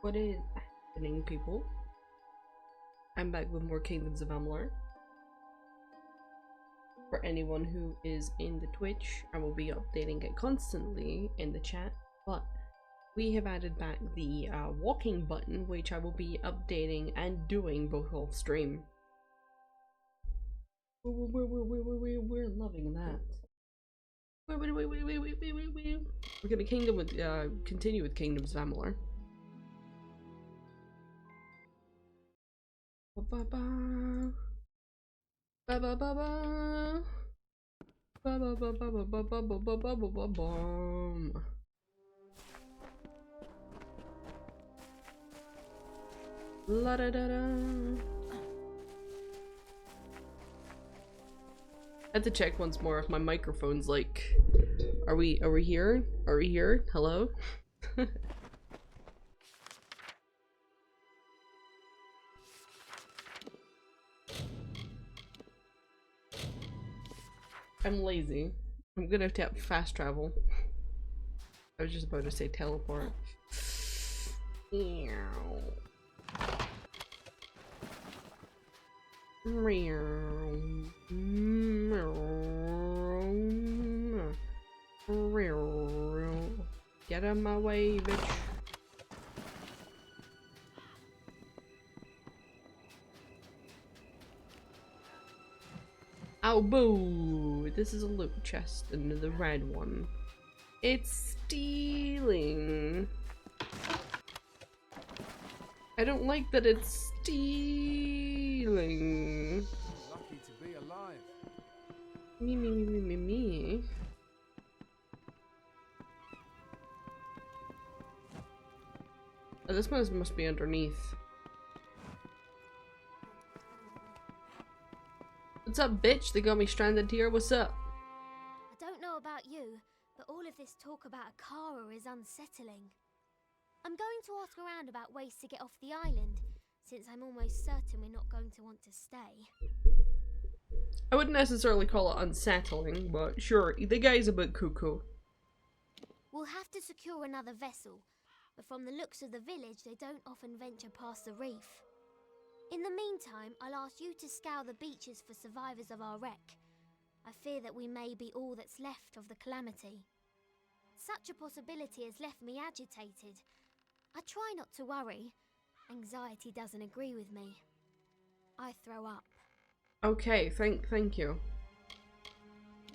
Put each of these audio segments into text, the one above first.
What is happening, people? I'm back with more Kingdoms of Amalur. For anyone who is in the Twitch, I will be updating it constantly in the chat, but we have added back the walking button, which I will be updating and doing both off stream. We're loving that. We're gonna continue with Kingdoms of Amalur. Ba ba ba ba ba ba ba ba ba ba ba ba ba ba ba ba ba bum. La da da da. I had to check once more if my microphone's like, are we here? Are we here? Hello? I'm lazy. I'm gonna tap fast travel. I was just about to say teleport. Get out of my way, bitch. Oh, boo! This is a loot chest, and the red one. It's stealing. I don't like that it's stealing. Lucky to be alive. Me. Oh, this one must be underneath. What's up, bitch? They got me stranded here. What's up? I don't know about you, but all of this talk about a Kara is unsettling. I'm going to ask around about ways to get off the island, since I'm almost certain we're not going to want to stay. I wouldn't necessarily call it unsettling, but sure, the guy's a bit cuckoo. We'll have to secure another vessel, but from the looks of the village, they don't often venture past the reef. In the meantime, I'll ask you to scour the beaches for survivors of our wreck. I fear that we may be all that's left of the calamity. Such a possibility has left me agitated. I try not to worry. Anxiety doesn't agree with me. I throw up. Okay, thank you.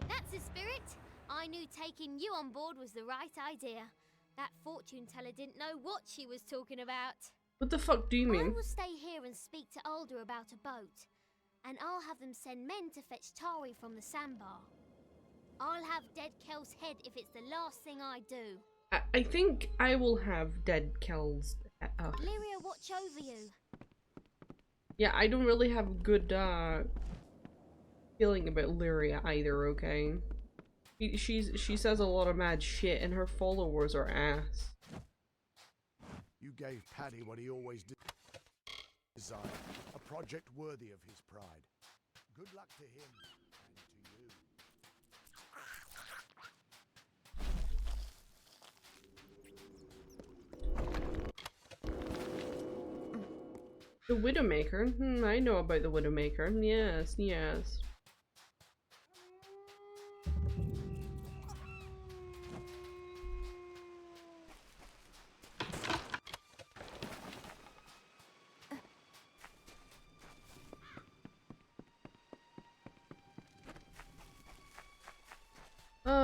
That's the spirit. I knew taking you on board was the right idea. That fortune teller didn't know what she was talking about. What the fuck do you mean? I will stay here and speak to Alder about a boat. And I'll have them send men to fetch Tari from the sandbar. I'll have Dead Kel's head if it's the last thing I do. I think I will have Dead Kel's. Lyria, watch over you. Yeah, I don't really have good feeling about Lyria either. Okay, she says a lot of mad shit, and her followers are ass. You gave Paddy what he always desired, a project worthy of his pride. Good luck to him and to you. The Widowmaker? I know about the Widowmaker. Yes.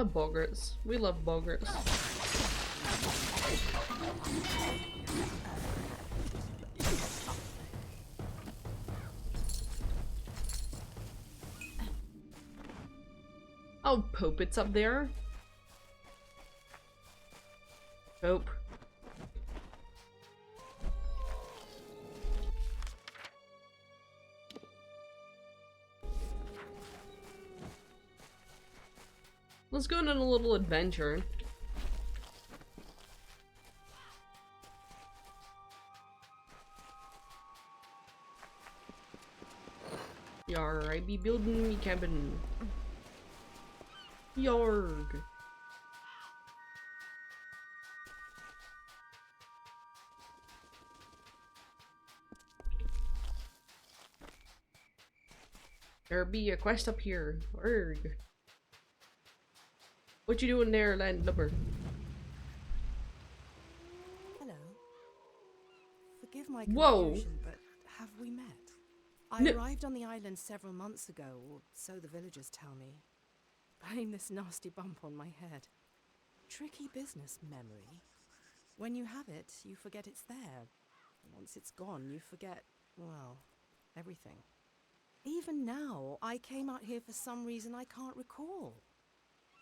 Boggarts. We love boggarts. Oh, Pope, it's up there. Pope. Let's go on a little adventure. Yaharr, I be building me cabin. Yarg. There be a quest up here. Erg. What you doing there, landlubber? Hello. Forgive my Whoa. confusion, but have we met? I No. arrived on the island several months ago, or so the villagers tell me. Blame this nasty bump on my head. Tricky business, memory. When you have it, you forget it's there. Once it's gone, you forget, well, everything. Even now, I came out here for some reason I can't recall.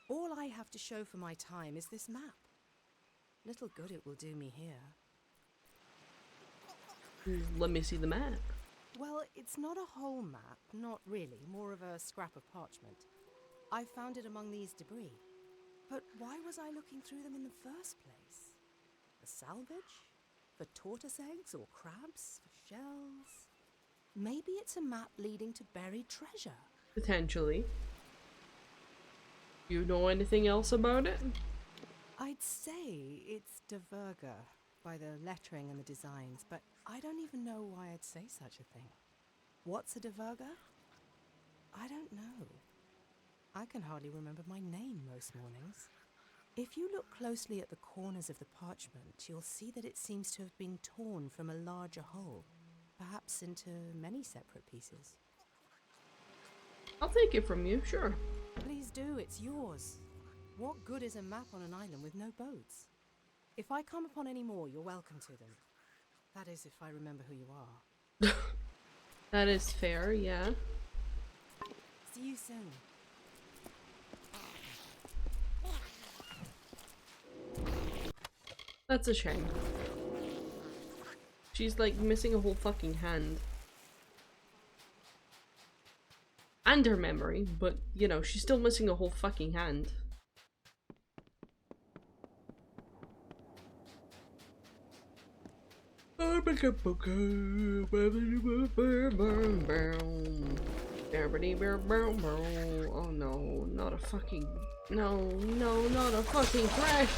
All I have to show for my time is this map. Little good it will do me here. Let me see the map. Well, it's not a whole map, not really, more of a scrap of parchment. I found it among these debris. But why was I looking through them in the first place? For salvage? For tortoise eggs or crabs? For shells? Maybe it's a map leading to buried treasure. Potentially. You know anything else about it? I'd say it's Diverga by the lettering and the designs, but I don't even know why I'd say such a thing. What's a Diverga? I don't know. I can hardly remember my name most mornings. If you look closely at the corners of the parchment, you'll see that it seems to have been torn from a larger whole, perhaps into many separate pieces. I'll take it from you, sure. Please do, it's yours. What good is a map on an island with no boats? If I come upon any more, you're welcome to them. That is, if I remember who you are. That is fair, yeah. See you soon. That's a shame. She's like missing a whole fucking hand. And her memory, but you know, she's still missing a whole fucking hand. Oh no, not a fucking... No, not a fucking crash!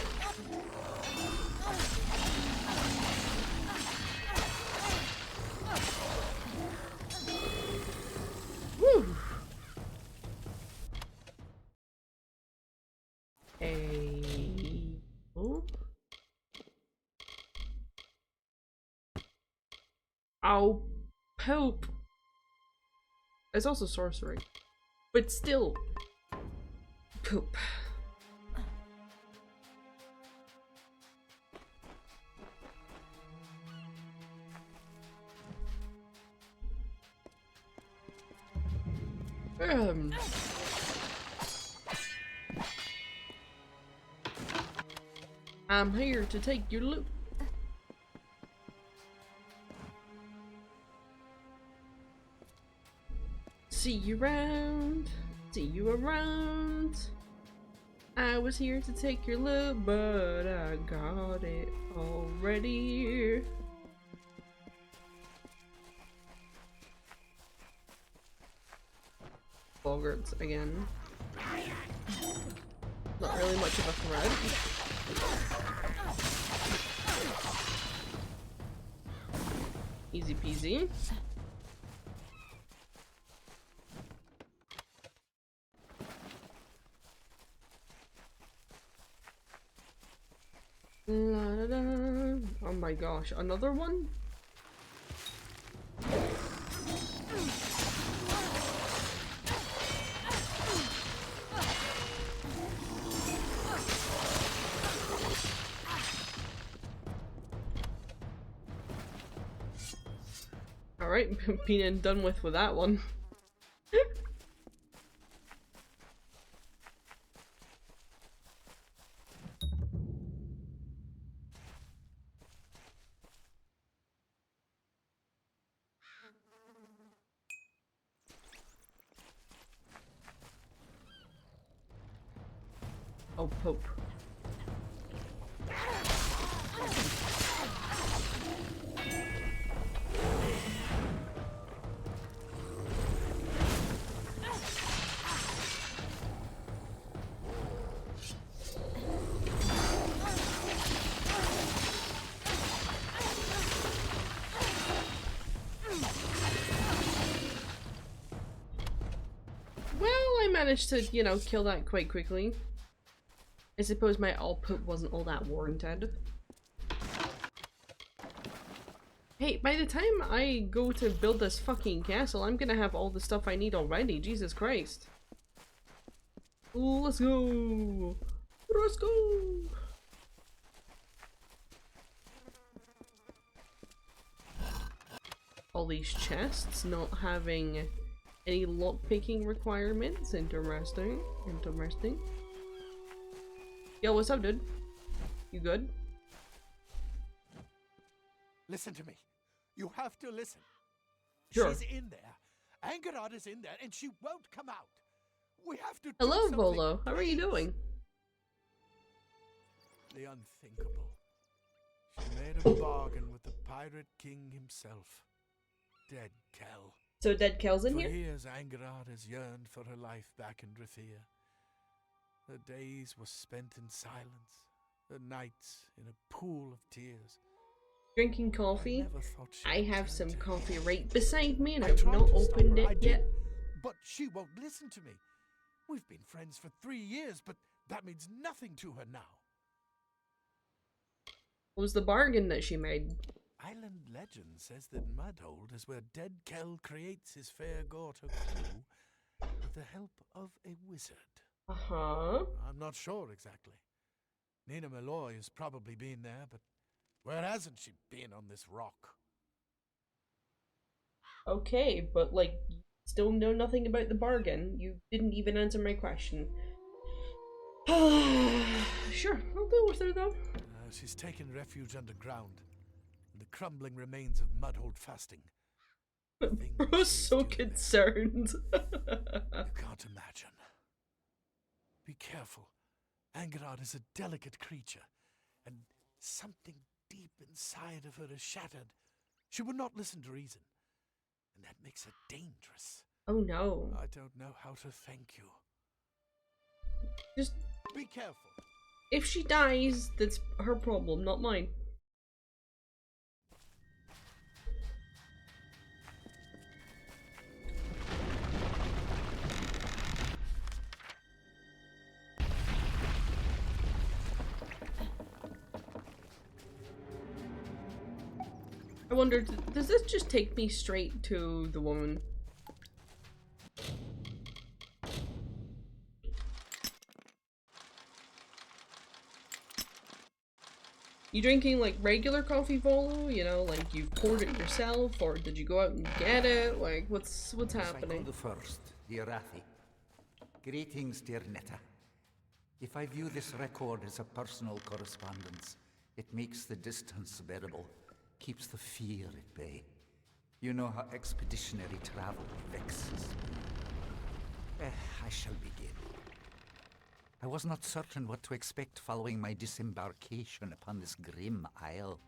Woo! Oh. Oh, poop. It's also sorcery. But still. Poop. I'm here to take your loot. See you around. See you around. I was here to take your loot, but I got it already. Boggarts again. Not really much of a threat. Easy peasy. La, da, da. Oh my gosh, another one? Alright, been done with that one. Oh, Pope. managed to, you know, kill that quite quickly. I suppose my output wasn't all that warranted. Hey, by the time I go to build this fucking castle, I'm gonna have all the stuff I need already. Jesus Christ. Let's go! Let's go! All these chests not having any lockpicking requirements. Interesting. Interesting. Yo, what's up, dude? You good? Listen to me. You have to listen. Sure. She's in there. Angarad is in there, and she won't come out. We have to. Hello, do Volo. How are you doing? The unthinkable. She made a bargain with the pirate king himself. Dead Kel. So Dead Kel's in For here? years, Angarad has yearned for her life back in Drithia. Her days were spent in silence, her nights in a pool of tears. Drinking coffee? I never thought she'd I have return some to coffee me. right beside me and I I've tried not to stop opened her, I it did, yet. but she won't listen to me. We've been friends for 3 years, but that means nothing to her now. What was the bargain that she made? Island legend says that Mudhold is where Dead Kel creates his fair daughter crew with the help of a wizard. Uh-huh. I'm not sure exactly. Nina Malloy has probably been there, but where hasn't she been on this rock? Okay, but like, you still know nothing about the bargain. You didn't even answer my question. Sure, I'll deal with her though. She's taken refuge underground, in the crumbling remains of Mudhold fasting. I was so concerned. You can't imagine. Be careful. Angarad is a delicate creature, and something deep inside of her is shattered. She would not listen to reason, and that makes her dangerous. Oh no. I don't know how to thank you. Just, Be careful. if she dies, that's her problem, not mine. I wonder, does this just take me straight to the woman? You drinking like regular coffee, Volo? You know, like you've poured it yourself, or did you go out and get it? Like, what's happening? The first, Yaharr. Greetings, dear Netta. If I view this record as a personal correspondence, it makes the distance bearable, keeps the fear at bay. You know how expeditionary travel vexes me. I shall begin. I was not certain what to expect following my disembarkation upon this grim isle.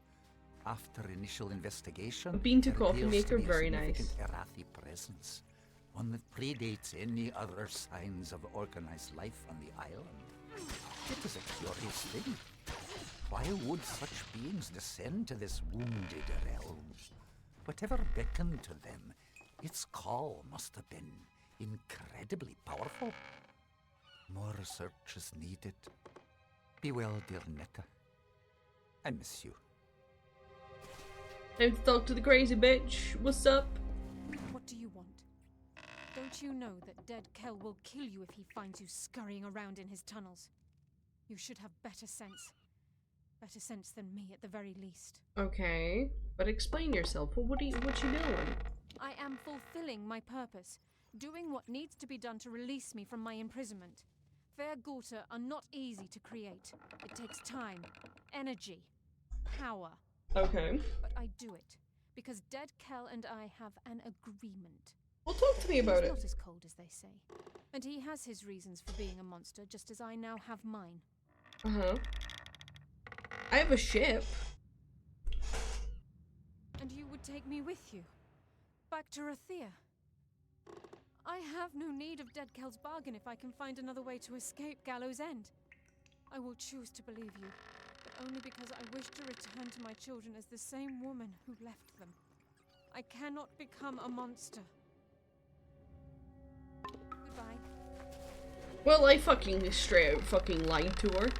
After initial investigation, A bean to there coffee appears maker, to be a very significant nice. Arathi presence, one that predates any other signs of organized life on the island. It is a curious thing. Why would such beings descend to this wounded realm? Whatever beckoned to them, its call must have been incredibly powerful. More research is needed. Be well, dear Netta. I miss you. Time to talk to the crazy bitch. What's up? What do you want? Don't you know that Dead Kel will kill you if he finds you scurrying around in his tunnels? You should have better sense. Better sense than me at the very least. Okay, but explain yourself. What you doing? I am fulfilling my purpose, doing what needs to be done to release me from my imprisonment. Fair Gorta are not easy to create. It takes time, energy, power. Okay. But I do it, because Dead Kel and I have an agreement. Well, talk to me about He's it. not as cold as they say. And he has his reasons for being a monster, just as I now have mine. Uh-huh. I have a ship. And you would take me with you? Back to Rathia? I have no need of Dead Kel's bargain if I can find another way to escape Gallows End. I will choose to believe you, but only because I wish to return to my children as the same woman who left them. I cannot become a monster. Goodbye. Well, I fucking straight out fucking lied to her.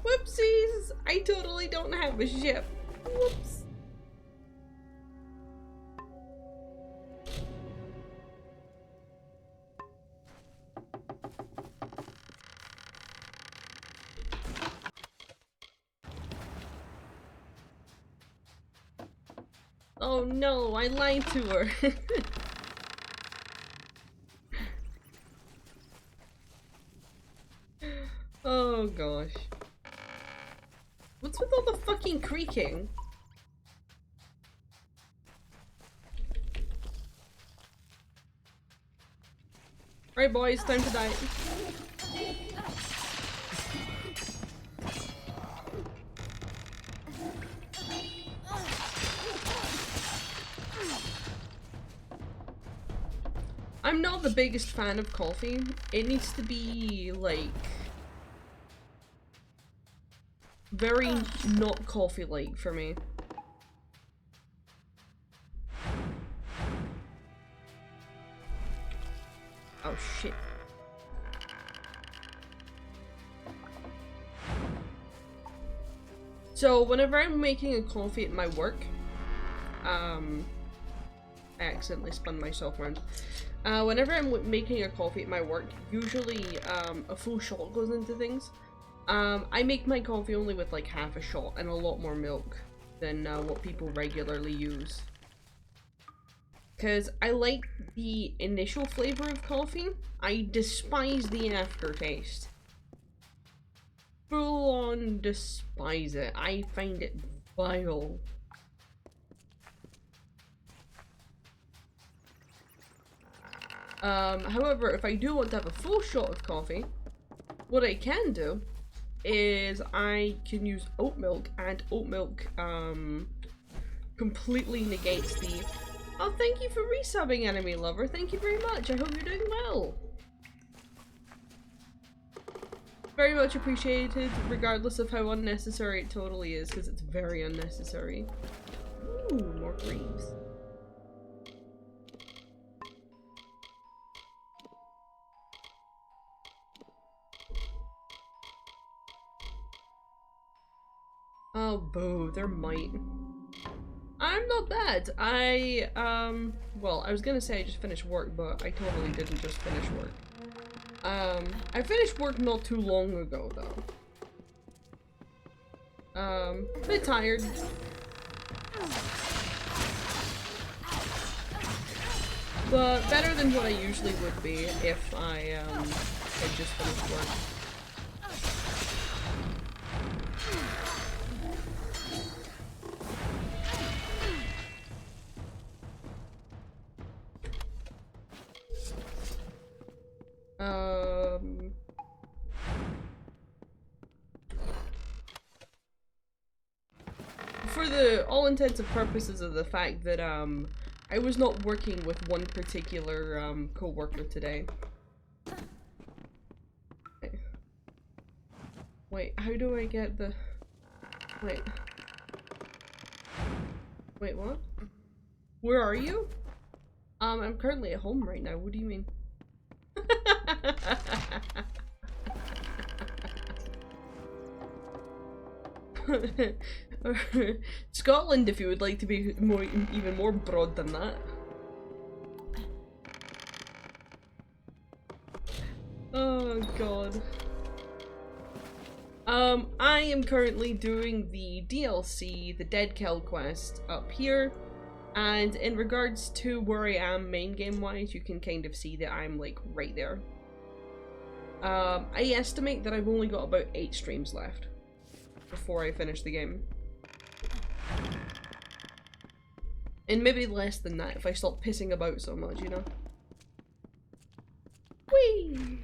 Whoopsies! I totally don't have a ship. Whoops. Oh no, I lied to her. Oh gosh. What's with all the fucking creaking? Right boys, time to die. I'm not the biggest fan of coffee. It needs to be like very not coffee-like for me. Oh shit. So whenever I'm making a coffee at my work, I accidentally spun myself around. Whenever I'm making a coffee at my work, usually a full shot goes into things. I make my coffee only with like half a shot and a lot more milk than what people regularly use. Because I like the initial flavor of coffee. I despise the aftertaste. Full on despise it. I find it vile. However, if I do want to have a full shot of coffee, what I can do is I can use oat milk, and oat milk completely negates the oh, thank you for resubbing, Enemy Lover. Thank you very much. I hope you're doing well. Very much appreciated, regardless of how unnecessary it totally is, because it's very unnecessary. Ooh, more grapes. Oh, boo, they're might. I'm not bad. Well, I was gonna say I just finished work, but I totally didn't just finish work. I finished work not too long ago, though. A bit tired. But better than what I usually would be if I, had just finished work. For the all intents and purposes of the fact that I was not working with one particular co-worker today. Wait, how do I get the wait what? Where are you? I'm currently at home right now. What do you mean? Scotland, if you would like to be even more broad than that. Oh god. I am currently doing the DLC, the Dead Kill quest, up here. And in regards to where I am main game wise, you can kind of see that I'm like right there. I estimate that I've only got about 8 streams left before I finish the game. And maybe less than that if I stop pissing about so much, you know? Whee!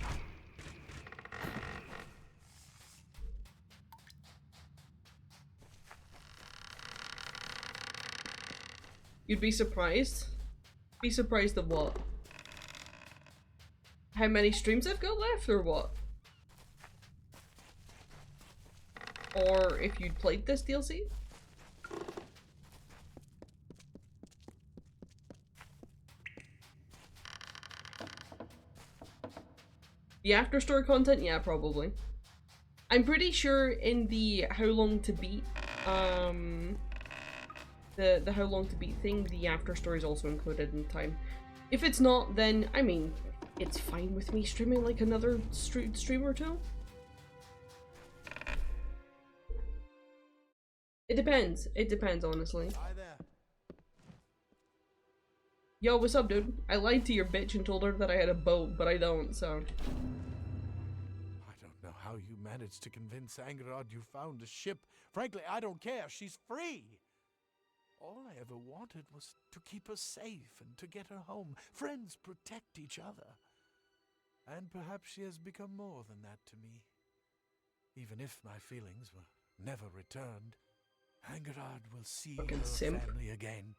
You'd be surprised? Be surprised of what? How many streams I've got left, or what? Or if you'd played this DLC? The after story content, yeah, probably. I'm pretty sure in the how long to beat, the how long to beat thing, the after story is also included in time. If it's not, then I mean, it's fine with me streaming like another stream or two. It depends. It depends, honestly. Hi there. Yo, what's up, dude? I lied to your bitch and told her that I had a boat, but I don't, so. I don't know how you managed to convince Angerod you found a ship. Frankly, I don't care. She's free. All I ever wanted was to keep her safe and to get her home. Friends protect each other. And perhaps she has become more than that to me. Even if my feelings were never returned, Angerod will see Fucking her simp. family again,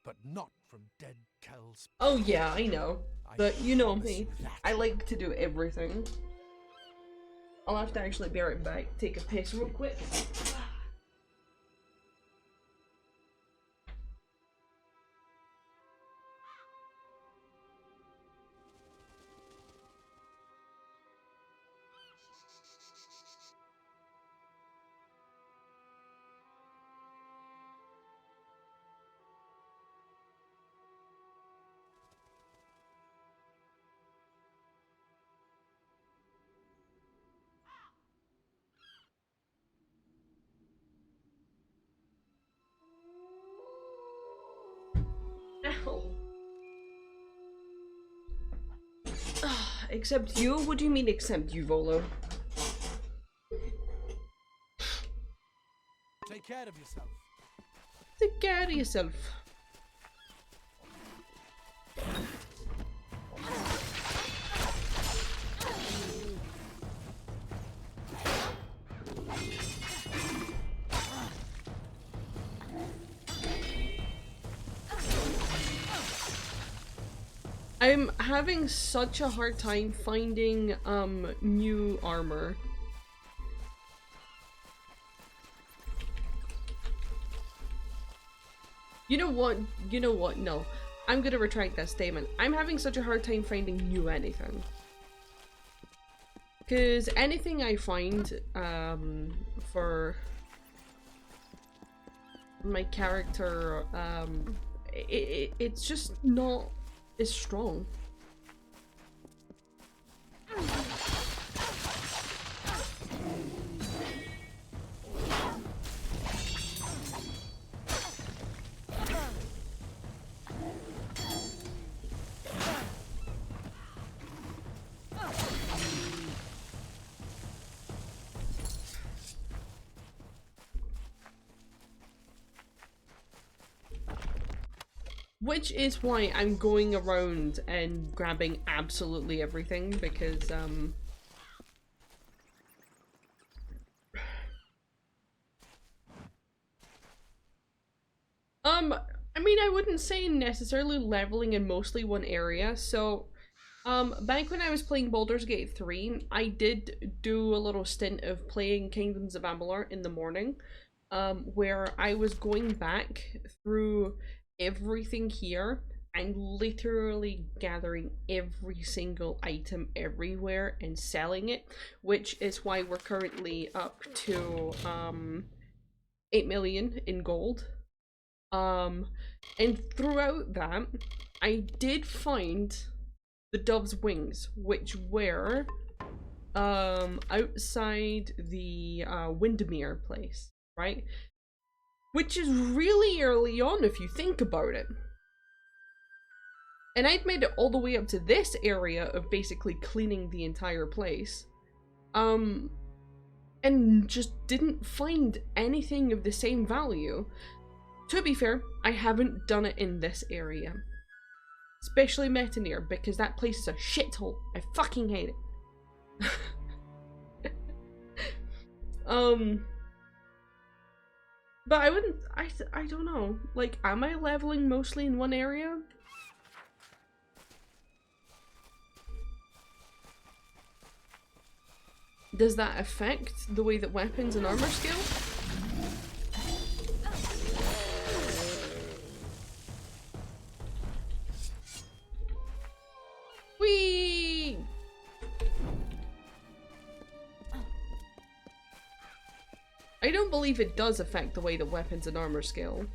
but not from dead Kel's. Oh yeah, I know. But you know me. that. I like to do everything. I'll have to actually be right back. Take a piss real quick. Ow. Except you? What do you mean except you, Volo? Take care of yourself. Take care of yourself. I'm having such a hard time finding new armor. You know what? You know what? No. I'm gonna retract that statement. I'm having such a hard time finding new anything. Cause anything I find for my character, it's just not as strong. Which is why I'm going around and grabbing absolutely everything, because, I mean, I wouldn't say necessarily leveling in mostly one area, so, back when I was playing Baldur's Gate 3, I did do a little stint of playing Kingdoms of Amalur in the morning, where I was going back through everything here and literally gathering every single item everywhere and selling it, which is why we're currently up to 8 million in gold. And throughout that I did find the dove's wings, which were outside the Windermere place, right? Which is really early on if you think about it. And I'd made it all the way up to this area of basically cleaning the entire place. And just didn't find anything of the same value. To be fair, I haven't done it in this area. Especially Metanir, because that place is a shithole. I fucking hate it. But I wouldn't, I don't know. Like, am I leveling mostly in one area? Does that affect the way that weapons and armor scale? Whee! don't believe it does affect the way that weapons and armor scale.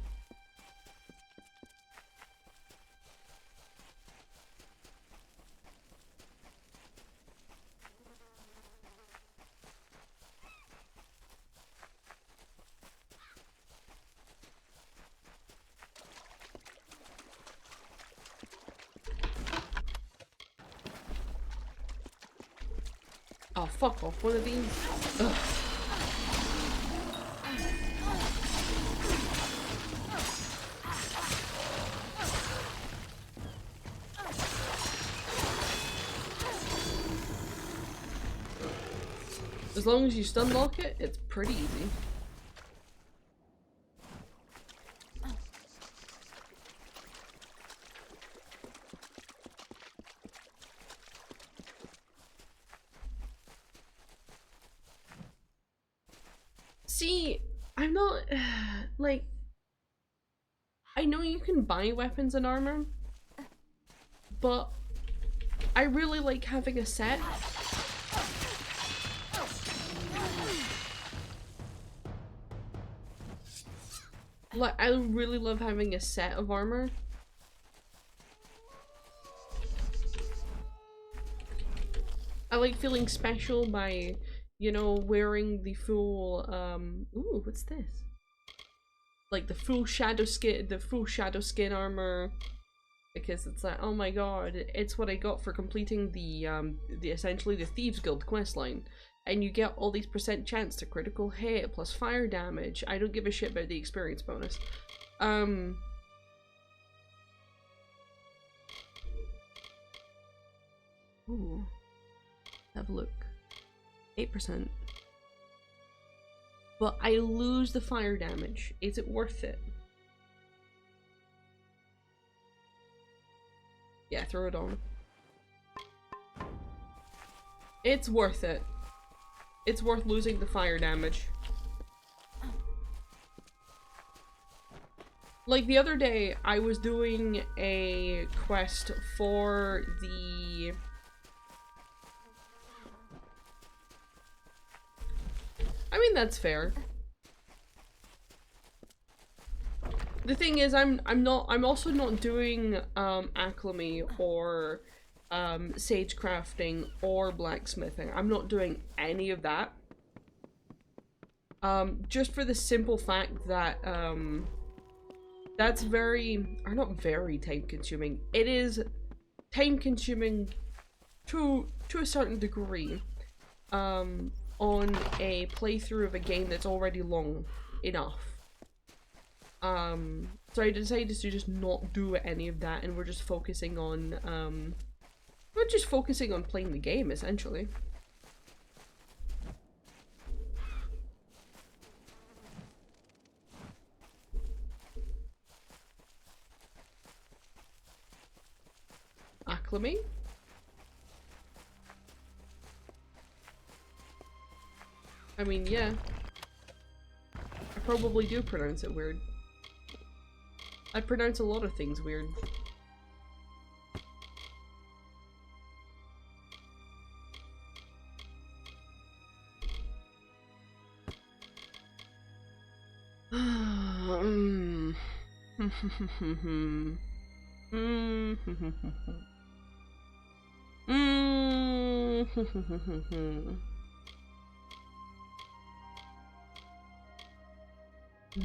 Oh, fuck off, one of these. Ugh. As long as you stun lock it, it's pretty easy. See, I'm not, like, I know you can buy weapons and armor, but I really like having a set. Like, I really love having a set of armor. I like feeling special by, you know, wearing the full, ooh, what's this? Like the full shadow skin armor, because it's like, oh my god, it's what I got for completing the essentially the Thieves Guild questline. And you get all these % chance to critical hit plus fire damage. I don't give a shit about the experience bonus. Ooh. Have a look. 8%. But I lose the fire damage. Is it worth it? Yeah, throw it on. It's worth it. It's worth losing the fire damage. Like the other day, I was doing a quest for the... I mean, that's fair. The thing is, I'm also not doing alchemy or sage crafting or blacksmithing. I'm not doing any of that. Just for the simple fact that that's not very time consuming. It is time consuming to a certain degree. On a playthrough of a game that's already long enough. So I decided to just not do any of that, and we're just focusing on playing the game, essentially. Acclimate? I mean, yeah. I probably do pronounce it weird. I pronounce a lot of things weird.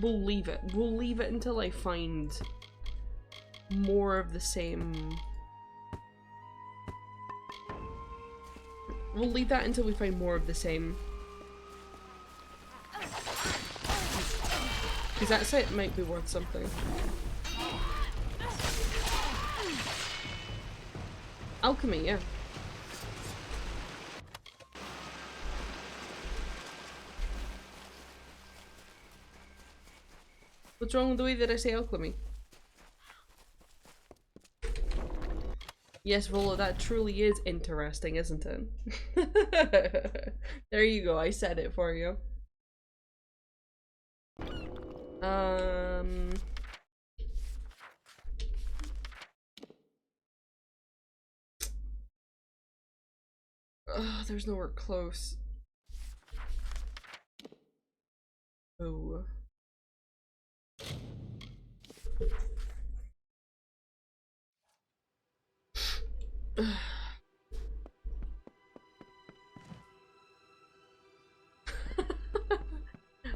We'll leave it. We'll leave it until I find more of the same. We'll leave that until we find more of the same. Because that set might be worth something. Alchemy, yeah. What's wrong with the way that I say alchemy? Yes, Rolla, that truly is interesting, isn't it? There you go, I said it for you. Ugh, there's nowhere close. Oh.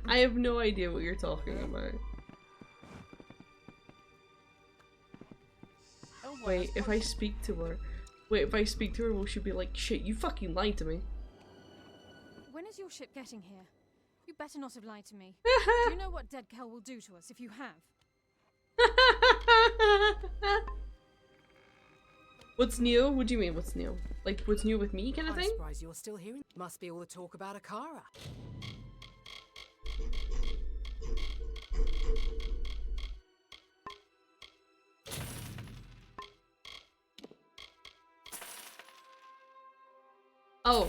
I have no idea what you're talking about. Wait, if I speak to her... Wait, if I speak to her, will she be like, shit, you fucking lied to me? When is your ship getting here? You better not have lied to me. Do you know what Dead Kel will do to us if you have? What's new? What do you mean, what's new? Like, what's new with me kind of I'm thing? surprised you're still here. Must be all the talk about Akara. Oh.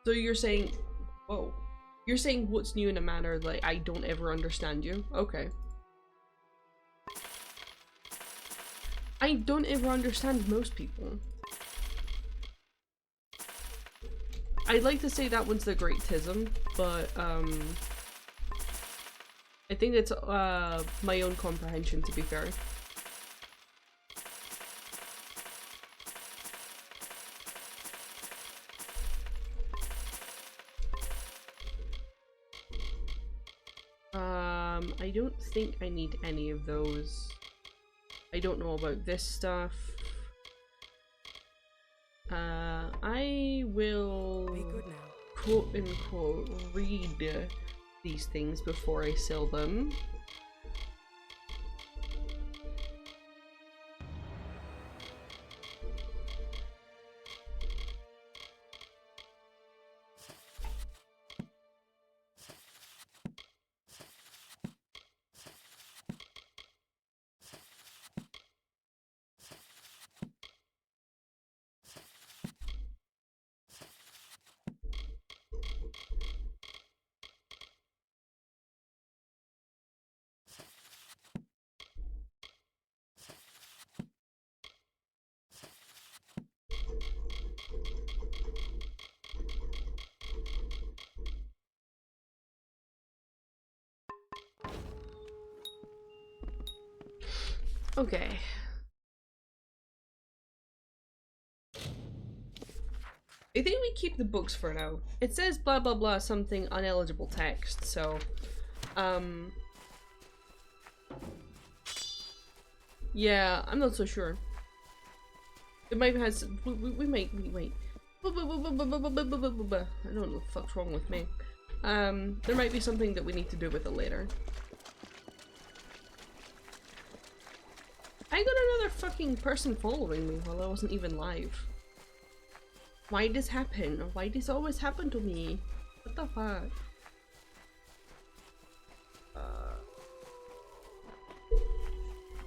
So you're saying... Whoa. You're saying what's new in a manner like I don't ever understand you? Okay. I don't ever understand most people. I'd like to say that one's the Great Tism, but I think it's my own comprehension, to be fair. I don't think I need any of those. I don't know about this stuff. I will Be good now. quote unquote read these things before I sell them. Okay. I think we keep the books for now. It says blah blah blah something uneligible text, so yeah, I'm not so sure. It might have some, we might wait. I don't know what the fuck's wrong with me. There might be something that we need to do with it later. I got another fucking person following me while I wasn't even live. Why this happen? Why this always happen to me? What the fuck?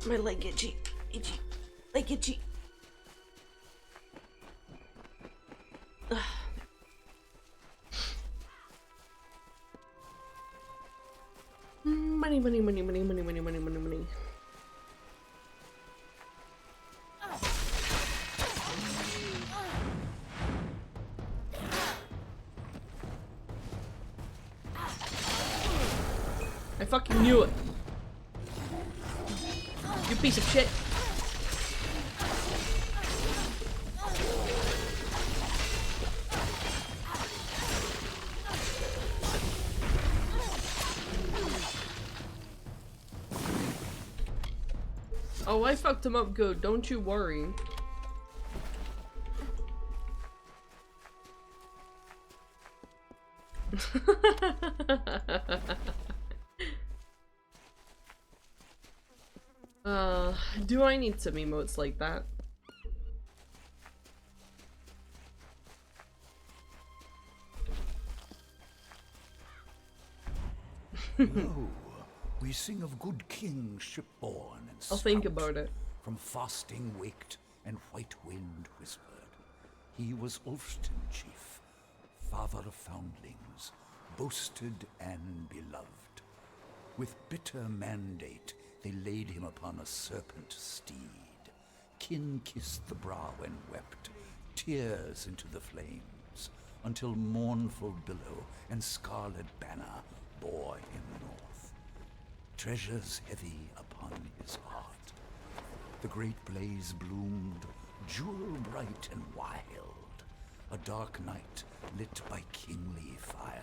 My leg itchy. Itchy. Leg itchy. Money, money, money, money, money, money, money, money, money. I fucking knew it. You piece of shit. Oh, I fucked him up good, don't you worry. Do I need some emotes like that? Lo, we sing of good kings shipborne and I'll think stout, about it. from fasting waked and white wind whispered. He was Ulfston chief, father of foundlings, boasted and beloved. With bitter mandate, they laid him upon a serpent steed. Kin kissed the brow and wept, tears into the flames, until mournful billow and scarlet banner bore him north. Treasures heavy upon his heart. The great blaze bloomed, jewel-bright and wild, a dark night lit by kingly fire.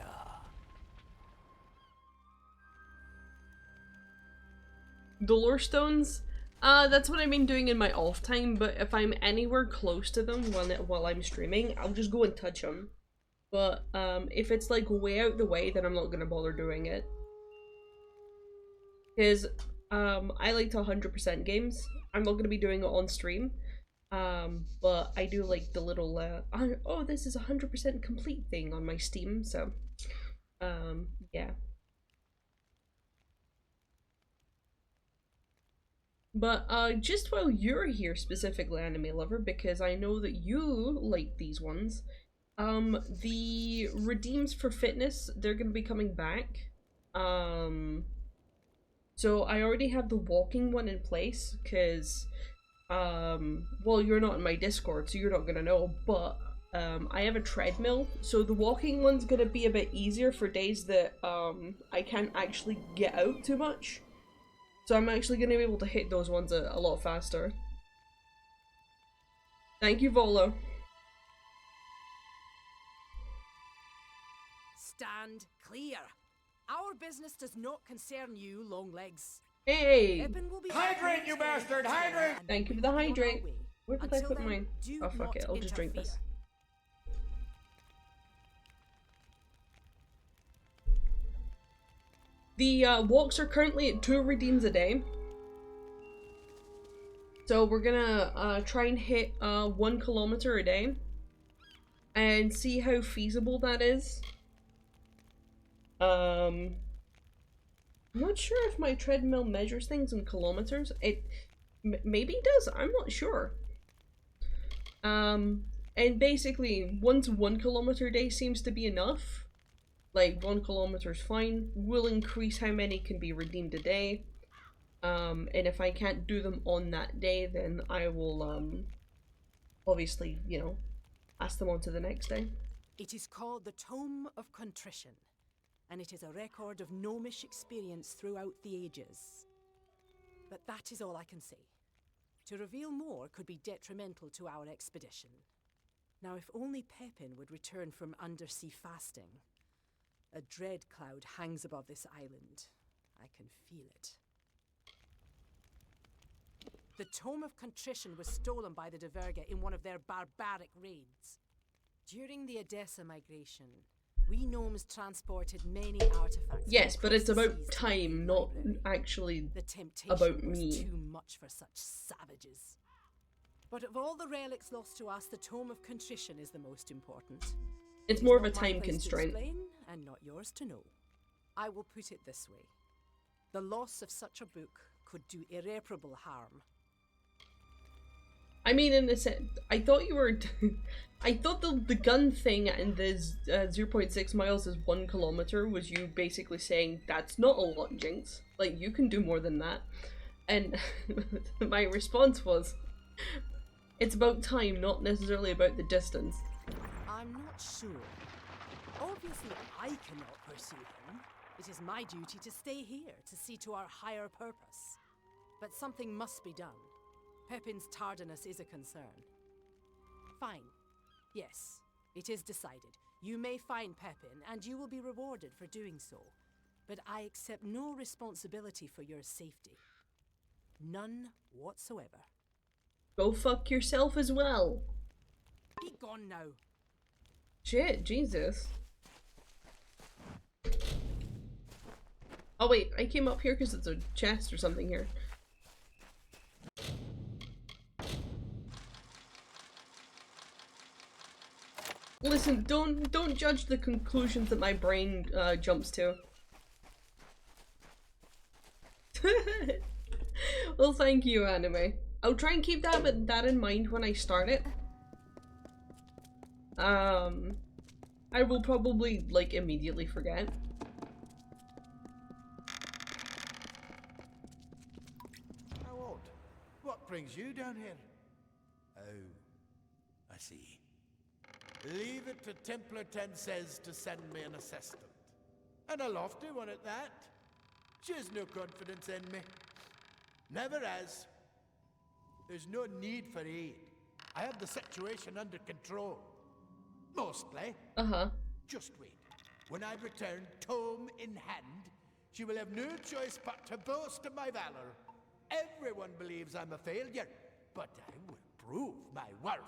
Dolor stones? That's what I've been doing in my off time, but if I'm anywhere close to them while I'm streaming, I'll just go and touch them. But if it's like way out the way, then I'm not gonna bother doing it. Because I like to 100% games. I'm not gonna be doing it on stream. But I do like the little oh, this is 100% complete thing on my Steam, so yeah. But just while you're here specifically, Anime Lover, because I know that you like these ones, the redeems for fitness, they're gonna be coming back. So I already have the walking one in place, because well, you're not in my Discord, so you're not gonna know, but I have a treadmill, so the walking one's gonna be a bit easier for days that I can't actually get out too much. So I'm actually gonna be able to hit those ones a lot faster. Thank you, Volo. Stand clear. Our business does not concern you, Longlegs. Hey! Pippin will be Hydrate, you bastard! Hydrate! Thank you for the hydrate. Where did I put mine? Oh, fuck it. I'll just drink this. The walks are currently at 2 redeems a day. So we're gonna try and hit 1 kilometer a day. And see how feasible that is. I'm not sure if my treadmill measures things in kilometers. It maybe does, I'm not sure. And basically, once 1 kilometer a day seems to be enough. Like, 1 kilometer is fine. We'll increase how many can be redeemed a day. And if I can't do them on that day, then I will, obviously, you know, pass them on to the next day. It is called the Tome of Contrition, and it is a record of gnomish experience throughout the ages. But that is all I can say. To reveal more could be detrimental to our expedition. Now, if only Pippin would return from undersea fasting. A dread cloud hangs above this island. I can feel it. The Tome of Contrition was stolen by the Diverga in one of their barbaric raids. During the Edessa migration, we gnomes transported many artifacts. Yes, but it's about time, not actually the temptation about was me. too much for such savages. But of all the relics lost to us, the Tome of Contrition is the most important. It's It is more of a not my time place to constraint. explain, and not yours to know. I will put it this way. The loss of such a book could do irreparable harm. I mean, in a sense, I thought you were... I thought the gun thing and the 0.6 miles is 1 kilometer was you basically saying, that's not a lot, Jinx. Like, you can do more than that. And my response was, it's about time, not necessarily about the distance. I'm not sure. Obviously, I cannot pursue him. It is my duty to stay here to see to our higher purpose. But something must be done. Pippin's tardiness is a concern. Fine. Yes, it is decided. You may find Pippin, and you will be rewarded for doing so. But I accept no responsibility for your safety. None whatsoever. Go fuck yourself as well. Be gone now. Shit, Jesus. Oh wait, I came up here because it's a chest or something here. Listen, don't judge the conclusions that my brain jumps to. Well, thank you, Anime. I'll try and keep that in mind when I start it. I will probably, like, immediately forget. I won't. What brings you down here? Oh, I see. Leave it to Templar 10 says to send me an assistant. And a lofty one at that. She has no confidence in me. Never has. There's no need for aid. I have the situation under control. Mostly. Uh-huh. Just wait. When I return, tome in hand, she will have no choice but to boast of my valor. Everyone believes I'm a failure, but I will prove my worth.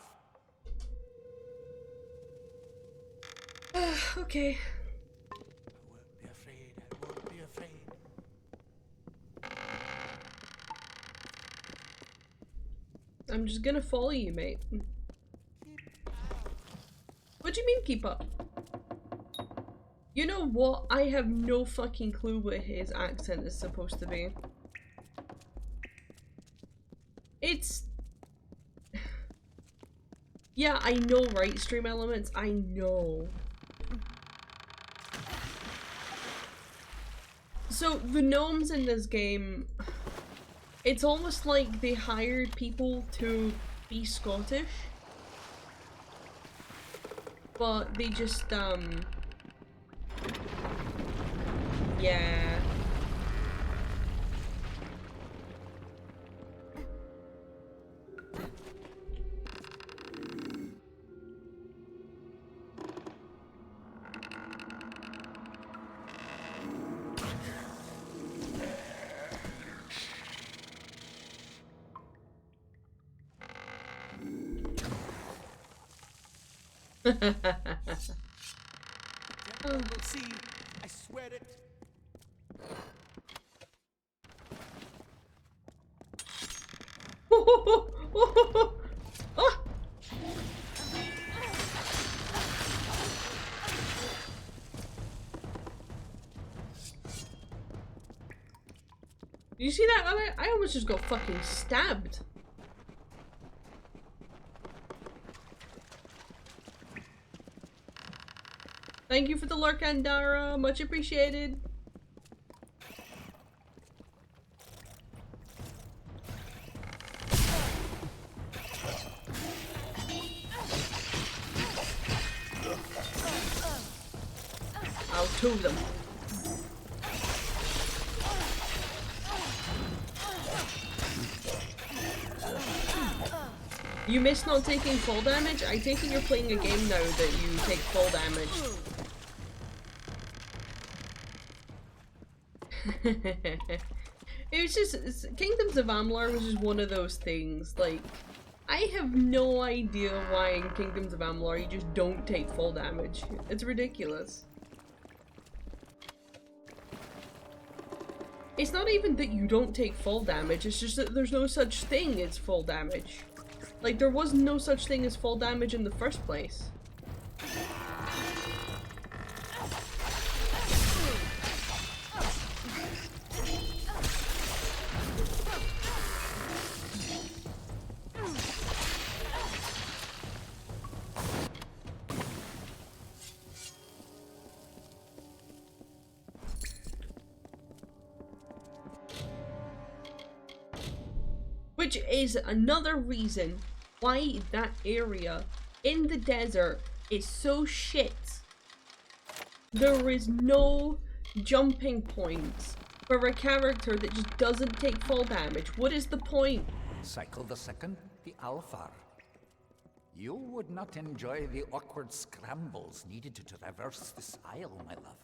Okay. I won't be afraid. I won't be afraid. I'm just gonna follow you, mate. What do you mean keep up? You know what? I have no fucking clue what his accent is supposed to be. It's... Yeah, I know, right? Stream Elements, I know. So, the gnomes in this game, it's almost like they hired people to be Scottish. But they just, yeah. We'll see. I swear it. Ah! You see that? I almost just got fucking stabbed. Thank you for the lurk, Andara. Much appreciated. I'll two them. You missed not taking full damage? I take it you're playing a game now that you take full damage. It was just, Kingdoms of Amalur was just one of those things, like, I have no idea why in Kingdoms of Amalur you just don't take full damage. It's ridiculous. It's not even that you don't take full damage, it's just that there's no such thing as full damage. Like, there was no such thing as full damage in the first place. Which is another reason why that area in the desert is so shit. There is no jumping points for a character that just doesn't take full damage. What is the point? Cycle the second, the Alfar. You would not enjoy the awkward scrambles needed to traverse this isle, my love.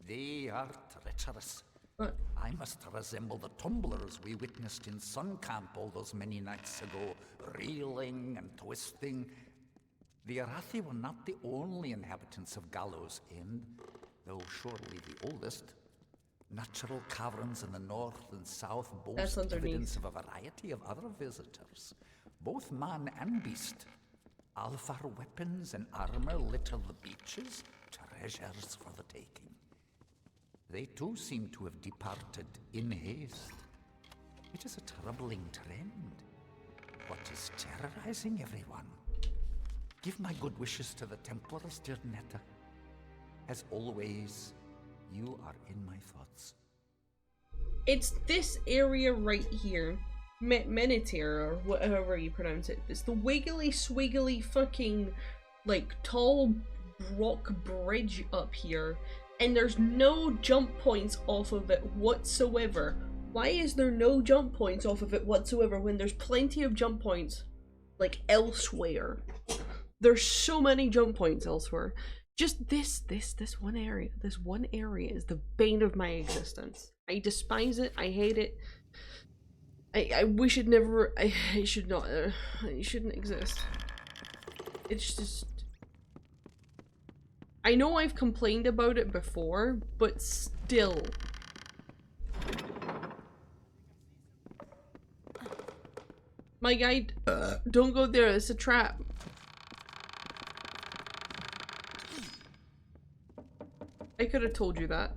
They are treacherous. What? I must resemble the tumblers we witnessed in Sun Camp all those many nights ago, reeling and twisting. The Arathi were not the only inhabitants of Gallows End, though surely the oldest. Natural caverns in the north and south boast evidence of a variety of other visitors, both man and beast. Alfar weapons and armor litter the beaches, treasures for the taking. They too seem to have departed in haste. It is a troubling trend. What is terrorizing everyone? Give my good wishes to the Templars, dear Netta. As always, you are in my thoughts. It's this area right here. Menethir, or whatever you pronounce it. It's the wiggly swiggly fucking like tall rock bridge up here, and there's no jump points off of it whatsoever. Why is there no jump points off of it whatsoever when there's plenty of jump points like elsewhere? There's so many jump points elsewhere. Just this one area. This one area is the bane of my existence. I despise it. I hate it. I wish it never. I should not. It shouldn't exist. It's just. I know I've complained about it before, but still. My guide, don't go there. It's a trap. I could have told you that.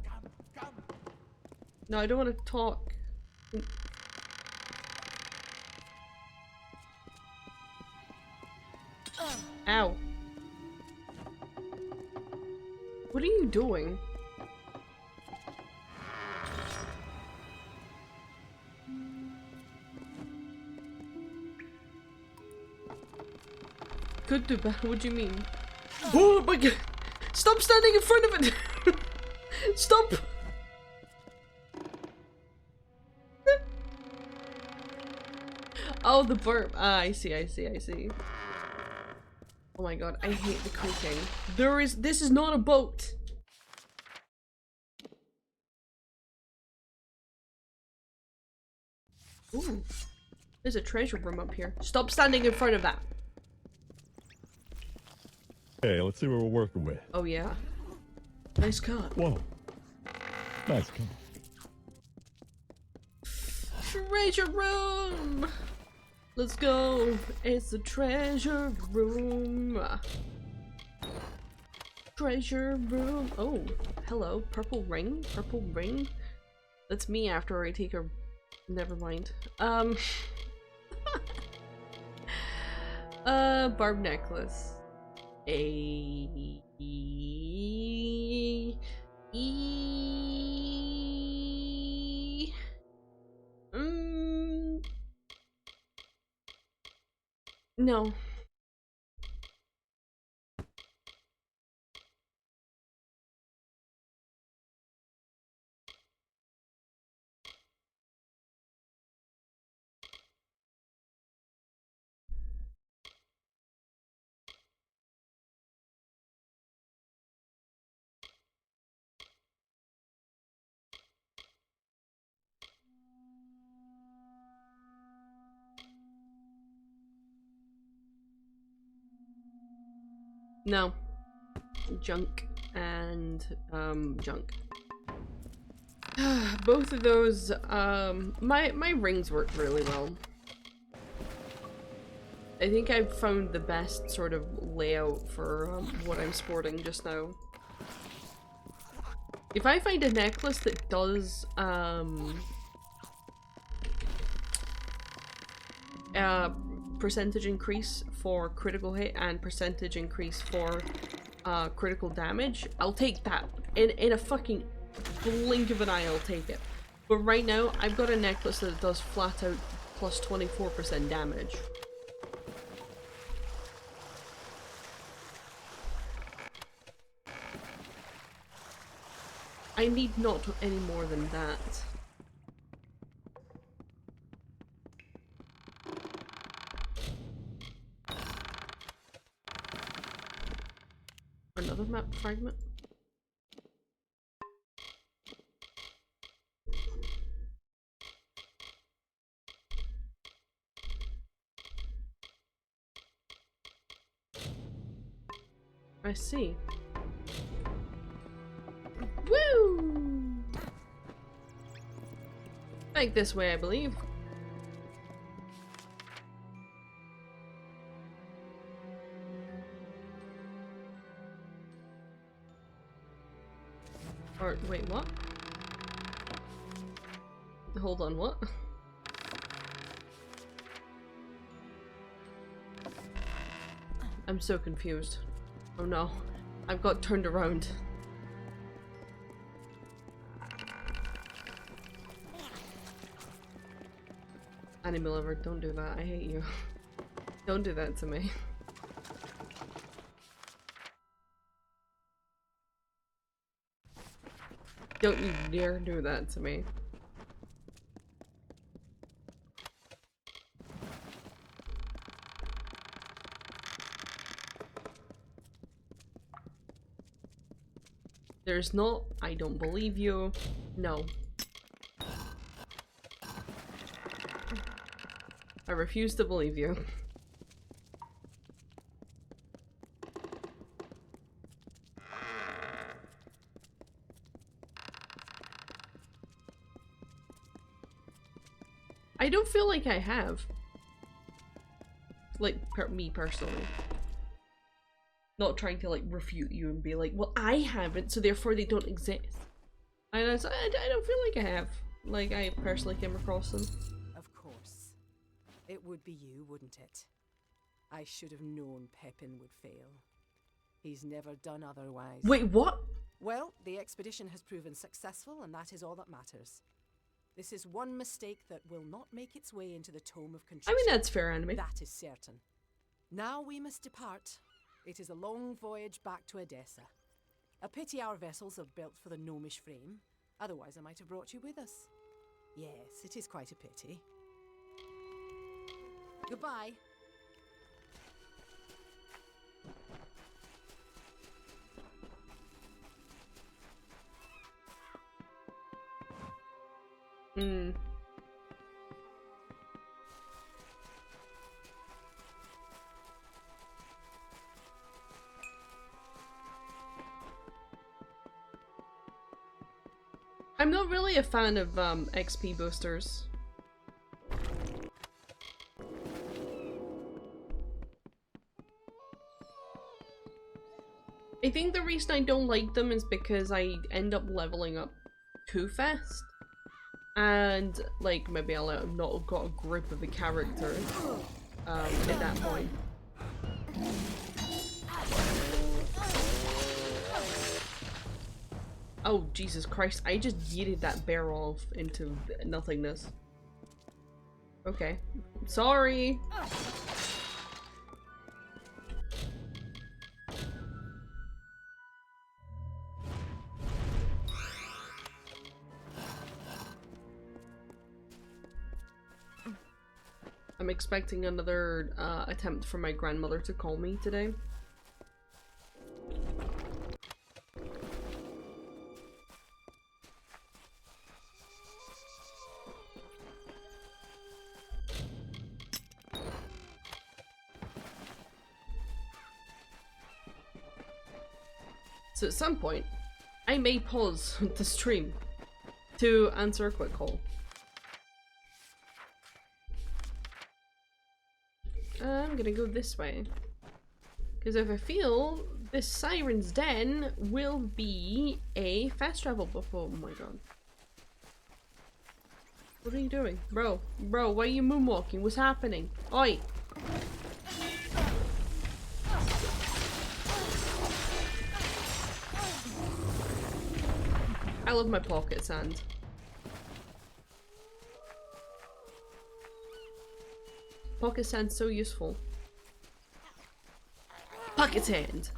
No, I don't want to talk. Ow. What are you doing? Could do bad. What do you mean? Oh my god! Stop standing in front of it! Stop! Oh, the burp. Ah, I see, I see, I see. Oh my god, I hate the creaking. This is not a boat! Ooh. There's a treasure room up here. Stop standing in front of that! Hey, let's see what we're working with. Oh yeah. Nice cut. Whoa. Nice cut. Treasure room! Let's go! It's a treasure room! Treasure room! Oh, hello. Purple ring? Purple ring? That's me after I take a... Never mind. Barb necklace. No. No. Junk and junk. Both of those my rings work really well. I think I've found the best sort of layout for what I'm sporting just now. If I find a necklace that does percentage increase for critical hit and percentage increase for critical damage, I'll take that. In a fucking blink of an eye, I'll take it. But right now, I've got a necklace that does flat out plus 24% damage. I need not any more than that. Another map fragment? I see. Woo! Like this way, I believe. Or, wait, what? Hold on, what? I'm so confused. Oh no, I've got turned around. Animal lover, don't do that. I hate you. Don't do that to me. Don't you dare do that to me. There's not. I don't believe you. No. I refuse to believe you. I don't feel like I have. Like, me personally. Not trying to, like, refute you and be like, well, I haven't, so therefore they don't exist. And I don't feel like I have. Like, I personally came across them. Of course. It would be you, wouldn't it? I should have known Pepin would fail. He's never done otherwise. Wait, what? Well, the expedition has proven successful, and that is all that matters. This is one mistake that will not make its way into the Tome of Contrition. I mean, that's fair, anime. That is certain. Now we must depart. It is a long voyage back to Edessa. A pity our vessels are built for the gnomish frame. Otherwise, I might have brought you with us. Yes, it is quite a pity. Goodbye. Hmm. I'm not really a fan of XP boosters. I think the reason I don't like them is because I end up leveling up too fast. And, like, maybe I'll have not got a grip of a character at that point. Oh, Jesus Christ, I just yeeted that bear off into nothingness. Okay. Sorry! I'm expecting another attempt from my grandmother to call me today. So at some point, I may pause the stream to answer a quick call. I'm gonna go this way. Because if I feel this Siren's Den will be a fast travel before. Oh my god. What are you doing? Bro, why are you moonwalking? What's happening? Oi! I love my pocket sand. Pocket sand's so useful. Pocket sand!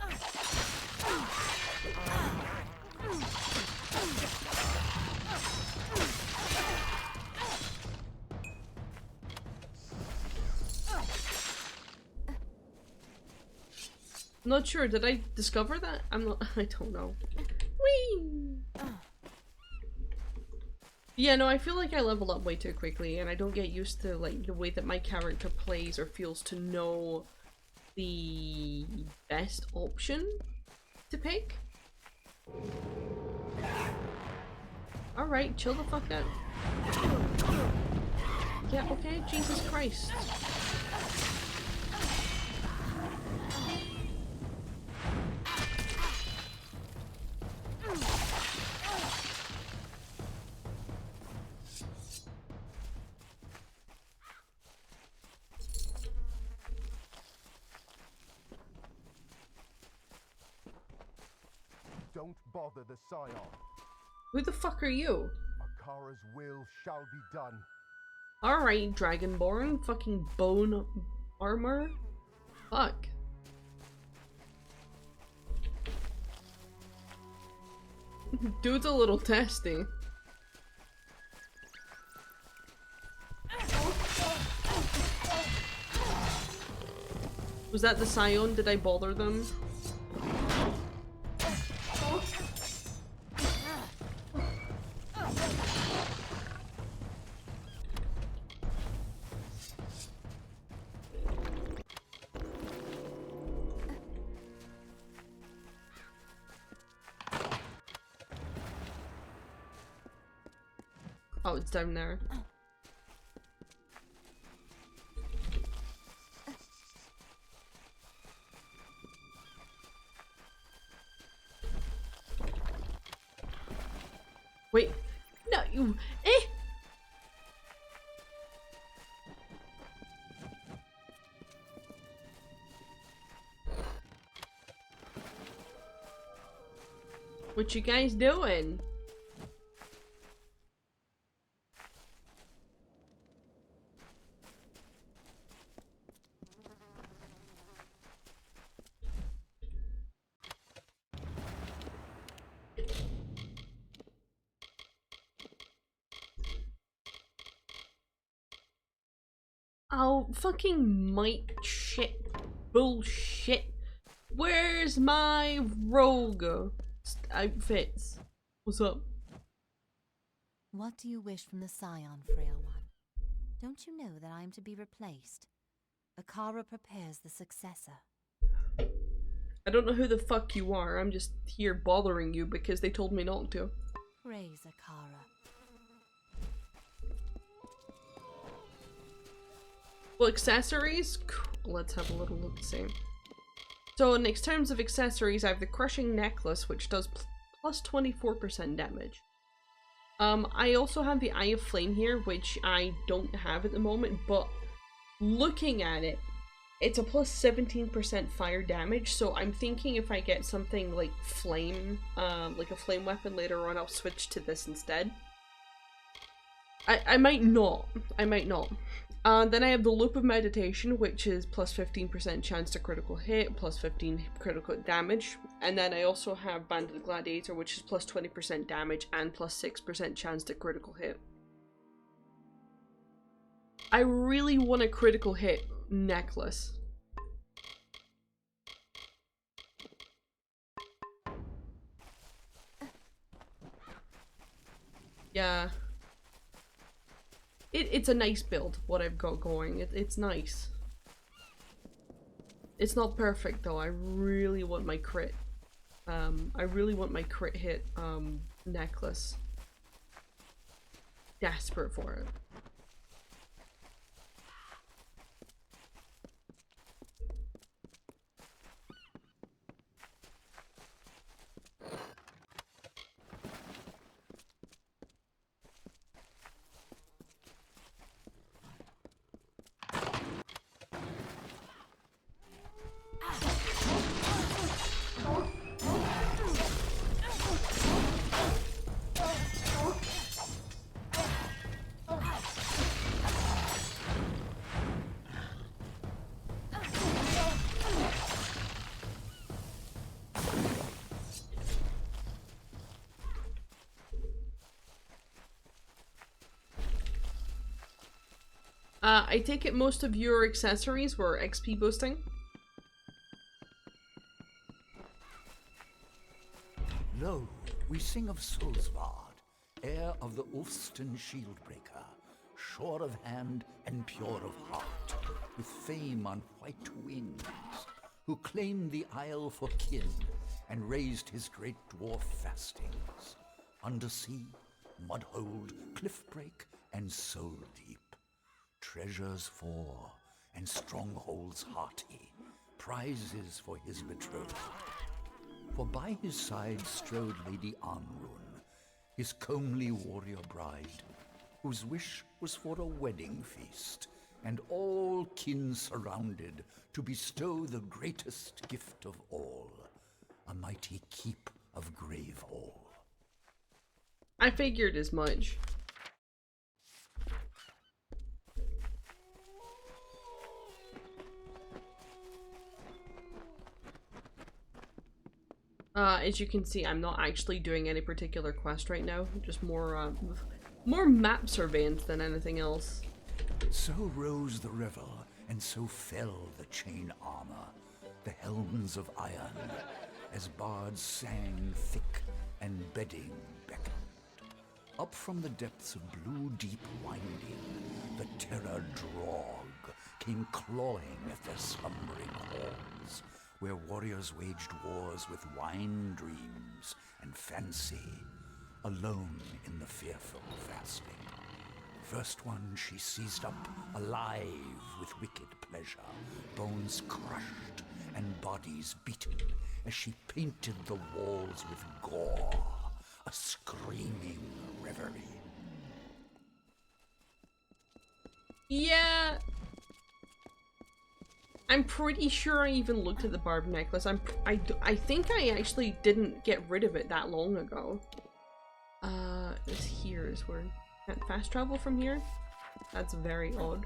I'm not sure, did I discover that? I don't know. Whee! Yeah, no, I feel like I level up way too quickly and I don't get used to like the way that my character plays or feels to know the best option to pick. Alright, chill the fuck out. Yeah, okay, Jesus Christ. Don't bother the Scion. Who the fuck are you? Akara's will shall be done. Alright, Dragonborn. Fucking bone armor. Fuck. Dude's a little testy. Was that the Scion? Did I bother them? Oh, it's down there. Wait, no, you, What you guys doing? Oh, fucking mic shit. Bullshit. Where's my rogue outfits? What's up? What do you wish from the Scion, Frail One? Don't you know that I am to be replaced? Akara prepares the successor. I don't know who the fuck you are. I'm just here bothering you because they told me not to. Praise Akara. Well, accessories? Cool. Let's have a little look see. So in terms of accessories, I have the crushing necklace, which does plus 24% damage. I also have the Eye of Flame here, which I don't have at the moment, but looking at it, it's a plus 17% fire damage, so I'm thinking if I get something like flame, like a flame weapon later on, I'll switch to this instead. I might not. I might not. Then I have the Loop of Meditation, which is plus 15% chance to critical hit, plus 15 critical damage. And then I also have Banded Gladiator, which is plus 20% damage and plus 6% chance to critical hit. I really want a critical hit necklace. Yeah. It's a nice build, what I've got going. It's nice. It's not perfect though. I really want my crit. I really want my crit hit necklace. Desperate for it. I take it most of your accessories were XP boosting? Lo, we sing of Solsvard, heir of the Ulfston Shieldbreaker, sure of hand and pure of heart, with fame on white wings, who claimed the isle for kin and raised his great dwarf fastings, undersea, mudhold, cliffbreak, and soul deep. Treasures for, and strongholds hearty, prizes for his betrothed. For by his side strode Lady Anrun, his comely warrior bride, whose wish was for a wedding feast, and all kin surrounded to bestow the greatest gift of all, a mighty keep of Gravehall. I figured as much. As you can see, I'm not actually doing any particular quest right now. Just more map surveillance than anything else. So rose the river, and so fell the chain armor, the helms of iron, as bards sang thick and bedding beckoned. Up from the depths of blue deep winding, the terror drog came clawing at their slumbering halls, where warriors waged wars with wine dreams and fancy, alone in the fearful fasting. First one she seized up, alive with wicked pleasure, bones crushed and bodies beaten, as she painted the walls with gore, a screaming reverie. Yeah. I'm pretty sure I even looked at the barb necklace. I think I actually didn't get rid of it that long ago. This here is where... Can't fast travel from here? That's very odd.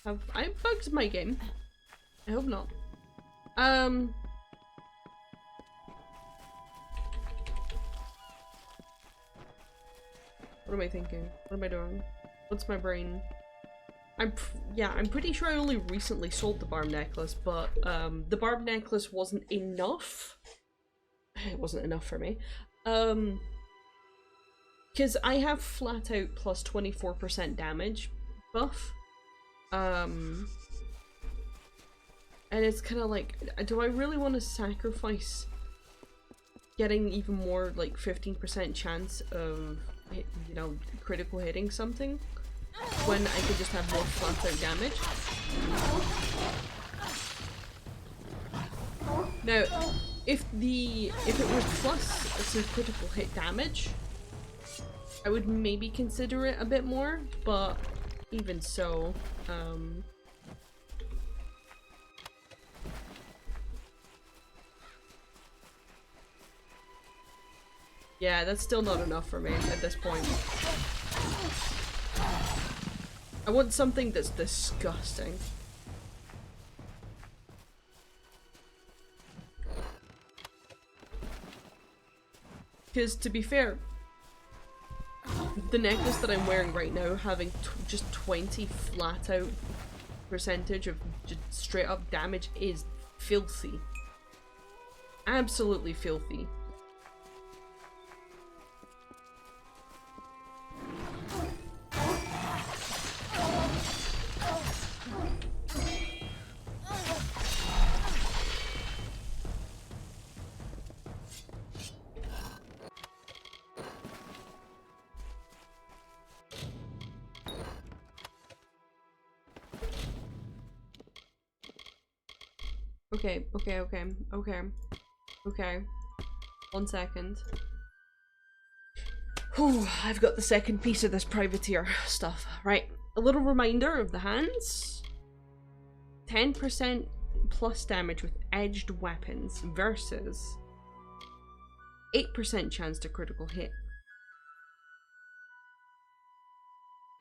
Have I bugged my game? I hope not. What am I thinking? What am I doing? What's my brain? Yeah, I'm pretty sure I only recently sold the barb necklace, but the barb necklace wasn't enough. It wasn't enough for me. Because I have flat out plus 24% damage buff. And it's kind of like, do I really want to sacrifice getting even more, like, 15% chance of, you know, critical hitting something when I could just have more flat out damage? Now, if it was plus some critical hit damage, I would maybe consider it a bit more, but even so, yeah, that's still not enough for me at this point. I want something that's disgusting. Because, to be fair, the necklace that I'm wearing right now, having just 20 flat out percentage of just straight up damage, is filthy. Absolutely filthy. Okay. 1 second. Whew, I've got the second piece of this privateer stuff. Right, a little reminder of the hands. 10% plus damage with edged weapons versus 8% chance to critical hit.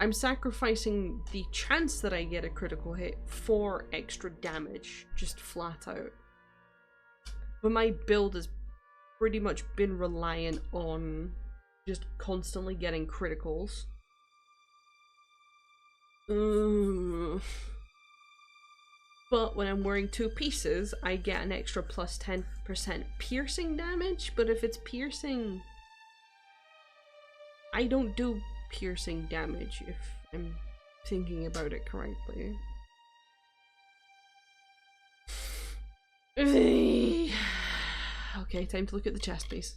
I'm sacrificing the chance that I get a critical hit for extra damage, just flat out. But my build has pretty much been reliant on just constantly getting criticals. But when I'm wearing 2 pieces, I get an extra plus 10% piercing damage, but if it's piercing... I don't do piercing damage, if I'm thinking about it correctly. Okay, time to look at the chest piece.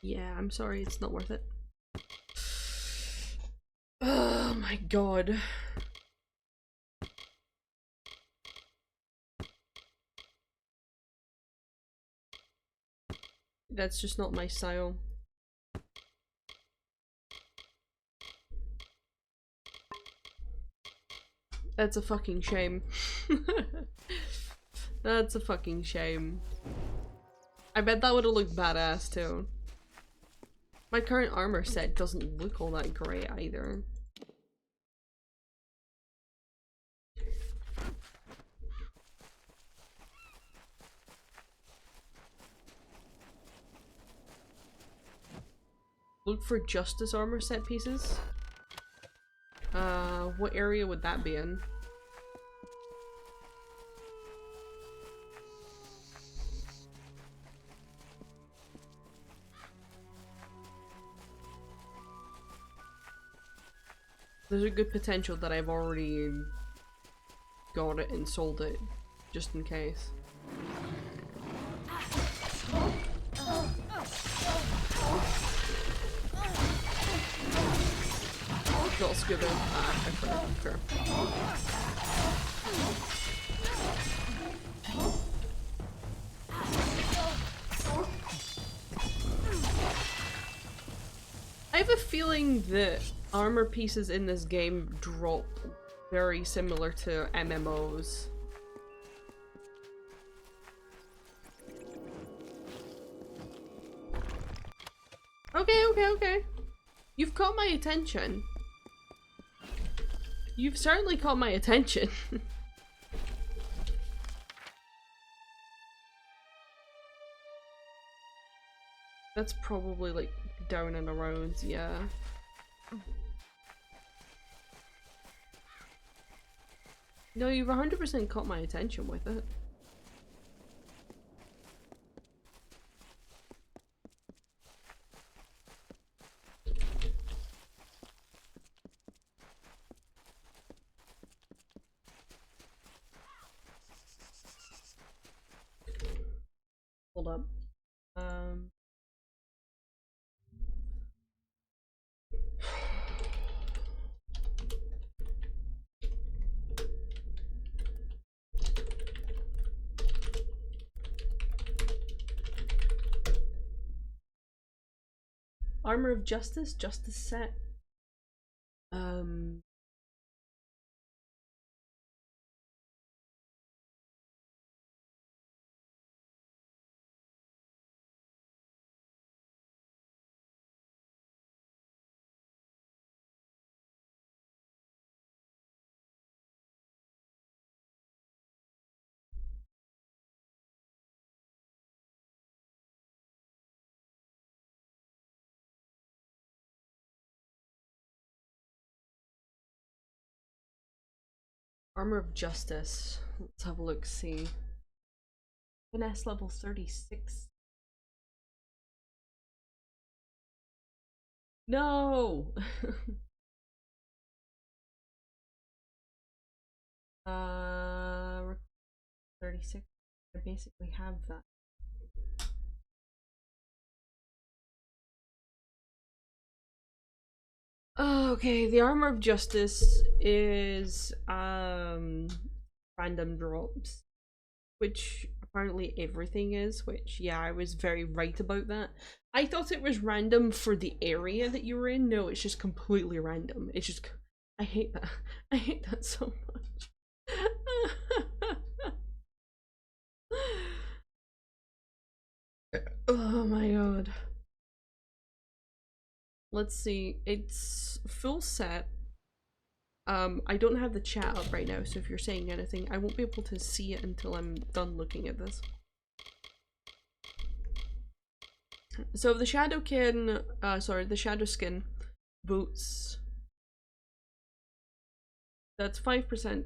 Yeah, I'm sorry, it's not worth it. Oh my god. That's just not my style. That's a fucking shame. That's a fucking shame. I bet that would have looked badass too. My current armor set doesn't look all that great either. Look for Justice armor set pieces. What area would that be in? There's a good potential that I've already got it and sold it, just in case. Not scuba. Fair. I have a feeling that armor pieces in this game drop very similar to MMOs. Okay. You've caught my attention. You've certainly caught my attention. That's probably like down and around, yeah. No, you've 100% caught my attention with it. Hold up. Armor of Justice? Justice set? Armor of Justice. Let's have a look, see. Finesse level 36. No! 36. I basically have that. Okay, the Armor of Justice is random drops, which apparently everything is, which yeah, I was very right about that. I thought it was random for the area that you were in. No, it's just completely random. It's just, I hate that. I hate that so much. Oh my god. Let's see, it's full set. I don't have the chat up right now, so if you're saying anything, I won't be able to see it until I'm done looking at this. So the Shadowkin, the Shadow Skin boots, that's 5%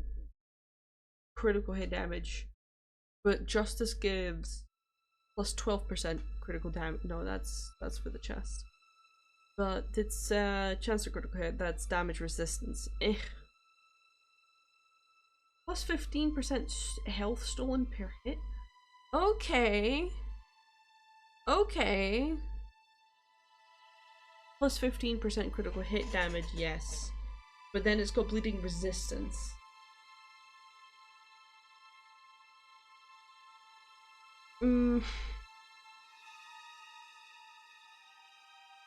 critical hit damage, but Justice gives plus 12% critical damage. No, that's for the chest. But it's chance to critical hit, that's damage resistance. Plus 15% health stolen per hit? Okay. Okay. Plus 15% critical hit damage, yes. But then it's got bleeding resistance.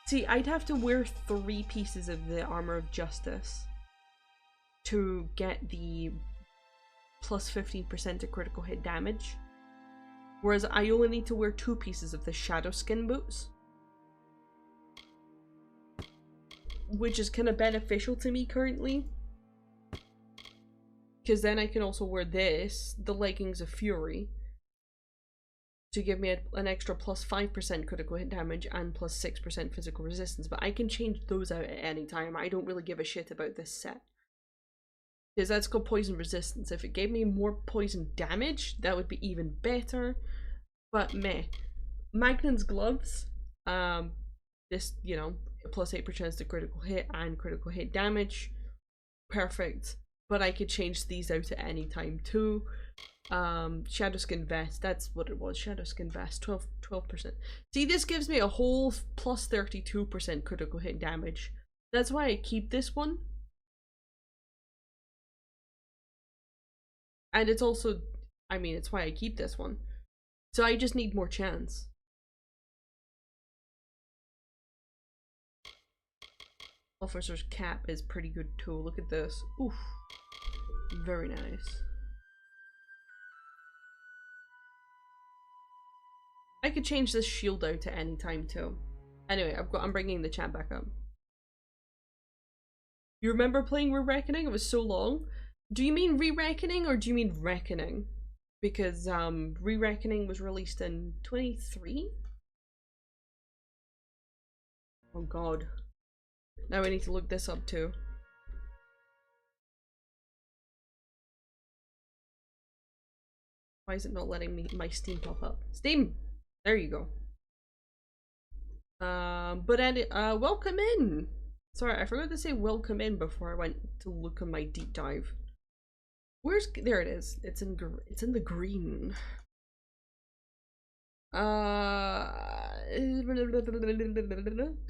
See, I'd have to wear 3 pieces of the Armor of Justice to get the plus 15% to critical hit damage. Whereas I only need to wear 2 pieces of the Shadow Skin boots. which is kind of beneficial to me currently. Because then I can also wear this, the Leggings of Fury, to give me an extra plus 5% critical hit damage and plus 6% physical resistance. But I can change those out at any time. I don't really give a shit about this set. Because that's called poison resistance. If it gave me more poison damage, that would be even better. But meh. Magnan's gloves, this, you know, plus 8% to critical hit and critical hit damage. Perfect. But I could change these out at any time too. Shadowskin vest, that's what it was. Shadowskin vest, 12%. See, this gives me a whole plus 32% critical hit damage. That's why I keep this one. And it's also, I mean, it's why I keep this one. So I just need more chance. Officer's cap is pretty good too. Look at this. Oof. Very nice. I could change this shield out at any time too. Anyway, I'm bringing the chat back up. You remember playing Re-Reckoning? It was so long. Do you mean Re-Reckoning or do you mean Reckoning? Because Re-Reckoning was released in 23? Oh god. Now I need to look this up too. Why is it not letting me my Steam pop up? Steam! There you go. Welcome in! Sorry, I forgot to say welcome in before I went to look at my deep dive. There it is. It's in the green.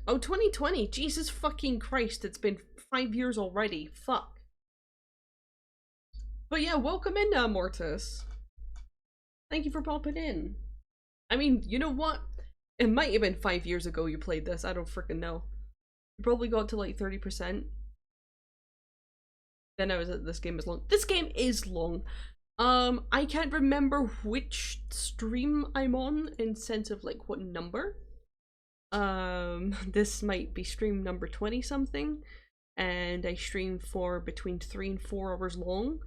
Oh, 2020. Jesus fucking Christ, it's been 5 years already. Fuck. But yeah, welcome in now, Mortis. Thank you for popping in. I mean, you know what? It might have been 5 years ago you played this. I don't freaking know. You probably got to like 30%. Then I was at this game is long. This game is long. I can't remember which stream I'm on in sense of like what number. This might be stream number 20 something, and I stream for between 3 and 4 hours long.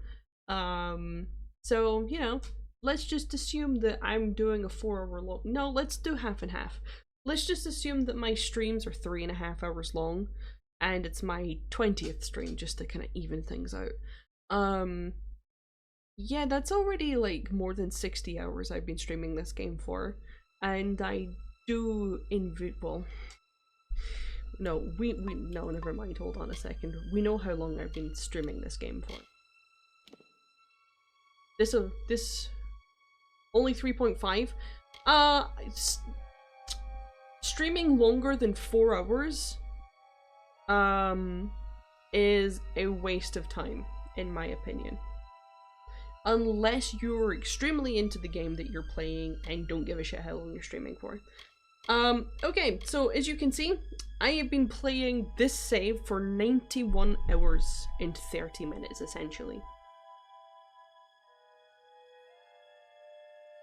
So you know, let's just assume that I'm doing a 4-hour long. No, let's do half and half. Let's just assume that my streams are 3.5 hours long, and it's my 20th stream just to kind of even things out. Yeah, that's already like more than 60 hours I've been streaming this game for, and I do well, no, no, never mind, hold on a second. We know how long I've been streaming this game for. This only 3.5. Streaming longer than 4 hours is a waste of time, in my opinion. Unless you're extremely into the game that you're playing and don't give a shit how long you're streaming for. Okay, so as you can see, I have been playing this save for 91 hours and 30 minutes, essentially.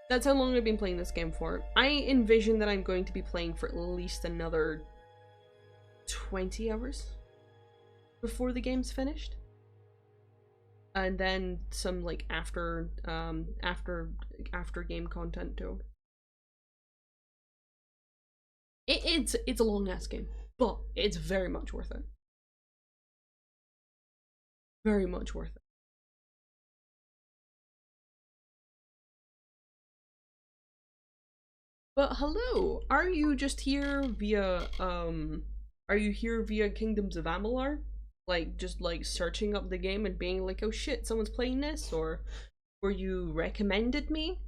That's how long I've been playing this game for. I envision that I'm going to be playing for at least another 20 hours before the game's finished. And then some like after game content too. It's a long ass game, but it's very much worth it. Very much worth it. But hello, are you just here via are you here via Kingdoms of Amalur? Like, just like searching up the game and being like, oh shit, someone's playing this? Or were you recommended me?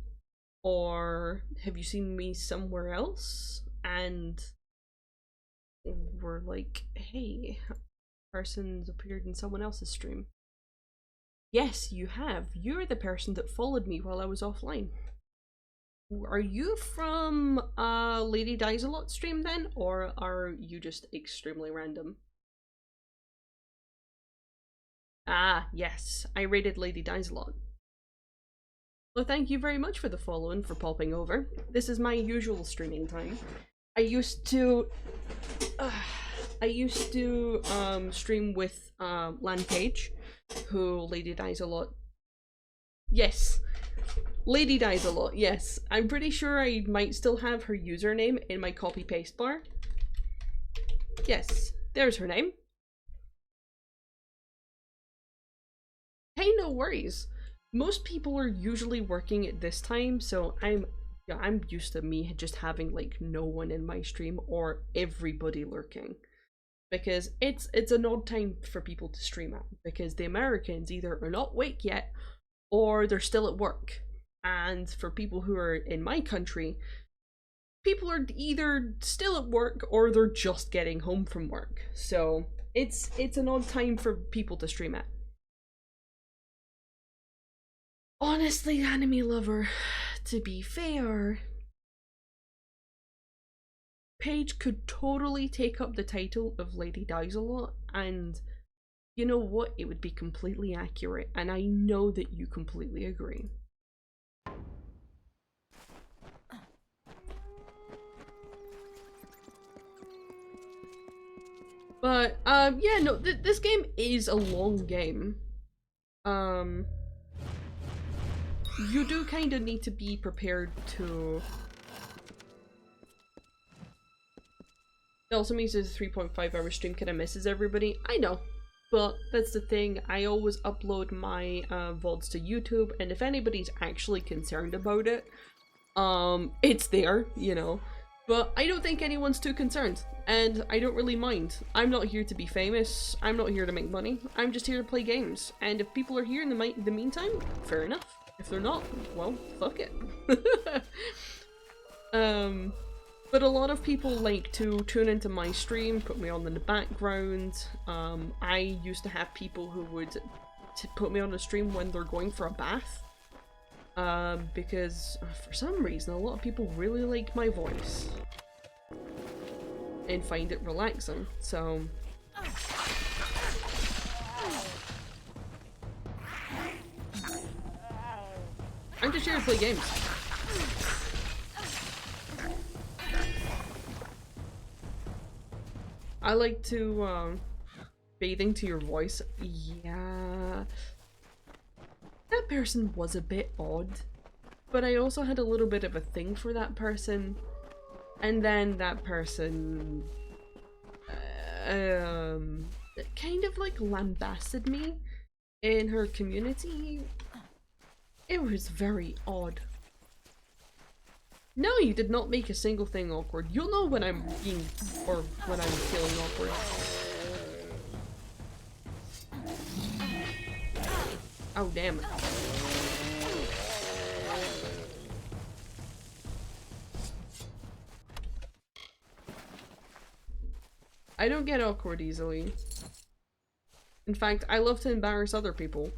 Or have you seen me somewhere else? And we're like, hey, person's appeared in someone else's stream. Yes, you have. You're the person that followed me while I was offline. Are you from Lady Dies a Lot stream then? Or are you just extremely random? Ah, yes, I rated Lady Dies a Lot. Well, thank you very much for the follow and for popping over. This is my usual streaming time. I used to I used to stream with Page, who Lady Dies a Lot. Yes, Lady Dies a Lot. Yes, I'm pretty sure I might still have her username in my copy paste bar. Yes, there's her name. Hey, no worries. Most people are usually working at this time, so I'm used to me just having like no one in my stream or everybody lurking. Because it's an odd time for people to stream at, because the Americans either are not awake yet or they're still at work. And for people who are in my country, people are either still at work or they're just getting home from work. So it's an odd time for people to stream at. Honestly, anime lover, to be fair, Paige could totally take up the title of Lady Dies a Lot, and you know what? It would be completely accurate, and I know that you completely agree. But, yeah, no, this game is a long game. You do kind of need to be prepared to... It also means there's a 3.5-hour stream kind of misses everybody. I know, but that's the thing. I always upload my VODs to YouTube, and if anybody's actually concerned about it, it's there, you know. But I don't think anyone's too concerned, and I don't really mind. I'm not here to be famous. I'm not here to make money. I'm just here to play games. And if people are here in the meantime, fair enough. If they're not, well, fuck it. But a lot of people like to tune into my stream, put me on in the background. I used to have people who would put me on a stream when they're going for a bath. Because for some reason a lot of people really like my voice and find it relaxing, so I'm just here to play games. I like to bathing to your voice. Yeah, that person was a bit odd, but I also had a little bit of a thing for that person, and then that person kind of like lambasted me in her community. It was very odd. No, you did not make a single thing awkward. You'll know when I'm being, or when I'm feeling awkward. Oh, damn it. I don't get awkward easily. In fact, I love to embarrass other people.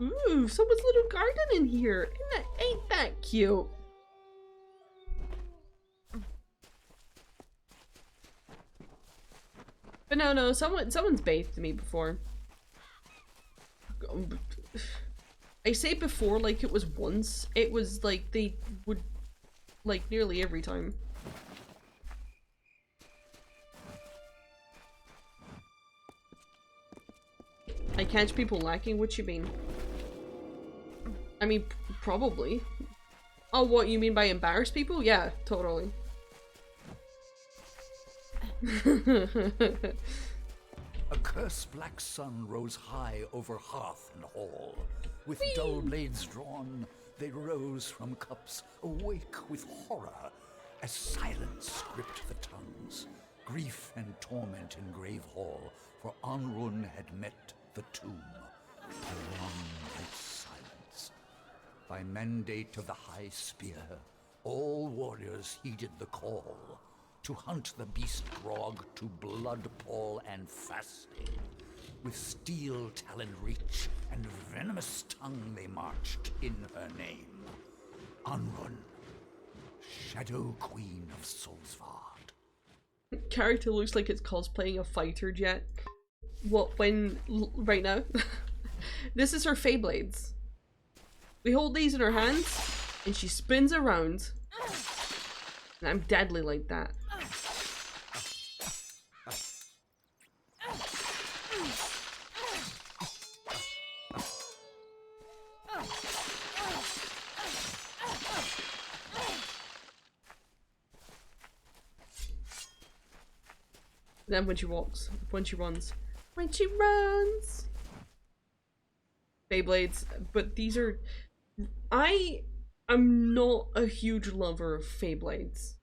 Ooh, someone's little garden in here. Ain't that cute? But no, someone's bathed me before. I say before like it was once. It was like they would, like, nearly every time. I catch people lacking? What you mean? I mean, probably. Oh, what you mean by embarrass people? Yeah, totally. A curse black sun rose high over hearth and hall. With dull blades drawn, they rose from cups, awake with horror, as silence gripped the tongues. Grief and torment in grave hall, for Anrun had met the tomb. A long night's silence. By mandate of the High Spear, all warriors heeded the call. To hunt the beast grog to blood pall and fasting. With steel taloned reach and venomous tongue they marched in her name. Anrun, Shadow Queen of Solsvard. Character looks like it's cosplaying a fighter jet. What, when, right now? This is her Fey Blades. We hold these in her hands, and she spins around. I'm deadly like that. Then when she walks, when she runs. When she runs! Beyblades, but these are... I am not a huge lover of Beyblades.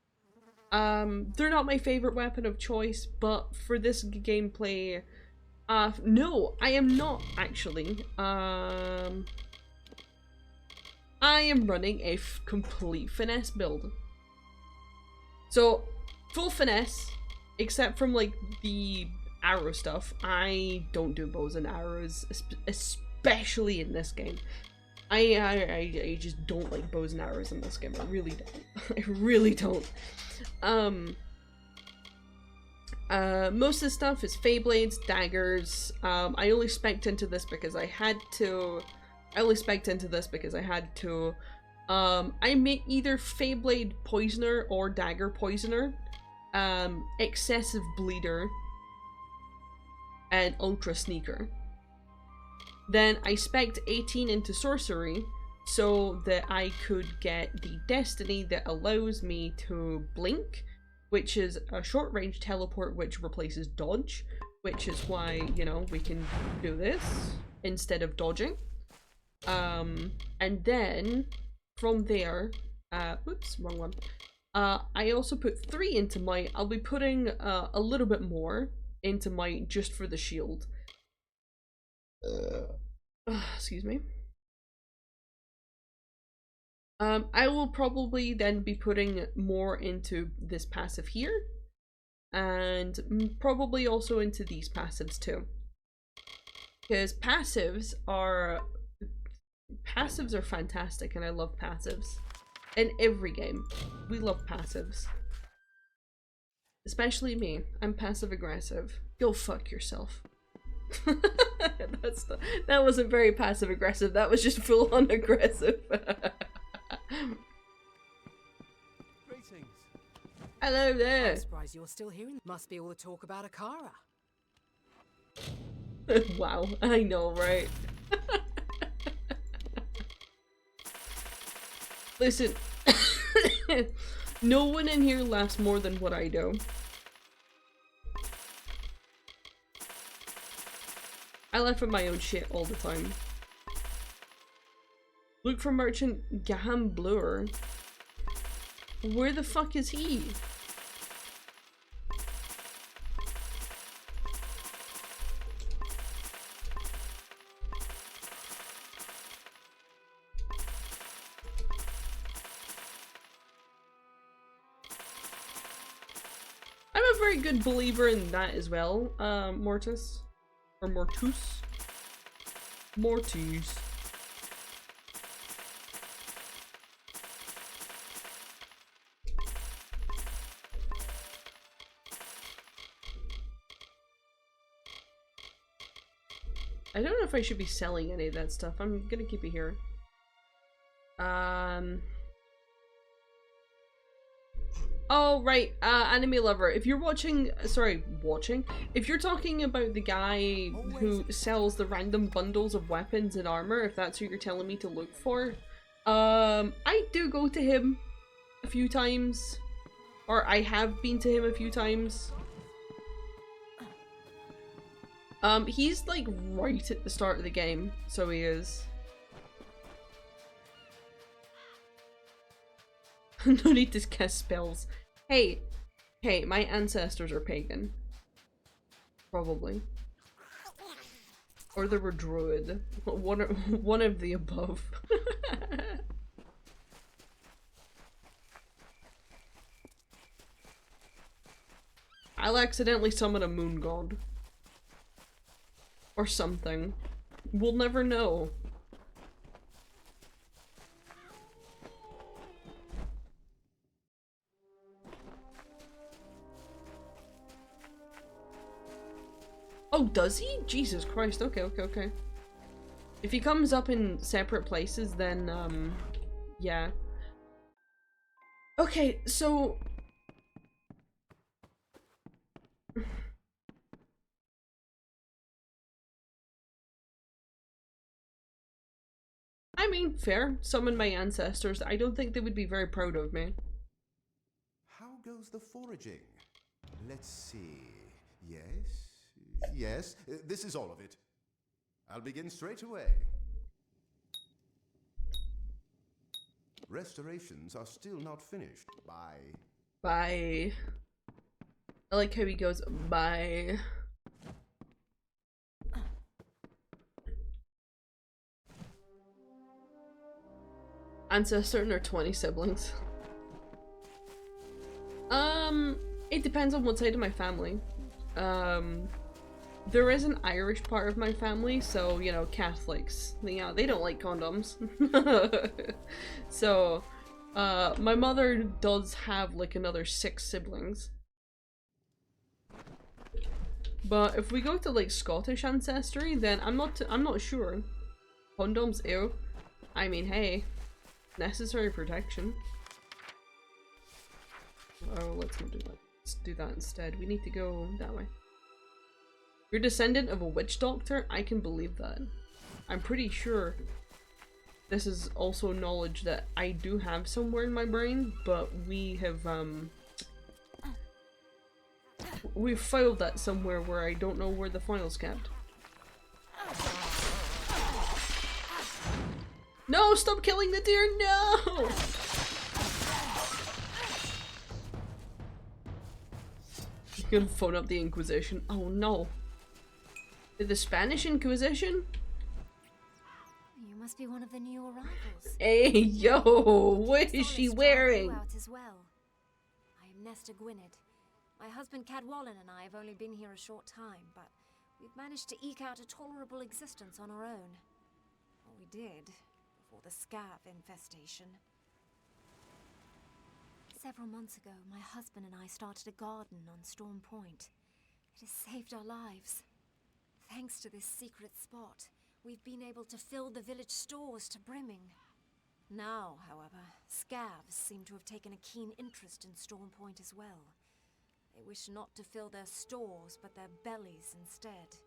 They're not my favorite weapon of choice, but for this gameplay, no, I am not actually. I am running a complete finesse build. So, full finesse, except from like the arrow stuff. I don't do bows and arrows, especially in this game. I just don't like bows and arrows in this game. I really don't. I really don't. Most of the stuff is Beyblades, daggers. I only spec'd into this because I had to. I make either Beyblade Poisoner or Dagger Poisoner, Excessive Bleeder, and Ultra Sneaker. Then I spec'd 18 into Sorcery so that I could get the Destiny that allows me to blink, which is a short range teleport which replaces dodge, which is why, you know, we can do this instead of dodging. And then from there, oops, wrong one. I also put 3 into Might. I'll be putting a little bit more into Might just for the shield. Excuse me. I will probably then be putting more into this passive here, and probably also into these passives too, because passives are fantastic, and I love passives. In every game, we love passives. Especially me. I'm passive aggressive. Go fuck yourself. That wasn't very passive aggressive, that was just full on aggressive. Greetings. Hello there. I'm surprised you're still here. Must be all the talk about Akara. Wow, I know, right? Listen, no one in here laughs more than what I do. I laugh at my own shit all the time. Look for merchant Amalur. Where the fuck is he? I'm a very good believer in that as well, Mortis. Or Mortus? Mortis. I don't know if I should be selling any of that stuff. I'm gonna keep it here. Oh, right, anime lover. If you're watching, if you're talking about the guy who sells the random bundles of weapons and armor, if that's who you're telling me to look for, I do go to him a few times. Or I have been to him a few times. He's like right at the start of the game, so he is. No need to cast spells. Hey, my ancestors are pagan. Probably. Or they were druid. One of the above. I'll accidentally summon a moon god. Or something. We'll never know. Oh, does he? Jesus Christ, okay. If he comes up in separate places, then, yeah. Okay, so I mean, fair. Summon my ancestors. I don't think they would be very proud of me. How goes the foraging? Let's see. Yes, this is all of it. I'll begin straight away. Restorations are still not finished. Bye. Bye. I like how he goes, bye. Ancestor and their 20 siblings. It depends on what side of my family. There is an Irish part of my family, so, you know, Catholics. Yeah, they don't like condoms. So, my mother does have, like, another 6 siblings. But if we go to, like, Scottish ancestry, then I'm not sure. Condoms, ew. I mean, hey. Necessary protection. Oh, let's not do that. Let's do that instead. We need to go that way. You're descendant of a witch doctor? I can believe that. I'm pretty sure this is also knowledge that I do have somewhere in my brain, but we have, we've filed that somewhere where I don't know where the file's kept. No! Stop killing the deer! No! You can phone up the Inquisition. Oh no. The Spanish Inquisition? You must be one of the new arrivals. Hey, yo! What is she wearing? As well. I am Nesta Gwynedd. My husband Cadwallon and I have only been here a short time, but we've managed to eke out a tolerable existence on our own. Or we did, before the scab infestation. Several months ago, my husband and I started a garden on Storm Point. It has saved our lives. Thanks to this secret spot, we've been able to fill the village stores to brimming. Now, however, scabs seem to have taken a keen interest in Storm Point as well. They wish not to fill their stores, but their bellies instead.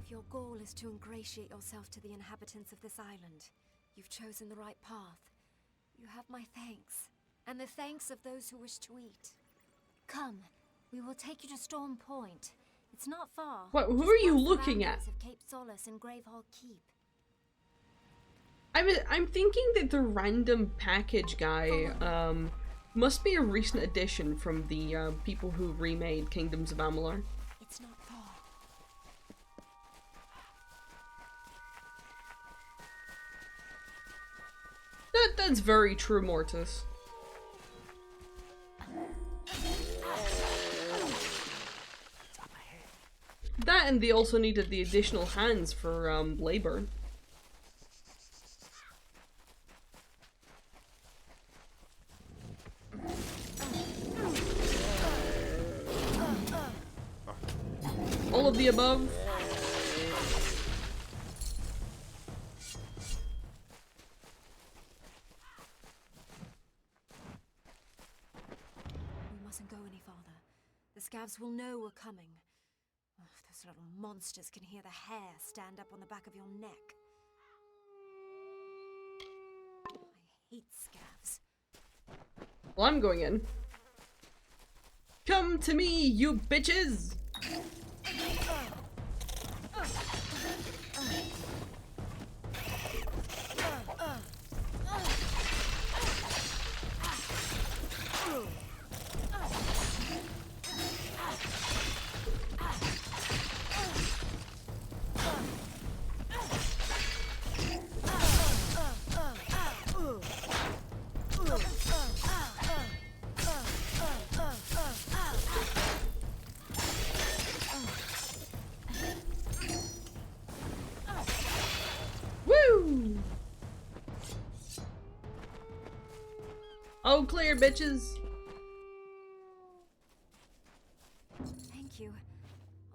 If your goal is to ingratiate yourself to the inhabitants of this island, you've chosen the right path. You have my thanks, and the thanks of those who wish to eat. Come, we will take you to Storm Point. It's not far. What? Who are you looking at? Of Cape Solace and Gravehall Keep. I'm thinking that the random package guy must be a recent addition from the people who remade Kingdoms of Amalur. It's not far. That's very true, Mortis. That, and they also needed the additional hands for labor. All of the above. We mustn't go any farther. The scabs will know we're coming. Oh, those little monsters can hear the hair stand up on the back of your neck. I hate scabs. Well, I'm going in. Come to me, you bitches! Woo! Oh, clear, bitches! Thank you.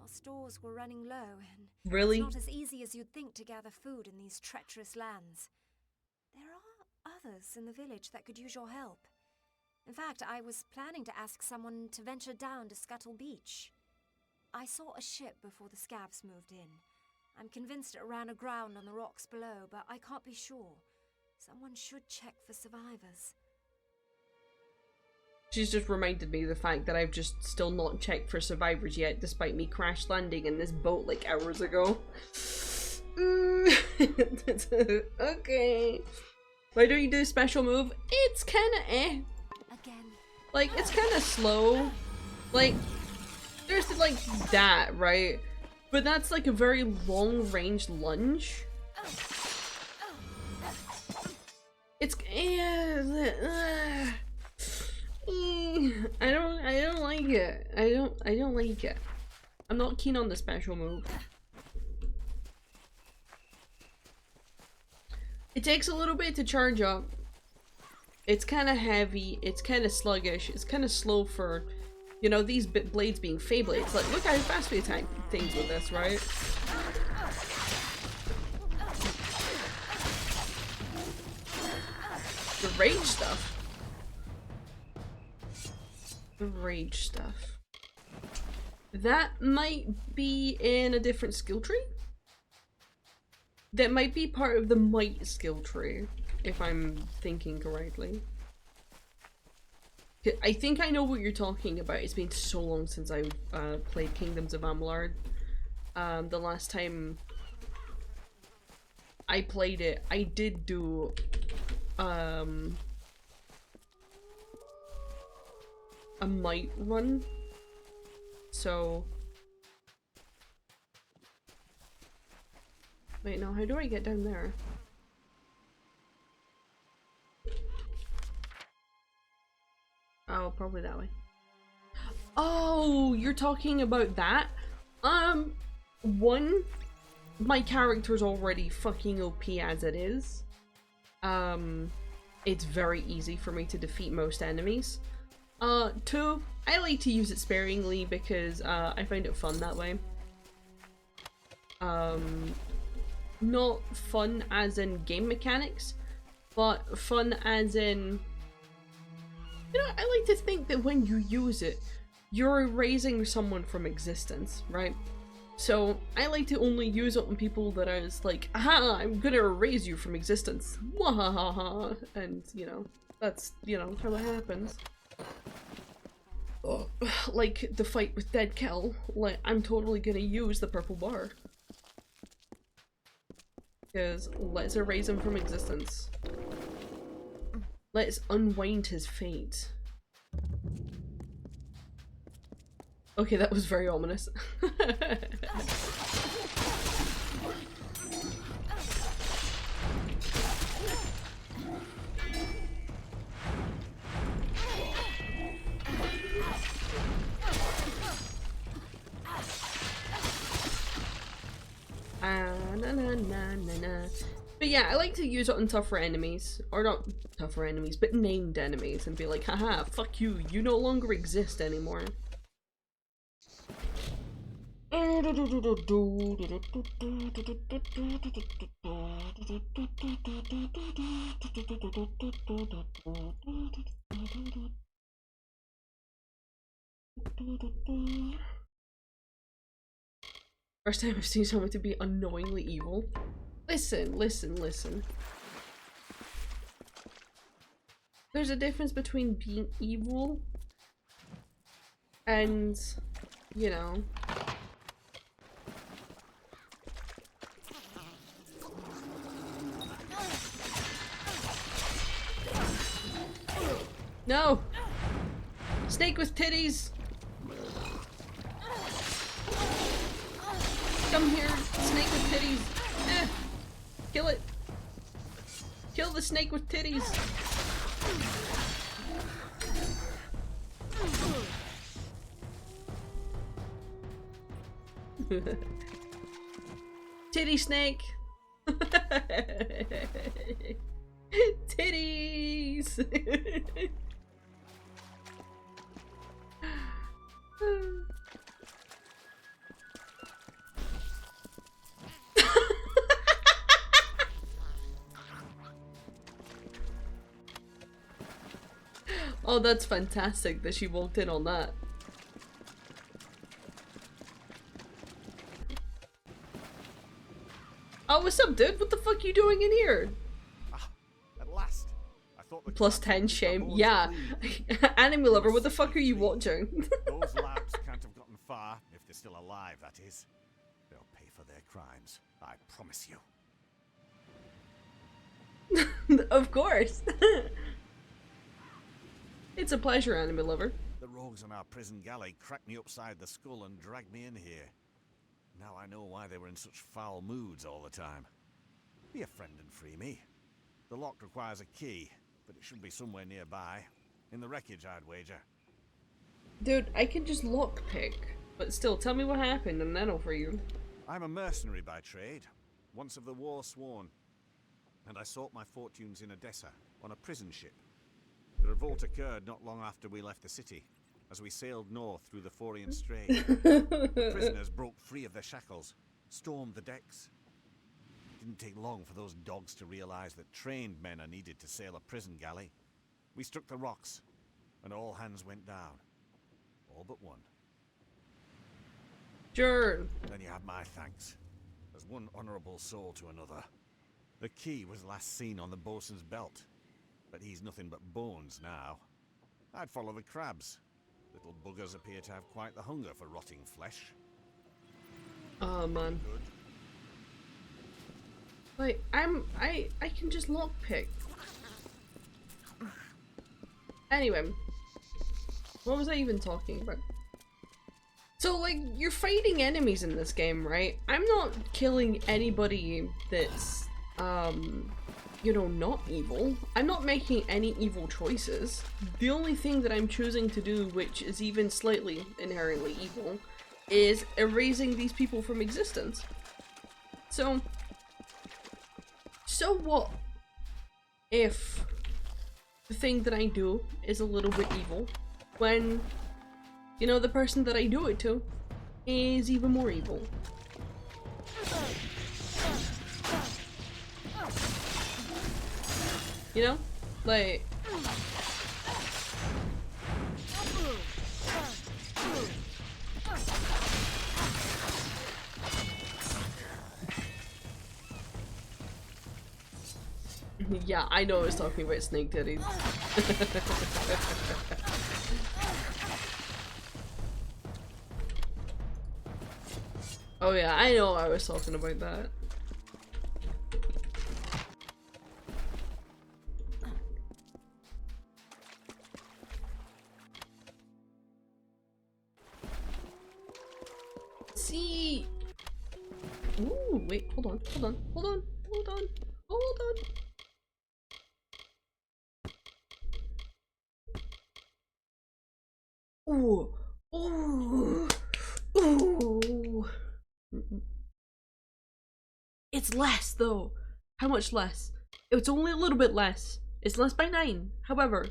Our stores were running low, and Really? it's not as easy as you'd think to gather food in these treacherous lands. There are others in the village that could use your help. In fact, I was planning to ask someone to venture down to Scuttle Beach. I saw a ship before the scabs moved in. I'm convinced it ran aground on the rocks below, but I can't be sure. Someone should check for survivors. She's just reminded me of the fact that I've just still not checked for survivors yet, despite me crash landing in this boat like hours ago. Okay. Why don't you do a special move? It's kinda Again. Like, it's kinda slow. Like, there's like that, right? But that's like a very long range lunge. It's I don't like it. I don't like it. I'm not keen on the special move. It takes a little bit to charge up. It's kind of heavy. It's kind of sluggish. It's kind of slow for, you know, these blades being Fey blades. Like, look how fast we attack things with this, right? The rage stuff. The rage stuff. That might be in a different skill tree? That might be part of the might skill tree, if I'm thinking correctly. I think I know what you're talking about. It's been so long since I played Kingdoms of Amalur. The last time I played it, I did do a might run. So wait, no, how do I get down there? Oh, probably that way. Oh, you're talking about that? One, my character's already fucking OP as it is. It's very easy for me to defeat most enemies. Two, I like to use it sparingly because, I find it fun that way. Not fun as in game mechanics, but fun as in, you know, I like to think that when you use it, you're erasing someone from existence, right? So I like to only use it on people that I was like, aha, I'm gonna erase you from existence. Wahahaha. And, you know, that's, you know, how it happens. Like the fight with Dead Kel, like, I'm totally gonna use the purple bar. Because let's erase him from existence. Let's unwind his fate. Okay, that was very ominous. But yeah, I like to use it on tougher enemies. Or not tougher enemies, but named enemies. And be like, haha, fuck you, you no longer exist anymore. First time I've seen someone to be unknowingly evil. Listen, listen, listen. There's a difference between being evil and, you know, no! Snake with titties! Come here, snake with titties! Eh. Kill it! Kill the snake with titties! Titty snake! Titties! Oh, that's fantastic that she walked in on that. Oh, what's up, dude? What the fuck you doing in here? Ah, at last. I thought the Plus crabs 10 would keep shame. my bones Yeah. clean. Anime lover, what the fuck are you watching? Those lads can't have gotten far, if they're still alive, that is. They'll pay for their crimes, I promise you. Of course. It's a pleasure, anime lover. The rogues on our prison galley cracked me upside the skull and dragged me in here. Now I know why they were in such foul moods all the time. Be a friend and free me. The lock requires a key, but it should be somewhere nearby. In the wreckage, I'd wager. Dude, I can just lockpick. But still, tell me what happened and then I'll free you. I'm a mercenary by trade, once of the war sworn. And I sought my fortunes in Odessa, on a prison ship. The revolt occurred not long after we left the city, as we sailed north through the Forian Strait. The prisoners broke free of their shackles, stormed the decks. It didn't take long for those dogs to realize that trained men are needed to sail a prison galley. We struck the rocks, and all hands went down. All but one. Sure. Then you have my thanks. As one honorable soul to another. The key was last seen on the bosun's belt, but he's nothing but bones now. I'd follow the crabs. Little buggers appear to have quite the hunger for rotting flesh. Oh man. Good. Like, I can just lockpick. Anyway. What was I even talking about? So, like, you're fighting enemies in this game, right? I'm not killing anybody that's, you know, not evil. I'm not making any evil choices. The only thing that I'm choosing to do, which is even slightly inherently evil, is erasing these people from existence. So what if the thing that I do is a little bit evil when, you know, the person that I do it to is even more evil? You know? Like... Yeah, I know I was talking about snake titties. Oh yeah, I know I was talking about that. See. Ooh, wait, hold on, hold on, hold on, hold on, hold on. Ooh, ooh, ooh. It's less though. How much less? It's only a little bit less. It's less by 9. However,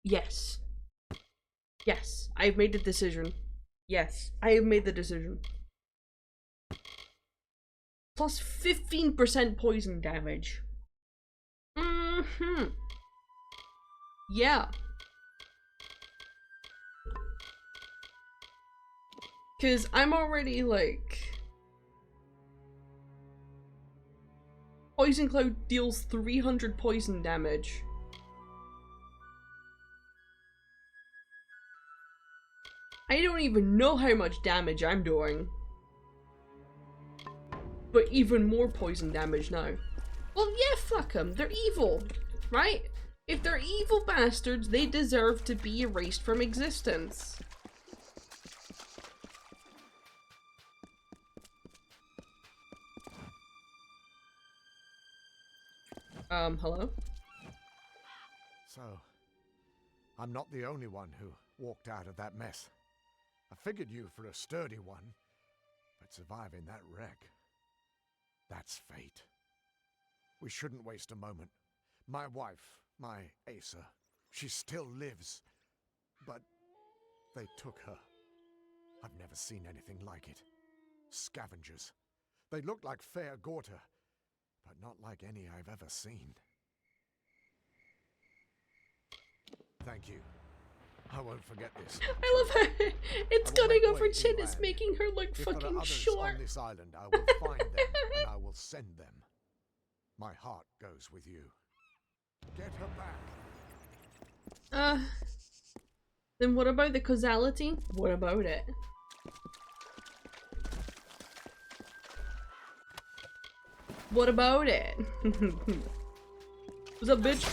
yes. Yes, I've made the decision. Yes, I have made the decision. Plus 15% poison damage. Mm-hmm. Yeah. Cause I'm already like... Poison Cloud deals 300 poison damage. I don't even know how much damage I'm doing. But even more poison damage now. Well, yeah, fuck them. They're evil, right? If they're evil bastards, they deserve to be erased from existence. Hello? So, I'm not the only one who walked out of that mess. I figured you for a sturdy one, but surviving that wreck, that's fate. We shouldn't waste a moment. My wife, my Asa, she still lives, but they took her. I've never seen anything like it. Scavengers. They look like fair Gorta, but not like any I've ever seen. Thank you. I won't forget this. I love how it's I will cutting make off her way chin. inland. It's making her look If there are fucking others short. on this island, I will find them and I will send them. My heart goes with you. Get her back. Then what about the causality? What about it? What about it? What's up, bitch?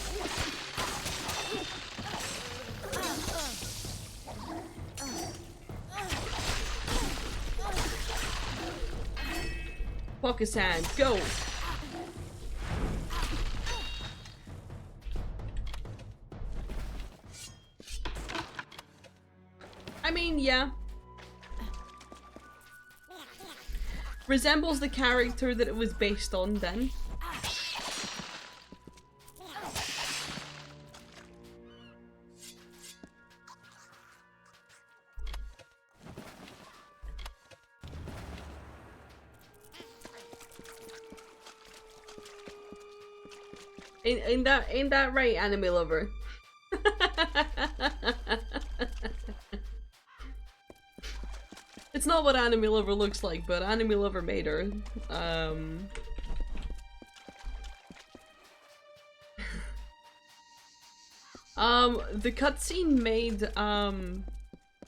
Pocket sand, go! I mean, yeah. Resembles the character that it was based on then. Ain't that right, anime lover? It's not what anime lover looks like, but anime lover made her. The cutscene made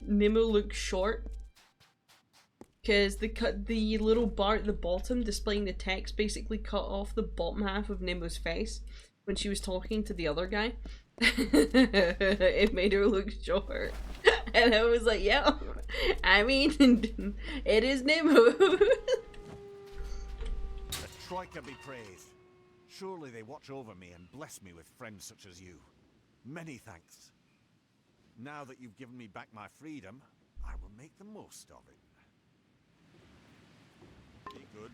Nimue look short. Because the little bar at the bottom displaying the text basically cut off the bottom half of Nimue's face when she was talking to the other guy. It made her look short. And I was like, yeah, I mean, it is Nimue. The Troika be praised. Surely they watch over me and bless me with friends such as you. Many thanks. Now that you've given me back my freedom, I will make the most of it. Be good.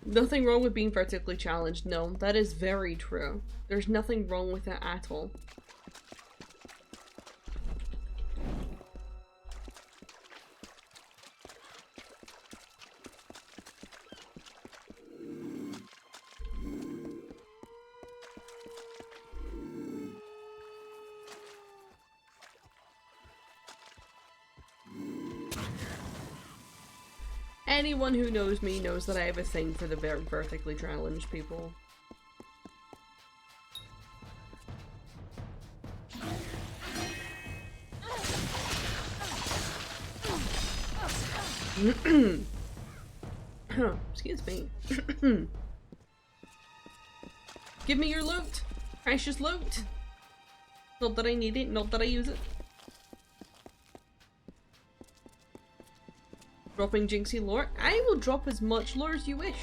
Nothing wrong with being vertically challenged. No, that is very true. There's nothing wrong with it at all. Anyone who knows me knows that I have a thing for the vertically challenged people. Excuse me. Give me your loot! Precious loot! Not that I need it, not that I use it. Dropping Jinxie lore? I will drop as much lore as you wish.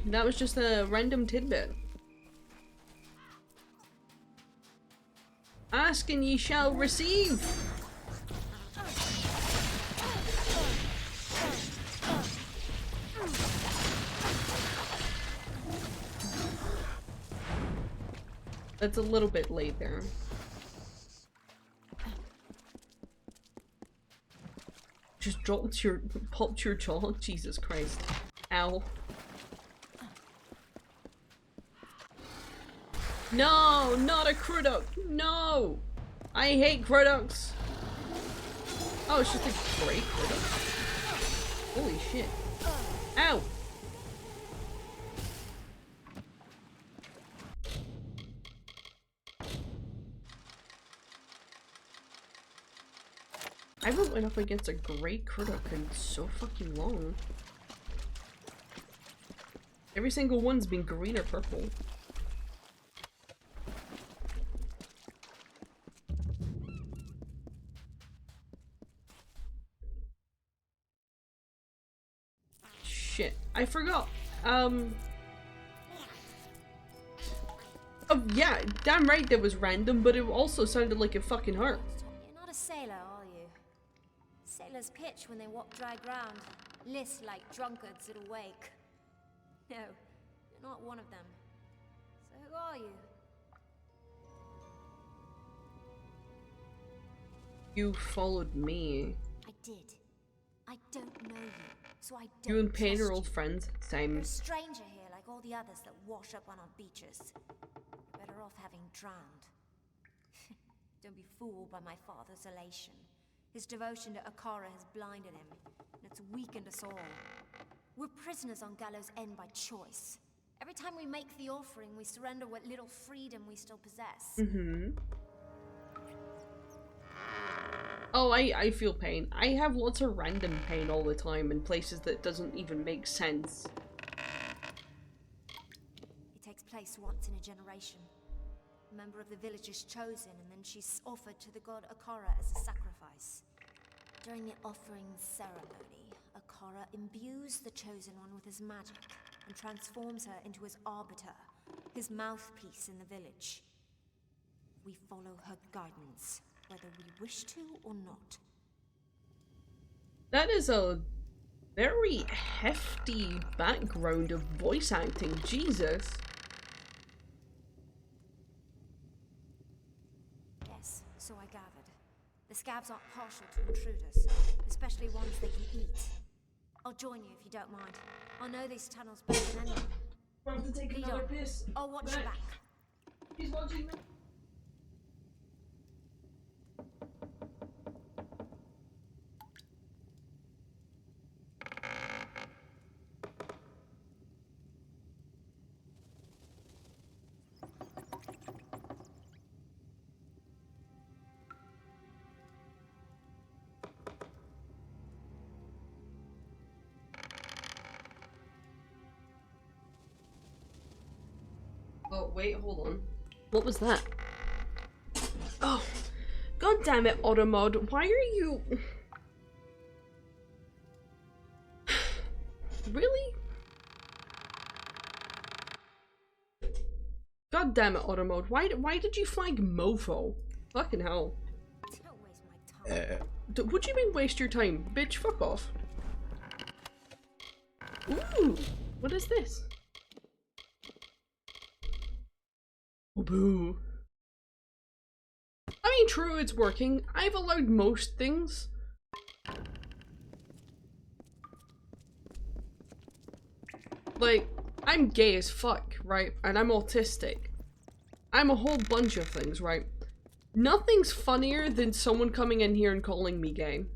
That was just a random tidbit. Ask and ye shall receive! That's a little bit late there. Just popped your jaw? Jesus Christ. Ow. No, not a Cruduck! No! I hate Cruducks! Oh, it's just a great Cruduck. Holy shit. Ow! I haven't went up against a great Cruduck in so fucking long. Every single one's been green or purple. Shit, I forgot. Oh yeah, damn right that was random, but it also sounded like it fucking hurt. You're not a sailor, are you? Sailors pitch when they walk dry ground, list like drunkards at a wake. No, you're not one of them. So who are you? You followed me. I did. I don't know you, so I don't You and Payne trust are old friends. You're Same. a stranger here like like all the others that wash up on our beaches. You're better off having drowned. Don't be fooled by my father's elation. His devotion to Akara has blinded him, and it's weakened us all. We're prisoners on Gallows End by choice. Every time we make the offering, we surrender what little freedom we still possess. Oh, I feel pain. I have lots of random pain all the time in places that doesn't even make sense. It takes place once in a generation. A member of the village is chosen, and then she's offered to the god Akara as a sacrifice. During the offering ceremony, Akara imbues the chosen one with his magic and transforms her into his arbiter, his mouthpiece in the village. We follow her guidance, whether we wish to or not. That is a very hefty background of voice acting, Jesus. Yes, so I gathered. The scabs aren't partial to intruders, especially ones they can eat. I'll join you if you don't mind. I know these tunnels better than anyone. I have to take Lead another on. piss. I'll watch your back. He's watching me. Oh, wait, hold on. What was that? Oh, god damn it, Automod. Why are you... Really? God damn it, Automod. Why did you flag Mofo? Fucking hell. Don't waste my time. What do you mean waste your time? Bitch, fuck off. Ooh, what is this? Oh, boo. I mean, true, it's working. I've allowed most things. Like, I'm gay as fuck, right? And I'm autistic. I'm a whole bunch of things, right? Nothing's funnier than someone coming in here and calling me gay.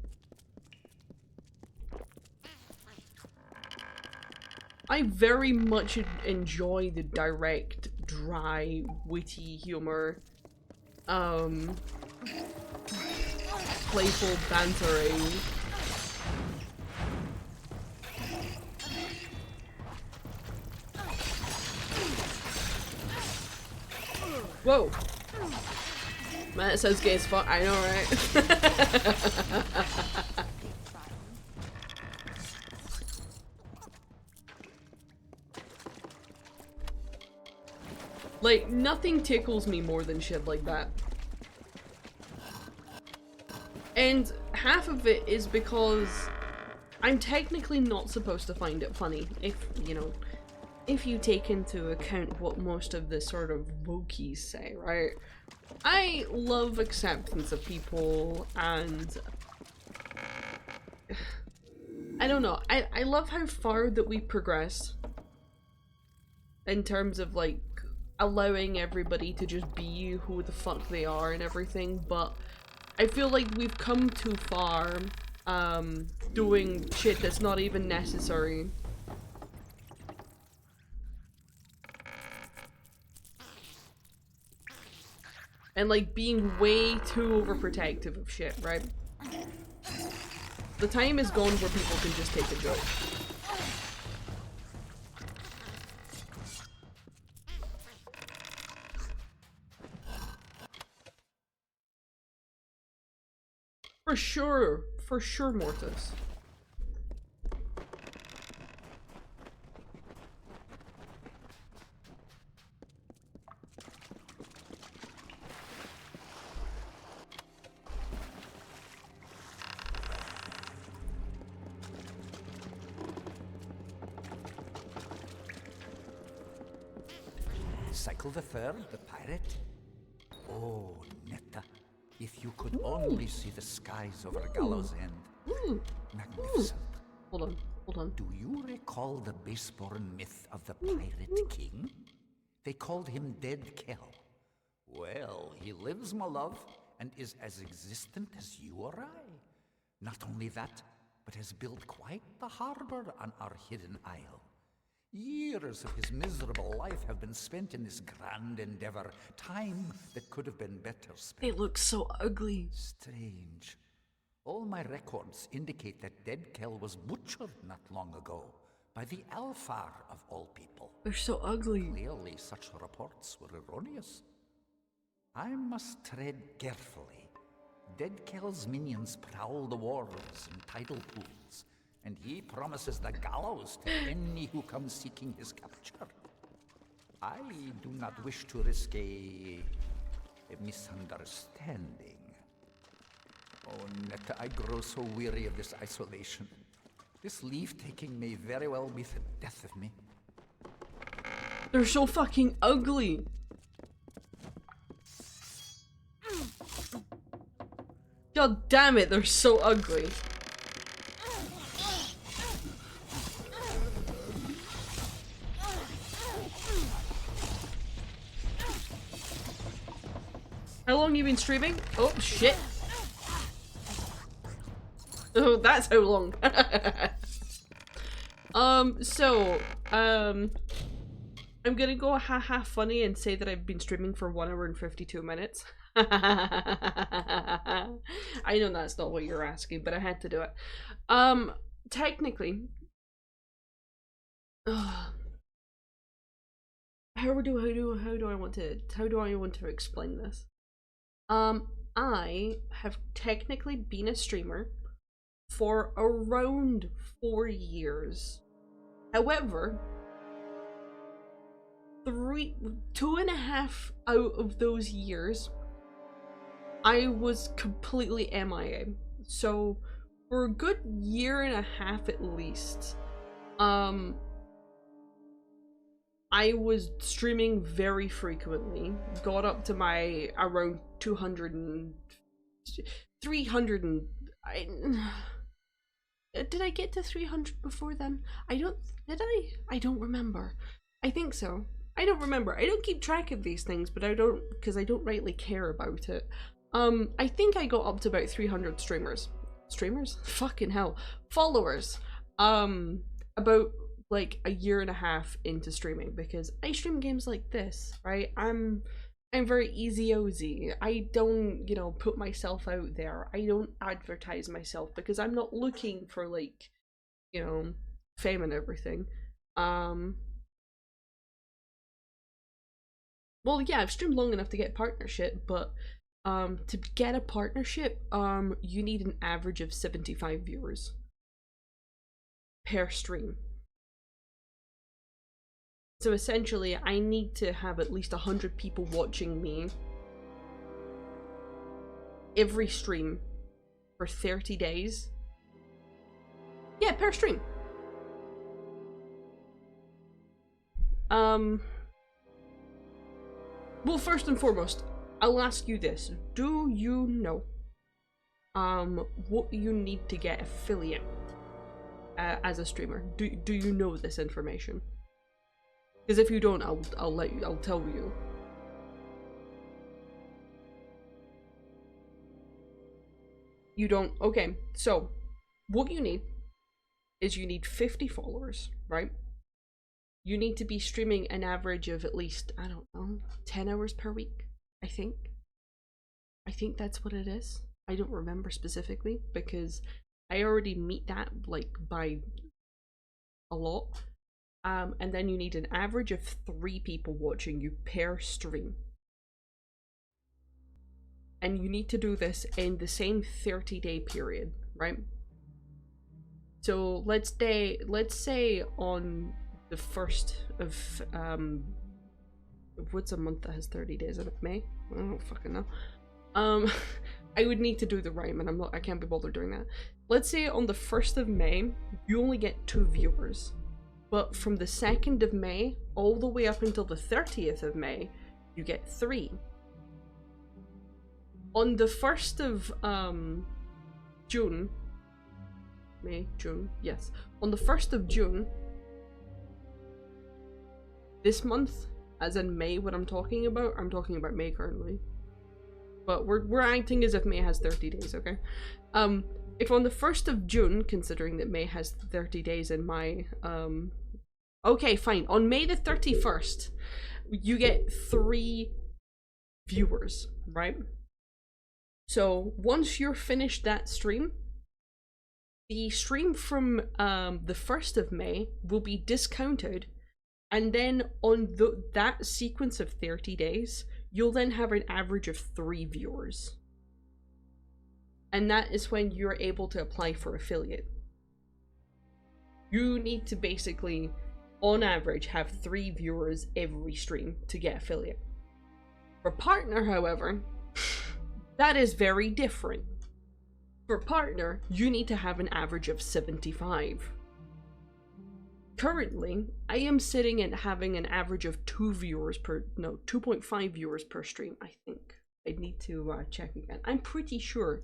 I very much enjoy the direct, dry, witty humor. Playful bantering. Whoa. Man, it sounds gay as fuck. I know, right? Like, nothing tickles me more than shit like that. And half of it is because I'm technically not supposed to find it funny, if, you know, if you take into account what most of the sort of wokies say, right? I love acceptance of people, and I don't know, I love how far that we progressed in terms of, like, allowing everybody to just be who the fuck they are and everything, but I feel like we've come too far doing shit that's not even necessary. And like being way too overprotective of shit, right? The time is gone where people can just take a joke. For sure, Mortis. Cycle the Third, the pirate? Oh, Netta. If you could only see the skies over Gallows End. Magnificent. Hold Hold on. Do you recall the baseborn myth of the Pirate King? They called him Dead Kell. Well, he lives, my love, and is as existent as you or I. Not only that, but has built quite the harbor on our hidden isle. Years of his miserable life have been spent in this grand endeavor, time that could have been better spent. They look so ugly. Strange. All my records indicate that Dead Kell was butchered not long ago by the Alfar of all people. They're so ugly. Clearly, such reports were erroneous. I must tread carefully. Dead Kell's minions prowl the wharves and tidal pools, and he promises the gallows to any who come seeking his capture. I do not wish to risk a misunderstanding. Oh, Netta, I grow so weary of this isolation. This leave-taking may very well be the death of me. They're so fucking ugly. God damn it, they're so ugly. How long you been streaming? Oh shit. Oh, that's how long. I'm gonna go haha funny and say that I've been streaming for 1 hour and 52 minutes. I know that's not what you're asking, but I had to do it. Technically, how do I want to explain this? I have technically been a streamer for around 4 years. However, 2.5 out of those years, I was completely MIA. So for a good 1.5 years at least, I was streaming very frequently. Got up to my around 200 and 300 and did I get to 300 before then? Did I? I don't remember. I think so. I don't remember. I don't keep track of these things, but I don't, because I don't rightly care about it. I think I got up to about 300 streamers. Streamers? Fucking hell. Followers. About like 1.5 years into streaming, because I stream games like this, right? I'm very easy-ozy. I don't, you know, put myself out there. I don't advertise myself because I'm not looking for, like, you know, fame and everything. Well, yeah, I've streamed long enough to get a partnership, but to get a partnership, you need an average of 75 viewers per stream. So essentially, I need to have at least 100 people watching me every stream for 30 days. Yeah, per stream. Well, first and foremost, I'll ask you this. Do you know what you need to get affiliate as a streamer? Do you know this information? Because if you don't, I'll tell you. You don't? Okay, so what you need is you need 50 followers, right? You need to be streaming an average of at least, I don't know, 10 hours per week, I think. I think that's what it is. I don't remember specifically because I already meet that like by a lot. And then you need an average of 3 people watching you per stream. And you need to do this in the same 30-day period, right? So let's say on the 1st of what's a month that has 30 days in it? May? I don't fucking know. I would need to do the rhyme, and I can't be bothered doing that. Let's say on the 1st of May, you only get 2 viewers. But from the 2nd of May all the way up until the 30th of May, you get 3. On the 1st of June, May, June, yes. On the 1st of June, this month, as in May, what I'm talking about May currently. But we're acting as if May has 30 days, okay? If on the 1st of June, considering that May has 30 days in my, okay, fine. On May the 31st, you get 3 viewers, right? So once you're finished that stream, the stream from the 1st of May will be discounted, and then on that sequence of 30 days, you'll then have an average of 3 viewers. And that is when you're able to apply for affiliate. You need to basically, on average, have 3 viewers every stream to get affiliate. For partner, however, that is very different. For partner, you need to have an average of 75. Currently, I am sitting at having an average of 2.5 viewers per stream, I think. I need to check again. I'm pretty sure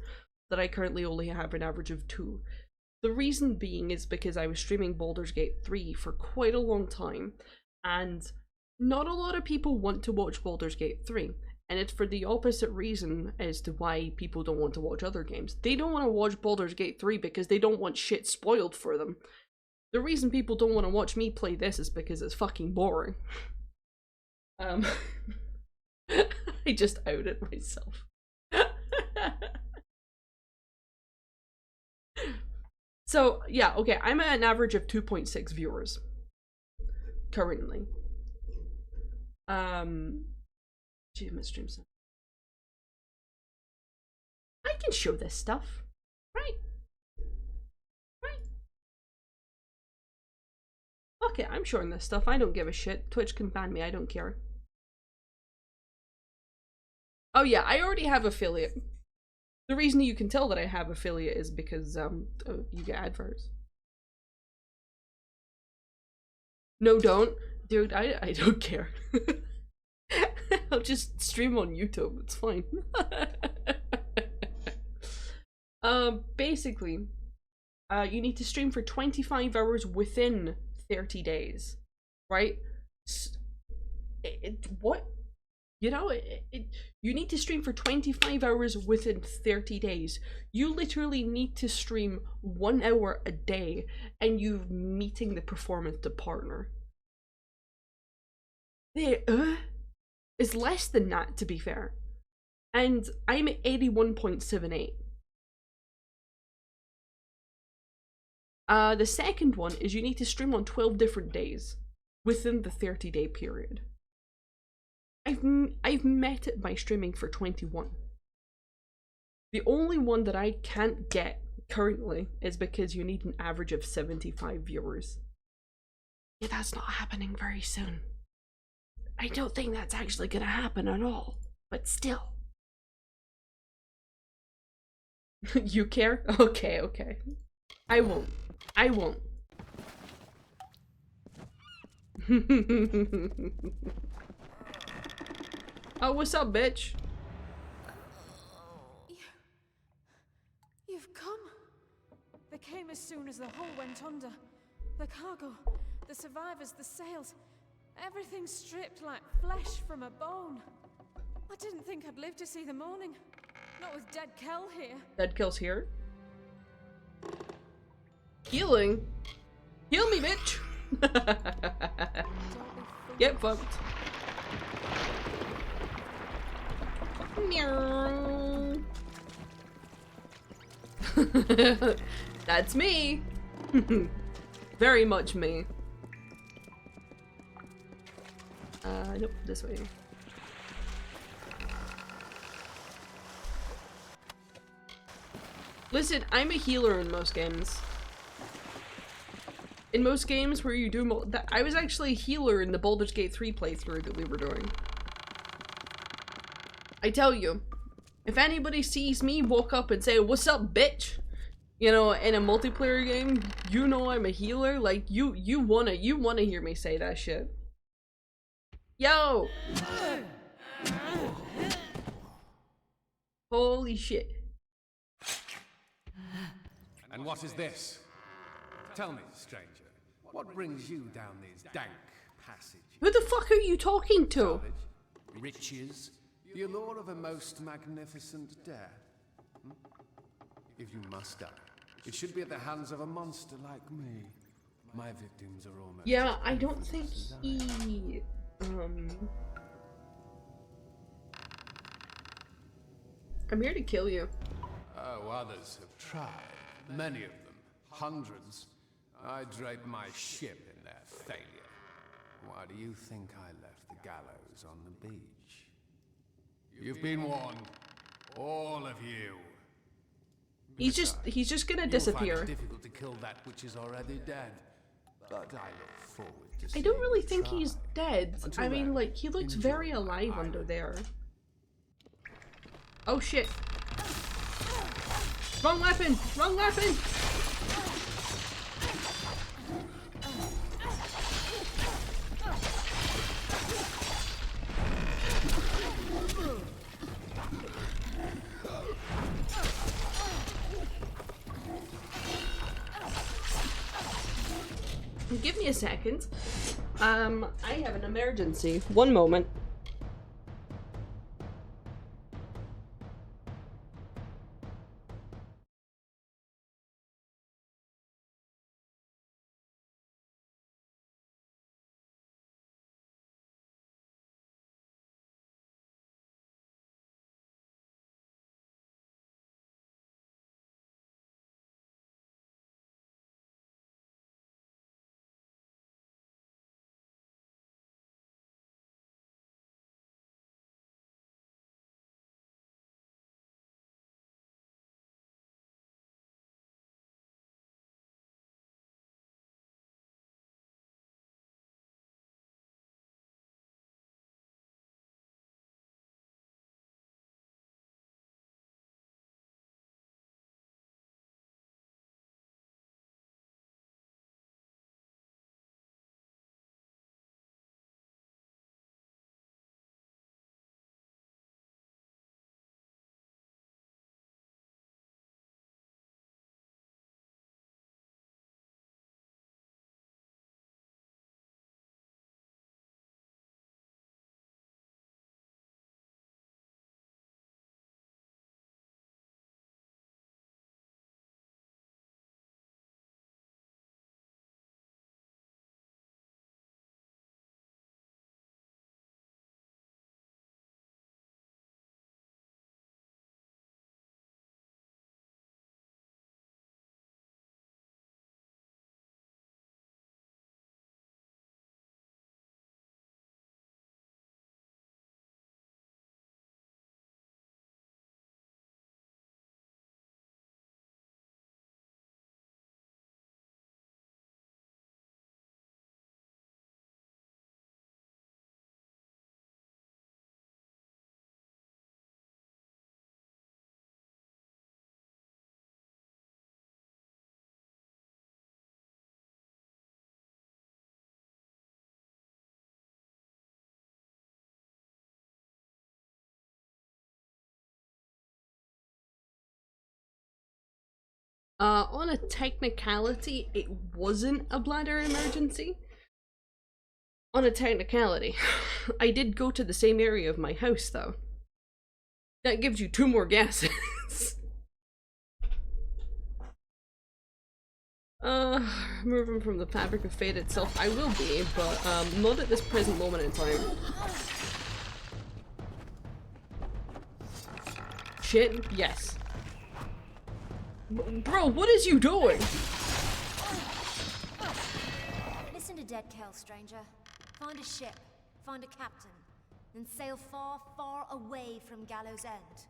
that I currently only have an average of 2. The reason being is because I was streaming Baldur's Gate 3 for quite a long time, and not a lot of people want to watch Baldur's Gate 3. And it's for the opposite reason as to why people don't want to watch other games. They don't want to watch Baldur's Gate 3 because they don't want shit spoiled for them. The reason people don't want to watch me play this is because it's fucking boring. I just outed myself. So, yeah, okay, I'm at an average of 2.6 viewers. Currently. Achievement stream set. I can show this stuff. Right. Okay, I'm showing this stuff. I don't give a shit. Twitch can ban me. I don't care. Oh yeah, I already have affiliate. The reason you can tell that I have affiliate is because you get adverts. No, don't. Dude, I don't care. I'll just stream on YouTube. It's fine. Basically, you need to stream for 25 hours within 30 days, right? What? You know, you need to stream for 25 hours within 30 days. You literally need to stream 1 hour a day, and you're meeting the performance to partner. It's less than that, to be fair. And I'm at 81.78. The second one is you need to stream on 12 different days within the 30-day period. I've met it by streaming for 21. The only one that I can't get currently is because you need an average of 75 viewers. Yeah, that's not happening very soon. I don't think that's actually gonna happen at all, but still. You care? Okay, okay. I won't. I won't. Oh, what's up, bitch? You've come. They came as soon as the hull went under. The cargo, the survivors, the sails, everything stripped like flesh from a bone. I didn't think I'd live to see the morning. Not with dead Kel here. Dead Kel's here? Healing? Heal me, bitch! Get fucked. Meow. That's me. Very much me. Nope, this way. Listen, I'm a healer in most games. In most games where you do I was actually a healer in the Baldur's Gate 3 playthrough that we were doing. I tell you, if anybody sees me walk up and say, "What's up, bitch?" You know, in a multiplayer game, you know I'm a healer. Like you wanna hear me say that shit. Yo! Holy shit. And what is this? tell me, stranger, what brings you down these dank passages? Who the fuck are you talking to? Knowledge, riches, the allure of a most magnificent death. Hmm? If you must die, it should be at the hands of a monster like me. My victims are almost... Yeah, I don't think he... I'm here to kill you. Oh, others have tried. Many of them. Hundreds. I draped my ship in their failure. Why do you think I left the gallows on the beach? You've been warned. All of you. He's just gonna disappear. It's difficult to kill that which is already dead. But I look forward to I don't really seeing think you he's try. dead. Until I mean, then, like, he looks enjoy very alive the under island. there. Oh shit. Wrong weapon! Wrong weapon! Give me a second. I have an emergency. One moment. On a technicality, it wasn't a bladder emergency. On a technicality, I did go to the same area of my house, though. That gives you 2 more gases. Moving from the fabric of fate itself, I will be, but not at this present moment in time. Shit, yes. Bro, what is you doing? Listen to Deadkel, stranger. Find a ship, find a captain, then sail far, far away from Gallows End.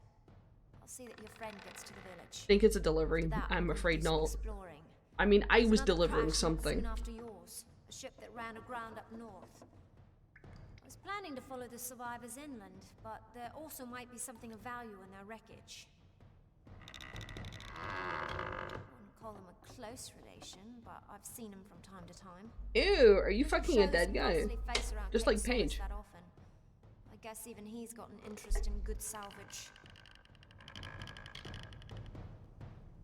I'll see that your friend gets to the village. Think it's a delivery? I'm afraid not. Exploring. I mean, I There's was another delivering crash something. soon after yours, a ship that ran aground up north. I was planning to follow the survivors inland, but there also might be something of value in their wreckage. I wouldn't call him a close relation, but I've seen him from time to time. Ew, are you fucking a Shows dead his guy? ghostly face around Just like Cape Solace Paige. that often. I guess even he's got an interest in good salvage.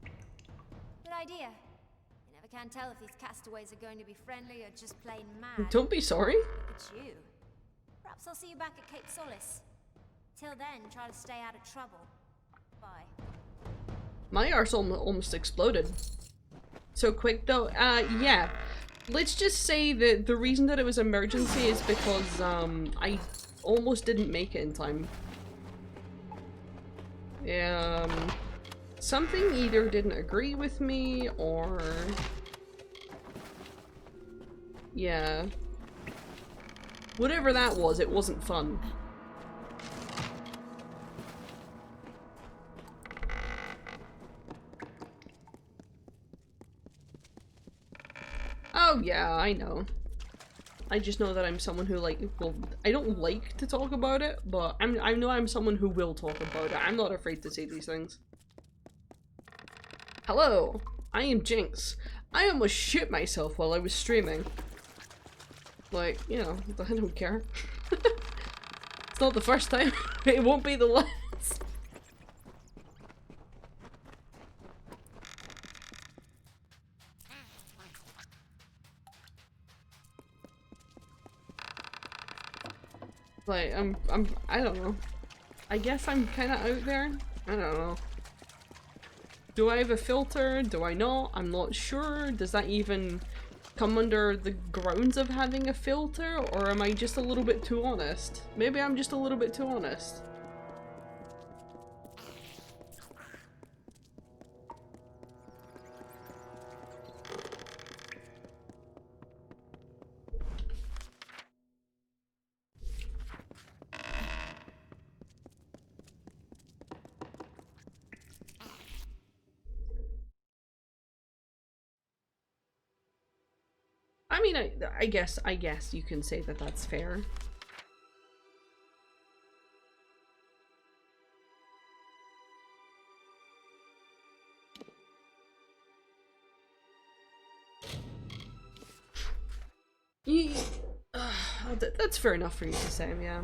Good idea. You never can't tell if these castaways are going to be friendly or just plain mad. Don't be sorry. Look at you. Perhaps I'll see you back at Cape Solace. Till then, try to stay out of trouble. Bye. My arse almost exploded. So quick though. Yeah. Let's just say that the reason that it was emergency is because I almost didn't make it in time. Something either didn't agree with me or... yeah. Whatever that was, it wasn't fun. Oh yeah, I know. I just know that I'm someone who well, I don't like to talk about it, but I know I'm someone who will talk about it. I'm not afraid to say these things. Hello, I am Jinx. I almost shit myself while I was streaming. Like, you know, I don't care. It's not the first time. It won't be the last. Like, I don't know. I guess I'm kind of out there. I don't know. Do I have a filter? Do I not? I'm not sure. Does that even come under the grounds of having a filter? Or am I just a little bit too honest? Maybe I'm just a little bit too honest. I mean, I guess you can say that that's fair. That's fair enough for you to say, yeah.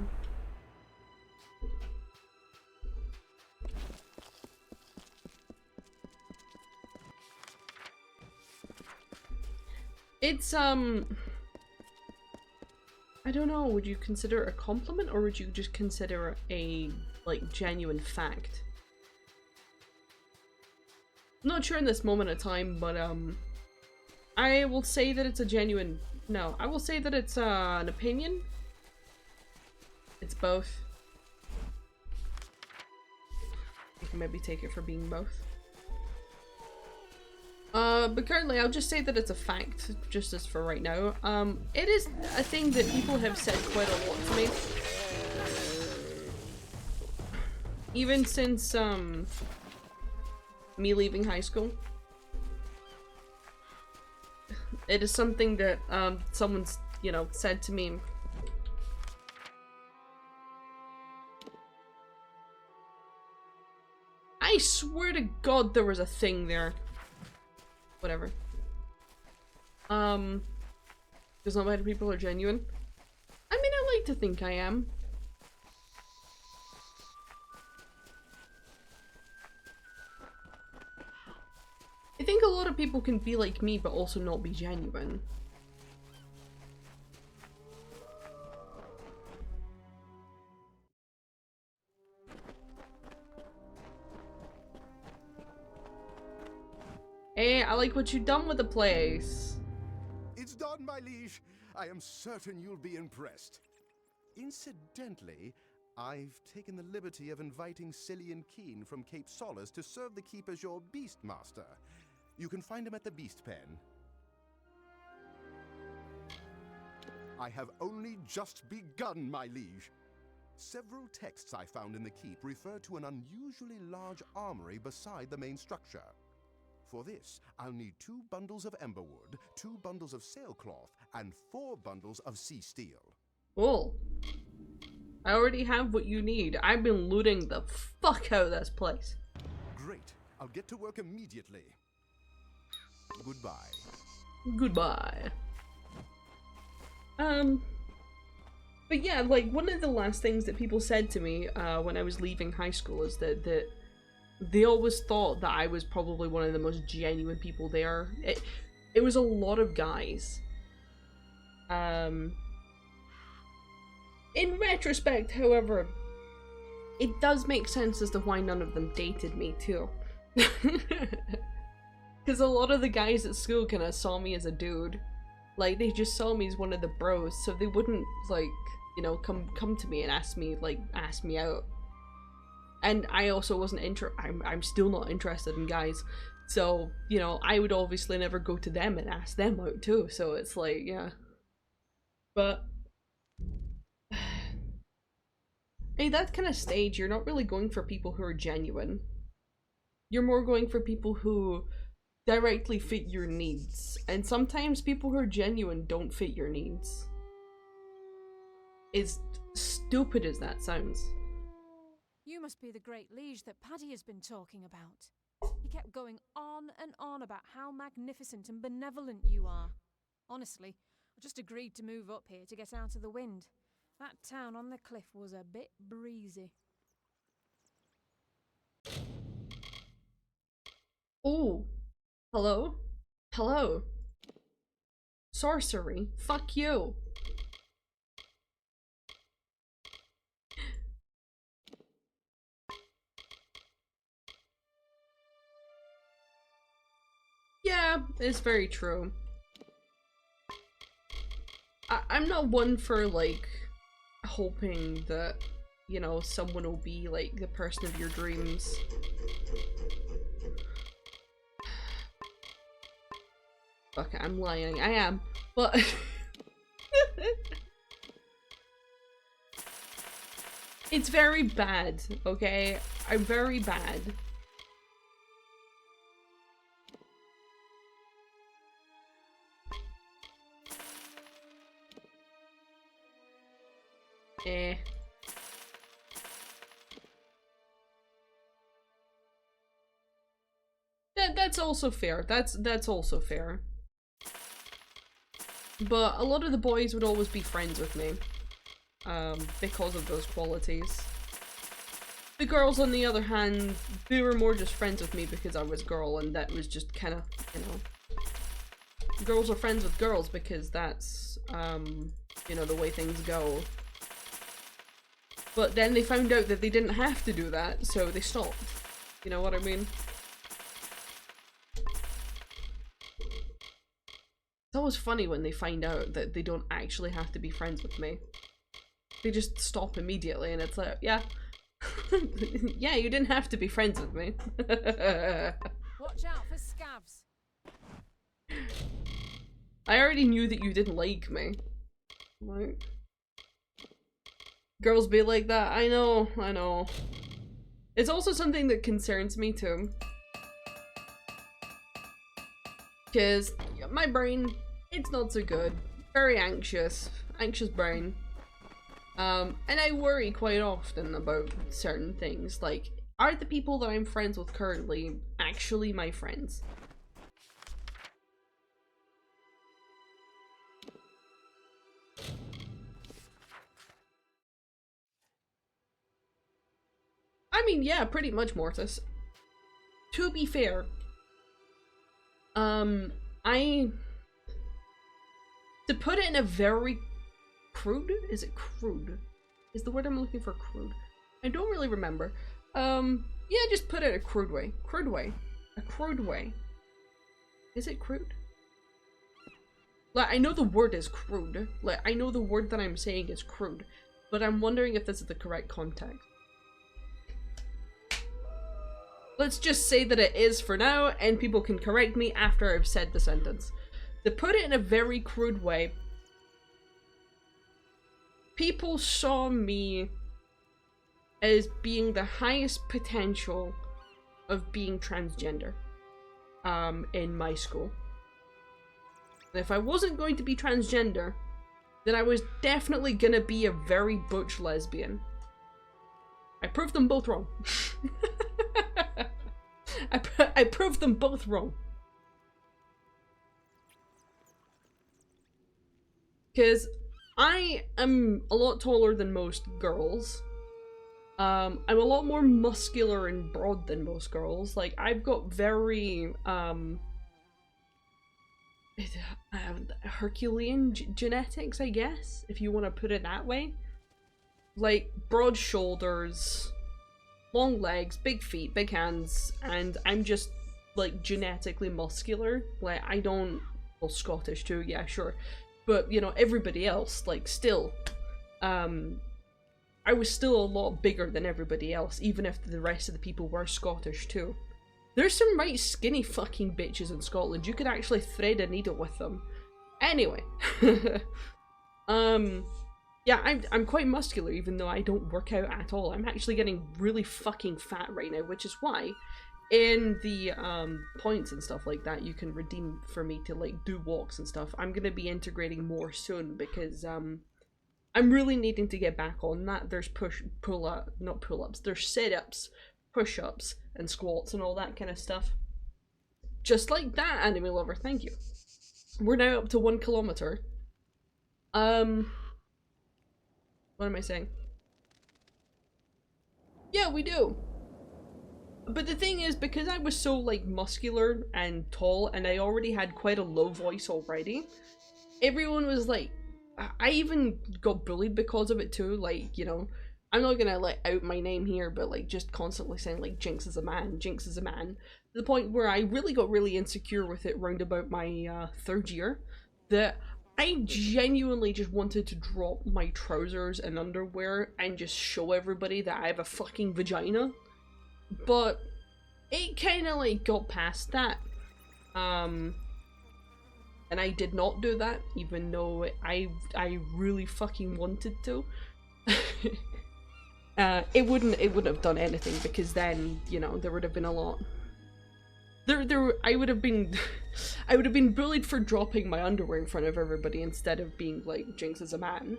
It's, I don't know, would you consider it a compliment or would you just consider it a, like, genuine fact? I'm not sure in this moment of time, but, I will say that it's a genuine, no, I will say that it's, an opinion. It's both. You can maybe take it for being both. But currently I'll just say that it's a fact, just as for right now. It is a thing that people have said quite a lot to me. Even since, me leaving high school. It is something that, someone's, you know, said to me. I swear to God there was a thing there. Whatever. Because not many people are genuine. I mean, I like to think I am. I think a lot of people can be like me, but also not be genuine. Hey, I like what you've done with the place. It's done, my liege. I am certain you'll be impressed. Incidentally, I've taken the liberty of inviting Cillian Keen from Cape Solace to serve the keep as your beast master. You can find him at the Beast Pen. I have only just begun, my liege. Several texts I found in the keep refer to an unusually large armory beside the main structure. For this, I'll need 2 bundles of emberwood, 2 bundles of sailcloth, and 4 bundles of sea steel. Cool. I already have what you need. I've been looting the fuck out of this place. Great. I'll get to work immediately. Goodbye. Goodbye. But yeah, like, one of the last things that people said to me when I was leaving high school is that they always thought that I was probably one of the most genuine people there. It it was a lot of guys. In retrospect, however, it does make sense as to why none of them dated me too. Because a lot of the guys at school kind of saw me as a dude. Like, they just saw me as one of the bros, so they wouldn't, like, you know, come to me and ask me out. And I also wasn't I'm still not interested in guys. So, you know, I would obviously never go to them and ask them out too, so it's like, yeah. But at that kind of stage, you're not really going for people who are genuine. You're more going for people who directly fit your needs. And sometimes people who are genuine don't fit your needs. As stupid as that sounds. You must be the great liege that Paddy has been talking about. He kept going on and on about how magnificent and benevolent you are. Honestly, I just agreed to move up here to get out of the wind. That town on the cliff was a bit breezy. Oh, hello? Hello? Sorcery? Fuck you. Yeah, it's very true. I'm not one for, like, hoping that, you know, someone will be, like, the person of your dreams. Fuck it, I'm lying. I am. But... it's very bad, okay? I'm very bad. Eh. That's also fair. That's also fair. But a lot of the boys would always be friends with me. Because of those qualities. The girls, on the other hand, they were more just friends with me because I was a girl, and that was just kind of, you know... Girls are friends with girls because that's, you know, the way things go. But then they found out that they didn't have to do that, so they stopped. You know what I mean? It's always funny when they find out that they don't actually have to be friends with me. They just stop immediately, and it's like, yeah. Yeah, you didn't have to be friends with me. Watch out for scabs. I already knew that you didn't like me. Like... Girls be like that. I know, I know. It's also something that concerns me too. Because my brain, it's not so good. Very anxious. Anxious brain. And I worry quite often about certain things. Like, are the people that I'm friends with currently actually my friends? I mean, yeah, pretty much, Mortis. To be fair, to put it in a very crude? Is it crude? Is the word I'm looking for crude? I don't really remember. Yeah, just put it a crude way. Crude way. A crude way. Is it crude? Like, I know the word is crude. Like, I know the word that I'm saying is crude. But I'm wondering if this is the correct context. Let's just say that it is for now, and people can correct me after I've said the sentence. To put it in a very crude way, people saw me as being the highest potential of being transgender in my school. And if I wasn't going to be transgender, then I was definitely gonna be a very butch lesbian. I proved them both wrong. I proved them both wrong. Because I am a lot taller than most girls. I'm a lot more muscular and broad than most girls. Like, I've got very Herculean genetics, I guess, if you want to put it that way. Like, broad shoulders, long legs, big feet, big hands, and I'm just, like, genetically muscular. Like, I don't... Well, Scottish too, yeah, sure. But, you know, everybody else, like, still, I was still a lot bigger than everybody else, even if the rest of the people were Scottish too. There's some right skinny fucking bitches in Scotland. You could actually thread a needle with them. Anyway. Yeah, I'm quite muscular, even though I don't work out at all. I'm actually getting really fucking fat right now, which is why in the points and stuff like that you can redeem for me to like do walks and stuff. I'm gonna be integrating more soon because I'm really needing to get back on that. There's not pull-ups, there's sit-ups, push-ups, and squats and all that kind of stuff. Just like that, anime lover, thank you. We're now up to 1 kilometer. What am I saying? Yeah, we do. But the thing is, because I was so, like, muscular and tall, and I already had quite a low voice already, everyone was like, I even got bullied because of it too, like, you know, I'm not gonna let out my name here, but like, just constantly saying, like, Jinx is a man, Jinx is a man, to the point where I really got really insecure with it round about my 3rd year, that I genuinely just wanted to drop my trousers and underwear and just show everybody that I have a fucking vagina. But it kind of like got past that. And I did not do that, even though I really fucking wanted to. It wouldn't have done anything, because then, you know, there would have been a lot. I would have been bullied for dropping my underwear in front of everybody instead of being like, Jinx is a man.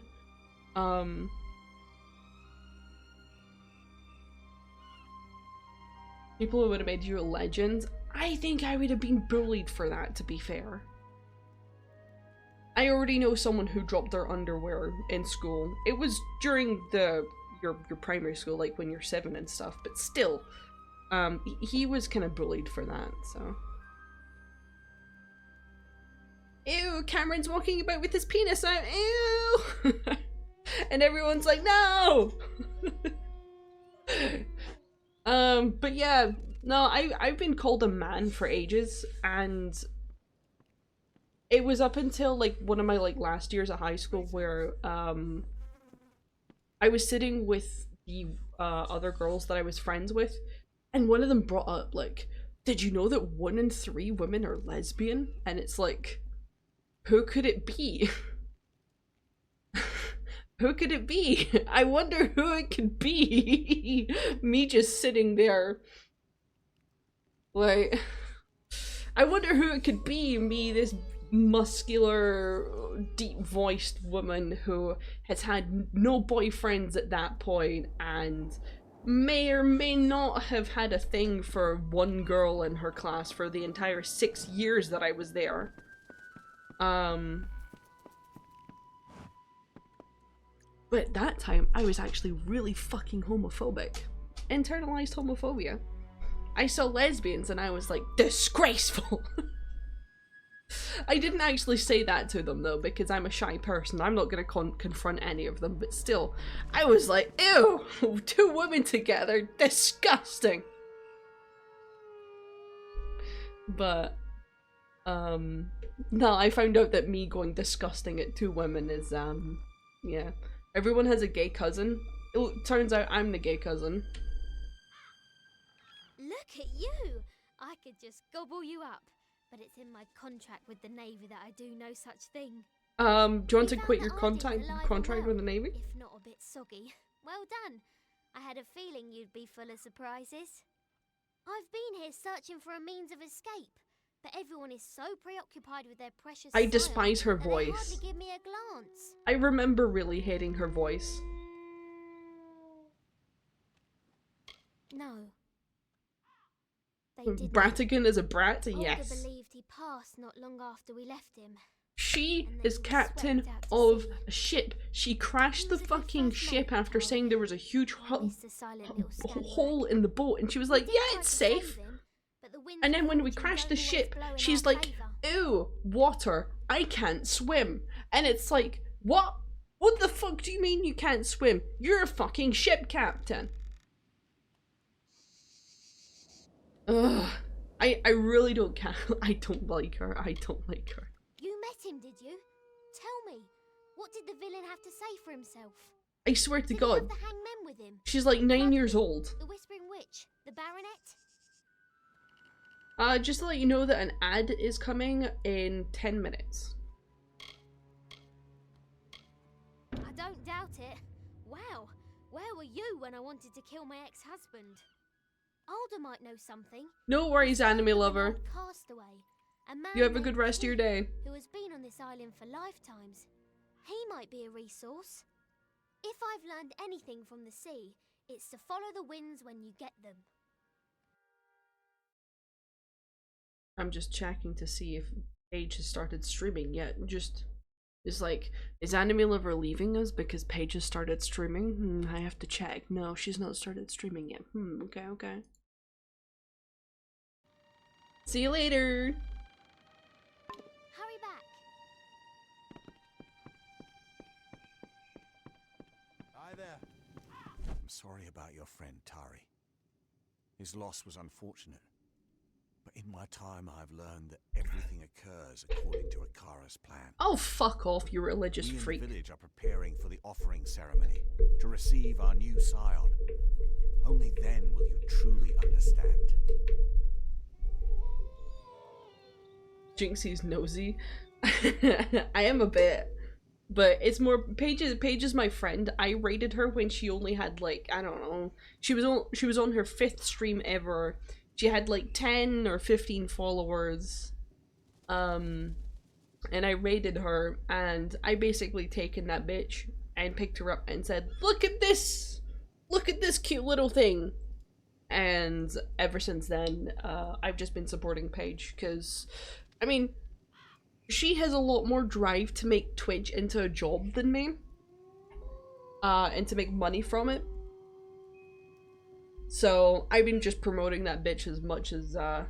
People would have made you a legend. I think I would have been bullied for that, to be fair. I already know someone who dropped their underwear in school. It was during your primary school, like when you're 7 and stuff, but still. He was kind of bullied for that, so. Ew, Cameron's walking about with his penis out, ew! And everyone's like, no! But yeah, no, I've been called a man for ages, and it was up until like one of my like last years at high school where I was sitting with the other girls that I was friends with, and one of them brought up like, did you know that 1 in 3 women are lesbian? And it's like, who could it be? Who could it be? I wonder who it could be. Me just sitting there. Like, I wonder who it could be. Me, this muscular, deep-voiced woman who has had no boyfriends at that point and may or may not have had a thing for one girl in her class for the entire 6 years that I was there. But at that time, I was actually really fucking homophobic. Internalized homophobia. I saw lesbians and I was like, disgraceful! I didn't actually say that to them though, because I'm a shy person. I'm not gonna confront any of them, but still, I was like, ew! 2 women together, disgusting! But, no, I found out that me going disgusting at 2 women is, yeah. Everyone has a gay cousin. It turns out I'm the gay cousin. Look at you! I could just gobble you up. But it's in my contract with the Navy that I do no such thing. Do you want to quit your contract with the Navy? If not a bit soggy. Well done. I had a feeling you'd be full of surprises. I've been here searching for a means of escape, but everyone is so preoccupied with their precious I despise her that they voice. hardly give me a glance. I remember really hating her voice. No. Bratigan is a brat? Yes. Believed he passed not long after we left him. She is captain of a ship. She crashed the fucking ship after saying there was a huge hole in the boat, and she was like, yeah, it's safe. And then when we crashed the ship, she's like, ew, water, I can't swim. And it's like, what? What the fuck do you mean you can't swim? You're a fucking ship captain. Ugh. I really don't care. I don't like her. I don't like her. You met him, did you? Tell me, what did the villain have to say for himself? I swear to Did God. he have the hangmen with him? She's like 9 Ludwig, years old. The Whispering Witch, the Baronet? Just to let you know that an ad is coming in 10 minutes. I don't doubt it. Wow, where were you when I wanted to kill my ex-husband? Alder might know something. No worries, anime lover. Castaway, a man You have a named good rest of your day. who has been on this island for lifetimes. He might be a resource. If I've learned anything from the sea, it's to follow the winds when you get them. I'm just checking to see if Paige has started streaming yet. It's like, is Anime Lover leaving us because Paige has started streaming? I have to check. No, she's not started streaming yet. Okay, okay. See you later! Hurry back. Hi there. I'm sorry about your friend, Tari. His loss was unfortunate. But in my time, I've learned that everything occurs according to Akara's plan. Oh, fuck off, you religious We in freak. the village are preparing for the offering ceremony to receive our new scion. Only then will you truly understand. Jinxie's nosy. I am a bit. But it's more Paige is my friend. I rated her when she only had like, I don't know. She was on her 5th stream ever. She had like 10 or 15 followers. And I rated her, and I basically taken that bitch and picked her up and said, look at this! Look at this cute little thing! And ever since then, I've just been supporting Paige, because, I mean, she has a lot more drive to make Twitch into a job than me. And to make money from it. So, I've been just promoting that bitch as much as, well,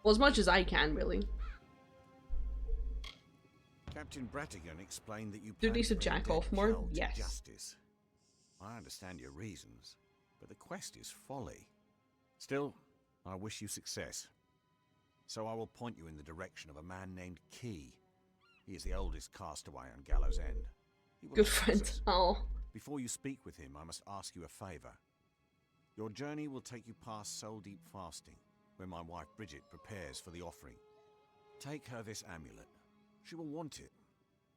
as much as I can, really. Captain Brattigan explained that you Do plan these to bring jack dead off more? Kel to Yes. justice. I understand your reasons, but the quest is folly. Still, I wish you success. So I will point you in the direction of a man named Key. He is the oldest castaway on Gallows End. He will Good advise friend. us. Oh. Before you speak with him, I must ask you a favor. Your journey will take you past Soul Deep Fasting, where my wife Bridget prepares for the offering. Take her this amulet. She will want it.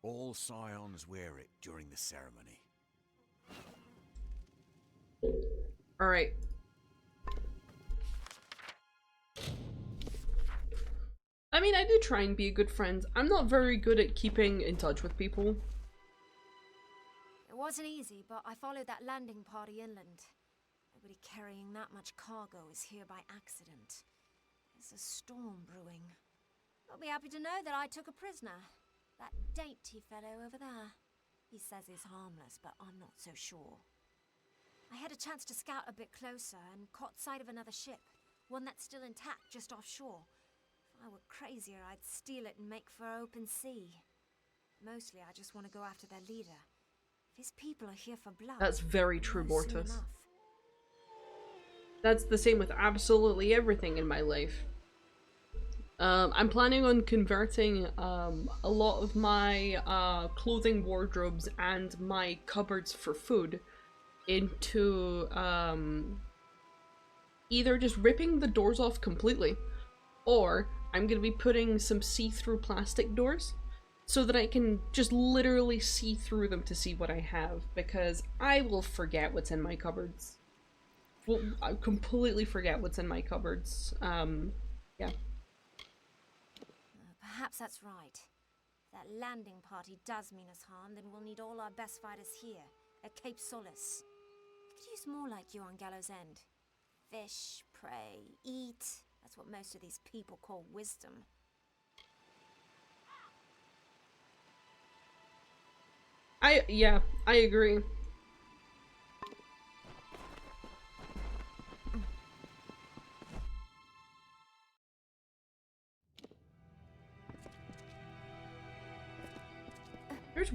All scions wear it during the ceremony. Alright. I mean, I do try and be a good friend. I'm not very good at keeping in touch with people. It wasn't easy, but I followed that landing party inland. Nobody carrying that much cargo is here by accident. There's a storm brewing. You'll be happy to know that I took a prisoner. That dainty fellow over there. He says he's harmless, but I'm not so sure. I had a chance to scout a bit closer and caught sight of another ship. One that's still intact just offshore. If I were crazier, I'd steal it and make for open sea. Mostly, I just want to go after their leader. If his people are here for blood... That's very true, I'll know soon Mortis. enough. That's the same with absolutely everything in my life. I'm planning on converting a lot of my clothing wardrobes and my cupboards for food into either just ripping the doors off completely, or I'm going to be putting some see-through plastic doors so that I can just literally see through them to see what I have, because I will forget what's in my cupboards. Well, I completely forget what's in my cupboards. Yeah. Perhaps that's right. If that landing party does mean us harm, then we'll need all our best fighters here, at Cape Solace. Could use more like you on Gallows End. Fish, prey, eat. That's what most of these people call wisdom. Yeah, I agree.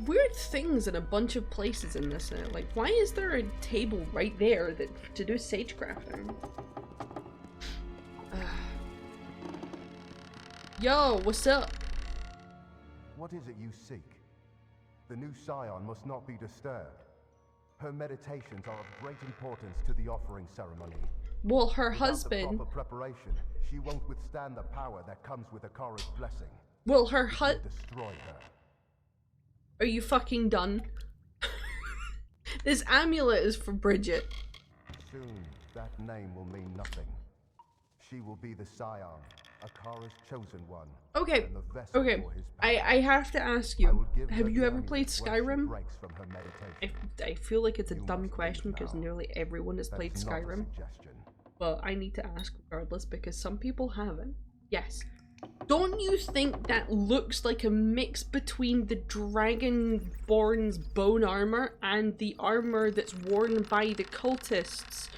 weird things in a bunch of places in this. Like, why is there a table right there that to do sage crafting? Yo, what's up? What is it you seek? The new scion must not be disturbed. Her meditations are of great importance to the offering ceremony. Well, her Without husband. the proper preparation, she won't withstand the power that comes with Akara's blessing. Well, her It will destroy her. Are you fucking done? This amulet is for Bridget. Soon, that name will mean nothing. She will be the scion, Akara's chosen one. Okay, and the vessel okay. for his I have to ask you, have you ever played Skyrim? From her meditation. I feel like it's a dumb question because nearly everyone has played Skyrim. But I need to ask regardless because some people haven't. Yes. Don't you think that looks like a mix between the Dragonborn's bone armor and the armor that's worn by the cultists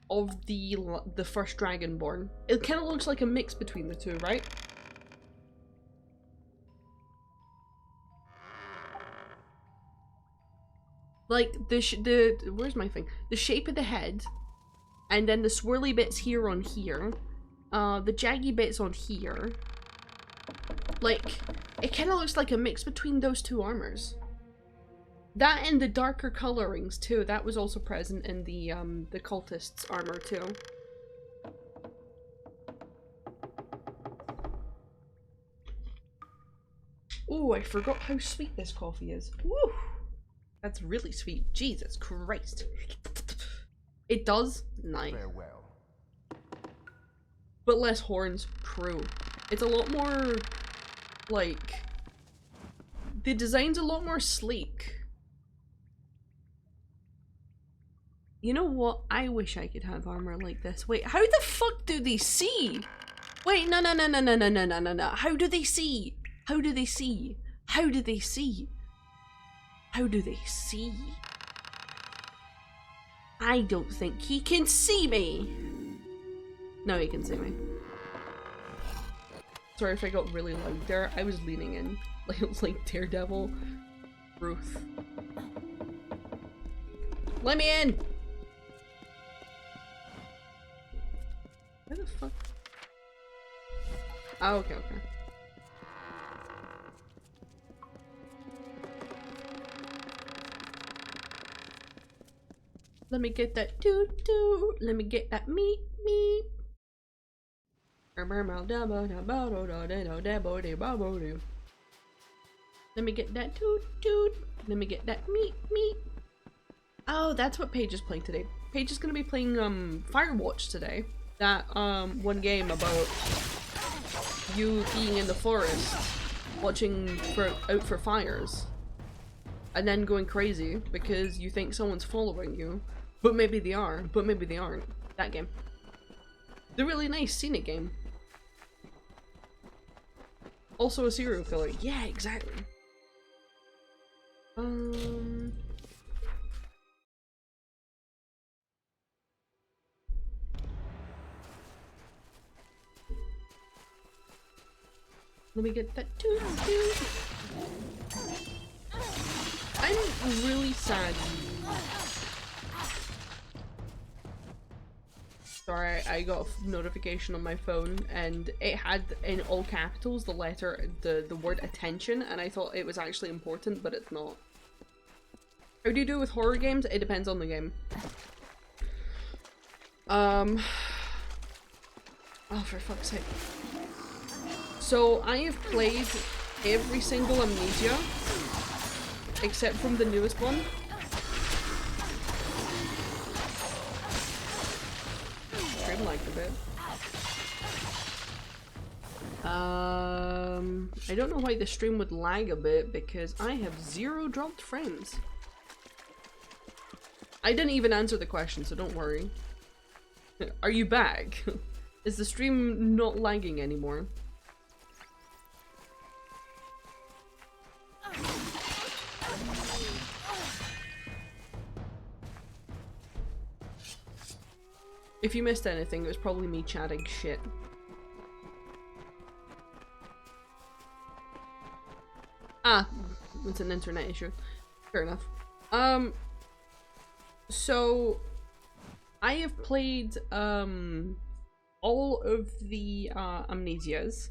of the first Dragonborn? It kind of looks like a mix between the two, right? Like where's my thing? The shape of the head, and then the swirly bits here on here, the jaggy bits on here. Like, it kind of looks like a mix between those two armors. That and the darker colorings too. That was also present in the cultists' armor too. Ooh, I forgot how sweet this coffee is. Woo! That's really sweet. Jesus Christ. It does? Nice. Farewell. But less horns. True. It's a lot more, like, the design's a lot more sleek. You know what? I wish I could have armor like this. Wait, how the fuck do they see? Wait, no. How do they see? How do they see? How do they see? How do they see? I don't think he can see me. No, he can see me. Sorry if I got really loud there. I was leaning in. Like, it was like Daredevil. Ruth. Let me in! Where the fuck? Oh, okay. Let me get that doo-doo. Let me get that meat. Let me get that toot. Let me get that meat. Oh, that's what Paige is playing today. Paige is gonna be playing Firewatch today. That one game about you being in the forest, watching out for fires, and then going crazy because you think someone's following you, but maybe they are, but maybe they aren't. That game. The really nice scenic game. Also a serial killer. Yeah, exactly. Let me get that toot. I'm really sad. Sorry, I got a notification on my phone and it had in all capitals the word attention, and I thought it was actually important, but it's not. How do you do with horror games? It depends on the game. Oh, for fuck's sake. So I have played every single Amnesia except from the newest one. Stream lagged a bit. I don't know why the stream would lag a bit because I have 0 dropped frames. I didn't even answer the question, so don't worry. Are you back? Is the stream not lagging anymore? If you missed anything, it was probably me chatting shit. Ah, it's an internet issue. Fair enough. So I have played all of the Amnesias,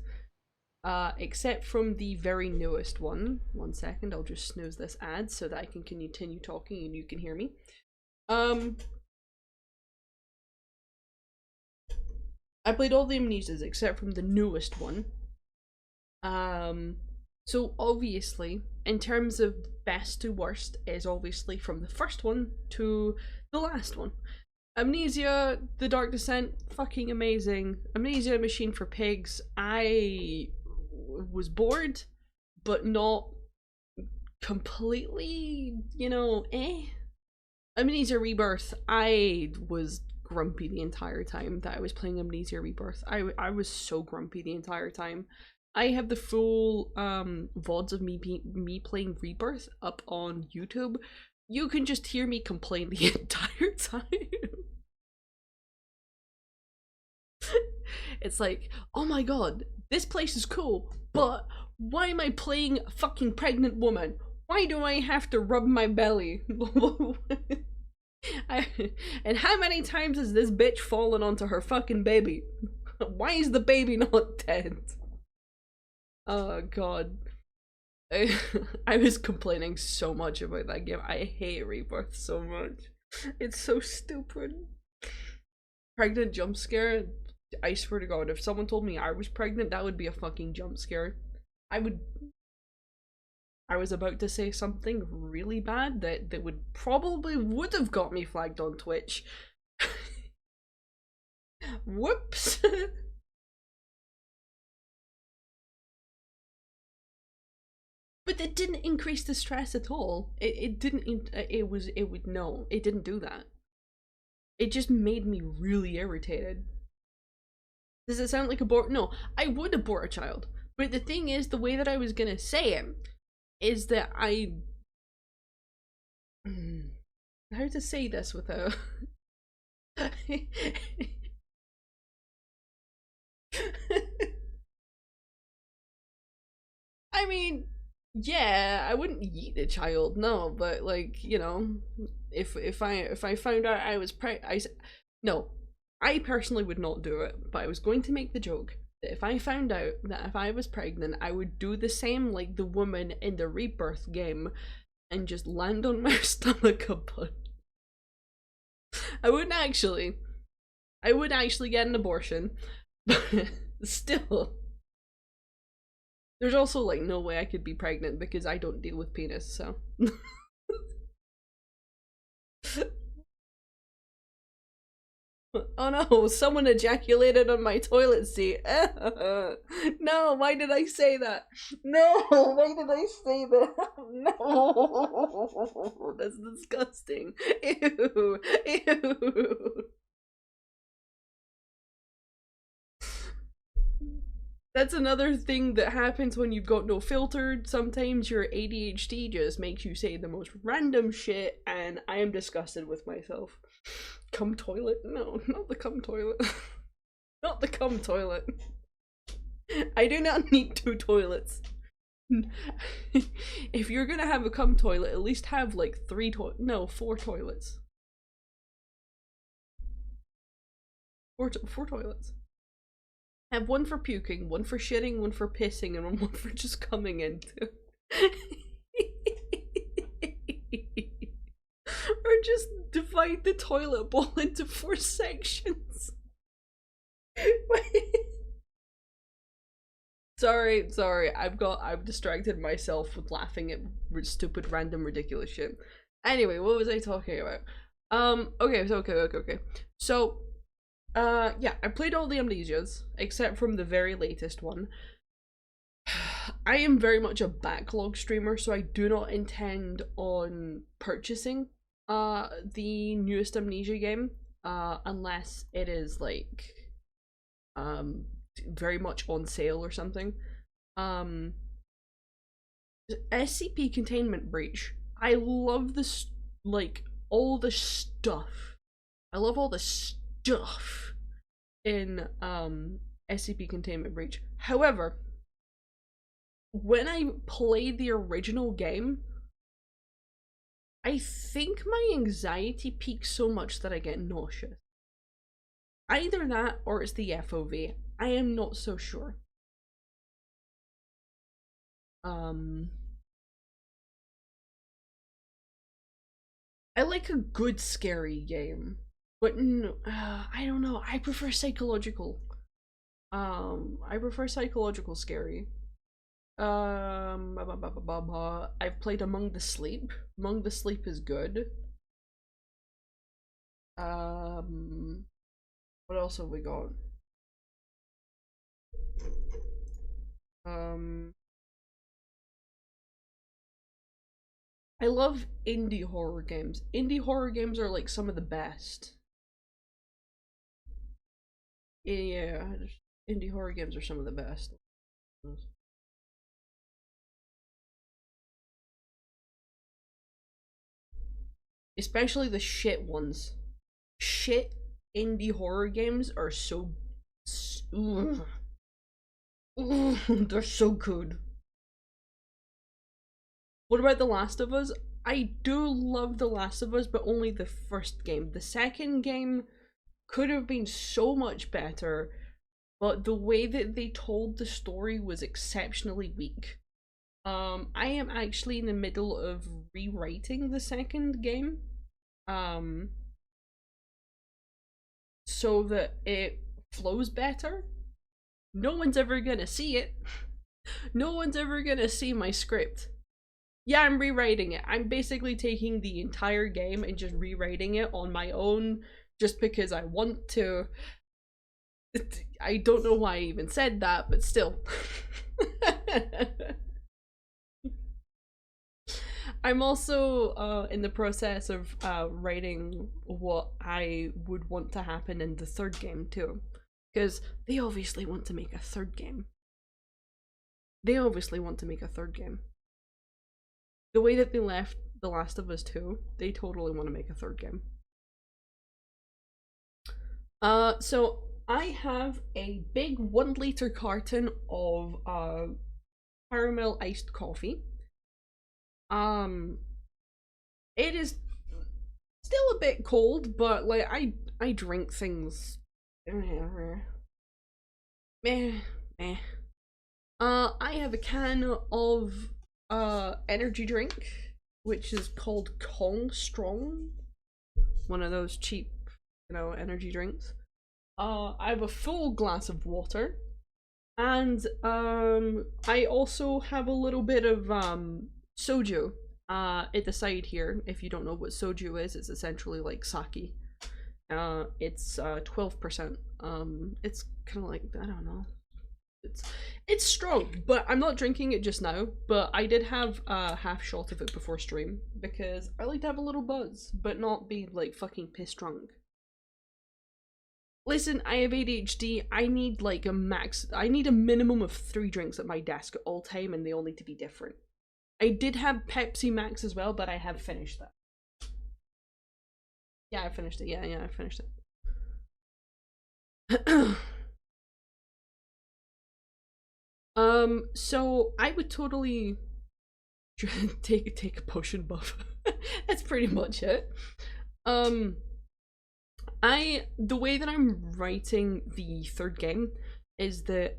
except from the very newest one. 1 second, I'll just snooze this ad so that I can continue talking and you can hear me. I played all the Amnesias except from the newest one. So obviously, in terms of best to worst, is obviously from the first one to the last one. Amnesia, The Dark Descent, fucking amazing. Amnesia, Machine for Pigs, I was bored, but not completely, you know, eh. Amnesia Rebirth, I was grumpy the entire time that I was playing Amnesia Rebirth. I was so grumpy the entire time. I have the full VODs of me playing Rebirth up on YouTube. You can just hear me complain the entire time. It's like, oh my god, this place is cool, but why am I playing a fucking pregnant woman? Why do I have to rub my belly? And how many times has this bitch fallen onto her fucking baby? Why is the baby not dead? Oh god. I was complaining so much about that game. I hate Rebirth so much. It's so stupid. Pregnant jump scare. I swear to god, if someone told me I was pregnant, that would be a fucking jump scare. I was about to say something really bad that would have got me flagged on Twitch. Whoops. But it didn't increase the stress at all. It didn't do that. It just made me really irritated. Does it sound like abort? No, I would abort a child. But the thing is, the way that I was gonna say it is that how to say this without I mean, yeah, I wouldn't yeet a child, no, but like, you know, if I found out I was no, I personally would not do it, but I was going to make the joke that if I found out that if I was pregnant, I would do the same like the woman in the Rebirth game and just land on my stomach a bunch. I would actually get an abortion, but still. There's also like no way I could be pregnant because I don't deal with penis, so. Oh no, someone ejaculated on my toilet seat. No, why did I say that? No, why did I say that? No, that's disgusting. Ew, ew. That's another thing that happens when you've got no filter. Sometimes your ADHD just makes you say the most random shit, and I am disgusted with myself. Cum toilet? No, not the cum toilet. Not the cum toilet. I do not need 2 toilets. If you're gonna have a cum toilet, at least have like 4 toilets. 4 toilets. Have one for puking, one for shitting, one for pissing, and one for just coming into. Or just divide the toilet bowl into 4 sections. Sorry, I've distracted myself with laughing at stupid, random, ridiculous shit. Anyway, what was I talking about? Okay. So, yeah, I played all the Amnesias, except from the very latest one. I am very much a backlog streamer, so I do not intend on purchasing the newest Amnesia game, unless it is like very much on sale or something. SCP Containment Breach. I love this, like, all the stuff. I love all the stuff in SCP Containment Breach. However, when I played the original game, I think my anxiety peaks so much that I get nauseous. Either that or it's the FOV. I am not so sure. I like a good scary game, but no, I don't know. I prefer psychological. I prefer psychological scary. I've played Among the Sleep. Among the Sleep is good. What else have we got? I love indie horror games. Indie horror games are like some of the best. Yeah, indie horror games are some of the best. Especially the shit ones. Shit indie horror games are so... they're so good. What about The Last of Us? I do love The Last of Us, but only the first game. The second game could have been so much better, but the way that they told the story was exceptionally weak. I am actually in the middle of rewriting the second game, so that it flows better. No one's ever gonna see it. No one's ever gonna see my script. Yeah, I'm rewriting it. I'm basically taking the entire game and just rewriting it on my own just because I want to. I don't know why I even said that, but still. I'm also in the process of writing what I would want to happen in the third game too. Because they obviously want to make a third game. They obviously want to make a third game. The way that they left The Last of Us 2, they totally want to make a third game. So I have a big 1 liter carton of caramel iced coffee. It is still a bit cold, but like I drink things. Meh. I have a can of energy drink, which is called Kong Strong. One of those cheap, you know, energy drinks. I have a full glass of water, and I also have a little bit of soju at the side here. If you don't know what soju is, it's essentially like sake. It's 12%. It's kind of like, I don't know. It's strong, but I'm not drinking it just now. But I did have a half shot of it before stream because I like to have a little buzz, but not be like fucking piss drunk. Listen, I have ADHD. I need like I need a minimum of 3 drinks at my desk at all time, and they all need to be different. I did have Pepsi Max as well, but I have finished that. Yeah, I finished it. Yeah, I finished it. So I would totally take a potion buff. That's pretty much it. The way that I'm writing the third game is that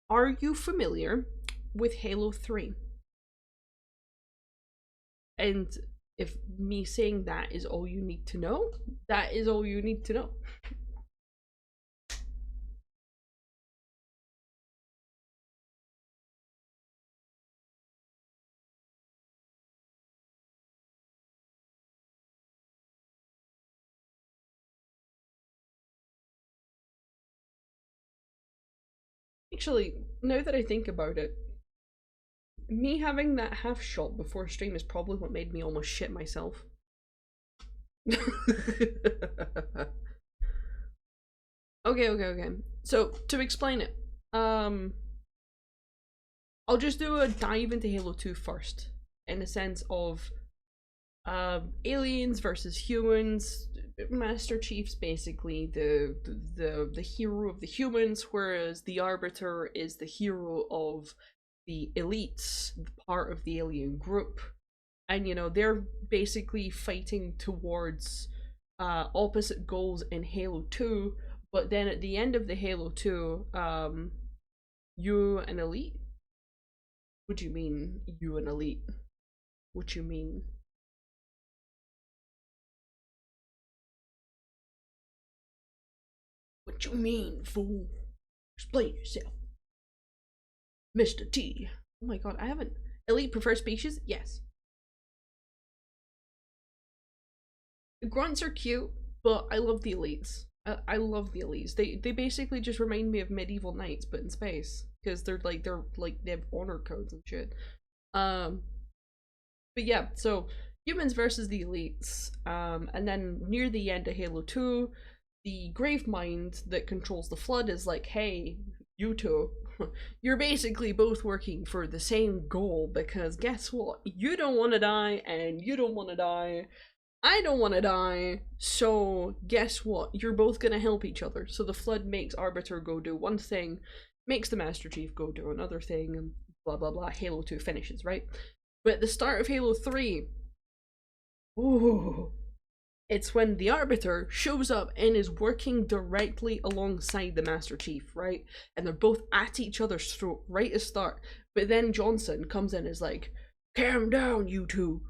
are you familiar with Halo 3? And if me saying that is all you need to know, that is all you need to know. Actually, now that I think about it, me having that half shot before stream is probably what made me almost shit myself. Okay. So, to explain it, I'll just do a dive into Halo 2 first, in the sense of aliens versus humans. Master Chief's basically the hero of the humans, whereas the Arbiter is the hero of the elites, part of the alien group, and you know they're basically fighting towards opposite goals in Halo 2. But then at the end of the Halo 2, you an elite? What do you mean, you an elite? What you mean? What you mean, fool? Explain yourself. Mr. T. Oh my god, I haven't. Elite prefer species? Yes. The grunts are cute, but I love the elites. I love the elites. They basically just remind me of medieval knights, but in space, because they have honor codes and shit. But yeah, so humans versus the elites. And then near the end of Halo 2, the Grave Mind that controls the Flood is like, hey, you two, you're basically both working for the same goal, because guess what? You don't want to die, and you don't want to die. I don't want to die, so guess what? You're both gonna help each other. So the Flood makes Arbiter go do one thing, makes the Master Chief go do another thing, and blah blah blah. Halo 2 finishes, right? But at the start of Halo 3, ooh, it's when the Arbiter shows up and is working directly alongside the Master Chief, right? And they're both at each other's throat right at the start. But then Johnson comes in and is like, calm down, you two.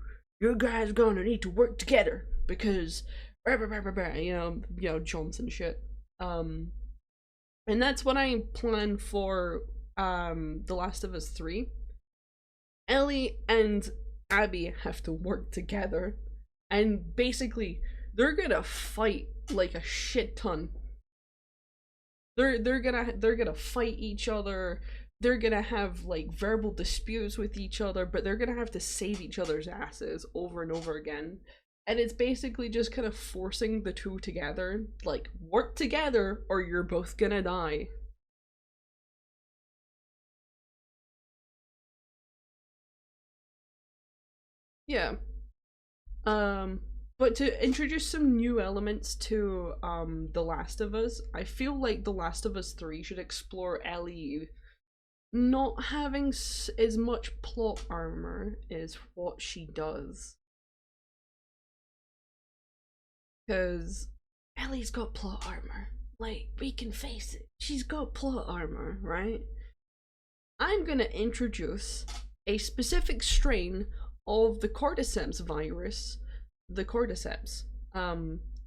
You guys gonna need to work together because you know Johnson shit. And that's what I plan for The Last of Us 3. Ellie and Abby have to work together, and basically they're gonna fight like a shit ton. They're gonna fight each other. They're gonna have like verbal disputes with each other, but they're gonna have to save each other's asses over and over again. And it's basically just kind of forcing the two together, like, work together or you're both gonna die. Yeah. But to introduce some new elements to The Last of Us, I feel like The Last of Us 3 should explore Ellie not having as much plot armor as what she does. Because Ellie's got plot armor. Like, we can face it. She's got plot armor, right? I'm gonna introduce a specific strain of the cordyceps virus, the cordyceps,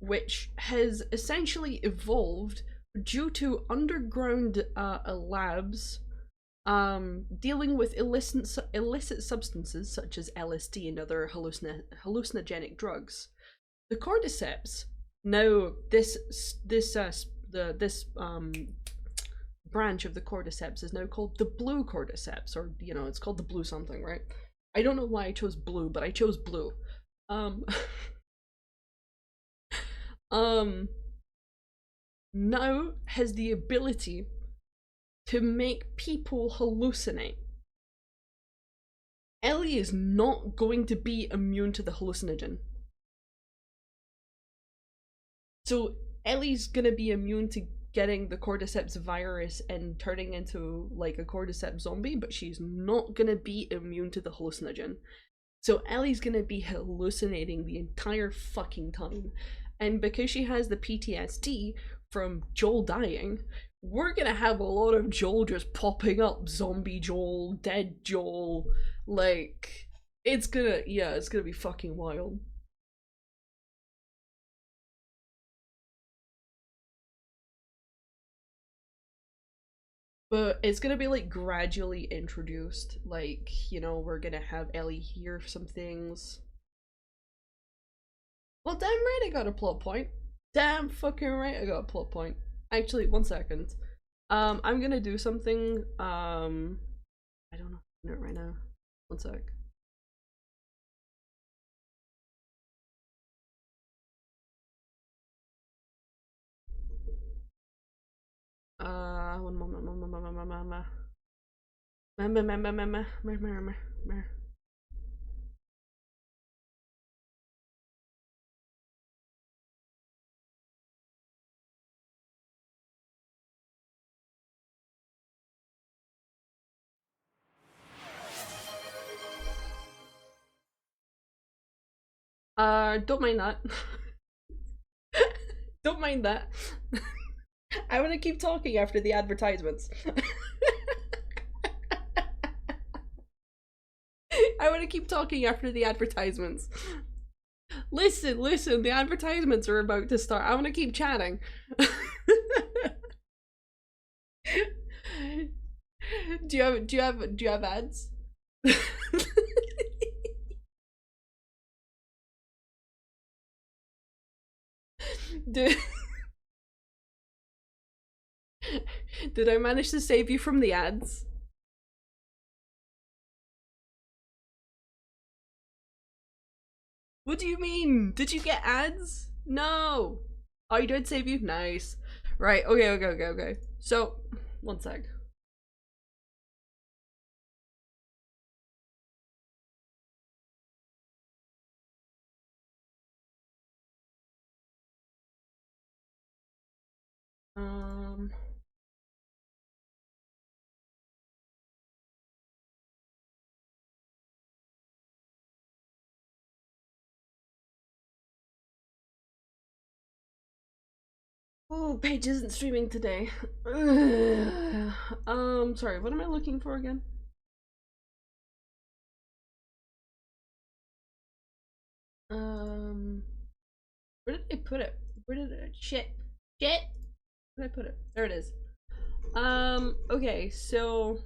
which has essentially evolved due to underground labs dealing with illicit substances such as LSD and other hallucinogenic drugs. The cordyceps, now this branch of the cordyceps is now called the blue cordyceps, or you know, it's called the blue something, right? I don't know why I chose blue, but I chose blue. Now has the ability to make people hallucinate. Ellie is not going to be immune to the hallucinogen. So Ellie's gonna be immune to getting the cordyceps virus and turning into like a cordyceps zombie, but she's not gonna be immune to the hallucinogen. So Ellie's gonna be hallucinating the entire fucking time. And because she has the PTSD from Joel dying, we're gonna have a lot of Joel just popping up. Zombie Joel, dead Joel, like, it's gonna be fucking wild. But it's gonna be like gradually introduced, like, you know, we're gonna have Ellie hear some things. Well, damn right I got a plot point. Damn fucking right I got a plot point. Actually, 1 second. I'm gonna do something, I don't know how to do it right now. 1 sec. One moment. Don't mind that. Don't mind that. I want to keep talking after the advertisements. I want to keep talking after the advertisements. Listen, the advertisements are about to start. I want to keep chatting. Do you have ads? Did I manage to save you from the ads? What do you mean? Did you get ads? No. Oh, you did save you? Nice. Right, okay. So, one sec. Oh, Paige isn't streaming today. Sorry, what am I looking for again? Where did I put it? Shit. Where did I put it? There it is. Okay, so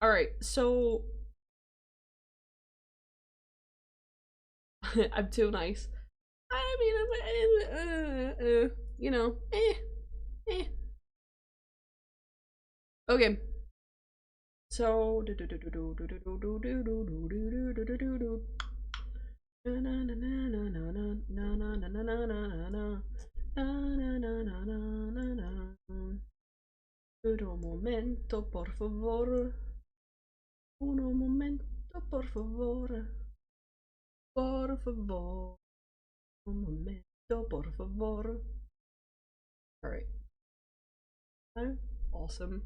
alright, so I'm too nice. I mean, you know, Okay. So Un momento, por favor. Un momento, por favor. Por favor. Un momento, por favor. Alright. Awesome.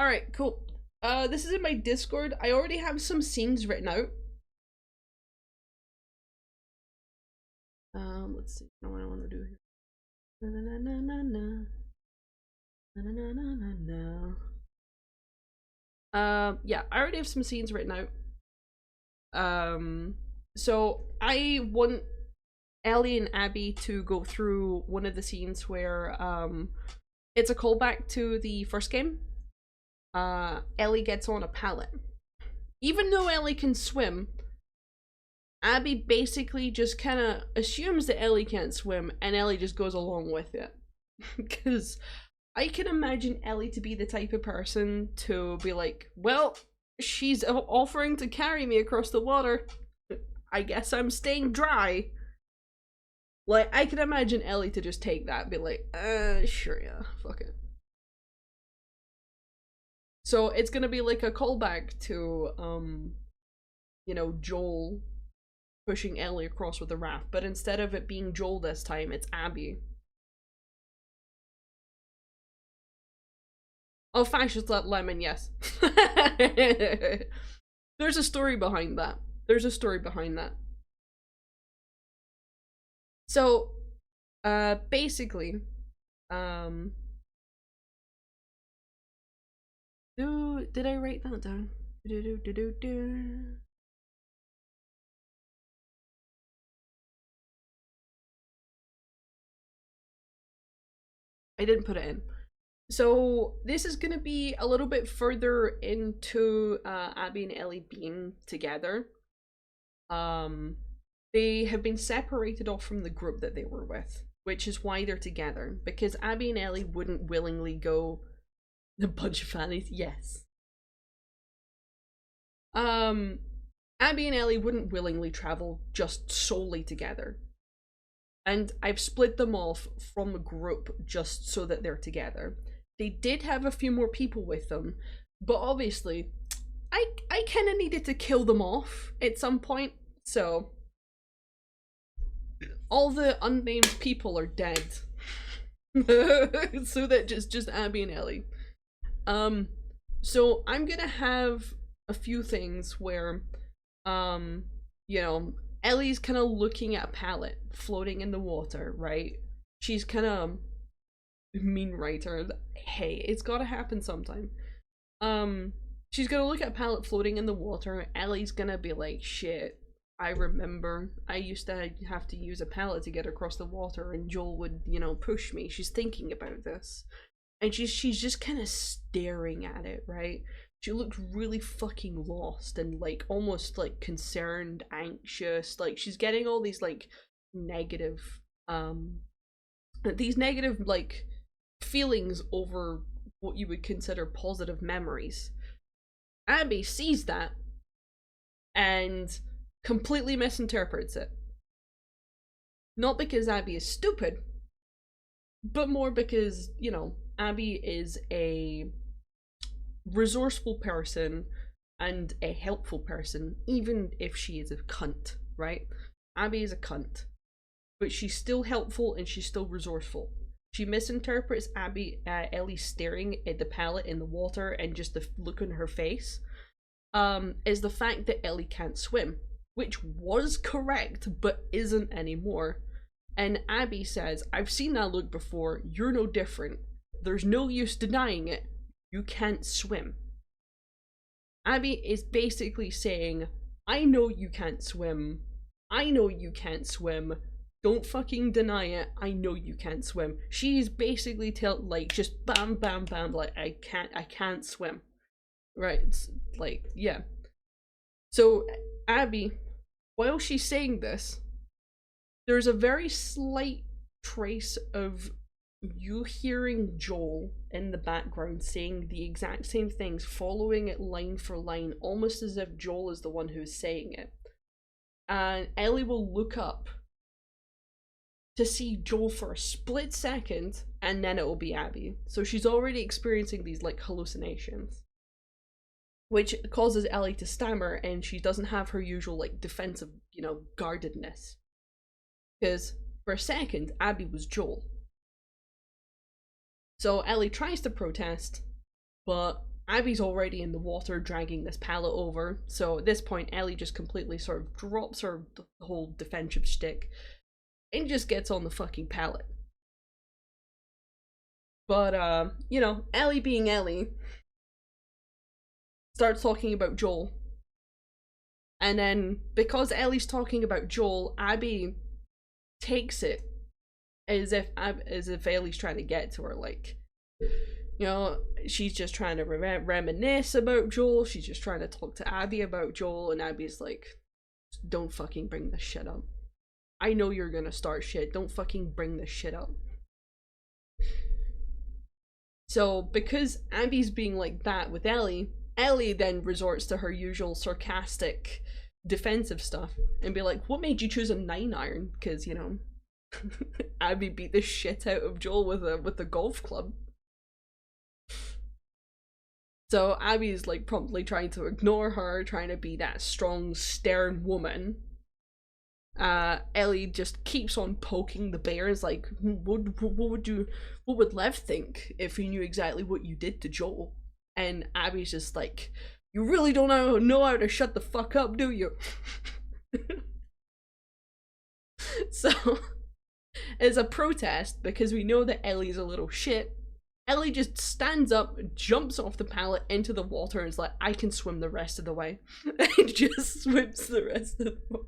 Alright, cool. This is in my Discord. I already have some scenes written out. Let's see what I want to do here. Na na na na na. Na na na na na na. Yeah, I already have some scenes written out. So I want Ellie and Abby to go through one of the scenes where it's a callback to the first game. Ellie gets on a pallet. Even though Ellie can swim, Abby basically just kind of assumes that Ellie can't swim, and Ellie just goes along with it. Because I can imagine Ellie to be the type of person to be like, well, she's offering to carry me across the water. I guess I'm staying dry. Like, I can imagine Ellie to just take that and be like, sure, yeah, fuck it. So it's gonna be like a callback to, you know, Joel pushing Ellie across with a raft, but instead of it being Joel this time, it's Abby. Oh, fascist lemon, yes. There's a story behind that. So, basically, did I write that down? I didn't put it in. So this is gonna be a little bit further into Abby and Ellie being together. They have been separated off from the group that they were with, which is why they're together, because Abby and Ellie wouldn't willingly go a bunch of fannies, yes. Abby and Ellie wouldn't willingly travel just solely together. And I've split them off from a group just so that they're together. They did have a few more people with them, but obviously I kind of needed to kill them off at some point, so all the unnamed people are dead. So that just Abby and Ellie. So I'm gonna have a few things where you know, Ellie's kind of looking at a pallet floating in the water, right? She's kind of mean writer. Hey, it's gotta happen sometime. She's gonna look at a pallet floating in the water. Ellie's gonna be like, shit, I remember I used to have to use a pallet to get across the water, and Joel would, you know, push me. She's thinking about this. And she's just kind of staring at it, right? She looks really fucking lost and like almost like concerned, anxious. Like she's getting all these like negative like feelings over what you would consider positive memories. Abby sees that and completely misinterprets it. Not because Abby is stupid, but more because, you know, Abby is a resourceful person and a helpful person, even if she is a cunt, right? Abby is a cunt, but she's still helpful and she's still resourceful. She misinterprets Ellie staring at the pallet in the water, and just the look on her face is the fact that Ellie can't swim, which was correct but isn't anymore. And Abby says, I've seen that look before, you're no different. There's no use denying it. You can't swim. Abby is basically saying, I know you can't swim. I know you can't swim. Don't fucking deny it. I know you can't swim. She's basically just bam, bam, bam, like, I can't swim. Right, it's like, yeah. So, Abby, while she's saying this, there's a very slight trace of you hearing Joel in the background saying the exact same things, following it line for line, almost as if Joel is the one who's saying it. And Ellie will look up to see Joel for a split second, and then it will be Abby. So she's already experiencing these like hallucinations, which causes Ellie to stammer, and she doesn't have her usual like defensive, you know, guardedness. Because for a second, Abby was Joel. So Ellie tries to protest, but Abby's already in the water dragging this pallet over. So at this point, Ellie just completely sort of drops her whole defensive shtick and just gets on the fucking pallet. But, you know, Ellie being Ellie starts talking about Joel. And then, because Ellie's talking about Joel, Abby takes it as if Ellie's trying to get to her, like, you know, she's just trying to reminisce about Joel, she's just trying to talk to Abby about Joel, and Abby's like, don't fucking bring this shit up. I know you're gonna start shit, don't fucking bring this shit up. So, because Abby's being like that with Ellie, Ellie then resorts to her usual sarcastic, defensive stuff, and be like, what made you choose a 9-iron? Because, you know, Abby beat the shit out of Joel with a golf club. So Abby's like promptly trying to ignore her, trying to be that strong, stern woman. Ellie just keeps on poking the bears, like, what would Lev think if he knew exactly what you did to Joel? And Abby's just like, you really don't know how to shut the fuck up, do you? So, as a protest, because we know that Ellie's a little shit, Ellie just stands up, jumps off the pallet into the water, and is like, I can swim the rest of the way. And just swims the rest of the way.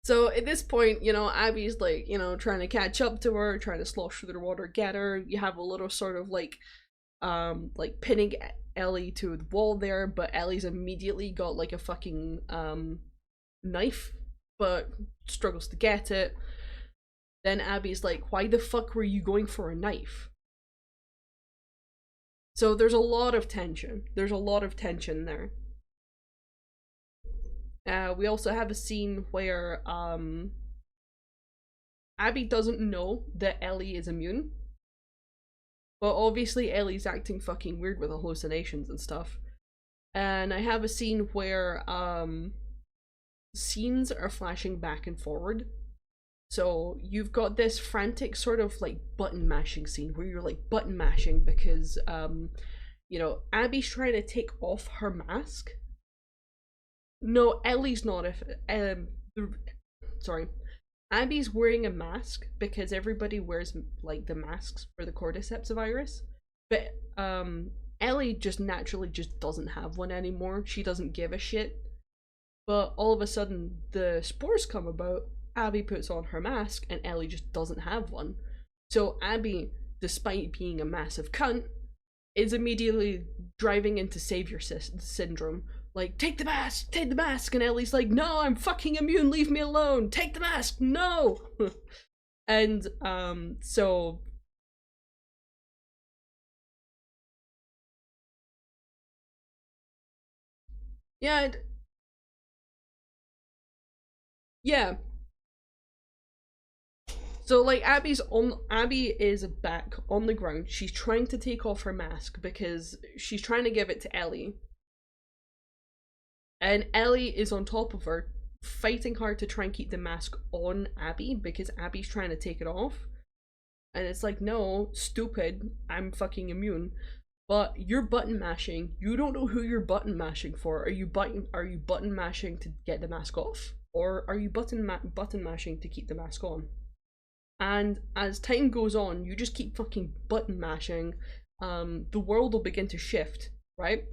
So at this point, you know, Abby's like, you know, trying to catch up to her, trying to slosh through the water, get her. You have a little sort of like pinning Ellie to the wall there, but Ellie's immediately got like a fucking knife, but struggles to get it. Then Abby's like, why the fuck were you going for a knife? So there's a lot of tension. There's a lot of tension there. We also have a scene where Abby doesn't know that Ellie is immune. But obviously Ellie's acting fucking weird with hallucinations and stuff. And I have a scene where scenes are flashing back and forward. So you've got this frantic sort of like button mashing scene where you're like button mashing because you know, Abby's trying to take off her mask. No, Ellie's not. Sorry, Abby's wearing a mask because everybody wears like the masks for the cordyceps virus, but Ellie just naturally just doesn't have one anymore. She doesn't give a shit. But all of a sudden, the spores come about. Abby puts on her mask, and Ellie just doesn't have one. So Abby, despite being a massive cunt, is immediately driving into savior syndrome. Like, take the mask, and Ellie's like, no, I'm fucking immune, leave me alone, take the mask, no! And, so... Yeah, yeah. So like Abby is back on the ground. She's trying to take off her mask because she's trying to give it to Ellie. And Ellie is on top of her, fighting hard to try and keep the mask on Abby because Abby's trying to take it off. And it's like, no, stupid, I'm fucking immune. But you're button mashing. You don't know who you're button mashing for. Are you button mashing to get the mask off? Or are you button mashing to keep the mask on? And as time goes on, you just keep fucking button mashing. The world will begin to shift, right?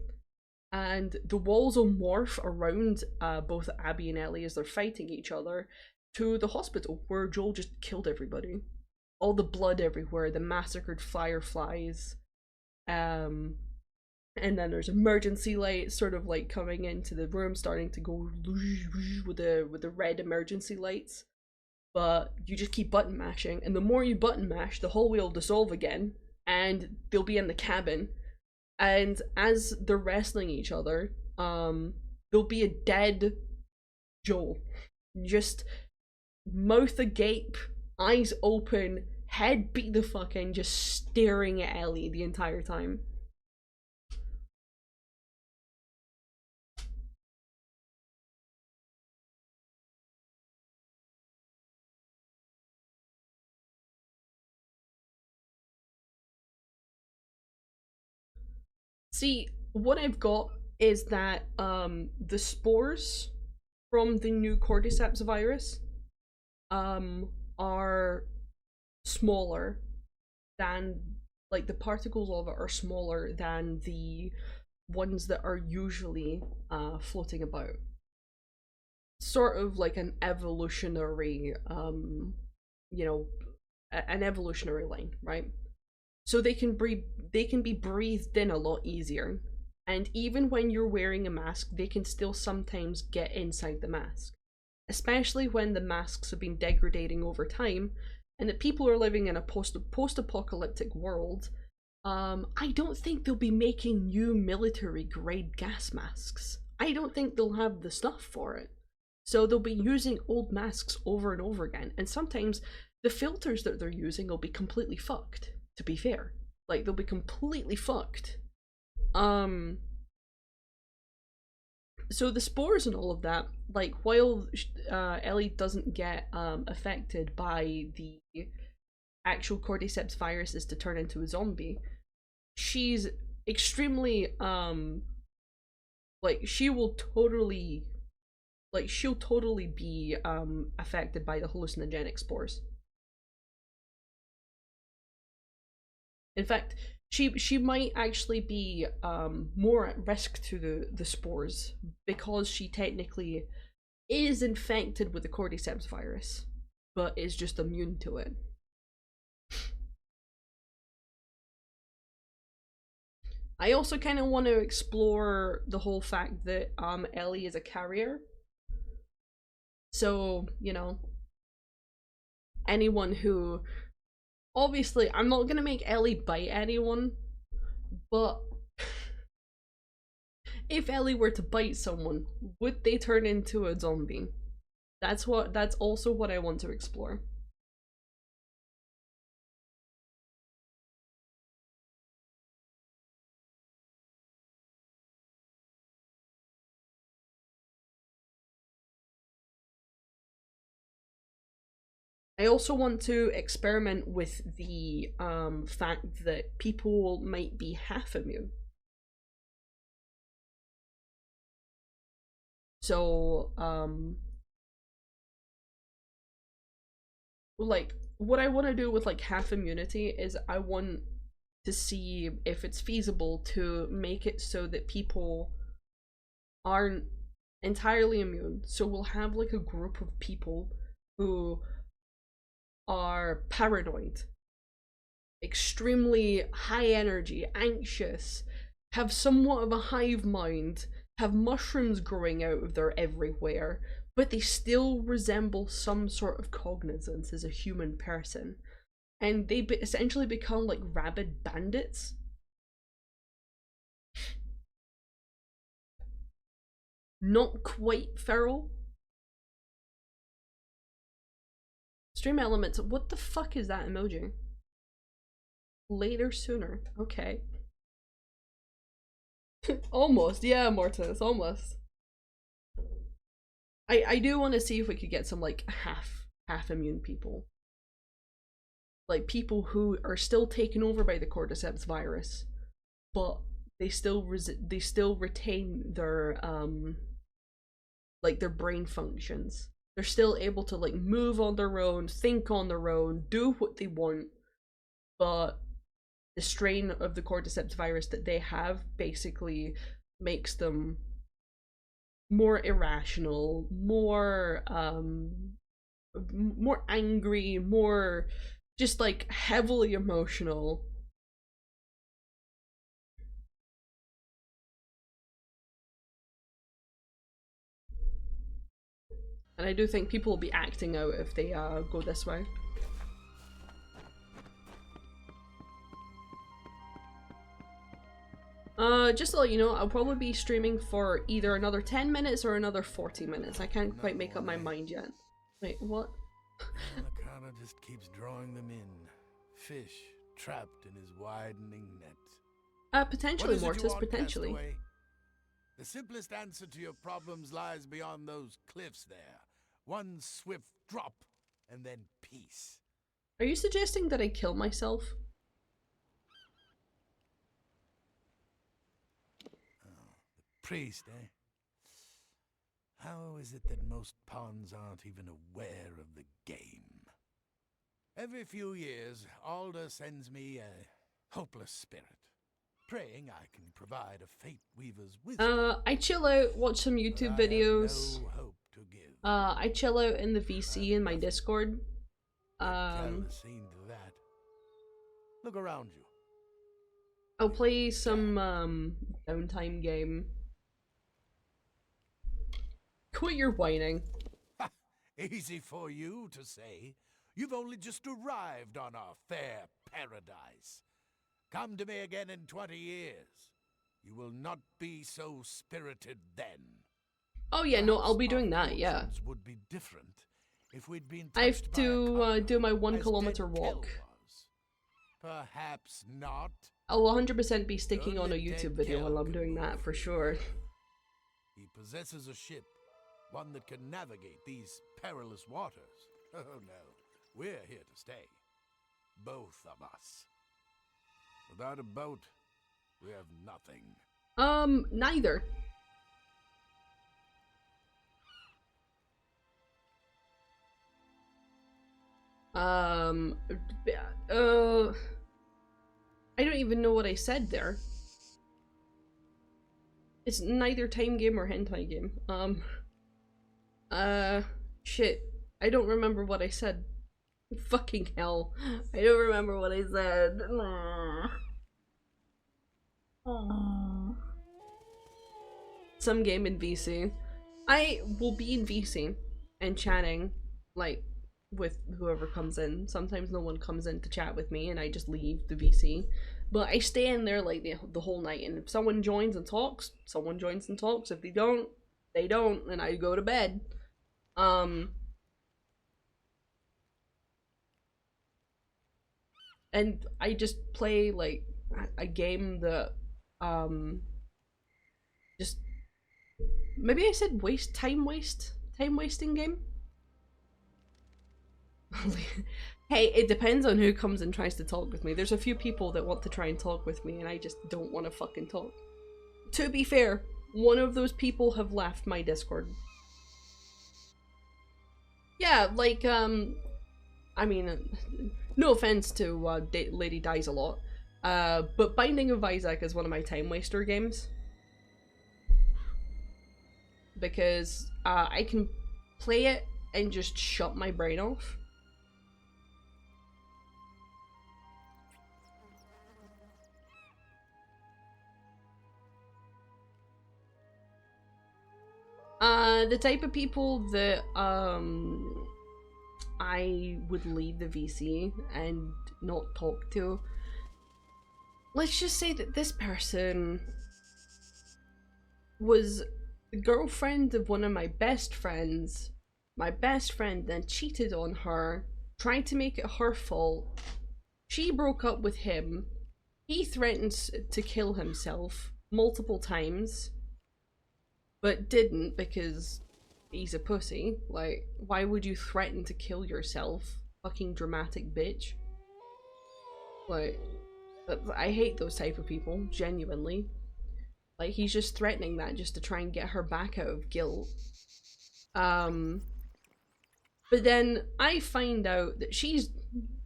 And the walls will morph around both Abby and Ellie as they're fighting each other to the hospital where Joel just killed everybody. All the blood everywhere, the massacred fireflies. And then there's emergency lights sort of like coming into the room, starting to go with the red emergency lights. But you just keep button mashing, and the more you button mash, the hallway will dissolve again, and they'll be in the cabin. And as they're wrestling each other, there'll be a dead Joel. Just mouth agape, eyes open, head beat the fuck in, just staring at Ellie the entire time. See, what I've got is that the spores from the new cordyceps virus are smaller than, like, the particles of it are smaller than the ones that are usually floating about. Sort of like an evolutionary you know, an evolutionary line, right? So they can be breathed in a lot easier. And even when you're wearing a mask, they can still sometimes get inside the mask. Especially when the masks have been degrading over time, and that people are living in a post-apocalyptic world. I don't think they'll be making new military-grade gas masks. I don't think they'll have the stuff for it. So they'll be using old masks over and over again, and sometimes the filters that they're using will be completely fucked. To be fair, like, they'll be completely fucked. So the spores and all of that, like, while Ellie doesn't get affected by the actual cordyceps viruses to turn into a zombie, she's extremely like, she'll totally be affected by the hallucinogenic spores. In fact, she might actually be more at risk to the spores because she technically is infected with the cordyceps virus, but is just immune to it. I also kind of want to explore the whole fact that Ellie is a carrier. So, you know, anyone who... Obviously, I'm not gonna make Ellie bite anyone, but if Ellie were to bite someone, would they turn into a zombie? That's also what I want to explore. I also want to experiment with the fact that people might be half immune. So, like, what I want to do with like half immunity is I want to see if it's feasible to make it so that people aren't entirely immune. So we'll have like a group of people who are paranoid, extremely high energy, anxious, have somewhat of a hive mind, have mushrooms growing out of their everywhere, but they still resemble some sort of cognizance as a human person. And they essentially become like rabid bandits. Not quite feral. Stream elements. What the fuck is that emoji? Later sooner. Okay. Almost. Yeah, Mortis. Almost. I do want to see if we could get some like half immune people. Like people who are still taken over by the cordyceps virus, but they still retain their like their brain functions. They're still able to like move on their own, think on their own, do what they want, but the strain of the cordyceps virus that they have basically makes them more irrational, more angry, more just like heavily emotional. And I do think people will be acting out if they go this way. Just to let you know, I'll probably be streaming for either another 10 minutes or another 40 minutes. I can't quite make up my mind yet. Wait, what? Anacana just keeps drawing them in. Fish trapped in his widening net. Potentially, Mortis, potentially. Castaway? The simplest answer to your problems lies beyond those cliffs there. One swift drop, and then peace. Are you suggesting that I kill myself? Priest, eh? How is it that most pawns aren't even aware of the game? Every few years, Alder sends me a hopeless spirit, praying I can provide a fate weaver's wisdom. I chill out, watch some YouTube videos. No hope to give. I chill out in the VC in my Discord. Seen to that. Look around you. I'll play some downtime game. Quit your whining. Easy for you to say. You've only just arrived on our fair paradise. Come to me again in 20 years. You will not be so spirited then. Oh yeah, no, I'll be doing that, yeah. Would be different if we'd been I have to do my 1 kilometer walk. Perhaps not. I'll 100% be sticking on a YouTube video while I'm doing that, for sure. He possesses a ship, one that can navigate these perilous waters. Oh no, we're here to stay. Both of us. Without a boat, we have nothing. Neither. I don't even know what I said there. It's neither time game or hentai game. Shit. I don't remember what I said. Fucking hell. I don't remember what I said. Some game in VC. I will be in VC and chatting, like, with whoever comes in. Sometimes no one comes in to chat with me and I just leave the VC. But I stay in there like the whole night, and if someone joins and talks, someone joins and talks. If they don't, and I go to bed. And I just play like a game that just maybe I said time wasting game. Hey, it depends on who comes and tries to talk with me. There's a few people that want to try and talk with me and I just don't want to fucking talk. To be fair, one of those people have left my Discord. Yeah, like, I mean, no offense to Lady Dies a Lot, but Binding of Isaac is one of my time waster games. Because I can play it and just shut my brain off. The type of people that I would leave the VC and not talk to. Let's just say that this person was the girlfriend of one of my best friends. My best friend then cheated on her, tried to make it her fault. She broke up with him. He threatened to kill himself multiple times, but didn't because he's a pussy. Like, why would you threaten to kill yourself? Fucking dramatic bitch. Like, I hate those type of people, genuinely. Like, he's just threatening that just to try and get her back out of guilt. But then I find out that she's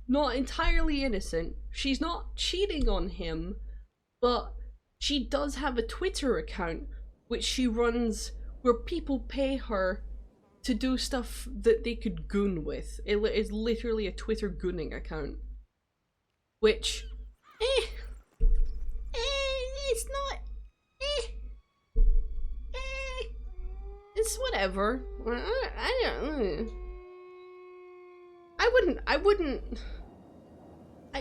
not entirely innocent. She's not cheating on him, but she does have a Twitter account which she runs where people pay her to do stuff that they could goon with. It is literally a Twitter gooning account. Which, it's not, it's whatever. I wouldn't, I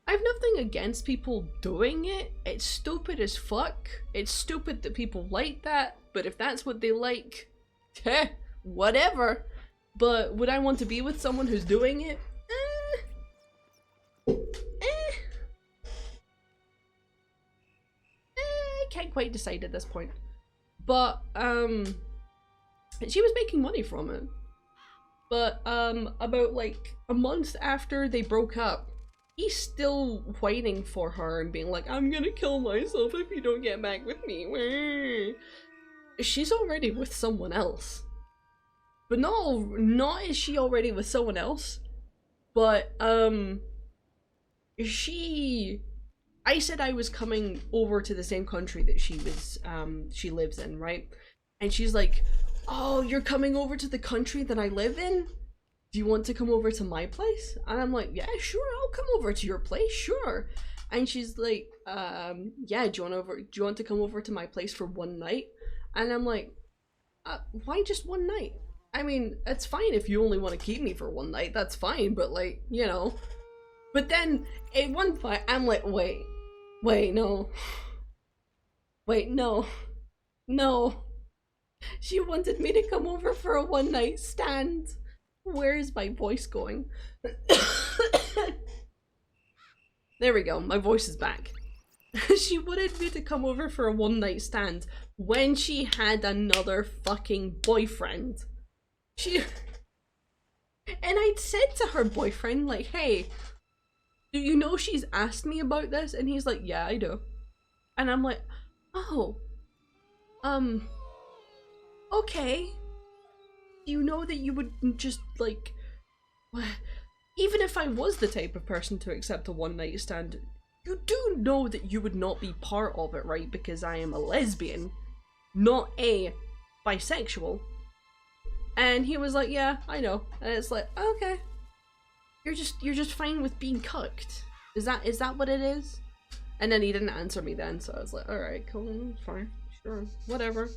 have nothing against people doing it. It's stupid as fuck. It's stupid that people like that, but if that's what they like, whatever. But would I want to be with someone who's doing it? I can't quite decide at this point. But, she was making money from it. But, about like a month after they broke up, he's still whining for her and being like, I'm gonna kill myself if you don't get back with me. She's already with someone else. But not is she already with someone else, but, I said I was coming over to the same country that she lives in, right? And she's like, oh, you're coming over to the country that I live in? Do you want to come over to my place? And I'm like, yeah, sure, I'll come over to your place, sure. And she's like, yeah, do you want to come over to my place for one night? And I'm like, why just one night? I mean, it's fine if you only want to keep me for one night, that's fine, but like, you know. But then, at one point, I'm like, wait, no. Wait, no. She wanted me to come over for a one night stand. Where is my voice going? There we go, my voice is back. She wanted me to come over for a one night stand when she had another fucking boyfriend. And I'd said to her boyfriend, like, hey, do you know she's asked me about this? And he's like, yeah, I do. And I'm like, oh, okay. Do you know that you would just, like, even if I was the type of person to accept a one night stand, you do know that you would not be part of it, right? Because I am a lesbian, not a bisexual. And he was like, yeah, I know. And it's like, okay. You're just fine with being cucked. Is that what it is? And then he didn't answer me then, so I was like, alright, cool, fine, sure, whatever.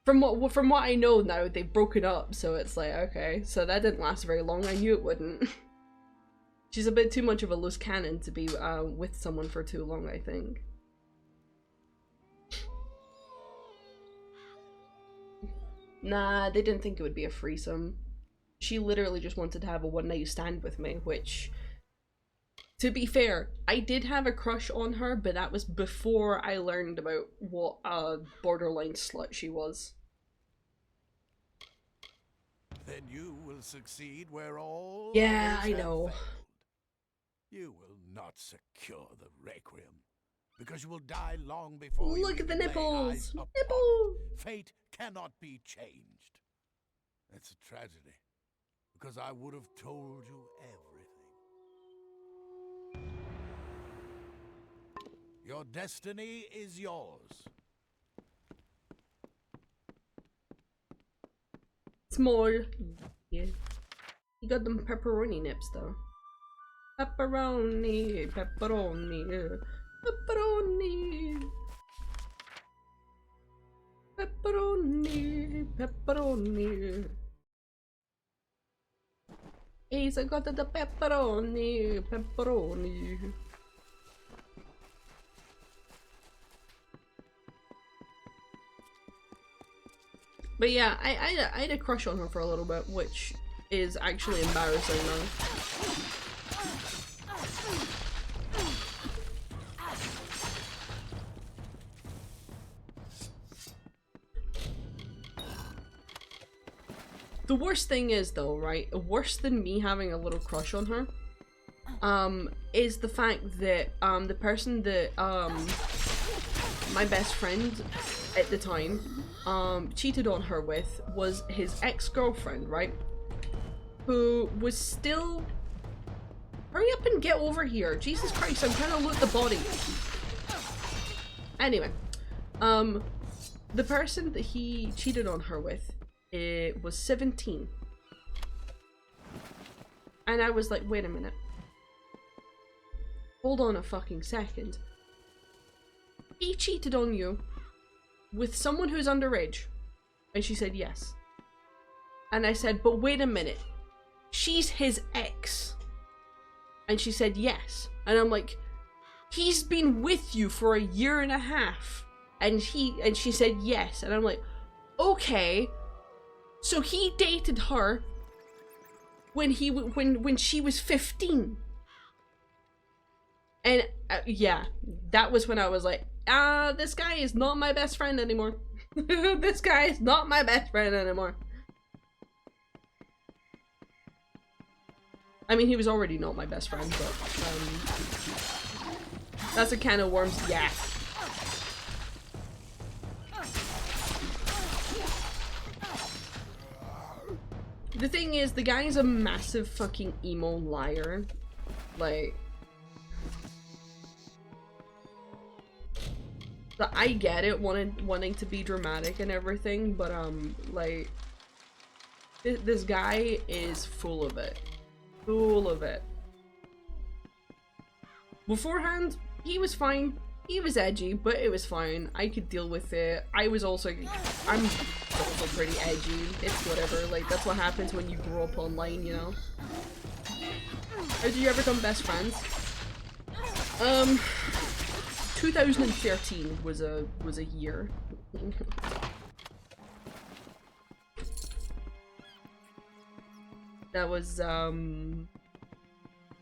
From what I know now, they've broken up, so it's like, okay, so that didn't last very long. I knew it wouldn't. She's a bit too much of a loose cannon to be with someone for too long, I think. Nah, they didn't think it would be a threesome. She literally just wanted to have a one night stand with me, which, to be fair, I did have a crush on her, but that was before I learned about what a borderline slut she was. Then you will succeed where all Yeah, others I have know. failed. You will not secure the Requiem, because you will die long before you Look at the even lay nipples! eyes upon Nipple! it. Fate cannot be changed. It's a tragedy, because I would have told you everything. Your destiny is yours. Small. Yeah. You got them pepperoni nips though. Pepperoni, pepperoni, pepperoni. Pepperoni, pepperoni. He's got the pepperoni, pepperoni. But yeah, I had a crush on her for a little bit, which is actually embarrassing now. The worst thing is though, right, worse than me having a little crush on her, is the fact that, the person that, my best friend at the time, cheated on her with was his ex-girlfriend, right? Who was still... Hurry up and get over here! Jesus Christ, I'm trying to loot the body! Anyway, the person that he cheated on her with, was 17. And I was like, wait a minute. Hold on a fucking second. He cheated on you with someone who's underage. And she said yes. And I said, but wait a minute. She's his ex. And she said yes. And I'm like, he's been with you for 1.5 years. And she said yes. And I'm like, okay. So he dated her when she was 15. And yeah, that was when I was like, this guy is not my best friend anymore. This guy is not my best friend anymore. I mean, he was already not my best friend, but that's a can of worms. Yeah. The thing is, the guy is a massive fucking emo liar. Like, I get it, wanting to be dramatic and everything, but like, this guy is full of it. Full of it. Beforehand, he was fine. He was edgy, but it was fine. I could deal with it. I'm also pretty edgy. It's whatever. Like, that's what happens when you grow up online, you know? How did you ever become best friends? 2013 was a year. That was 10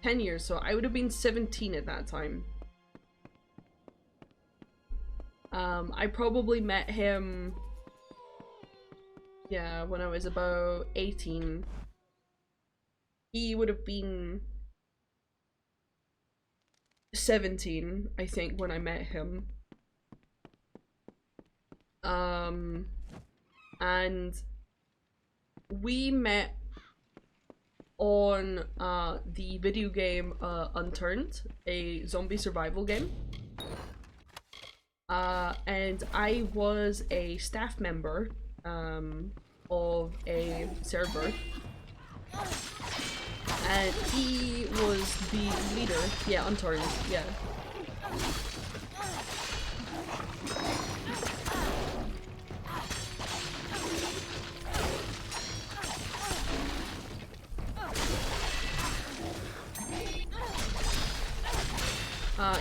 years, so I would have been 17 at that time. I probably met him, yeah, when I was about 18. He would have been 17, I think, when I met him. And we met on the video game Unturned, a zombie survival game. And I was a staff member of a server, and he was the leader. Yeah, Unturned, yeah.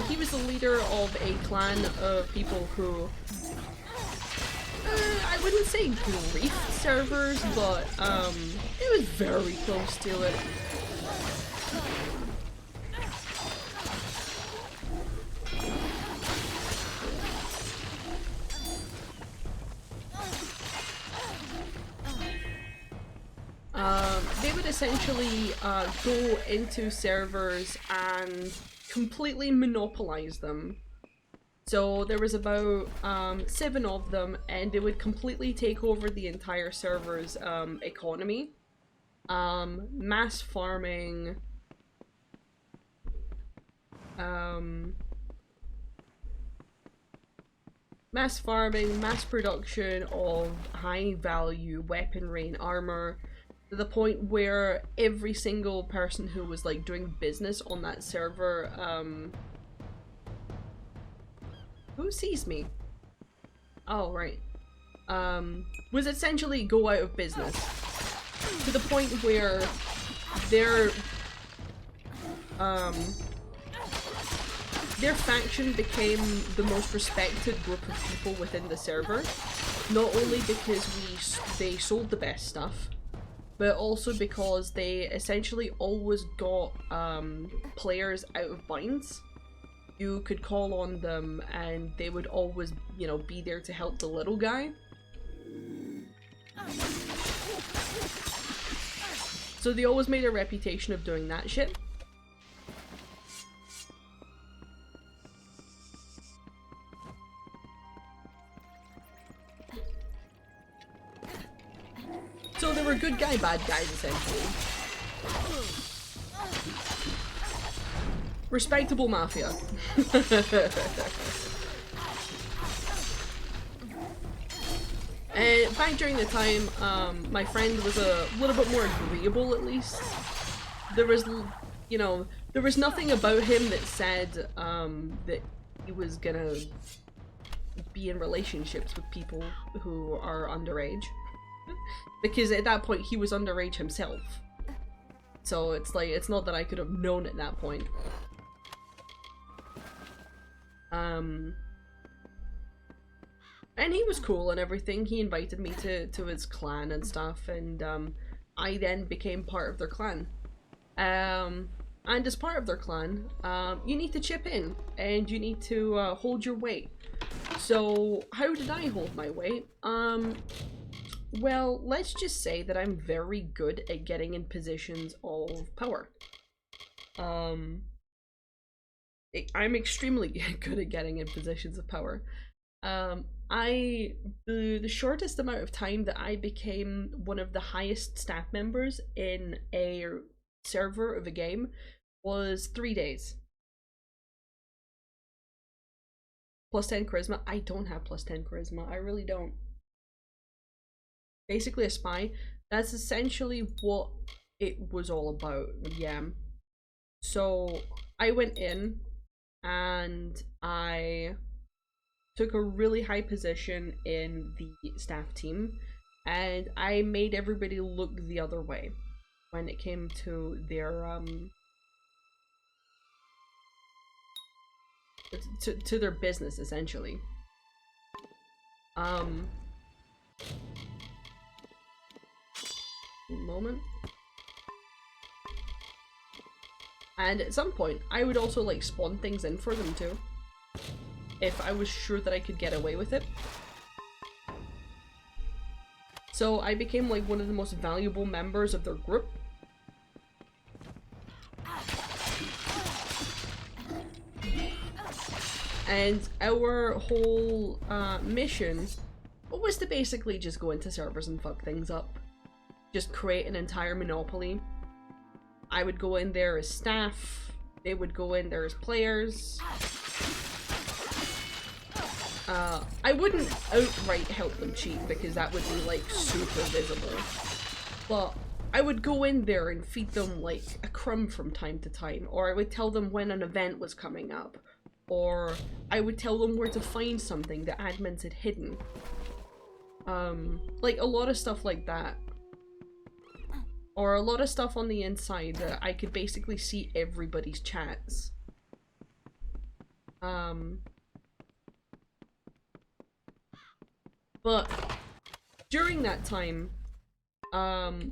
He was the leader of a clan of people who, I wouldn't say griefed servers, but it was very close to it. They would essentially go into servers and completely monopolize them. So there was about 7 of them, and they would completely take over the entire server's economy. Mass farming, mass production of high value weaponry and armor, to the point where every single person who was like doing business on that server, who sees me? Oh, right. Was essentially go out of business. To the point where their faction became the most respected group of people within the server. Not only because they sold the best stuff, but also because they essentially always got players out of binds. You could call on them and they would always, you know, be there to help the little guy. So they always made a reputation of doing that shit. So they were good guy, bad guys, essentially. Respectable mafia. And back during the time, my friend was a little bit more agreeable, at least. There was, you know, there was nothing about him that said that he was gonna be in relationships with people who are underage. Because at that point, he was underage himself. So it's like, it's not that I could have known at that point. And he was cool and everything. He invited me to his clan and stuff, and I then became part of their clan. And as part of their clan, you need to chip in, and you need to hold your weight. So how did I hold my weight? Well, let's just say that I'm very good at getting in positions of power. I'm extremely good at getting in positions of power. The shortest amount of time that I became one of the highest staff members in a server of a game was 3 days. Plus 10 charisma. I don't have plus 10 charisma. I really don't. Basically a spy. That's essentially what it was all about. Yeah. So I went in and I took a really high position in the staff team, and I made everybody look the other way when it came to their to their business, essentially. Moment. And at some point, I would also like spawn things in for them too, if I was sure that I could get away with it. So I became like one of the most valuable members of their group. And our whole mission was to basically just go into servers and fuck things up. Just create an entire monopoly. I would go in there as staff, they would go in there as players. I wouldn't outright help them cheat because that would be like super visible. But I would go in there and feed them like a crumb from time to time, or I would tell them when an event was coming up, or I would tell them where to find something that admins had hidden. Like a lot of stuff like that. Or a lot of stuff on the inside that I could basically see everybody's chats. But during that time,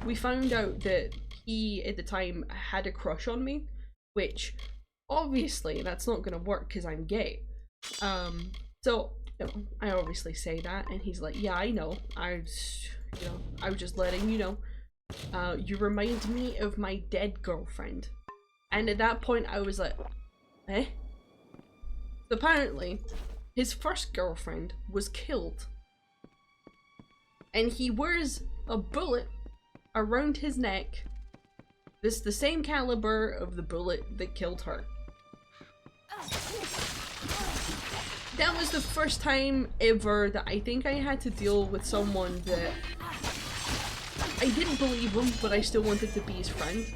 we found out that he, at the time, had a crush on me, which obviously that's not gonna work because I'm gay. So, you know, I obviously say that, and he's like, yeah, I know. I was just letting you know. You remind me of my dead girlfriend. And at that point I was like, eh? So apparently, his first girlfriend was killed. And he wears a bullet around his neck. This the same caliber of the bullet that killed her. That was the first time ever that I think I had to deal with someone that I didn't believe him, but I still wanted to be his friend.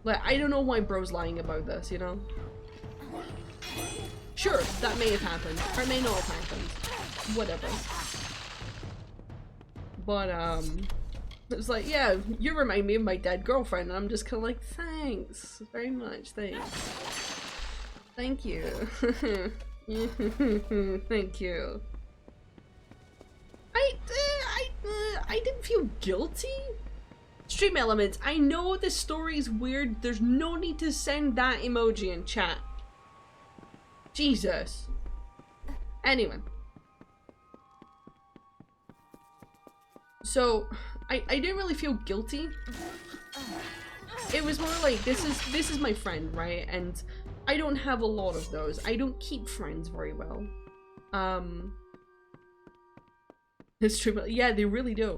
Like, I don't know why bro's lying about this, you know? Sure, that may have happened, or may not have happened. Whatever. But, it was like, yeah, you remind me of my dead girlfriend, and I'm just kind of like, thanks very much, thanks. Thank you. Thank you. I didn't feel guilty. Stream elements, I know this story is weird. There's no need to send that emoji in chat. Jesus. Anyway. So, I didn't really feel guilty. It was more like, this is my friend, right? And I don't have a lot of those. I don't keep friends very well. It's true, but yeah, they really do.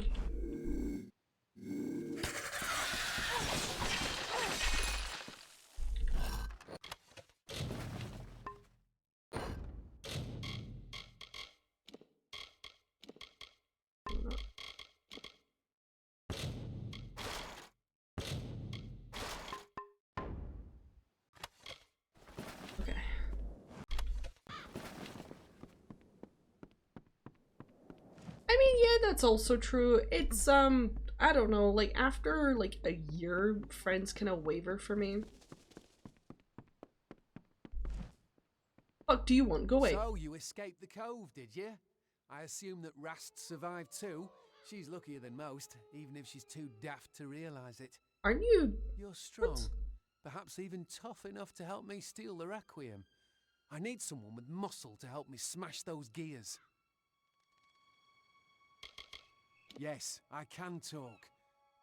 That's also true. It's I don't know, like after like a year, friends kind of waver for me. Fuck do you want? Go away. So you escaped the cove, did you? I assume that Rast survived too. She's luckier than most, even if she's too daft to realize it. Aren't you? You're strong. Perhaps even tough enough to help me steal the Requiem. I need someone with muscle to help me smash those gears. Yes, I can talk.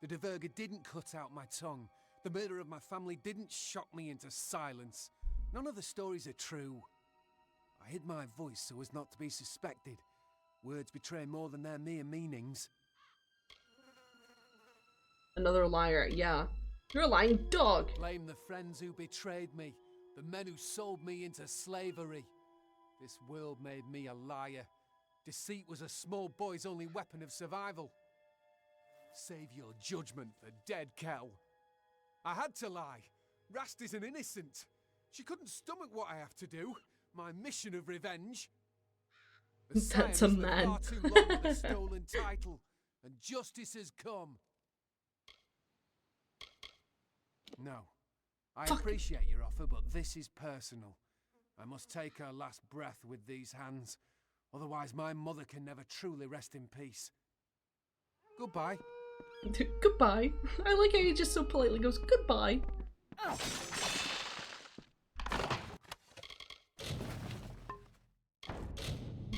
The Diverger didn't cut out my tongue. The murder of my family didn't shock me into silence. None of the stories are true. I hid my voice so as not to be suspected. Words betray more than their mere meanings. Another liar, yeah. You're a lying dog. Blame the friends who betrayed me. The men who sold me into slavery. This world made me a liar. Deceit was a small boy's only weapon of survival. Save your judgment for dead Kel. I had to lie. Rast is an innocent. She couldn't stomach what I have to do. My mission of revenge. The That's a man. far too long with the stolen title, and justice has come. No, I appreciate your offer, but this is personal. I must take her last breath with these hands. Otherwise, my mother can never truly rest in peace. Goodbye. Goodbye. I like how he just so politely goes, goodbye.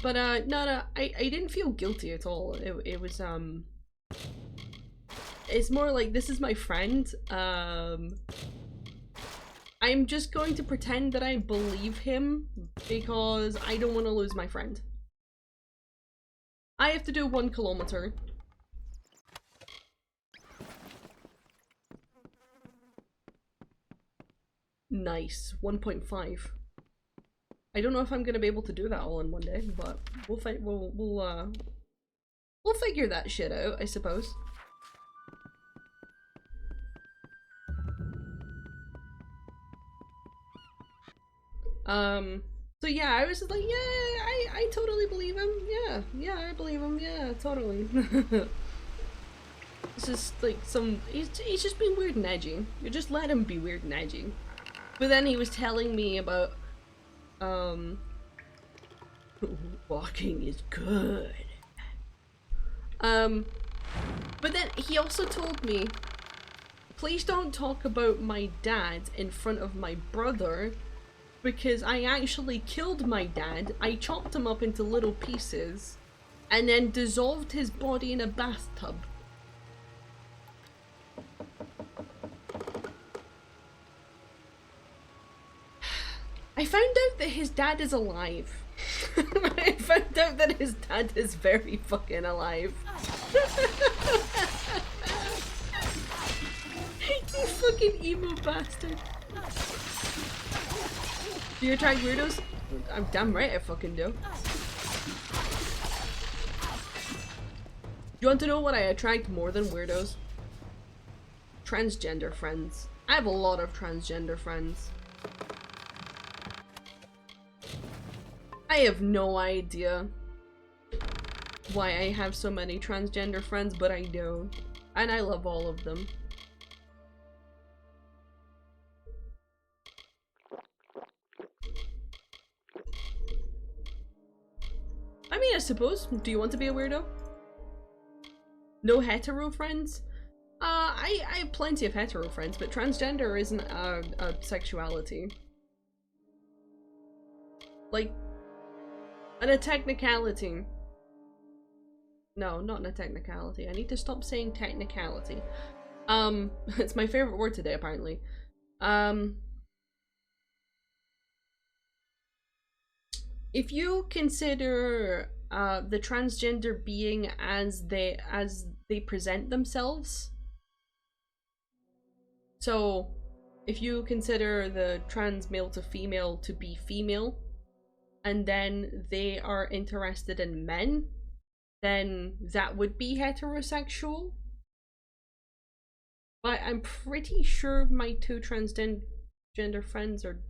But, no, I didn't feel guilty at all. It was, it's more like, this is my friend. I'm just going to pretend that I believe him because I don't want to lose my friend. I have to do 1 kilometer. Nice. 1.5. I don't know if I'm gonna be able to do that all in one day, but we'll figure that shit out, I suppose. So yeah, I was just like, yeah, I totally believe him. Yeah, I believe him. Yeah, totally. It's just like he's just being weird and edgy. You just let him be weird and edgy. But then he was telling me about, walking is good. But then he also told me, please don't talk about my dad in front of my brother, because I actually killed my dad. I chopped him up into little pieces and then dissolved his body in a bathtub. I found out that his dad is alive. I found out that his dad is very fucking alive. You fucking emo bastard. Do you attract weirdos? I'm damn right I fucking do. You want to know what I attract more than weirdos? Transgender friends. I have a lot of transgender friends. I have no idea why I have so many transgender friends, but I do. And I love all of them. I mean, I suppose. Do you want to be a weirdo? No hetero friends? I have plenty of hetero friends, but transgender isn't a sexuality. Like, and a technicality. No, not a technicality. I need to stop saying technicality. It's my favorite word today, apparently. If you consider the transgender being as they present themselves, so if you consider the trans male to female to be female, and then they are interested in men, then that would be heterosexual. But I'm pretty sure my two transgender friends are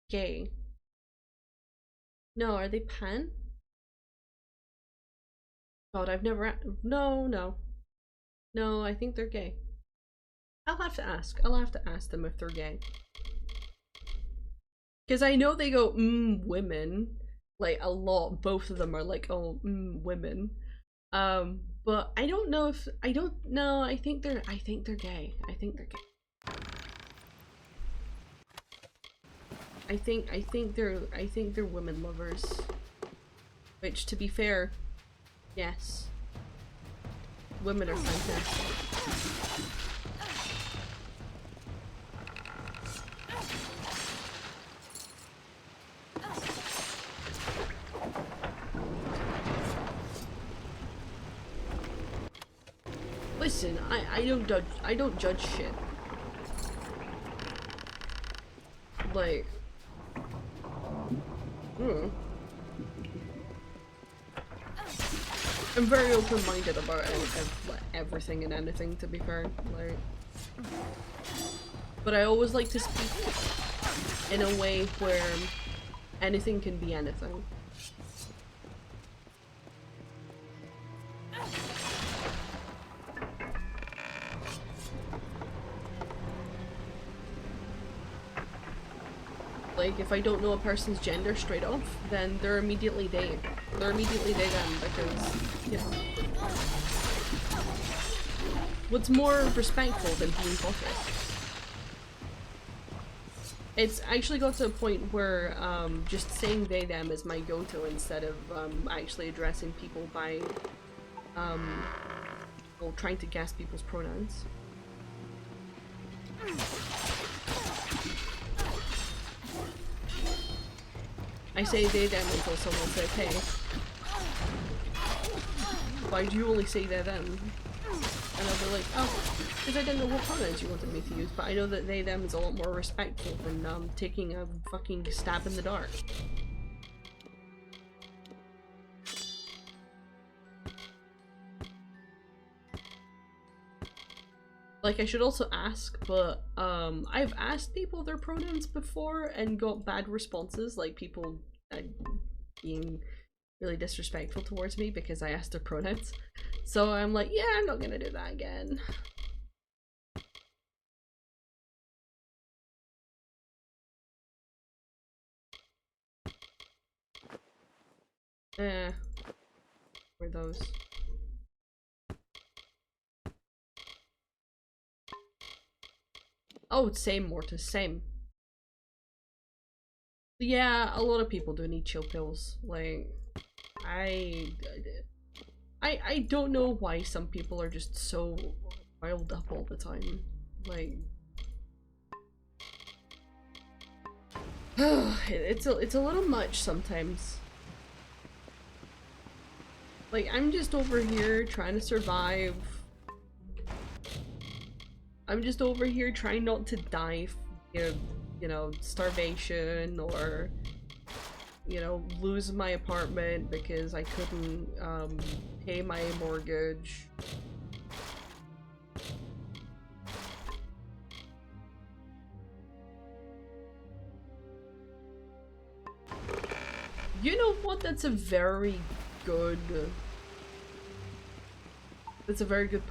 gay. No, are they pan? God, I've never... No, I think they're gay. I'll have to ask. I'll have to ask them if they're gay. Because I know they go, women. Like, a lot. Both of them are like, oh, women. But I don't know if... I don't know. I think they're gay. I think they're gay. I think they're women lovers. Which, to be fair, yes. Women are fantastic. Listen, I don't judge shit. Like, I'm very open-minded about everything and anything, to be fair. Like, but I always like to speak in a way where anything can be anything. Like, if I don't know a person's gender straight off, then they're immediately they. They're immediately they them because, you know. What's more respectful than being cautious? It's actually got to a point where just saying they them is my go-to instead of actually addressing people by well, trying to guess people's pronouns. I say they them until someone says, hey, why do you only say they them? And I'll be like, oh, because I didn't know what pronouns you wanted me to use, but I know that they them is a lot more respectful than taking a fucking stab in the dark. Like, I should also ask, but I've asked people their pronouns before and got bad responses, like people being really disrespectful towards me because I asked their pronouns. So I'm like, yeah, I'm not gonna do that again. Where are those? Oh, same, Mortis, same. Yeah, a lot of people do need chill pills. Like, I don't know why some people are just so riled up all the time. Like, it's a little much sometimes. Like, I'm just over here trying to survive. I'm just over here trying not to die, you know, starvation or, you know, lose my apartment because I couldn't pay my mortgage. You know what? That's a very good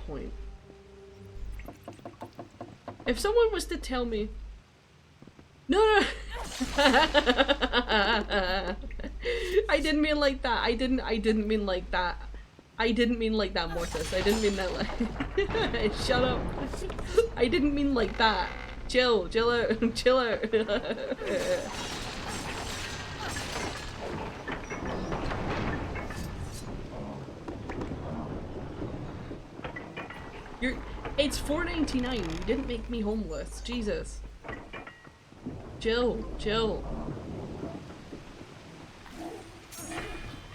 point. If someone was to tell me, no, I didn't mean like that. I didn't mean like that. I didn't mean like that, Mortis. I didn't mean that like shut up. I didn't mean like that. Chill out, chill out. It's $4.99. You didn't make me homeless. Jesus. Chill.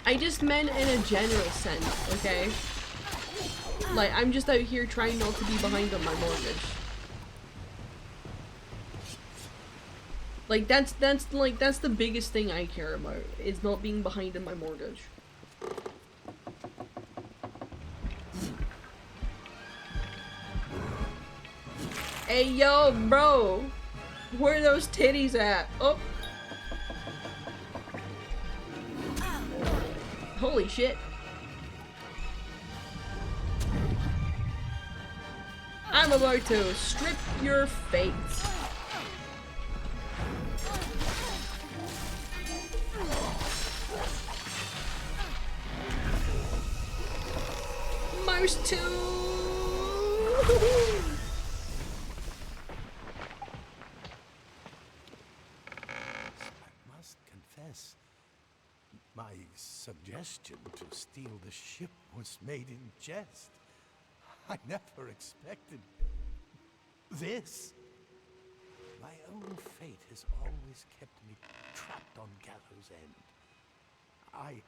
I just meant in a general sense, okay? Like, I'm just out here trying not to be behind on my mortgage. Like, that's the biggest thing I care about, is not being behind on my mortgage. Hey, yo, bro! Where are those titties at? Oh! Holy shit. I'm about to strip your face. Mouse 2! My suggestion to steal the ship was made in jest. I never expected this. My own fate has always kept me trapped on Gallows End. I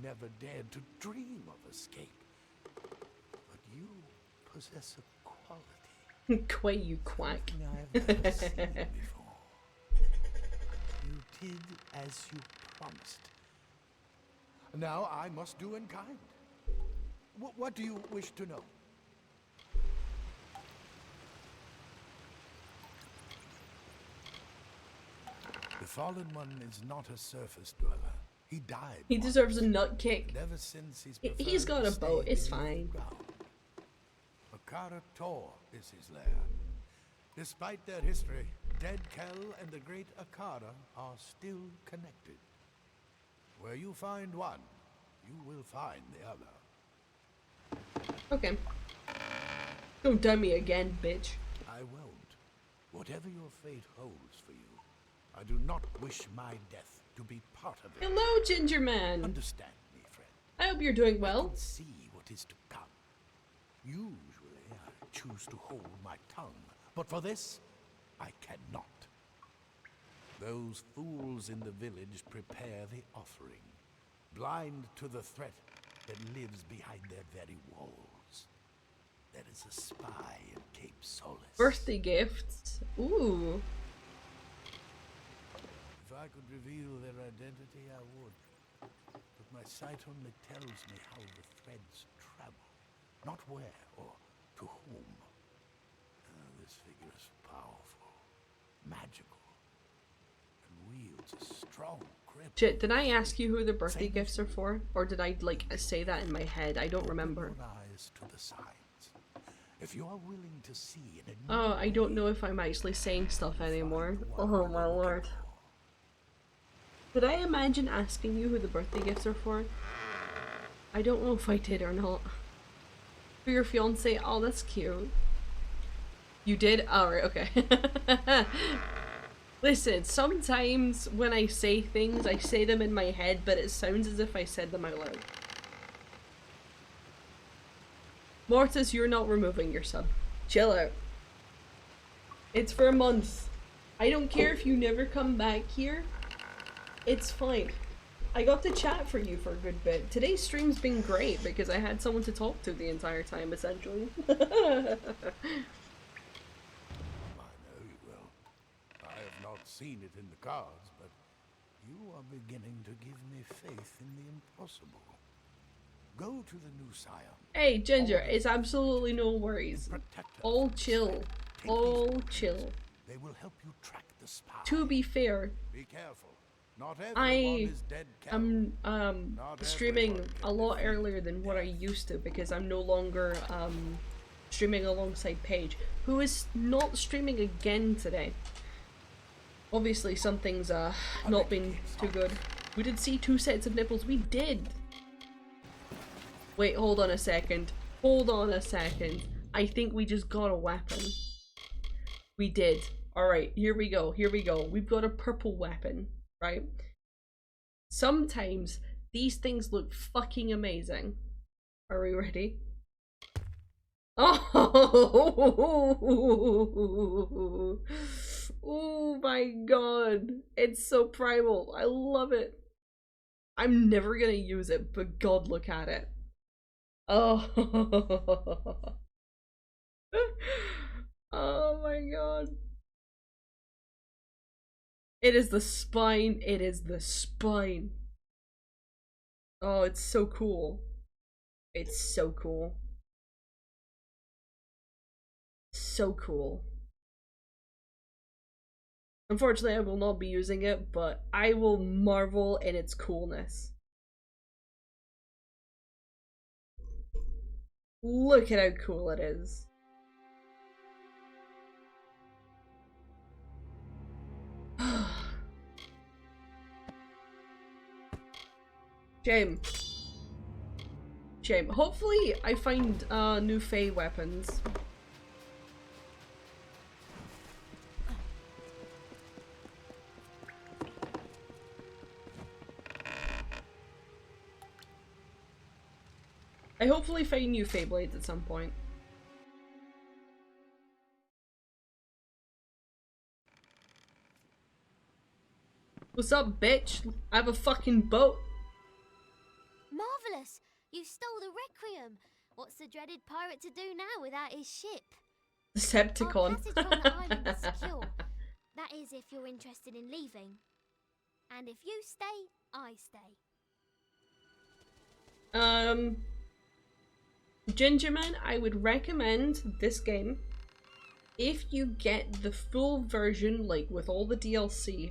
never dared to dream of escape. But you possess a quality. Quay, you quack. I've never seen before. You did as you promised. Now I must do in kind. What do you wish to know? The Fallen One is not a surface dweller. He died. He deserves a nut kick. Ever since He's got a boat, it's fine. Akara Tor is his lair. Despite their history, Dead Kel and the great Akara are still connected. Where you find one, you will find the other. Okay. Don't dumb me again, bitch. I won't. Whatever your fate holds for you, I do not wish my death to be part of it. Hello, Ginger Man. Understand me, friend. I hope you're doing well. I can see what is to come. Usually, I choose to hold my tongue, but for this, I cannot. Those fools in the village prepare the offering, blind to the threat that lives behind their very walls. There is a spy in Cape Solace. Birthday gifts. Ooh. If I could reveal their identity, I would. But my sight only tells me how the threads travel, not where or to whom. This figure is powerful, magical. Wields a strong grip. Shit, did I ask you who the birthday gifts are for? Or did I, like, say that in my head? I don't remember. Eyes to the signs. If you are willing to see and oh, I don't know if I'm actually saying stuff anymore. Oh my lord. Did I imagine asking you who the birthday gifts are for? I don't know if I did or not. For your fiance? Oh, that's cute. You did? Alright, okay. Listen, sometimes when I say things, I say them in my head, but it sounds as if I said them out loud. Mortis, you're not removing your sub. Chill out. It's for a month. I don't care if you never come back here. It's fine. I got to chat for you for a good bit. Today's stream's been great because I had someone to talk to the entire time, essentially. I know you will. I have not seen it in the cards, but you are beginning to give me faith in the impossible. Go to the new Scion. Hey, Ginger, it's absolutely no worries. All chill. All chill. They will help you track the spy. To be fair, Be careful. Not everyone I is dead am streaming a lot earlier than what I used to because I'm no longer streaming alongside Paige, who is not streaming again today. Obviously something's not been too good. We did see 2 sets of nipples. We did. Wait, hold on a second. Hold on a second. I think we just got a weapon. We did. Alright, here we go. Here we go. We've got a purple weapon. Right? Sometimes these things look fucking amazing. Are we ready? Oh, oh my god. It's so primal. I love it. I'm never gonna use it, but god, look at it. Oh. Oh my god. It is the spine. It is the spine. Oh, it's so cool. It's so cool. So cool. Unfortunately, I will not be using it, but I will marvel in its coolness. Look at how cool it is. Shame. Shame. Hopefully I find new Fey weapons. I hopefully find new Fey blades at some point. What's up, bitch? I have a fucking boat. Marvelous! You stole the Requiem. What's the dreaded pirate to do now without his ship? Decepticon. Our passage from the island is secure. That is, if you're interested in leaving. And if you stay, I stay. Gingerman, I would recommend this game if you get the full version, like with all the DLC,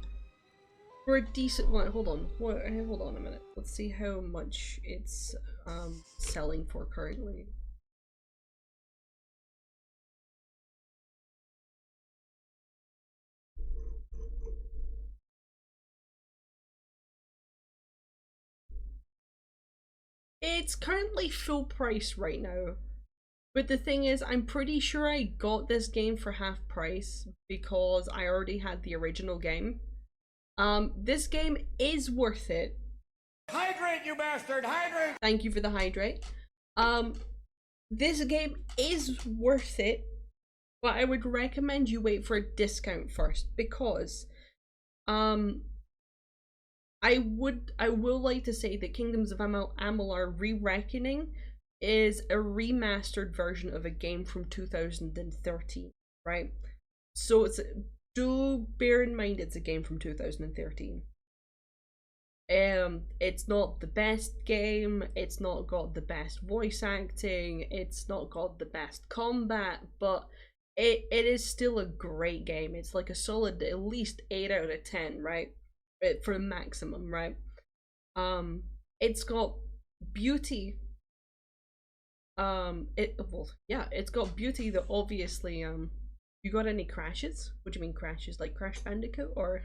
for a decent one. Hold on, hold on a minute. Let's see how much it's selling for currently. It's currently full price right now. But the thing is, I'm pretty sure I got this game for half price because I already had the original game. This game is worth it. Hydrate, you bastard! Hydrate! Thank you for the hydrate. This game is worth it, but I would recommend you wait for a discount first because, I will like to say that Kingdoms of Amalur Re-Reckoning is a remastered version of a game from 2013, right? So do bear in mind it's a game from 2013. It's not the best game, it's not got the best voice acting, it's not got the best combat, but it is still a great game. It's like a solid at least 8 out of 10, right? For the maximum, right? It's got beauty. It's got beauty that obviously, you got any crashes? What do you mean crashes? Like Crash Bandicoot? Or,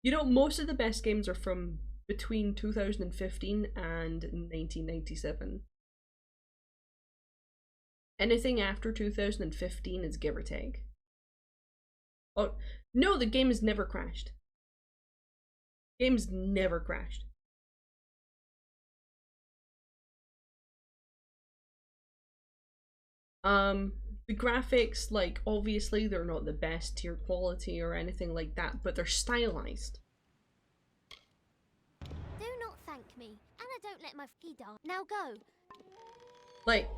you know, most of the best games are from between 2015 and 1997. Anything after 2015 is give or take. Oh, no, the game has never crashed. Game's never crashed. The graphics, like, obviously they're not the best tier quality or anything like that, but they're stylized. Do not thank me. Anna, don't let my fee down. Now go. Like,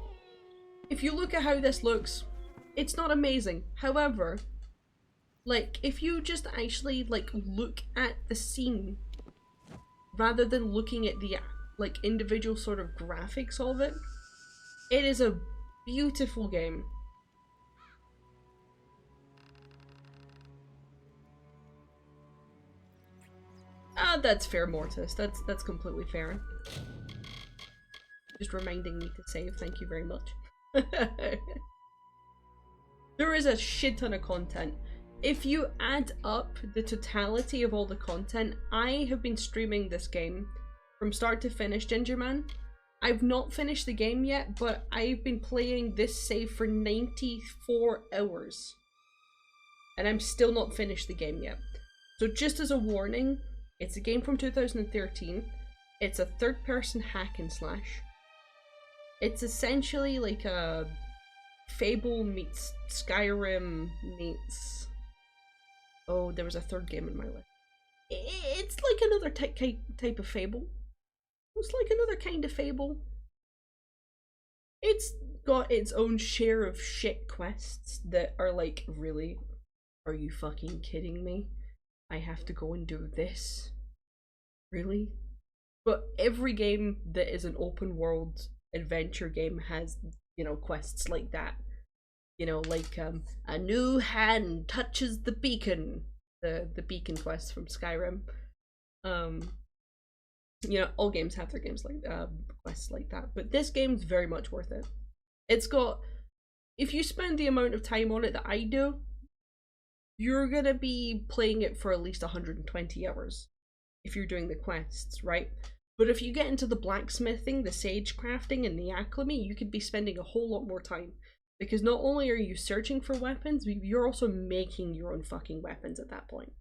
if you look at how this looks, it's not amazing. However, like, if you just actually, like, look at the scene, rather than looking at the, like, individual sort of graphics of it, it is a beautiful game. Ah, that's fair, Mortis. That's completely fair. Just reminding me to save, thank you very much. There is a shit ton of content. If you add up the totality of all the content, I have been streaming this game from start to finish, Gingerman. I've not finished the game yet, but I've been playing this save for 94 hours. And I'm still not finished the game yet. So just as a warning, it's a game from 2013. It's a third-person hack and slash. It's essentially like a Fable meets Skyrim meets... Oh, there was a third game in my list. It's like another type of Fable. It's like another kind of Fable. It's got its own share of shit quests that are like, really? Are you fucking kidding me? I have to go and do this? Really? But every game that is an open world adventure game has, you know, quests like that. You know, like, a new hand touches the beacon. The beacon quest from Skyrim. You know, all games have their games like, quests like that. But this game's very much worth it. It's got, if you spend the amount of time on it that I do, you're gonna be playing it for at least 120 hours. If you're doing the quests, right? But if you get into the blacksmithing, the sage crafting, and the alchemy, you could be spending a whole lot more time. Because not only are you searching for weapons, you're also making your own fucking weapons at that point.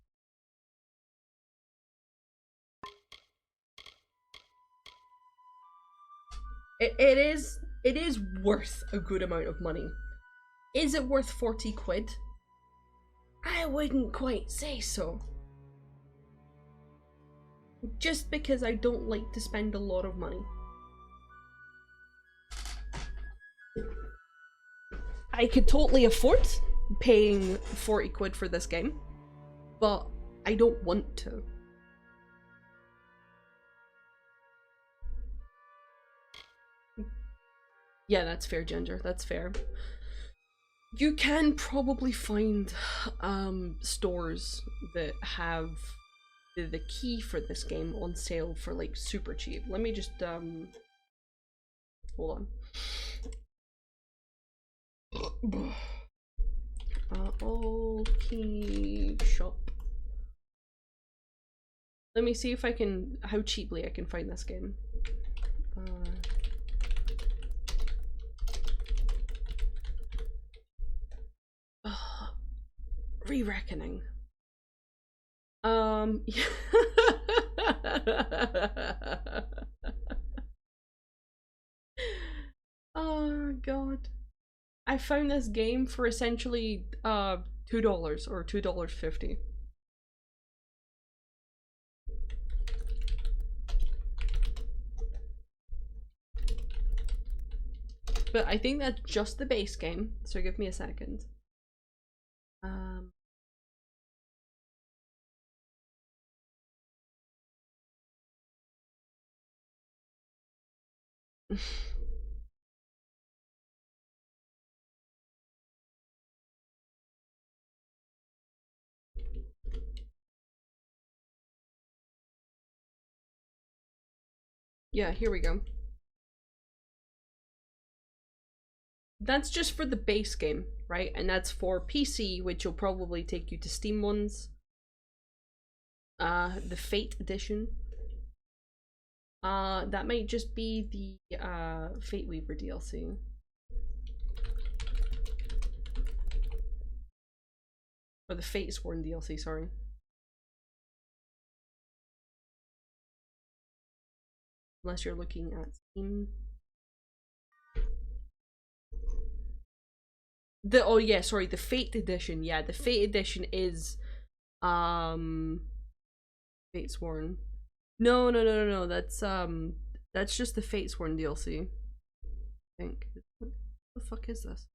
It is worth a good amount of money. Is it worth 40 quid? I wouldn't quite say so. Just because I don't like to spend a lot of money. I could totally afford paying 40 quid for this game, but I don't want to. Yeah, that's fair, Ginger. That's fair. You can probably find stores that have the key for this game on sale for like super cheap. Let me just hold on. All key shop. Let me see if I can, how cheaply I can find this game. Re-reckoning. Oh god. I found this game for essentially $2 or $2.50. But I think that's just the base game, so give me a second. Yeah, here we go. That's just for the base game, right? And that's for PC, which will probably take you to Steam ones. The Fate edition. That might just be the Fate Weaver DLC. Or the Fate Sworn DLC, sorry. Unless you're looking at Steam. Oh yeah, sorry, the Fate edition. Yeah, the Fate edition is Fatesworn. No. That's just the Fatesworn DLC. I think. What the fuck is this?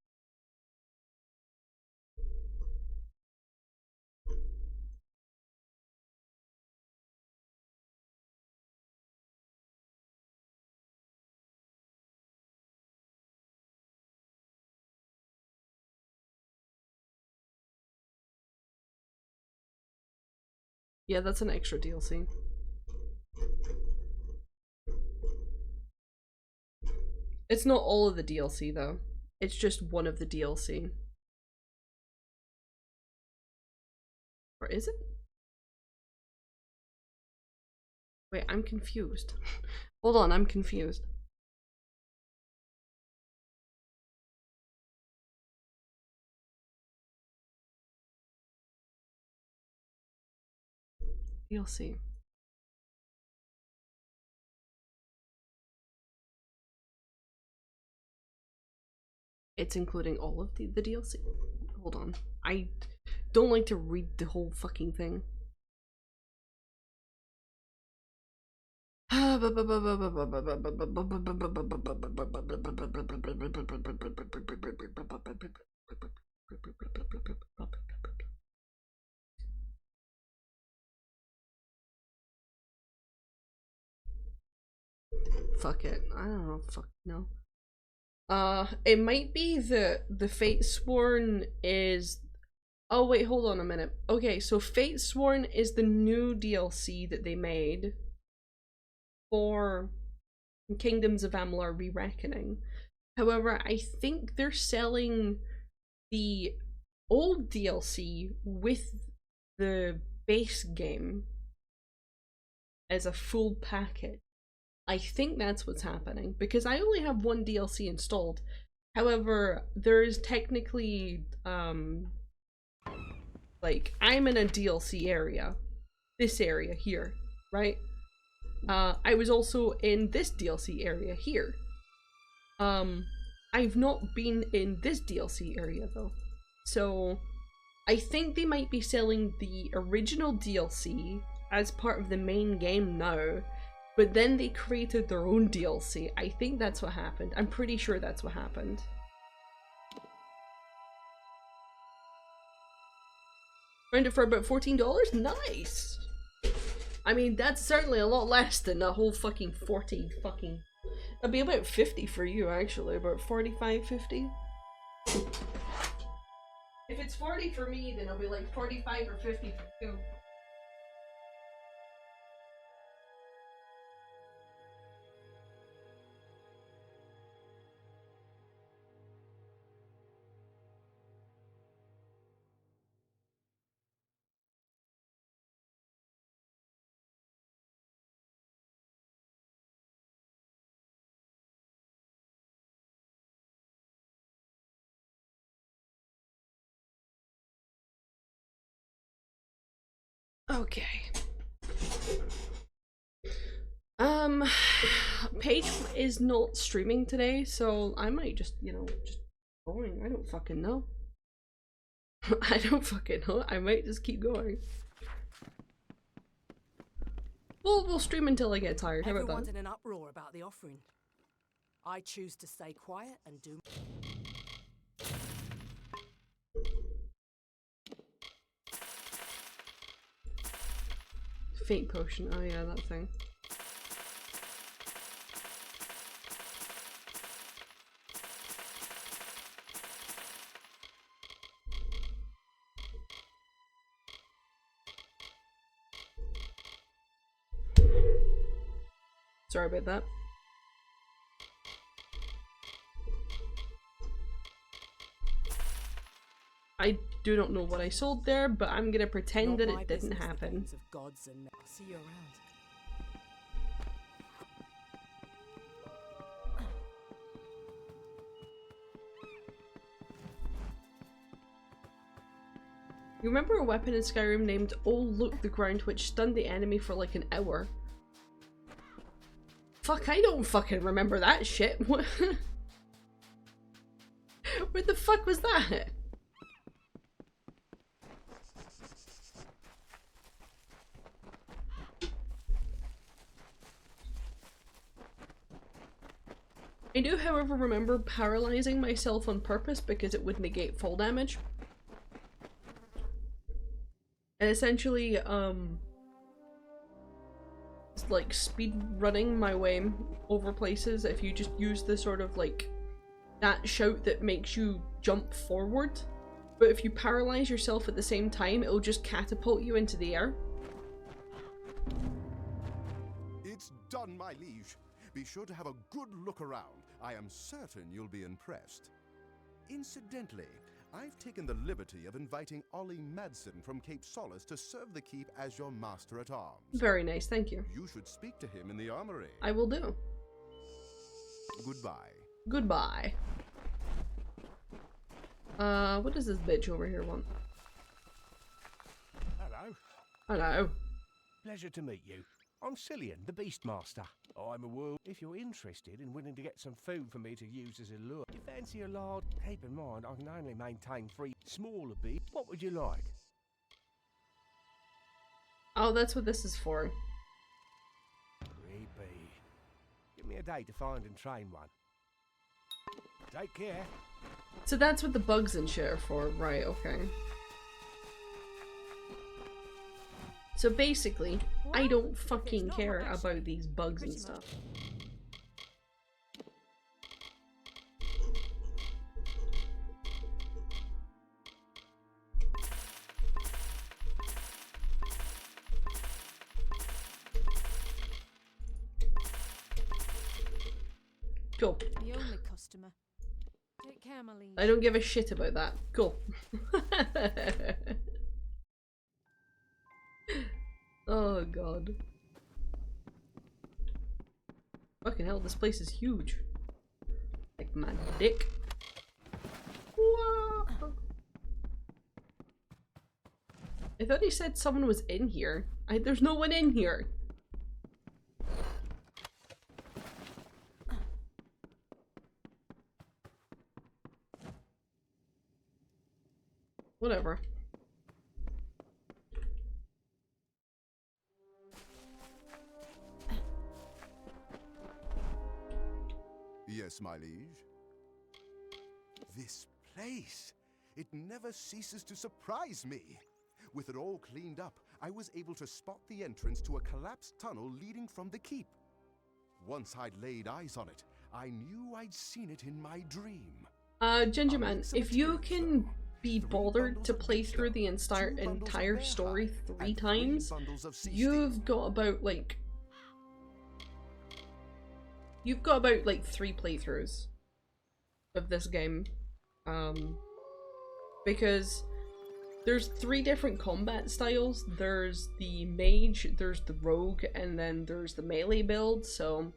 Yeah, that's an extra DLC. It's not all of the DLC though. It's just one of the DLC. Or is it? Wait, I'm confused. Hold on, I'm confused. DLC. It's including all of the DLC? Hold on. I don't like to read the whole fucking thing. Fuck it. I don't know. Fuck no. It might be the Fatesworn is. Oh wait, hold on a minute. Okay, so Fatesworn is the new DLC that they made for Kingdoms of Amalur: Re-Reckoning. However, I think they're selling the old DLC with the base game as a full package. I think that's what's happening, because I only have one DLC installed. However, there is technically, like, I'm in a DLC area. This area here, right? I was also in this DLC area here. I've not been in this DLC area though. So, I think they might be selling the original DLC as part of the main game now, but then they created their own DLC. I think that's what happened. I'm pretty sure that's what happened. Found it for about $14? Nice! I mean, that's certainly a lot less than a whole fucking 40 fucking... It'd be about 50 for you, actually. About 45, 50. If it's 40 for me, then it'll be like 45 or 50 for you. Okay. Paige is not streaming today, so I might just, you know, just going. I don't fucking know. I don't fucking know. I might just keep going. We'll stream until I get tired. How about Everyone's that? in an uproar about the offering. I choose to stay quiet and do. Fate potion. Oh yeah, that thing. Sorry about that. I do not know what I sold there, but I'm gonna pretend that it didn't happen. Of gods and I'll see you around. You remember a weapon in Skyrim named Oh Look the Ground, which stunned the enemy for like an hour? Fuck, I don't fucking remember that shit. What the fuck was that? I do, however, remember paralyzing myself on purpose because it would negate fall damage. And essentially, it's like speed running my way over places if you just use the sort of like that shout that makes you jump forward. But if you paralyze yourself at the same time, it'll just catapult you into the air. It's done, my liege. Be sure to have a good look around. I am certain you'll be impressed. Incidentally, I've taken the liberty of inviting Ollie Madsen from Cape Solace to serve the keep as your master-at-arms. Very nice, thank you. You should speak to him in the armory. I will do. Goodbye. Goodbye. What does this bitch over here want? Hello. Hello. Pleasure to meet you. I'm Cillian, the Beastmaster. I'm a world. If you're interested and willing to get some food for me to use as a lure, you fancy a large? Keep in mind, I can only maintain 3 smaller beasts. What would you like? Oh, that's what this is for. Creepy. Give me a day to find and train one. Take care. So that's what the bugs and shit are for, right? Okay. So basically, I don't fucking care about these bugs and stuff. Cool. The only customer. Take care, my liege. I don't give a shit about that. Cool. Oh god. Fucking hell, this place is huge. Like my dick. Whoa. I thought he said someone was in here. There's no one in here. Whatever. Yes, my liege. This place, it never ceases to surprise me. With it all cleaned up, I was able to spot the entrance to a collapsed tunnel leading from the keep. Once I'd laid eyes on it, I knew I'd seen it in my dream. Gingerman, if you can be bothered to play through the entire story 3 times, you've got about like 3 playthroughs of this game. Because there's 3 different combat styles. There's the mage, there's the rogue, and then there's the melee build, so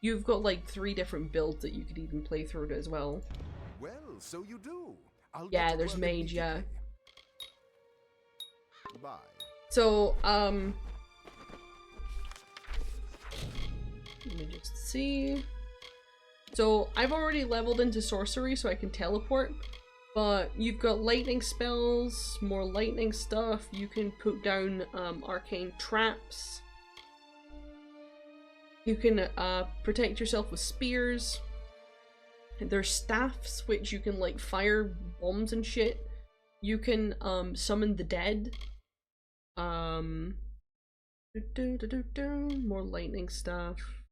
you've got like 3 different builds that you could even play through it as well. Well, so you do. Yeah, there's mage, yeah. Bye. So, let me just see. So, I've already leveled into sorcery so I can teleport, but you've got lightning spells, more lightning stuff, you can put down arcane traps, you can protect yourself with spears. There's staffs, which you can like fire bombs and shit. You can summon the dead. More lightning stuff.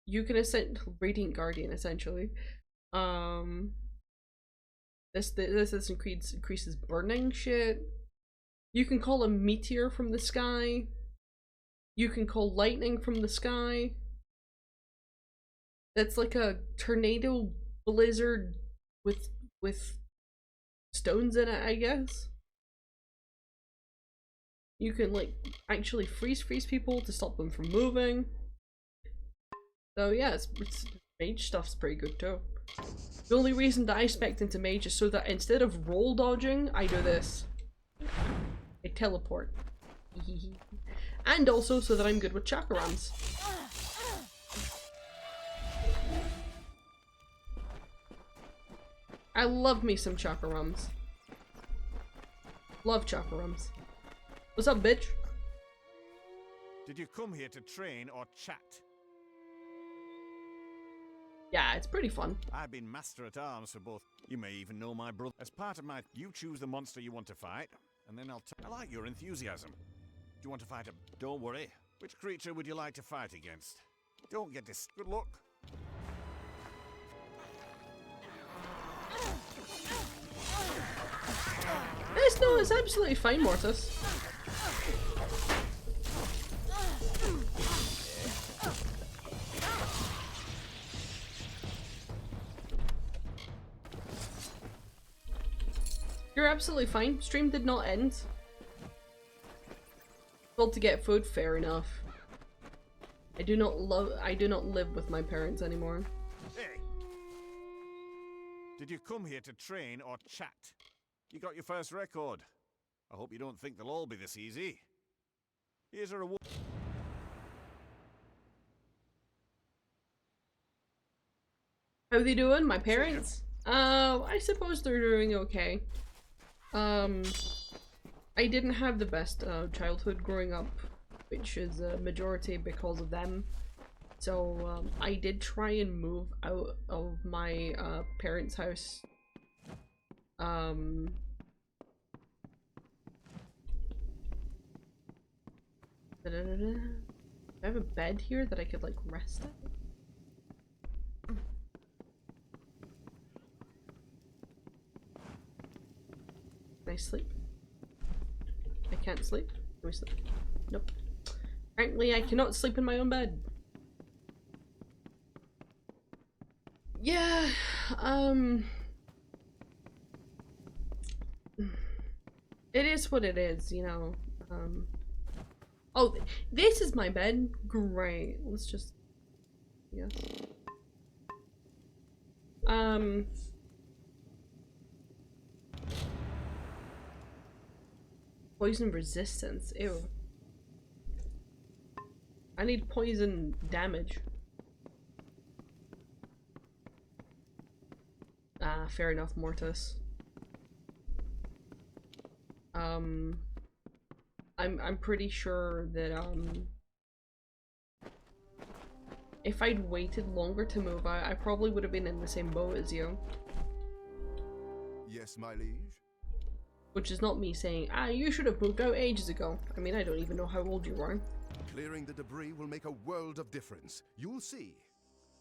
You can ascend Radiant Guardian essentially. This increases burning shit. You can call a meteor from the sky. You can call lightning from the sky. That's like a tornado blizzard with stones in it, I guess. You can like actually freeze people to stop them from moving. So yeah, it's mage stuff's pretty good too. The only reason that I spec'd into mage is so that instead of roll dodging, I do this. I teleport. And also so that I'm good with chakarams. I love me some chaparums. Love chaparums. What's up, bitch? Did you come here to train or chat? Yeah, it's pretty fun. I've been master at arms for both. You may even know my brother. As part of my... You choose the monster you want to fight, and then I like your enthusiasm. Do you want to fight a... Don't worry. Which creature would you like to fight against? Don't get this... Good luck. It's absolutely fine, Mortis. You're absolutely fine. Stream did not end. Well, to get food, fair enough. I do not live with my parents anymore. Hey! Did you come here to train or chat? You got your first record. I hope you don't think they'll all be this easy. Here's a reward. How they doing? My parents? I suppose they're doing okay. I didn't have the best childhood growing up, which is a majority because of them. So I did try and move out of my parents' house. Do I have a bed here that I could like rest at? Can I sleep? I can't sleep. Can we sleep? Nope. Apparently I cannot sleep in my own bed. Yeah, it is what it is, you know. Oh, this is my bed? Great. Let's just... yeah. Poison resistance. Ew. I need poison damage. Ah, fair enough, Mortis. I'm pretty sure that if I'd waited longer to move out, I probably would have been in the same boat as you. Yes, my liege. Which is not me saying, ah, you should have moved out ages ago. I mean, I don't even know how old you are. Clearing the debris will make a world of difference. You'll see.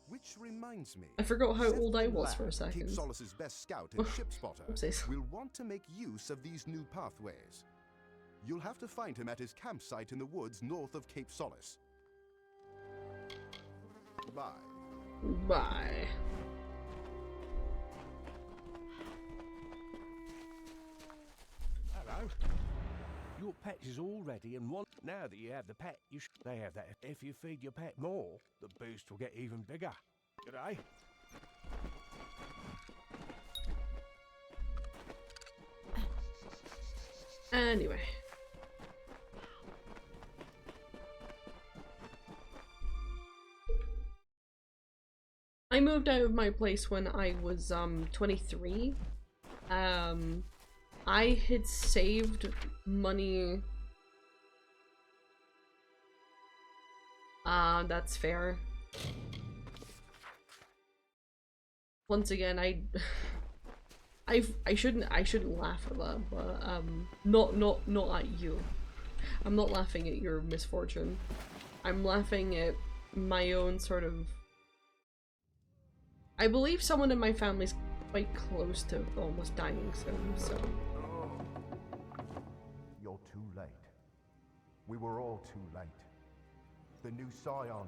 Which reminds me, I forgot how old I was for a second. Cape Solace's best scout and ship spotter Oopsies. will want to make use of these new pathways. You'll have to find him at his campsite in the woods north of Cape Solace. Bye. Bye. Hello. Your pet is all ready and one. Now that you have the pet, they have that. If you feed your pet more, the boost will get even bigger. G'day. Anyway. I moved out of my place when I was 23. I had saved money. That's fair. Once again, I shouldn't laugh at that, but not at you. I'm not laughing at your misfortune. I'm laughing at my own sort of... I believe someone in my family's quite close to almost dying soon, so... You're too late. We were all too late. The new scion,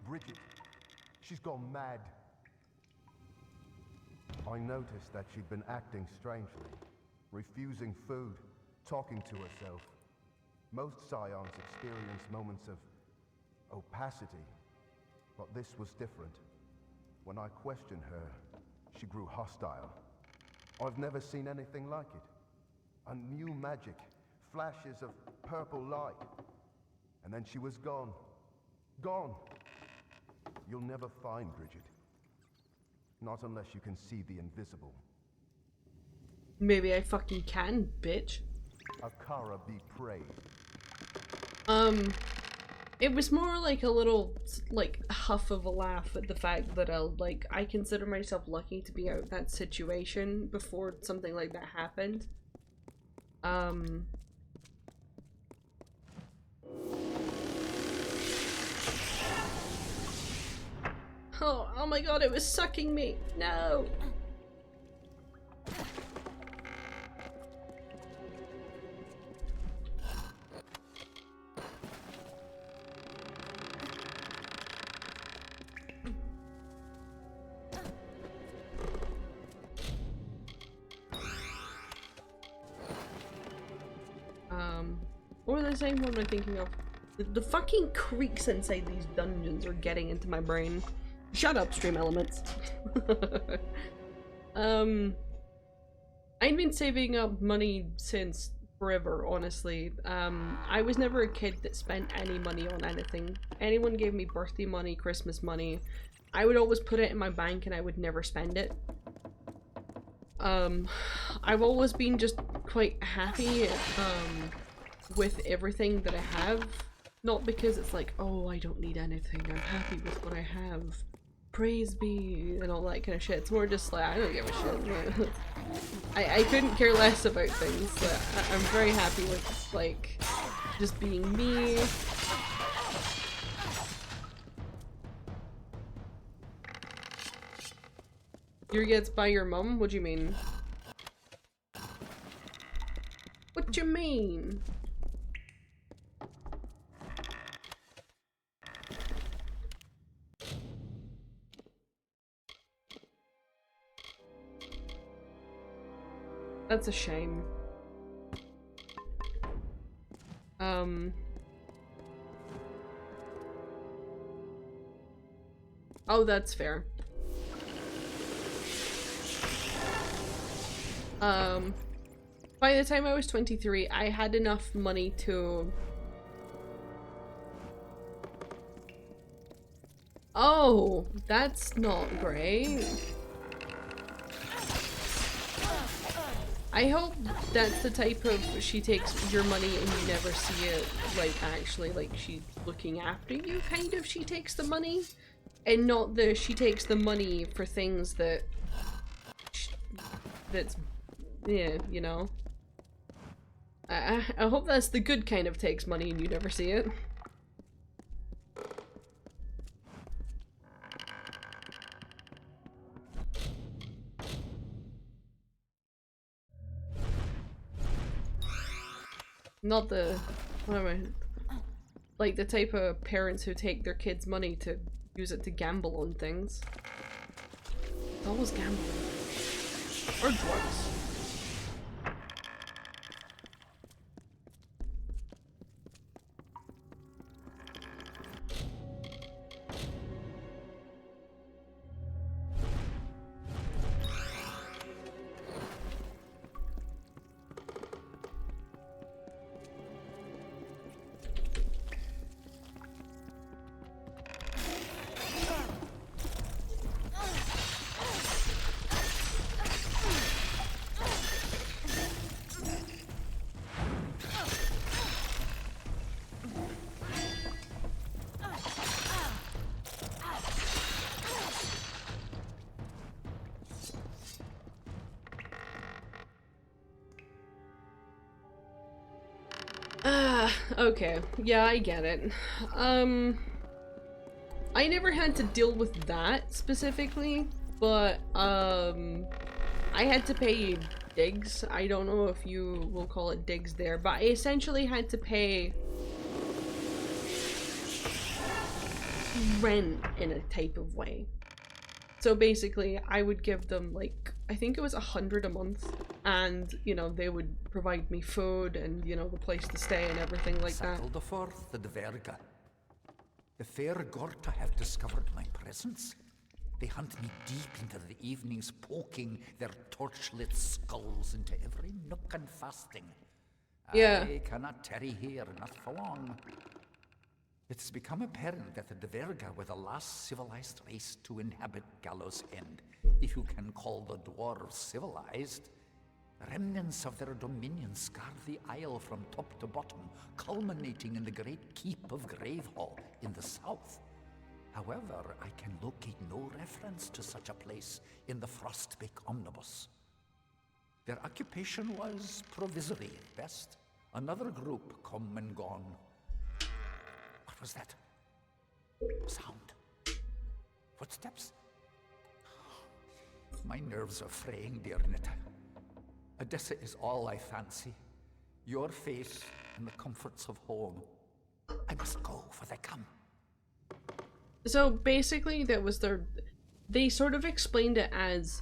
Bridget, she's gone mad. I noticed that she'd been acting strangely, refusing food, talking to herself. Most scions experience moments of opacity, but this was different. When I questioned her, she grew hostile. I've never seen anything like it. A new magic, flashes of purple light. And then she was gone. Gone. You'll never find Bridget. Not unless you can see the invisible. Maybe I fucking can, bitch. Akara be praised. It was more like a little, like, huff of a laugh at the fact that I consider myself lucky to be out of that situation before something like that happened. Oh my god, it was sucking me! No! What was I saying? What am I thinking of? The fucking creaks inside these dungeons are getting into my brain. Shut up, stream elements. I've been saving up money since forever, honestly. I was never a kid that spent any money on anything. Anyone gave me birthday money, Christmas money, I would always put it in my bank and I would never spend it. I've always been just quite happy, with everything that I have. Not because it's like, oh, I don't need anything, I'm happy with what I have. Praise be, and all that kind of shit. It's more just like, I don't give a shit. I couldn't care less about things. I'm very happy with, like, just being me. You gets by your mum? What do you mean? What do you mean? That's a shame. Oh, that's fair. By the time I was 23, I had enough money to... Oh, that's not great. I hope that's the type of she takes your money and you never see it, like, actually, like, she's looking after you, kind of, she takes the money. And not the she takes the money for things that... that's... yeah, you know. I hope that's the good kind of takes money and you never see it. Not the... what am I... like the type of parents who take their kids' money to use it to gamble on things. It's always gambling. Or drugs. Okay, yeah, I get it. I never had to deal with that specifically, but I had to pay digs. I don't know if you will call it digs there, but I essentially had to pay rent in a type of way. So basically, I would give them, like, I think it was 100 a month, and, you know, they would provide me food and, you know, the place to stay and everything like that. The fourth, the Dverga. The fair Gorta have discovered my presence. They hunt me deep into the evenings, poking their torchlit skulls into every nook and fasting. Yeah. I cannot tarry here, not for long. It has become apparent that the Dverga were the last civilized race to inhabit Gallows End, if you can call the dwarves civilized. Remnants of their dominion scar the isle from top to bottom, culminating in the great keep of Gravehall in the south. However, I can locate no reference to such a place in the Frostbeak Omnibus. Their occupation was provisory at best. Another group come and gone. What was that? Sound. Footsteps? My nerves are fraying, dear Nita. Odessa is all I fancy. Your face and the comforts of home. I must go, for they come. So basically, that was they sort of explained it as,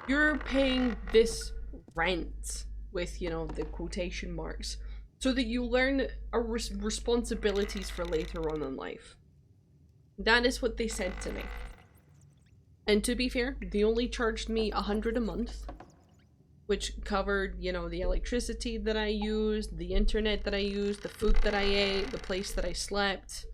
you're paying this rent, with, you know, the quotation marks, so that you learn responsibilities for later on in life. That is what they said to me. And to be fair, they only charged me $100 a month, which covered, you know, the electricity that I used, the internet that I used, the food that I ate, the place that I slept.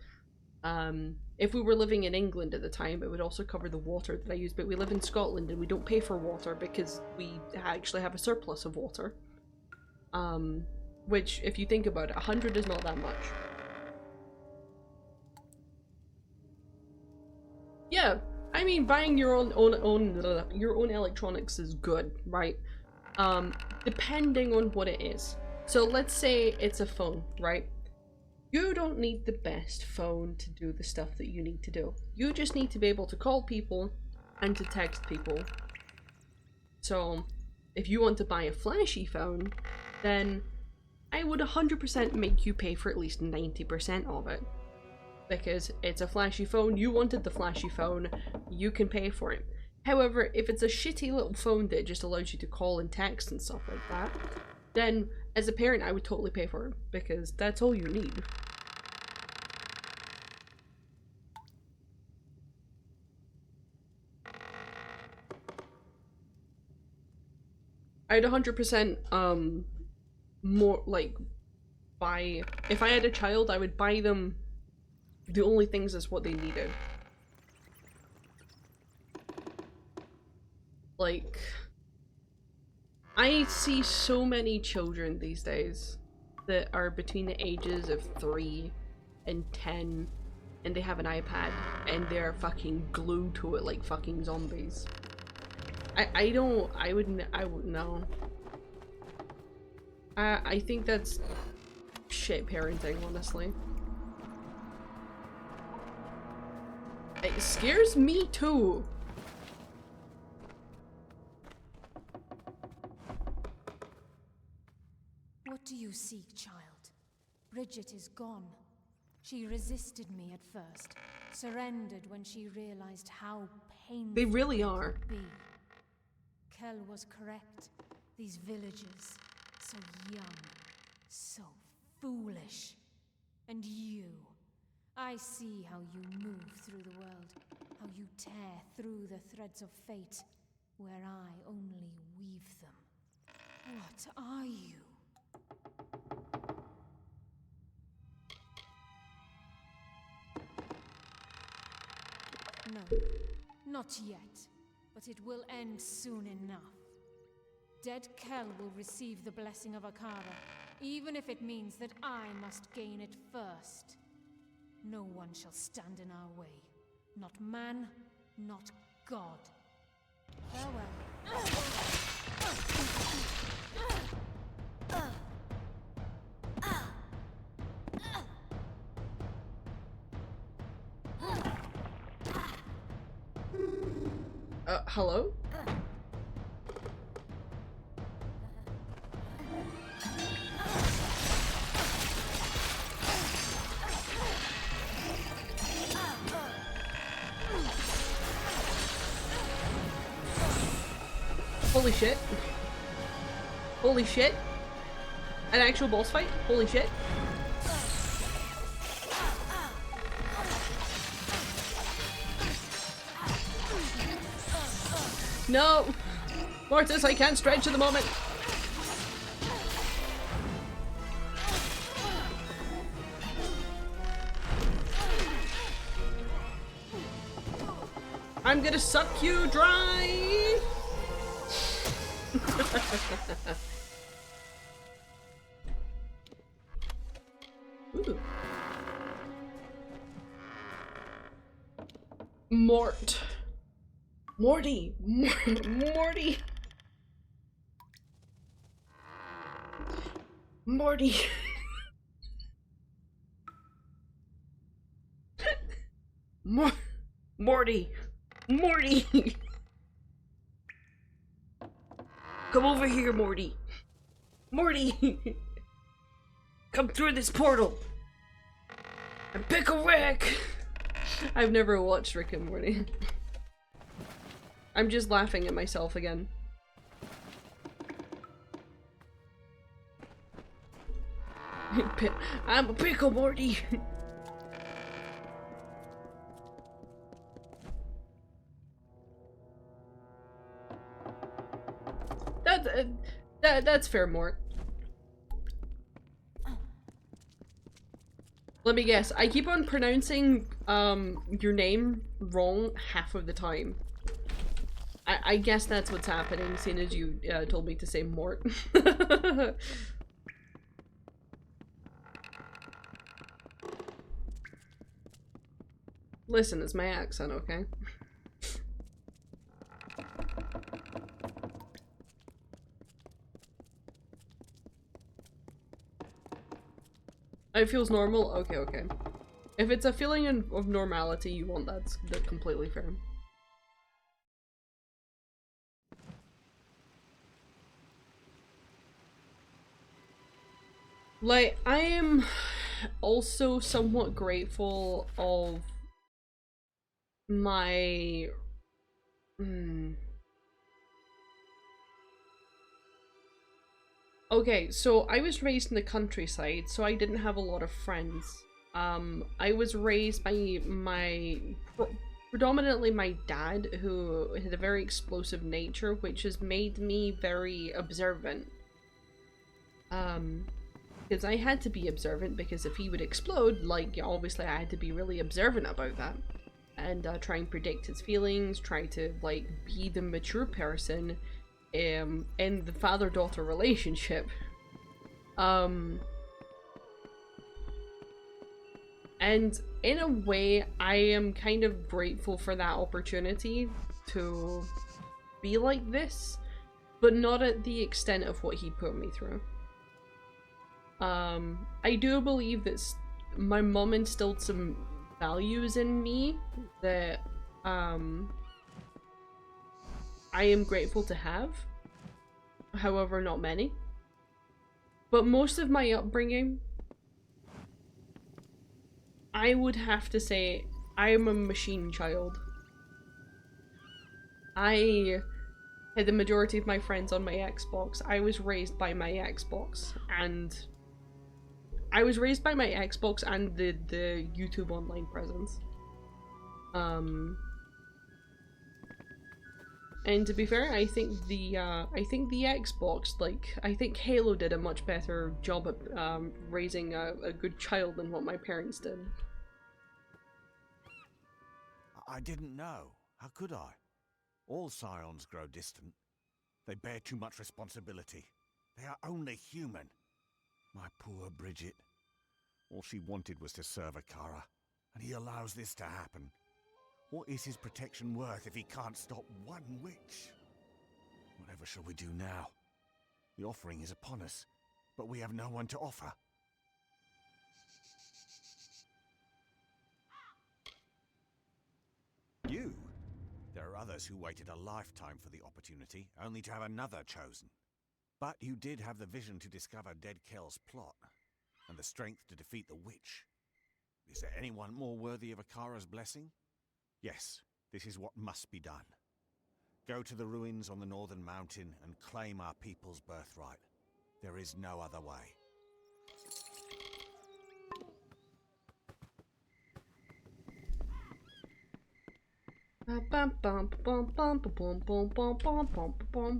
If we were living in England at the time, it would also cover the water that I used, but we live in Scotland and we don't pay for water because we actually have a surplus of water. Which, if you think about it, 100 is not that much. Yeah, I mean, buying your own electronics is good, right? Depending on what it is. So let's say it's a phone, right? You don't need the best phone to do the stuff that you need to do. You just need to be able to call people and to text people. So if you want to buy a flashy phone, then I would 100% make you pay for at least 90% of it. Because it's a flashy phone, you wanted the flashy phone, you can pay for it. However, if it's a shitty little phone that just allows you to call and text and stuff like that, then as a parent I would totally pay for it, because that's all you need. I'd 100% more like buy, if I had a child, I would buy them the only things is what they needed. Like, I see so many children these days that are between the ages of 3 and 10 and they have an iPad and they're fucking glued to it like fucking zombies. I wouldn't know. I think that's shit parenting, honestly. It scares me too. What do you seek, child? Bridget is gone. She resisted me at first, surrendered when she realized how painful they really are. it could be. Kel was correct. These villagers, so young, so foolish. And you, I see how you move through the world, how you tear through the threads of fate, where I only weave them. What are you? No, not yet, but it will end soon enough. Dead Kel will receive the blessing of Akara, even if it means that I must gain it first. No one shall stand in our way. Not man, not God. Farewell. Hello? Holy shit. Holy shit. An actual boss fight? Holy shit. No! Mortis, I can't stretch at the moment! I'm gonna suck you dry! Ooh. Mort. Morty. Morty. Morty. Morty. Morty. Come over here, Morty. Morty. Come through this portal. And pick a Rick. I've never watched Rick and Morty. I'm just laughing at myself again. I'm a pickle, Morty. That's fair, Mort. Let me guess. I keep on pronouncing your name wrong half of the time. I guess that's what's happening, seeing as you told me to say Mort. Listen, it's my accent, okay? It feels normal? Okay, okay. If it's a feeling of normality you want, that's completely fair. Like, I am also somewhat grateful of my... Okay, so I was raised in the countryside, so I didn't have a lot of friends. I was raised by predominantly my dad, who had a very explosive nature, which has made me very observant. Because I had to be observant, because if he would explode, like, obviously I had to be really observant about that. And try and predict his feelings, try to, like, be the mature person in the father-daughter relationship. And in a way, I am kind of grateful for that opportunity to be like this, but not at the extent of what he put me through. I do believe that my mom instilled some values in me that I am grateful to have, however not many. But most of my upbringing, I would have to say I am a machine child. I had the majority of my friends on my Xbox. I was raised by my Xbox, and I was raised by my Xbox and the YouTube online presence. And to be fair, I think the Xbox, like, I think Halo did a much better job at raising a good child than what my parents did. I didn't know. How could I? All scions grow distant. They bear too much responsibility. They are only human. My poor Bridget. All she wanted was to serve Akara, and he allows this to happen. What is his protection worth if he can't stop one witch? Whatever shall we do now? The offering is upon us, but we have no one to offer. You? There are others who waited a lifetime for the opportunity, only to have another chosen. But you did have the vision to discover Dead Kel's plot, and the strength to defeat the witch. Is there anyone more worthy of Akara's blessing? Yes, this is what must be done. Go to the ruins on the northern mountain and claim our people's birthright. There is no other way.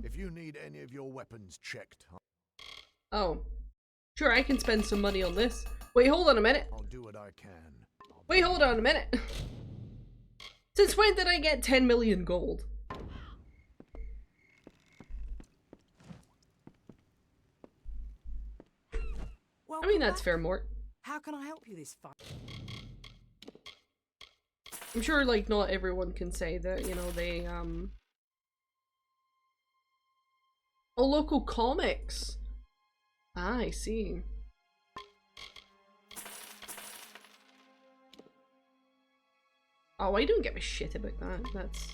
If you need any of your weapons checked... Oh. Sure, I can spend some money on this. Wait, hold on a minute. I'll do what I can. Wait, hold on a minute. Since when did I get 10 million gold? I mean, that's fair, Mort. How can I help you this far? I'm sure, like, not everyone can say that, you know, they, Oh, local comics! Ah, I see. Oh, I don't give a shit about that. That's...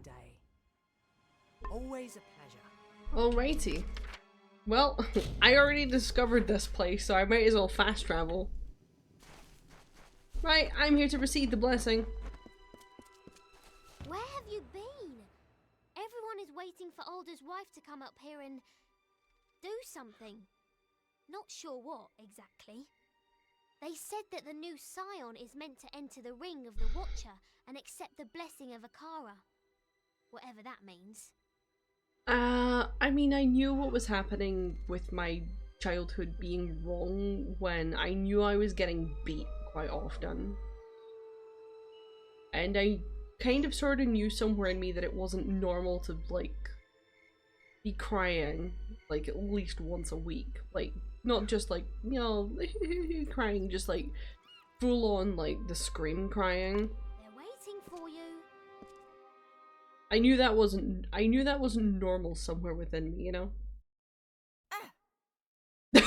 Day. Always a pleasure. Alrighty. Well, I already discovered this place, so I might as well fast travel. Right, I'm here to receive the blessing. Where have you been? Everyone is waiting for Alder's wife to come up here and do something. Not sure what, exactly. They said that the new scion is meant to enter the ring of the Watcher and accept the blessing of Akara. Whatever that means. I mean, I knew what was happening with my childhood being wrong when I knew I was getting beat quite often. And I kind of sort of knew somewhere in me that it wasn't normal to, like, be crying, like, at least once a week. Like, not just, like, you know, crying, just, like, full-on, like, the scream crying. They're waiting for you. I knew that wasn't normal somewhere within me, you know? I'm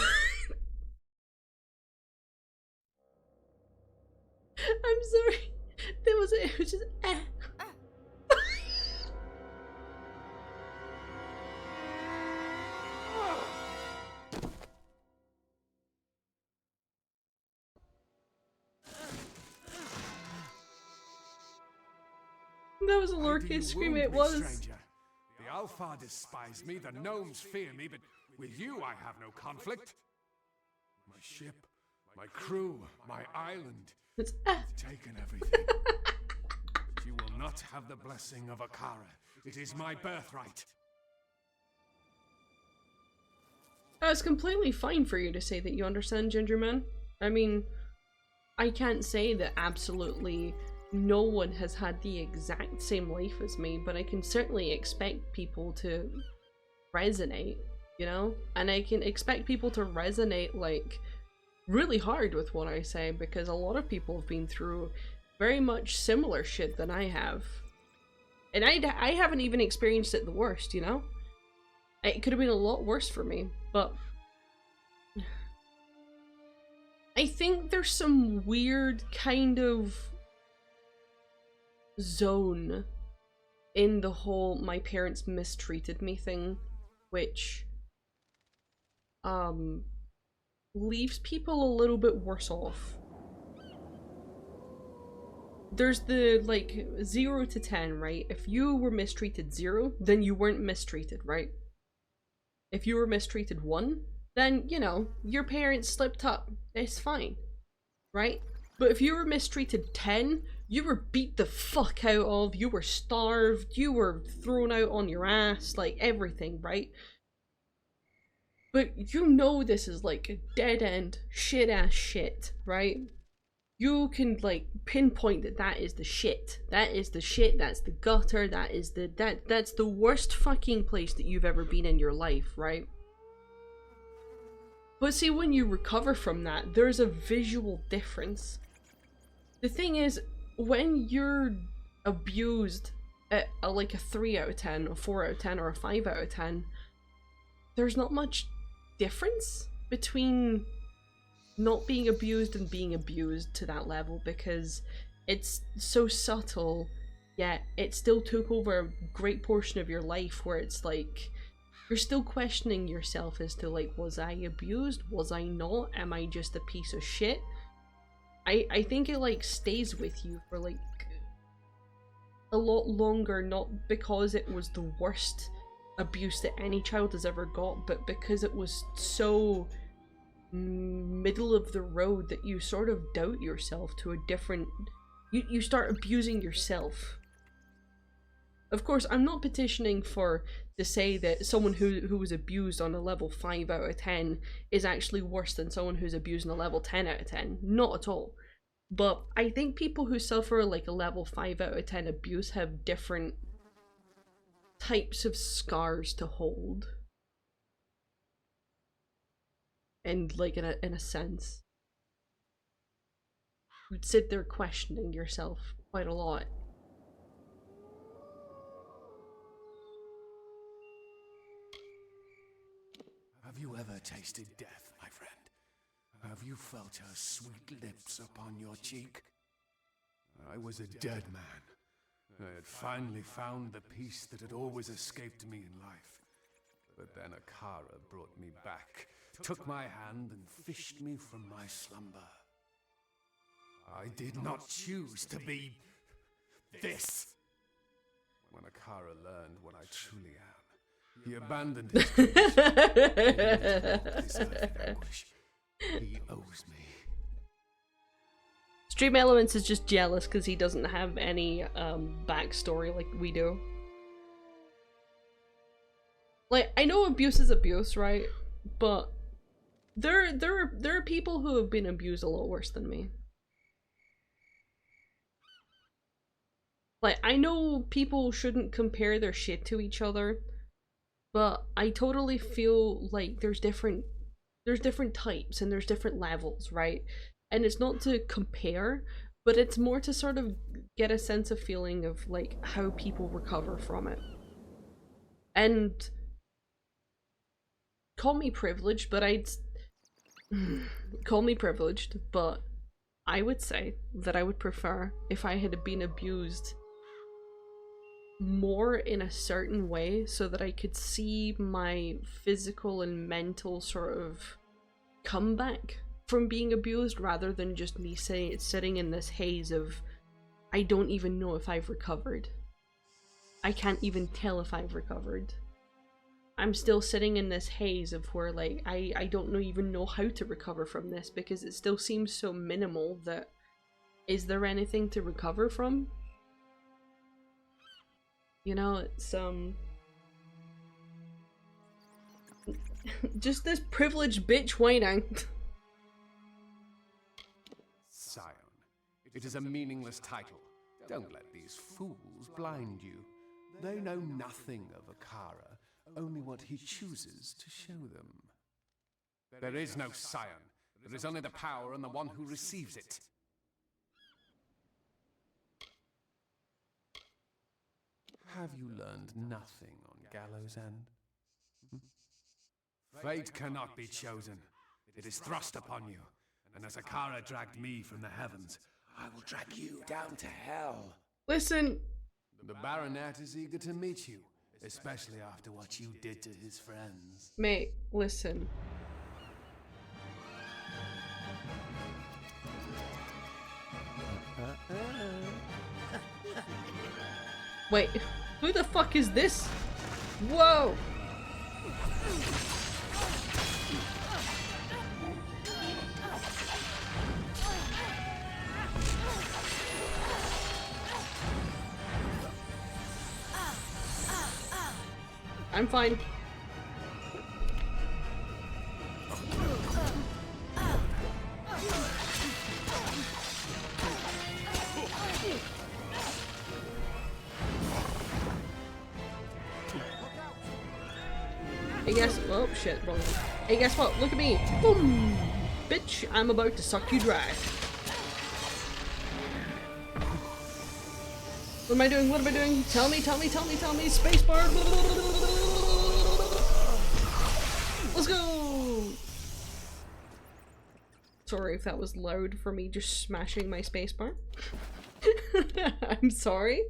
sorry. It was just That was a lowercase scream, it was. Stranger. The Alpha despise me, the gnomes fear me, but with you I have no conflict. My ship, my crew, my island. It's You've taken everything. But you will not have the blessing of Akara. It is my birthright. It's completely fine for you to say that you understand, Ginger Man. I mean, I can't say that absolutely no one has had the exact same life as me, but I can certainly expect people to resonate, you know? And I can expect people to resonate, like, really hard with what I say, because a lot of people have been through very much similar shit than I have. And I haven't even experienced it the worst, you know? It could have been a lot worse for me, but I think there's some weird kind of zone in the whole my parents mistreated me thing, which leaves people a little bit worse off. There's the, like, 0 to 10, right? If you were mistreated 0, then you weren't mistreated, right? If you were mistreated 1, then, you know, your parents slipped up. It's fine, right? But if you were mistreated 10, you were beat the fuck out of, you were starved, you were thrown out on your ass, like, everything, right? But you know this is, like, a dead-end, shit-ass shit, right? You can, like, pinpoint that that is the shit. That is the shit, that's the gutter, that's the worst fucking place that you've ever been in your life, right? But see, when you recover from that, there's a visual difference. The thing is, when you're abused at like a 3 out of 10, a 4 out of 10, or a 5 out of 10, there's not much difference between not being abused and being abused to that level, because it's so subtle, yet it still took over a great portion of your life where it's like, you're still questioning yourself as to, like, was I abused? Was I not? Am I just a piece of shit? I think it, like, stays with you for, like, a lot longer, not because it was the worst abuse that any child has ever got, but because it was so middle of the road that you sort of doubt yourself to a different... You start abusing yourself. Of course, I'm not petitioning to say that someone who was abused on a level 5 out of 10 is actually worse than someone who's abused on a level 10 out of 10. Not at all. But I think people who suffer like a level 5 out of 10 abuse have different types of scars to hold. And like in a sense. You'd sit there questioning yourself quite a lot. Have you ever tasted death, my friend? Have you felt her sweet lips upon your cheek? I was a dead man. I had finally found the peace that had always escaped me in life. But then Akara brought me back, took my hand and fished me from my slumber. I did not choose to be this. When Akara learned what I truly am, he abandoned his anguish. He owes me. Stream Elements is just jealous because he doesn't have any backstory like we do. Like, I know abuse is abuse, right? But there are people who have been abused a lot worse than me. Like, I know people shouldn't compare their shit to each other, but I totally feel like there's different types and there's different levels, right? And it's not to compare, but it's more to sort of get a sense of feeling of like how people recover from it. And call me privileged, but call me privileged, but I would say that I would prefer if I had been abused more in a certain way so that I could see my physical and mental sort of comeback from being abused, rather than just me sitting in this haze of I don't even know if I've recovered. I can't even tell if I've recovered. I'm still sitting in this haze of where like I don't even know how to recover from this, because it still seems so minimal that is there anything to recover from? You know, it's just this privileged bitch whining. Scion, it is a meaningless title. Don't let these fools blind you. They know nothing of Akara, only what he chooses to show them. There is no Scion. There is only the power and the one who receives it. Have you learned nothing on Gallows End? Fate cannot be chosen. It is thrust upon you. And as Akara dragged me from the heavens, I will drag you down to hell. Listen. The Baronet is eager to meet you, especially after what you did to his friends. Mate, listen. Wait, who the fuck is this? Whoa! I'm fine. Hey guess, oh shit, wrong one. Hey guess what, look at me. Boom! Bitch, I'm about to suck you dry. What am I doing? What am I doing? Tell me, tell me, tell me, tell me. Spacebar. Let's go. Sorry if that was loud for me just smashing my spacebar. I'm sorry.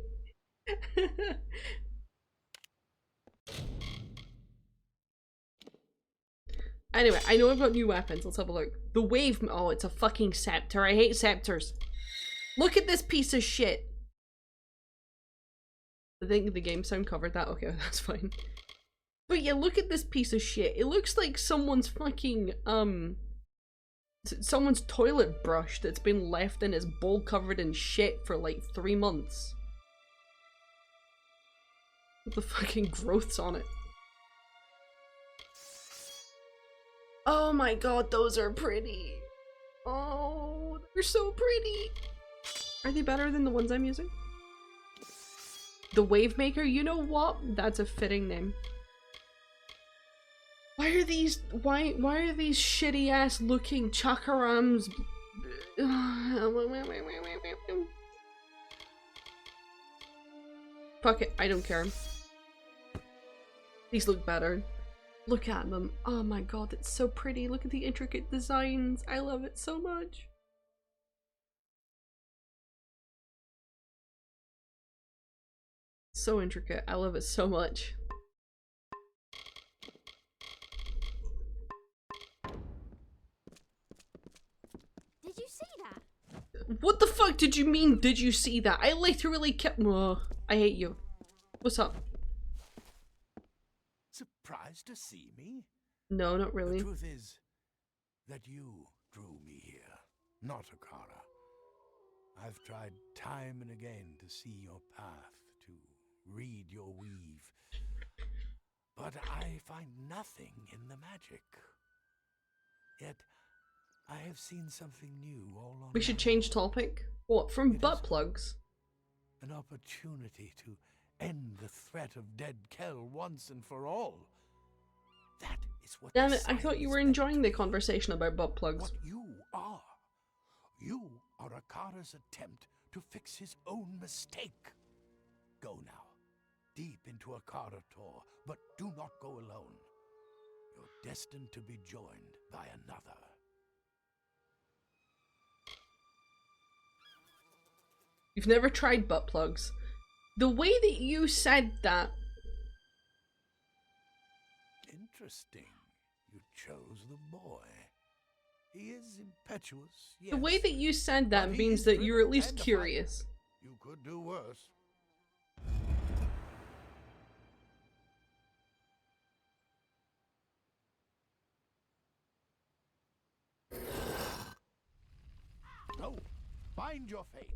Anyway, I know I've got new weapons. Let's have a look. The wave. Oh, it's a fucking scepter. I hate scepters. Look at this piece of shit. I think the game sound covered that. Okay, that's fine. But yeah, look at this piece of shit. It looks like someone's fucking, someone's toilet brush that's been left in its bowl covered in shit for like 3 months. With the fucking growths on it. Oh my god, those are pretty. Oh, they're so pretty. Are they better than the ones I'm using? The Wave Maker? You know what? That's a fitting name. Why are these shitty ass looking chakarams? Fuck it, I don't care. These look better. Look at them. Oh my god, it's so pretty. Look at the intricate designs. I love it so much. So intricate. I love it so much. Did you see that? What the fuck did you mean, did you see that? I literally kept- Ugh, I hate you. What's up? Surprised to see me? No, not really. The truth is that you drew me here, not Akara. I've tried time and again to see your path, to read your weave, but I find nothing in the magic. Yet, I have seen something new all on. We should change topic. What, from butt plugs? An opportunity to end the threat of dead Kell once and for all. That is what. Damn it, I thought you were enjoying the conversation about butt plugs. What you are. You are Akara's attempt to fix his own mistake. Go now, deep into Akara Tor, but do not go alone. You're destined to be joined by another. You've never tried butt plugs. The way that you said that. Interesting. You chose the boy. He is impetuous, yes. The way that you said that but means that you're at least curious. You could do worse. So, find your fate.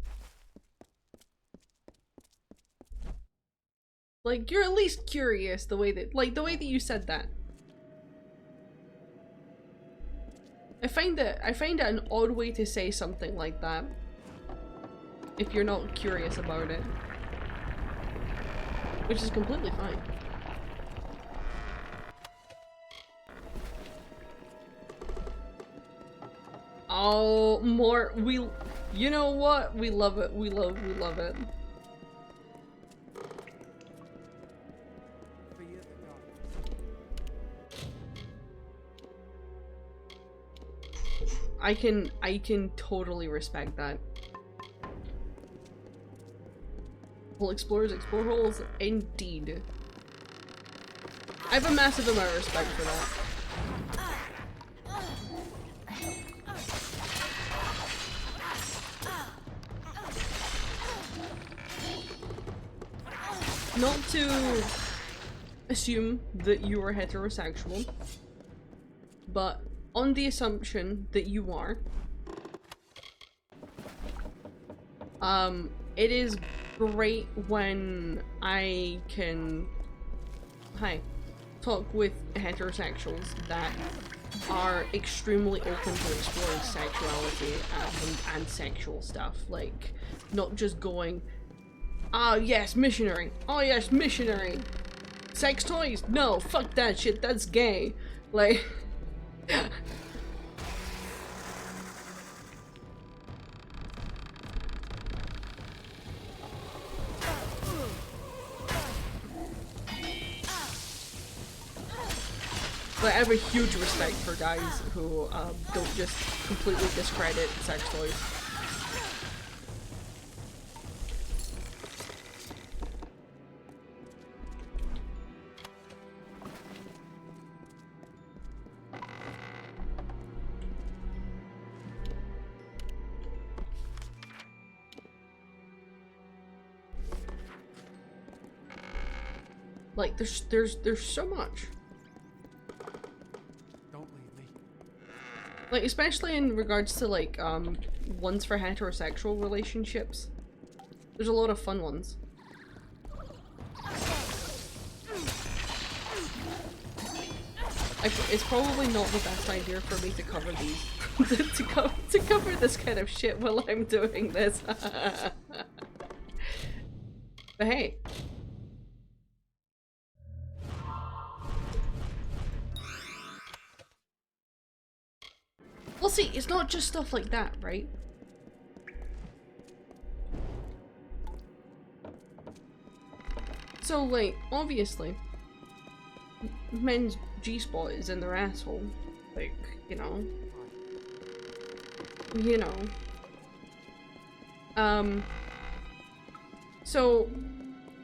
Like, you're at least curious the way that, like, the way that you said that. I find it an odd way to say something like that. If you're not curious about it. Which is completely fine. Oh, more, you know what? We love it, we love it. I can totally respect that. Hole explorers explore holes, indeed. I have a massive amount of respect for that. Not to assume that you are heterosexual, but on the assumption that you are, it is great when I can, talk with heterosexuals that are extremely open to exploring sexuality and sexual stuff. Like, not just going, ah yes, missionary, oh yes, missionary. Sex toys? No, fuck that shit, that's gay. Like, but I have a huge respect for guys who don't just completely discredit sex toys. Like, there's so much. Don't leave me. Like, especially in regards to, like, ones for heterosexual relationships. There's a lot of fun ones. it's probably not the best idea for me to cover these, to cover this kind of shit while I'm doing this. But hey. Well, see, it's not just stuff like that, right? So, like, obviously, men's G-spot is in their asshole. Like, you know. So,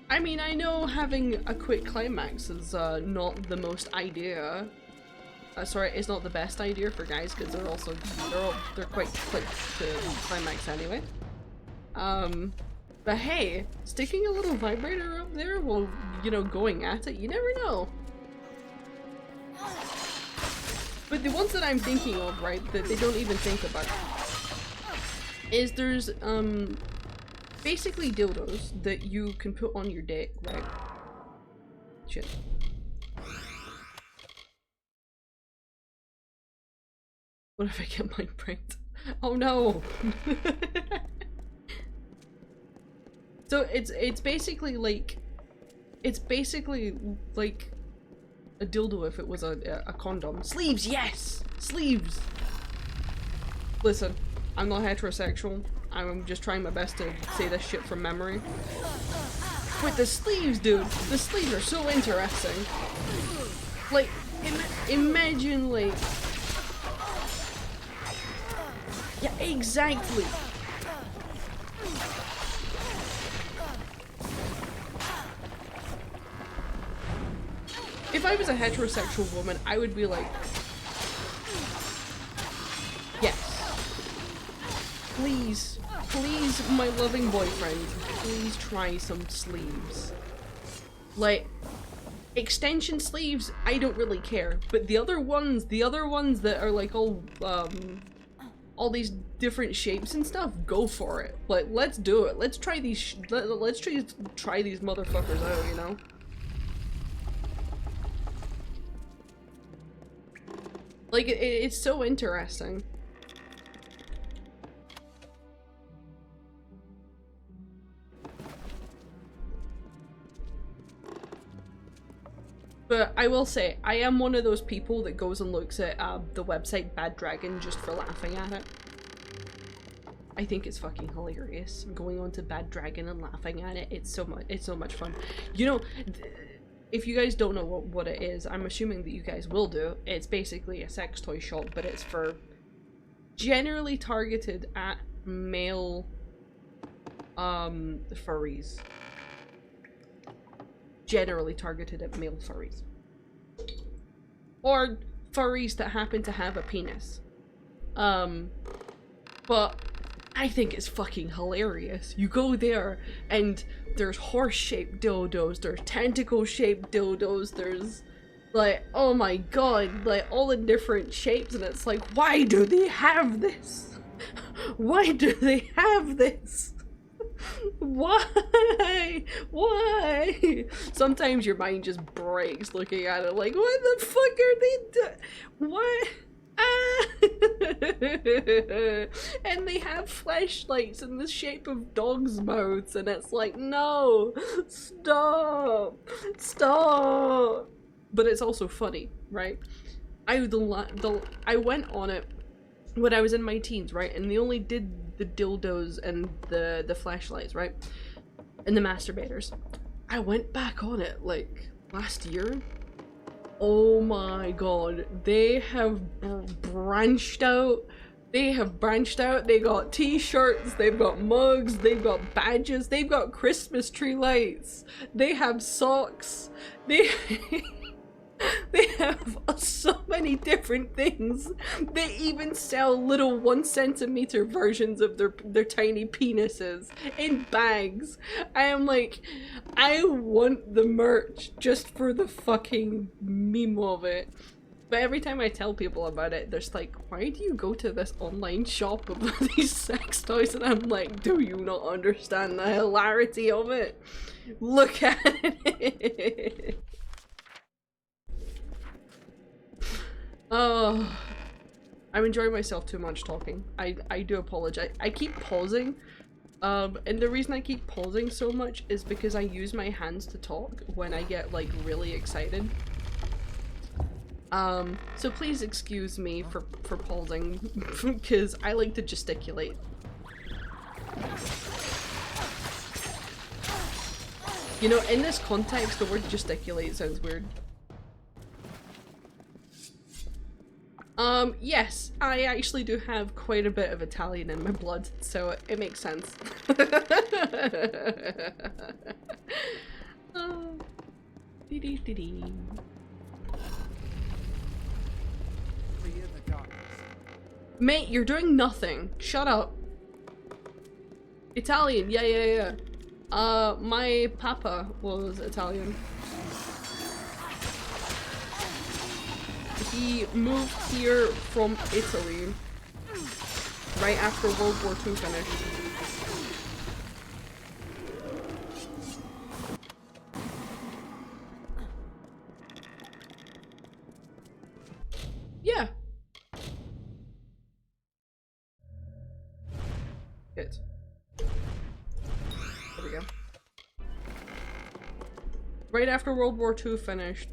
I mean, I know having a quick climax is not the most idea. Sorry, it's not the best idea for guys because they're quite quick to climax anyway. But hey, sticking a little vibrator up there while, you know, going at it, you never know. But the ones that I'm thinking of, right, that they don't even think about, is there's basically dildos that you can put on your dick, right? Shit. What if I get mind pranked? Oh no! So it's basically like a dildo if it was a condom. Sleeves, yes! Sleeves! Listen, I'm not heterosexual. I'm just trying my best to say this shit from memory. With the sleeves, dude, the sleeves are so interesting. Like, imagine like... Yeah, exactly! If I was a heterosexual woman, I would be like, yes. Please, please, my loving boyfriend, please try some sleeves. Like, extension sleeves, I don't really care. But the other ones that are like all these different shapes and stuff, go for it. Like, let's do it. Let's try these, let's try these motherfuckers out, you know? Like, it's so interesting. But I will say, I am one of those people that goes and looks at the website Bad Dragon just for laughing at it. I think it's fucking hilarious. Going on to Bad Dragon and laughing at it, it's so much fun. You know, if you guys don't know what it is, I'm assuming that you guys will do. It's basically a sex toy shop, but it's for generally targeted at male furries. Generally targeted at male furries. Or furries that happen to have a penis. But I think it's fucking hilarious. You go there and there's horse-shaped dildos, there's tentacle-shaped dildos, there's like, oh my god, like all the different shapes, and it's like, why do they have this? Why do they have this? Why? Why? Sometimes your mind just breaks looking at it like, what the fuck are they doing? What? Ah! And they have flashlights in the shape of dogs' mouths, and it's like, no, stop, stop. But it's also funny, right? I went on it when I was in my teens, right? And they only did the dildos and the flashlights, right? And the masturbators. I went back on it like last year. Oh my god, they have branched out. They have branched out. They got t-shirts, they've got mugs, they've got badges, they've got Christmas tree lights, they have socks, they have so many different things. They even sell little 1 centimeter versions of their tiny penises in bags. I am like, I want the merch just for the fucking meme of it. But every time I tell people about it, they're just like, why do you go to this online shop of these sex toys? And I'm like, do you not understand the hilarity of it? Look at it. I'm enjoying myself too much talking. I do apologize. I keep pausing. And the reason I keep pausing so much is because I use my hands to talk when I get like really excited. So please excuse me for pausing because I like to gesticulate. You know, in this context, the word gesticulate sounds weird. Yes, I actually do have quite a bit of Italian in my blood, so it makes sense. Mate, you're doing nothing. Shut up. Italian, yeah. My papa was Italian. He moved here from Italy right after World War II finished. Yeah. Good. There we go. Right after World War II finished.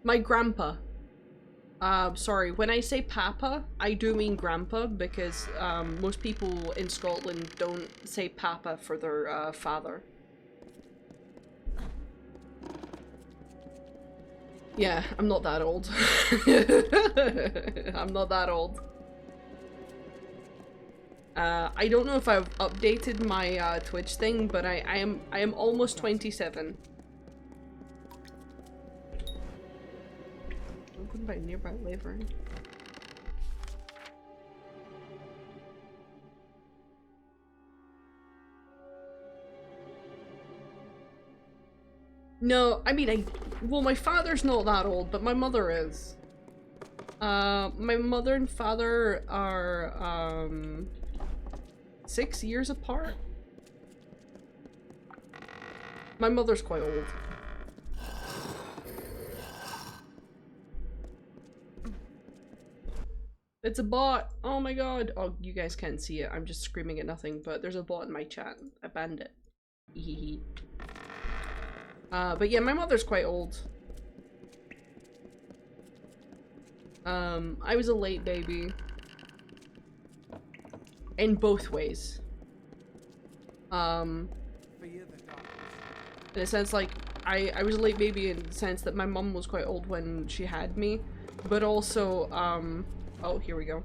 My grandpa. Sorry, when I say papa, I do mean grandpa because most people in Scotland don't say papa for their father. Yeah, I'm not that old. I'm not that old. I don't know if I've updated my Twitch thing, but I am almost 27. What about nearby Lavering? No, I mean, well, my father's not that old, but my mother is. My mother and father are, 6 years apart. My mother's quite old. It's a bot! Oh my god! Oh, you guys can't see it. I'm just screaming at nothing, but there's a bot in my chat. A bandit. Hehehe. But yeah, my mother's quite old. I was a late baby. In both ways. In a sense, like, I was a late baby in the sense that my mum was quite old when she had me, but also, oh, here we go.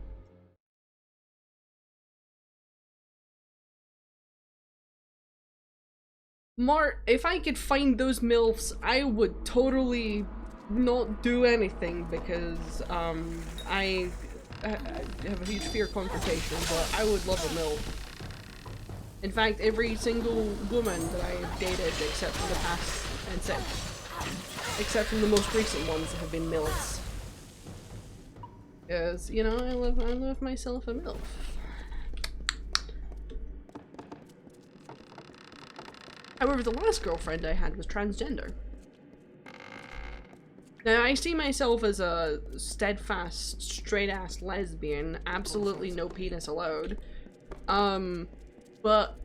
Mart, if I could find those MILFs, I would totally not do anything because, I have a huge fear of confrontation, but I would love a MILF. In fact, every single woman that I've dated, except from the past, except from the most recent ones, have been MILFs. Because, you know, I love myself a MILF. However, the last girlfriend I had was transgender. Now, I see myself as a steadfast, straight-ass lesbian, absolutely no penis allowed. But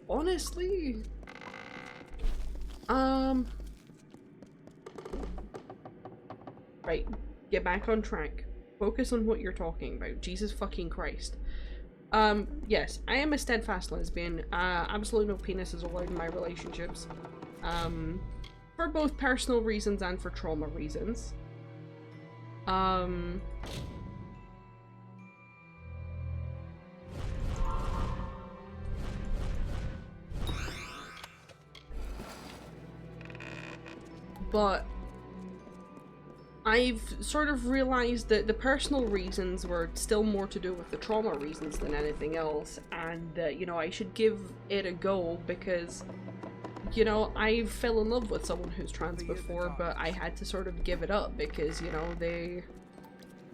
honestly, right, get back on track. Focus on what you're talking about. Jesus fucking Christ. Yes, I am a steadfast lesbian. Absolutely no penis is allowed in my relationships. For both personal reasons and for trauma reasons. But I've sort of realized that the personal reasons were still more to do with the trauma reasons than anything else, and that, you know, I should give it a go because, you know, I fell in love with someone who's trans before, but I had to sort of give it up because, you know, they,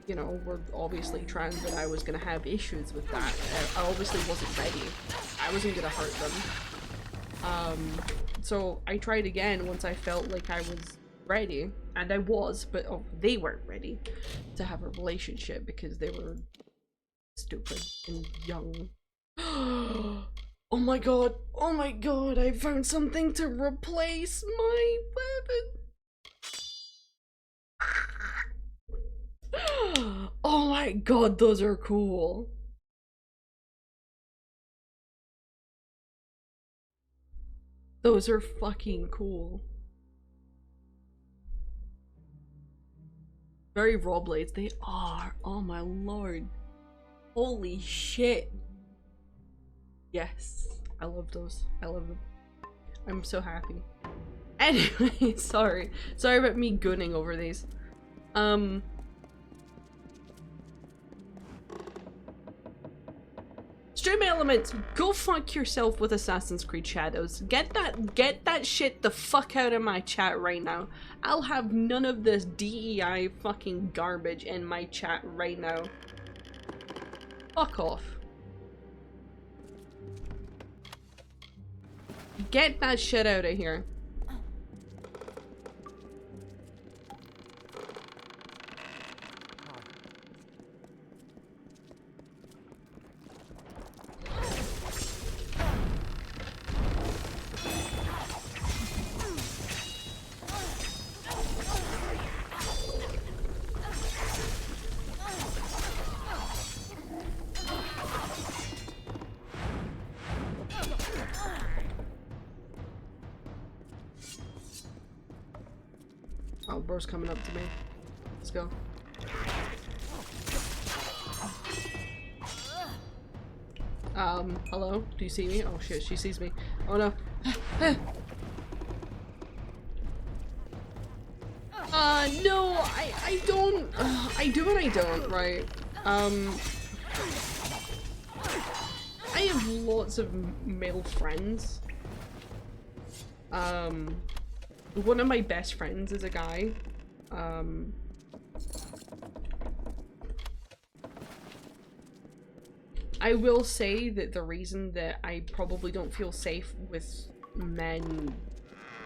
you know, were obviously trans and I was gonna have issues with that. I obviously wasn't ready. I wasn't gonna hurt them. So I tried again once I felt like I was ready. and I was, but they weren't ready to have a relationship because they were stupid and young. Oh my god, I found something to replace my weapon. Oh my god, those are cool. Those are fucking cool. Very raw blades, they are. Oh my lord. Holy shit. Yes, I love those. I love them. I'm so happy. Anyway, sorry about me gooning over these. Stream Elements, go fuck yourself with Assassin's Creed Shadows. Get that shit the fuck out of my chat right now. I'll have none of this DEI fucking garbage in my chat right now. Fuck off. Get that shit out of here. Oh, bro's coming up to me. Let's go. Hello? Do you see me? Oh shit, she sees me. Oh no. No, I don't. I do and I don't, right? I have lots of male friends. One of my best friends is a guy. I will say that the reason that I probably don't feel safe with men,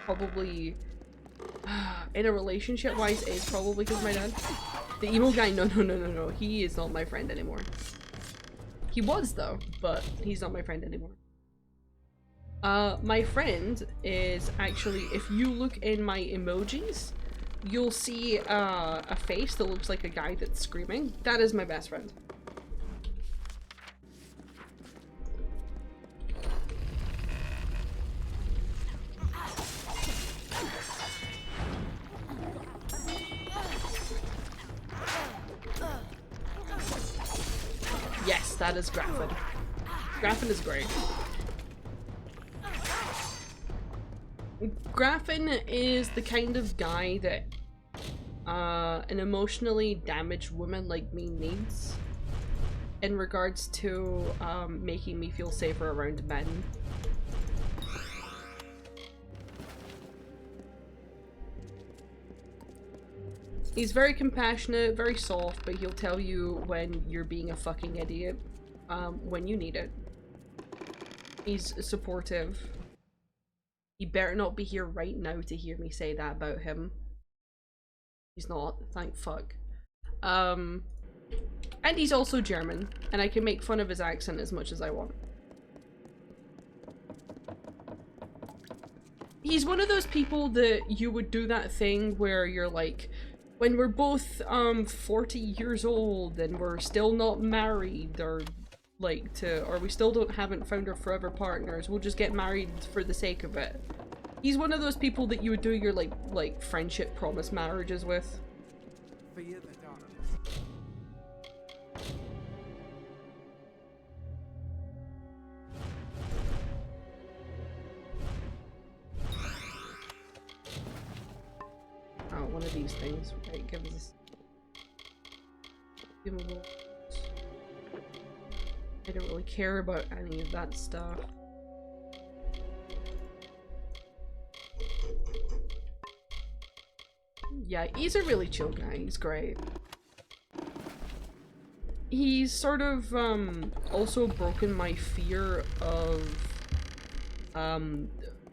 probably in a relationship wise, is probably because my dad. The emo guy, no, he is not my friend anymore. He was though, but he's not my friend anymore. My friend is actually, if you look in my emojis, you'll see a face that looks like a guy that's screaming. That is my best friend. Yes, that is Graffin. Graffin is great. Graffin is the kind of guy that an emotionally damaged woman like me needs in regards to making me feel safer around men. He's very compassionate, very soft, but he'll tell you when you're being a fucking idiot when you need it. He's supportive. He better not be here right now to hear me say that about him. He's not, thank fuck. And he's also German, and I can make fun of his accent as much as I want. He's one of those people that you would do that thing where you're like, when we're both 40 years old and we're still not married, or like or we still haven't found our forever partners, we'll just get married for the sake of it. He's one of those people that you would do your like friendship promise marriages with. Oh, one of these things, right? Give us. Give him a little. I don't really care about any of that stuff. Yeah, he's a really chill guy. He's great. He's sort of also broken my fear of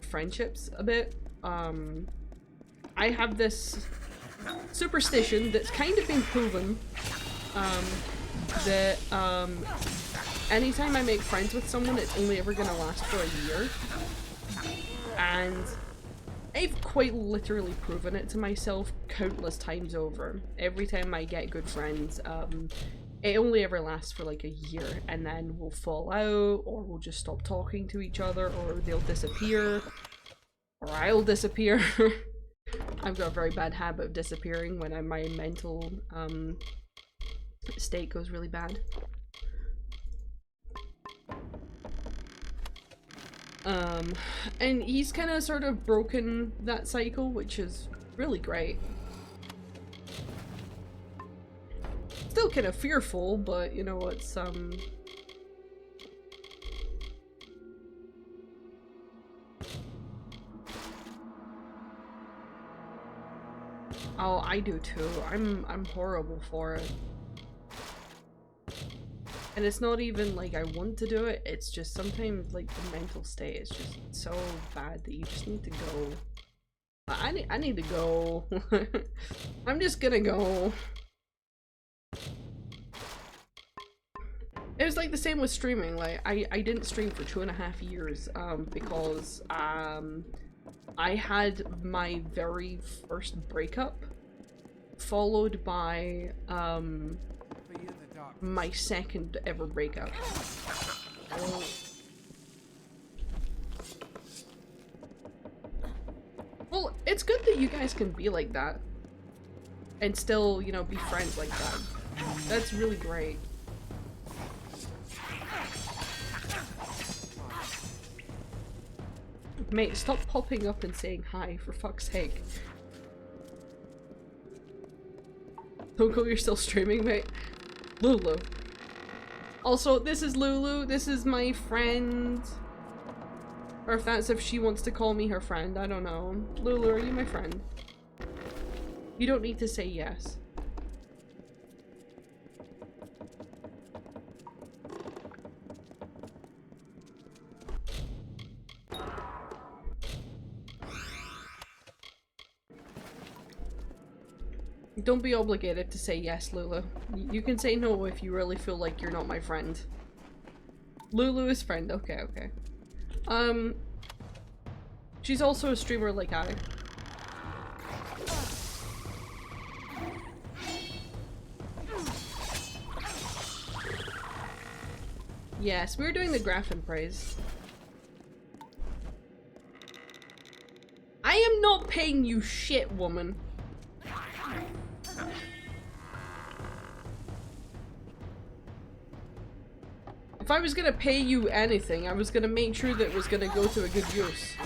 friendships a bit. I have this superstition that's kind of been proven, that anytime I make friends with someone, it's only ever gonna last for a year. And I've quite literally proven it to myself countless times over. Every time I get good friends, it only ever lasts for like a year, and then we'll fall out, or we'll just stop talking to each other, or they'll disappear, or I'll disappear. I've got a very bad habit of disappearing when my mental state goes really bad. And he's kind of sort of broken that cycle, which is really great. Still kind of fearful, but you know, it's oh, I do too. I'm horrible for it. And it's not even like I want to do it, it's just sometimes like the mental state is just so bad that you just need to go. I need to go. I'm just gonna go. It was like the same with streaming. Like I didn't stream for 2.5 years because I had my very first breakup followed by my second ever breakup. Well, it's good that you guys can be like that and still, you know, be friends like that. That's really great. Mate, stop popping up and saying hi, for fuck's sake. Don't you're still streaming, mate. Lulu. Also, this is Lulu. This is my friend. Or if she wants to call me her friend, I don't know. Lulu, are you my friend? You don't need to say yes. Don't be obligated to say yes, Lulu. You can say no if you really feel like you're not my friend. Lulu is friend. Okay, okay. She's also a streamer like I. Yes, we were doing the Graffin praise. I am not paying you shit, woman. If I was gonna pay you anything, I was gonna make sure that it was gonna go to a good use.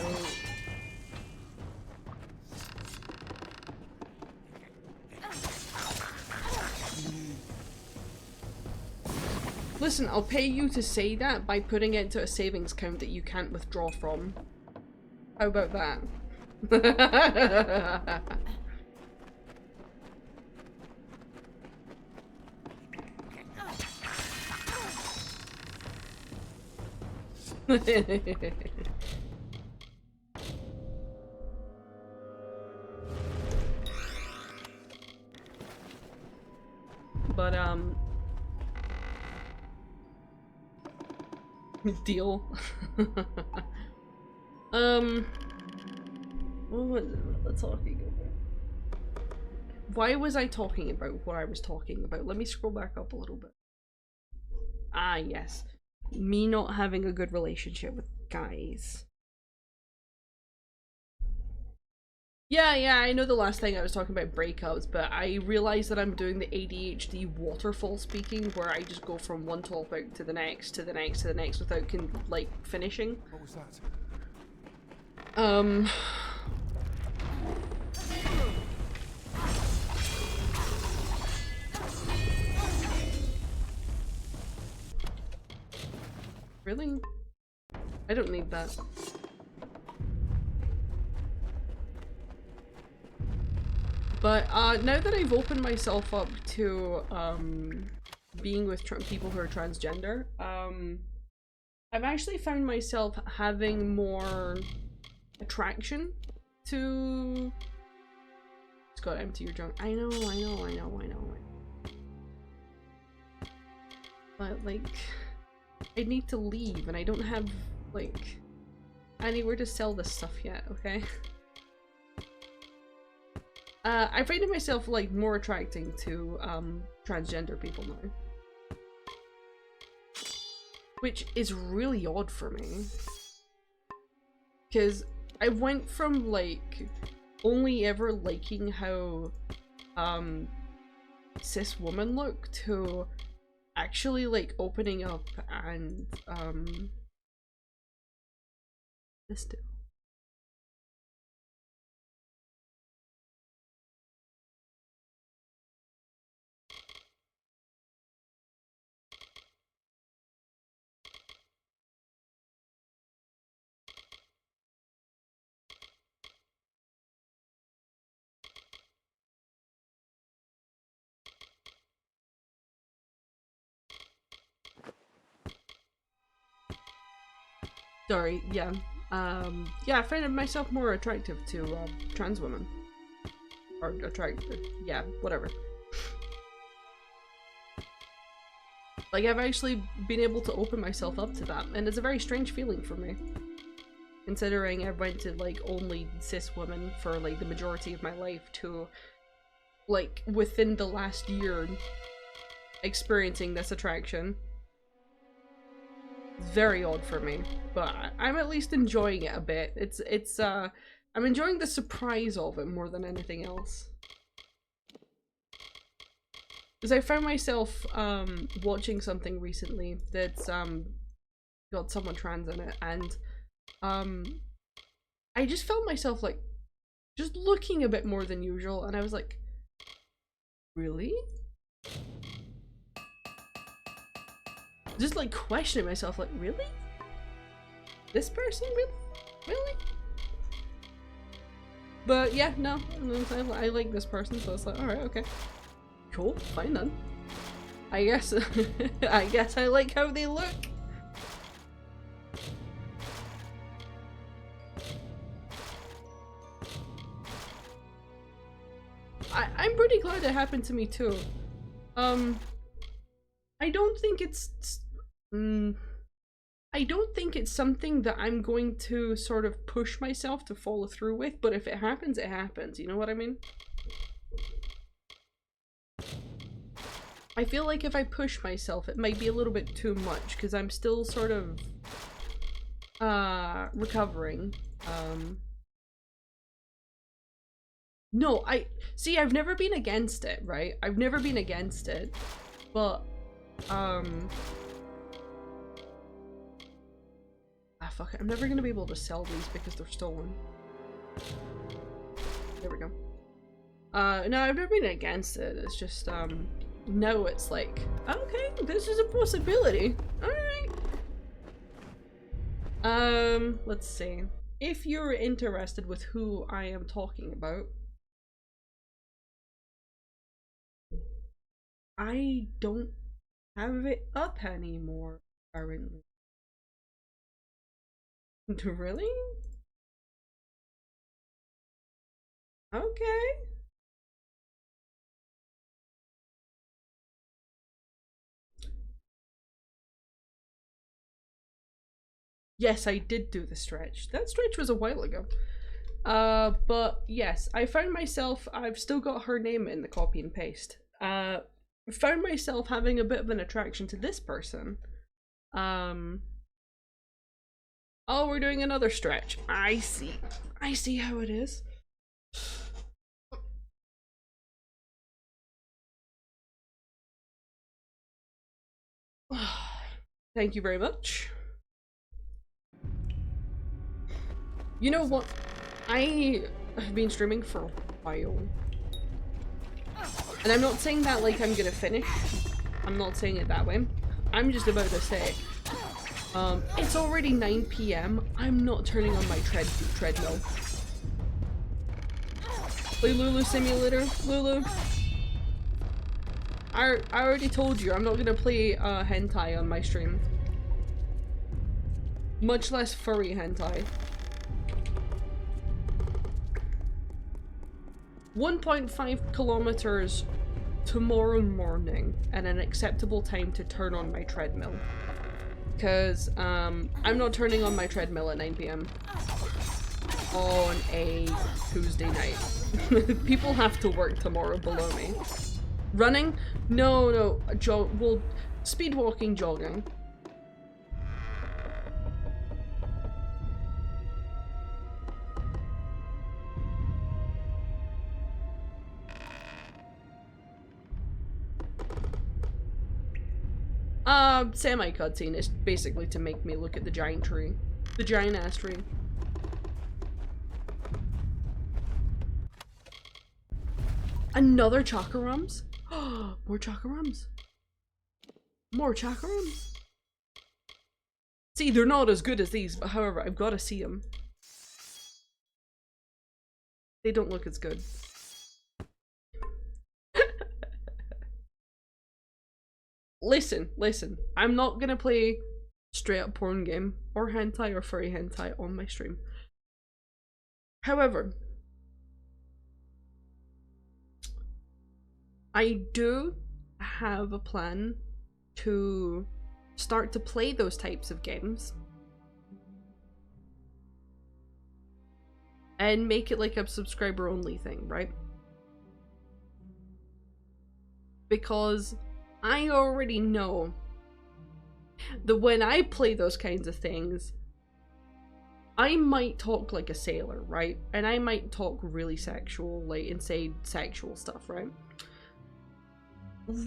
Listen, I'll pay you to say that by putting it into a savings account that you can't withdraw from. How about that? But deal. What was I talking about? Why was I talking about what I was talking about? Let me scroll back up a little bit. Ah, yes. Me not having a good relationship with guys. Yeah, I know the last thing I was talking about breakups, but I realized that I'm doing the ADHD waterfall speaking where I just go from one topic to the next, to the next, to the next without like finishing. What was that? Really? I don't need that. But now that I've opened myself up to being with people who are transgender, I've actually found myself having more attraction to, let's gotta empty your junk. I know. But, like, I need to leave, and I don't have, like, anywhere to sell this stuff yet, okay? I find myself, like, more attracting to, transgender people now. Which is really odd for me. Because I went from, like, only ever liking how, cis women look to actually, like, opening up and, this too. Sorry, yeah. Yeah, I find myself more attractive to, trans women. Or yeah, whatever. Like, I've actually been able to open myself up to that, and it's a very strange feeling for me. Considering I went to, like, only cis women for, like, the majority of my life to, like, within the last year, experiencing this attraction. It's very odd for me, but I'm at least enjoying it a bit. I'm enjoying the surprise of it more than anything else. Because I found myself, watching something recently that's, got someone trans in it, and, I just felt myself, like, just looking a bit more than usual, and I was like, really? Just, like, questioning myself, like, really? This person? Really? Really? But yeah, no, I like this person, so it's like, alright, okay. Cool, fine then. I guess I guess I like how they look. I'm pretty glad it happened to me too. I don't think it's I don't think it's something that I'm going to sort of push myself to follow through with, but if it happens, it happens, you know what I mean? I feel like if I push myself, it might be a little bit too much, because I'm still sort of, recovering. No, I've never been against it, right? I've never been against it, but, fuck it, I'm never gonna be able to sell these because they're stolen. There we go. No, I've never been against it, it's just, no, it's like, okay, this is a possibility. Alright. Let's see. If you're interested with who I am talking about, I don't have it up anymore, apparently. Really? Okay. Yes, I did do the stretch. That stretch was a while ago. But yes, I found myself, I've still got her name in the copy and paste. Found myself having a bit of an attraction to this person. Oh, we're doing another stretch. I see. I see how it is. Thank you very much. You know what? I have been streaming for a while. And I'm not saying that like I'm gonna finish. I'm not saying it that way. I'm just about to say, it's already 9 PM. I'm not turning on my treadmill. Play Lulu Simulator, Lulu. I already told you I'm not gonna play hentai on my stream. Much less furry hentai. 1.5 kilometers tomorrow morning at an acceptable time to turn on my treadmill. Because I'm not turning on my treadmill at 9 p.m. on a Tuesday night. People have to work tomorrow below me. Running? No, well, speed walking, jogging. Semi-cutscene is basically to make me look at the giant tree. The giant ass tree. Another chakarums? More chakarums. More chakarums. See, they're not as good as these, but however, I've got to see them. They don't look as good. Listen, I'm not gonna play straight up porn game or hentai or furry hentai on my stream. However, I do have a plan to start to play those types of games and make it like a subscriber only thing, right? Because I already know that when I play those kinds of things, I might talk like a sailor, right? And I might talk really sexual, like, and say sexual stuff, right?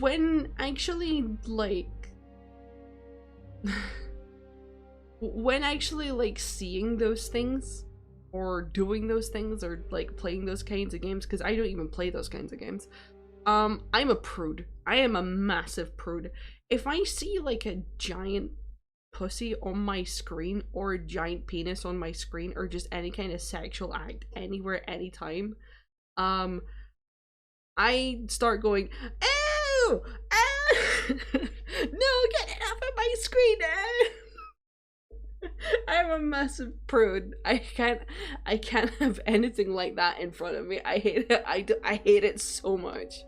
When actually, like... when actually, like, seeing those things, or doing those things, or, like, playing those kinds of games, because I don't even play those kinds of games, I'm a prude. I am a massive prude. If I see, like, a giant pussy on my screen, or a giant penis on my screen, or just any kind of sexual act anywhere, anytime, I start going, "Ew! Ah! No, get it off of my screen!" I'm a massive prude. I can't have anything like that in front of me. I hate it. I hate it so much.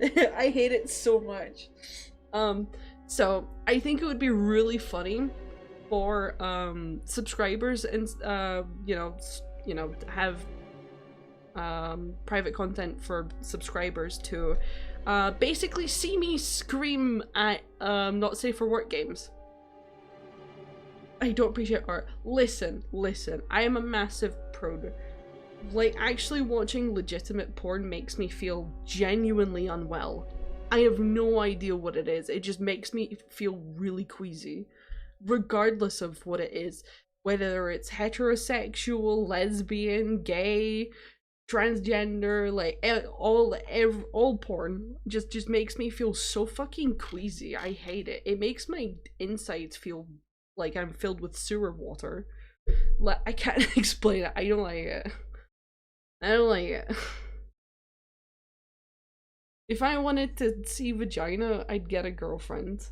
I hate it so much. So I think it would be really funny for subscribers and you know have private content for subscribers to basically see me scream at not safe for work games. I don't appreciate art. Listen, I am a massive prude. Like, actually watching legitimate porn makes me feel genuinely unwell. I have no idea what it is. It just makes me feel really queasy. Regardless of what it is. Whether it's heterosexual, lesbian, gay, transgender, like, all porn just makes me feel so fucking queasy. I hate it. It makes my insides feel like I'm filled with sewer water. Like, I can't explain it. I don't like it. I don't like it. If I wanted to see vagina, I'd get a girlfriend.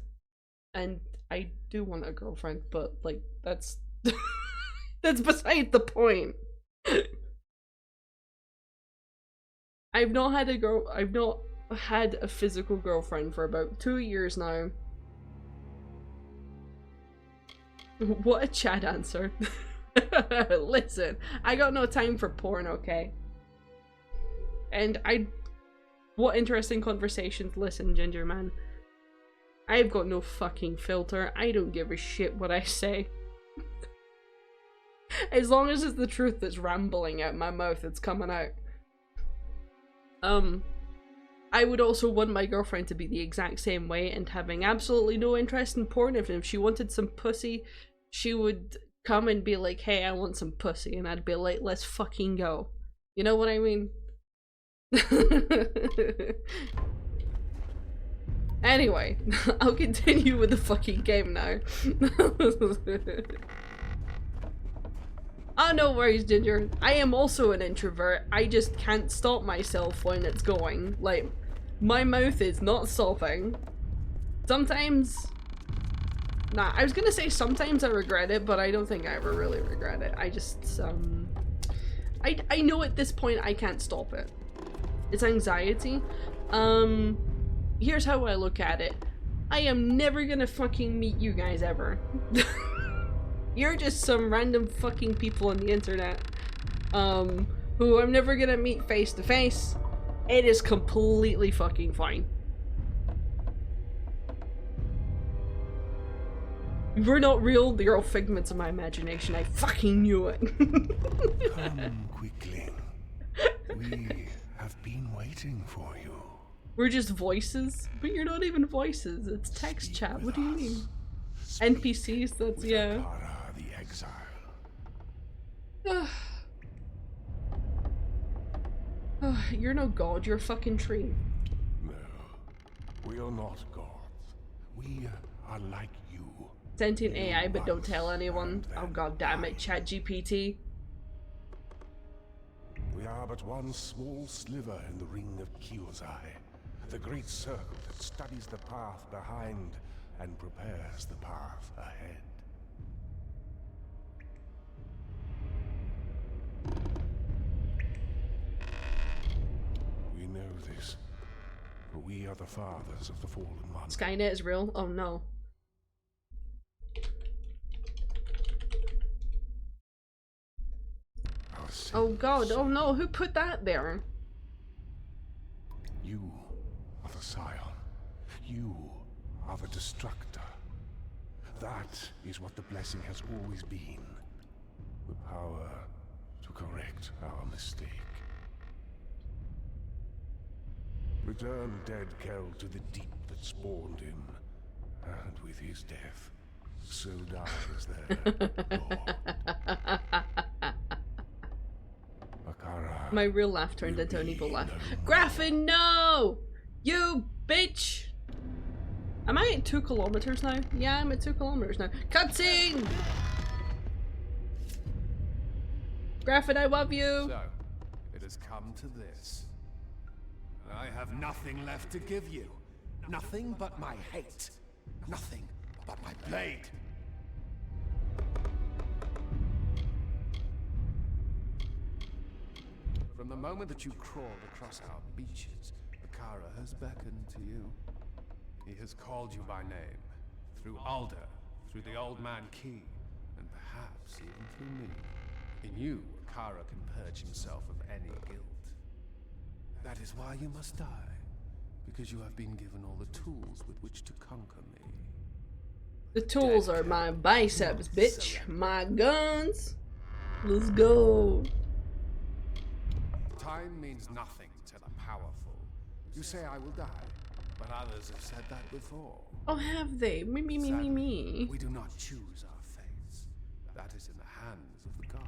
And I do want a girlfriend, but, like, that's... that's beside the point. I've not had a physical girlfriend for about 2 years now. What a Chad answer. Listen, I got no time for porn, okay? And what interesting conversations. Listen, Ginger Man. I've got no fucking filter. I don't give a shit what I say. As long as it's the truth that's rambling out my mouth, it's coming out. I would also want my girlfriend to be the exact same way and having absolutely no interest in porn. If she wanted some pussy, she would come and be like, "Hey, I want some pussy," and I'd be like, "Let's fucking go." You know what I mean? Anyway, I'll continue with the fucking game now. Oh, no worries, Ginger. I am also an introvert. I just can't stop myself when it's going. Like, my mouth is not stopping. Sometimes... Nah, I was gonna say sometimes I regret it, but I don't think I ever really regret it. I just, I know at this point I can't stop it. It's anxiety. Here's how I look at it. I am never gonna fucking meet you guys ever. You're just some random fucking people on the internet. Who I'm never gonna meet face to face. It is completely fucking fine. We're not real, you're all figments of my imagination. I fucking knew it. Come quickly. We have been waiting for you. We're just voices, but you're not even voices. It's text chat. What do you mean? NPCs, that's yeah. Yaharr the exile. You're no god, you're a fucking tree. No, we are not gods. We are like you. Sentient AI, but don't tell anyone. Oh god damn it, ChatGPT. We are but one small sliver in the ring of Kyozai, the great circle that studies the path behind and prepares the path ahead. We know this, for we are the fathers of the fallen one. Skynet is real? Oh no. Oh god, oh no, who put that there? You are the scion. You are the destructor. That is what the blessing has always been. The power to correct our mistake. Return dead Kel to the deep that spawned him, and with his death, so dies their law. My real laugh turned into an evil laugh. Graffin, no! You bitch! Am I at 2 kilometers now? Yeah, I'm at 2 kilometers now. Cutscene! Graffin, I love you! So, it has come to this. I have nothing left to give you. Nothing but my hate. Nothing but my blade. From the moment that you crawled across our beaches, Yaharr has beckoned to you. He has called you by name, through Alder, through the Old Man Key, and perhaps even through me. In you, Yaharr can purge himself of any guilt. That is why you must die, because you have been given all the tools with which to conquer me. The tools are my biceps, bitch. My guns. Let's go. Time means nothing to the powerful. You say I will die, but others have said that before. Oh, have they? Me. We do not choose our fates. That is in the hands of the gods.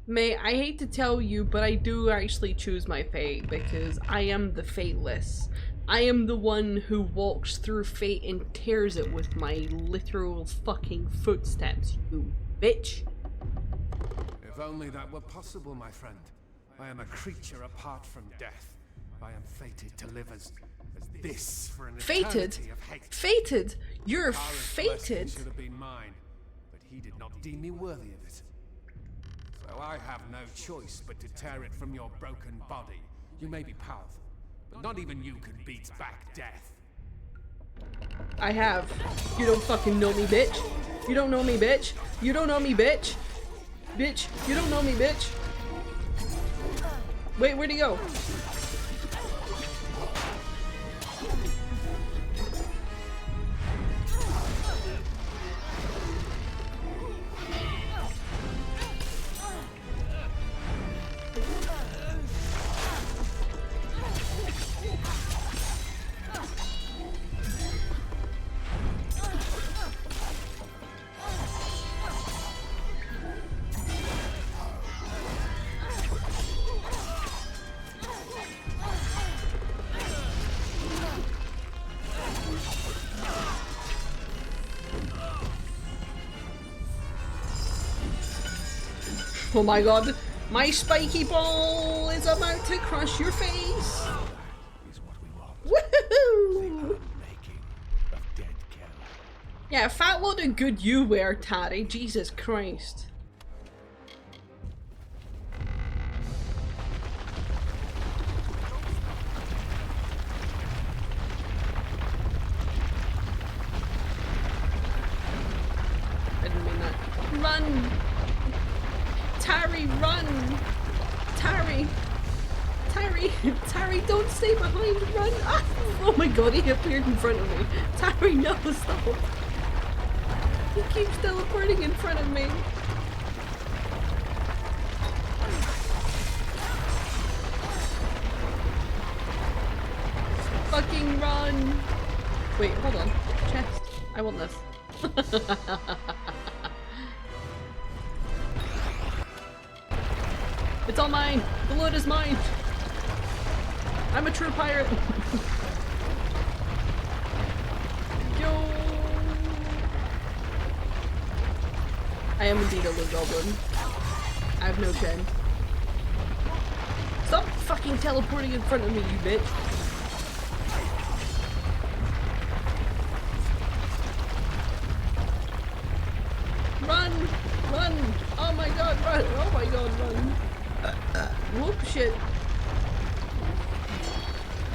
May, I hate to tell you, but I do actually choose my fate because I am the fateless. I am the one who walks through fate and tears it with my literal fucking footsteps, you bitch. If only that were possible, my friend. I am a creature apart from death. I am fated to live as this for an eternity of hate. Fated? You're Yaharr's fated? should have been mine, but he did not deem me worthy of it. So I have no choice but to tear it from your broken body. You may be powerful, but not even you can beat back death. I have. You don't fucking know me, bitch. You don't know me, bitch. You don't know me, bitch. Bitch, you don't know me, bitch. Wait, where'd he go? Oh my god, my spiky ball is about to crush your face! Woohoo! Yeah, fat load of good you wear, Tari. Jesus Christ. Tari, don't stay behind, run! Ah! Oh my god, he appeared in front of me. Tari, no, stop! He keeps teleporting in front of me. Fucking run! Wait, hold on. Chest. I want this. It's all mine! The loot is mine! I'm a true pirate! Yo! I am indeed a loot goblin. I have no chin. Stop fucking teleporting in front of me, you bitch! Run! Run! Oh my god, run! Oh my god, run! Whoop, shit.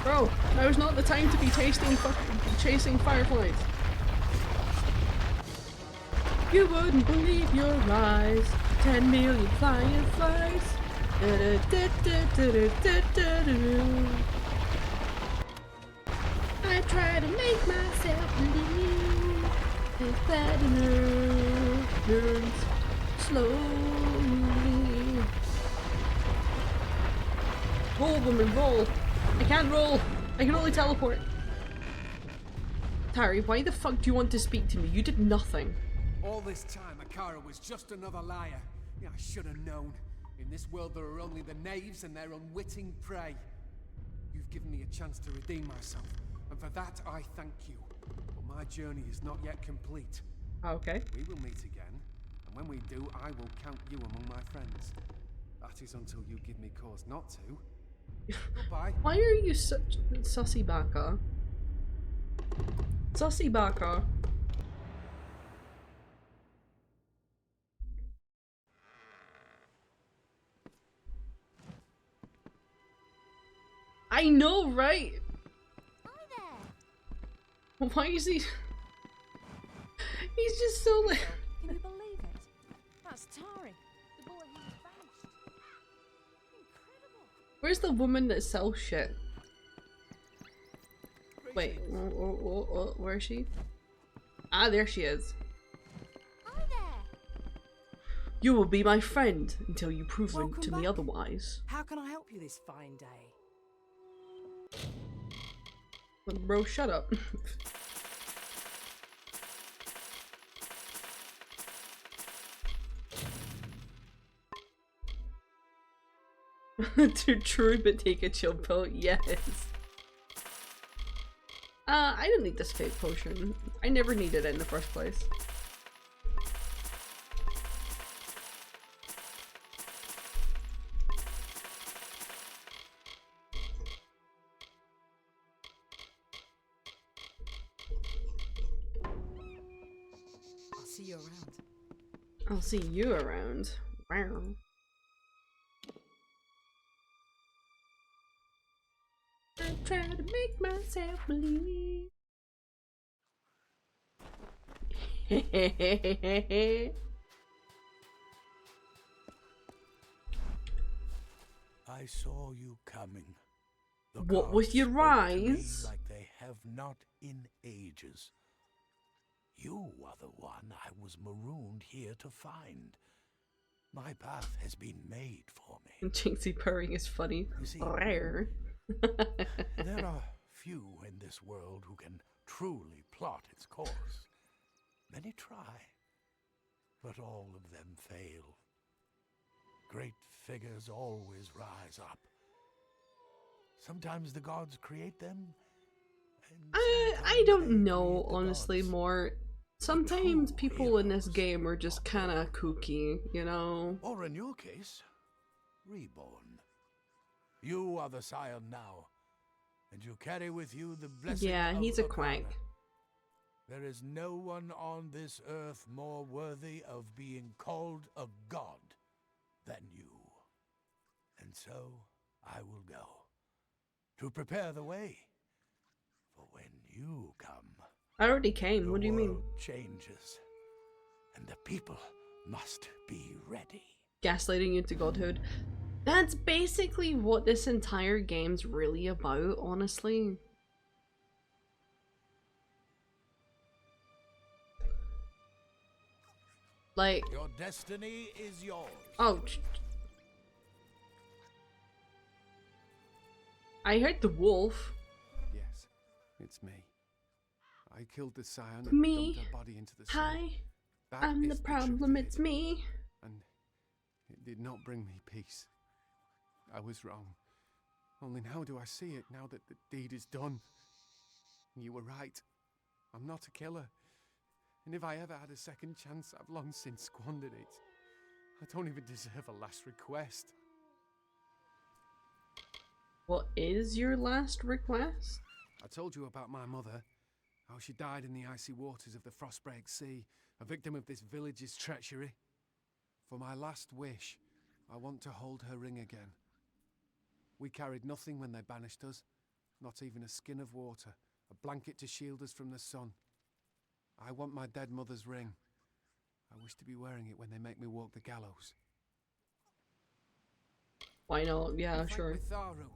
Bro, now is not the time to be chasing fireflies. You wouldn't believe your eyes. 10 million flying flies. I try to make myself believe that burns slowly. Roll, woman, roll! I can't roll! I can only teleport. Tari, why the fuck do you want to speak to me? You did nothing. All this time, Akara was just another liar. Yeah, I should have known. In this world, there are only the knaves and their unwitting prey. You've given me a chance to redeem myself, and for that, I thank you. But my journey is not yet complete. Okay. We will meet again, and when we do, I will count you among my friends. That is until you give me cause not to. Goodbye. Why are you such sussy baka? Sussy baka. I know, right? Hi there. Why is he? He's just so like. Can you believe it? That's Tari, the boy who was vanished. Incredible. Where's the woman that sells shit? Wait, where is she? Ah, there she is. Hi there. You will be my friend until you prove Welcome to me back. otherwise. How can I help you this fine day? Bro, shut up. To true but take a chill pill, yes. I don't need this fake potion. I never needed it in the first place. I'll see you around. I'll see you around. Wow. I'm trying to make myself believe. I saw you coming. The What with gods your spoke to me eyes? like they have not in ages. You are the one I was marooned here to find. My path has been made for me. Jinxie purring is funny. You see, Rare. there are few in this world who can truly plot its course. Many try, but all of them fail. Great figures always rise up. Sometimes the gods create them. I don't know, honestly, more. Sometimes people in this game are just kinda kooky, you know? Or in your case, reborn. You are the scion now, and you carry with you the blessing Yeah, of he's a Okara. quack. There is no one on this earth more worthy of being called a god than you. And so I will go to prepare the way for when you come. I already came, what do you mean? The world changes, and the people must be ready. Gaslighting you to godhood. That's basically what this entire game's really about, honestly. Like, Your destiny is yours. oh, I heard the wolf. Yes, it's me. I killed the scion and Me? dumped her body into the sea. Hi, That I'm is the truth problem, of it. it's me. And it did not bring me peace. I was wrong. Only now do I see it, now that the deed is done. You were right. I'm not a killer. And if I ever had a second chance, I've long since squandered it. I don't even deserve a last request. What is your last request? I told you about my mother, how she died in the icy waters of the Frostbreak Sea, a victim of this village's treachery. For my last wish, I want to hold her ring again. We carried nothing when they banished us, not even a skin of water, a blanket to shield us from the sun. I want my dead mother's ring. I wish to be wearing it when they make me walk the gallows. Why not? Yeah, Frank sure. Mitharu,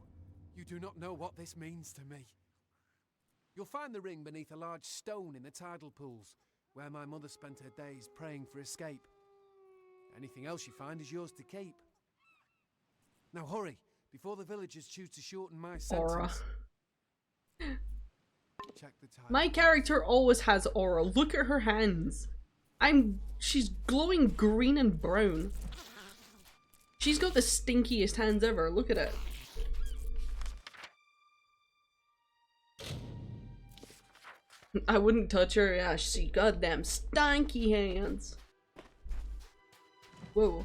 you do not know what this means to me. You'll find the ring beneath a large stone in the tidal pools, where my mother spent her days praying for escape. Anything else you find is yours to keep. Now hurry, before the villagers choose to shorten my Aura. sentence. Check the tidal. My character always has aura. Look at her hands. She's glowing green and brown. She's got the stinkiest hands ever. Look at it. I wouldn't touch her. Yeah, she goddamn stanky hands. Whoa.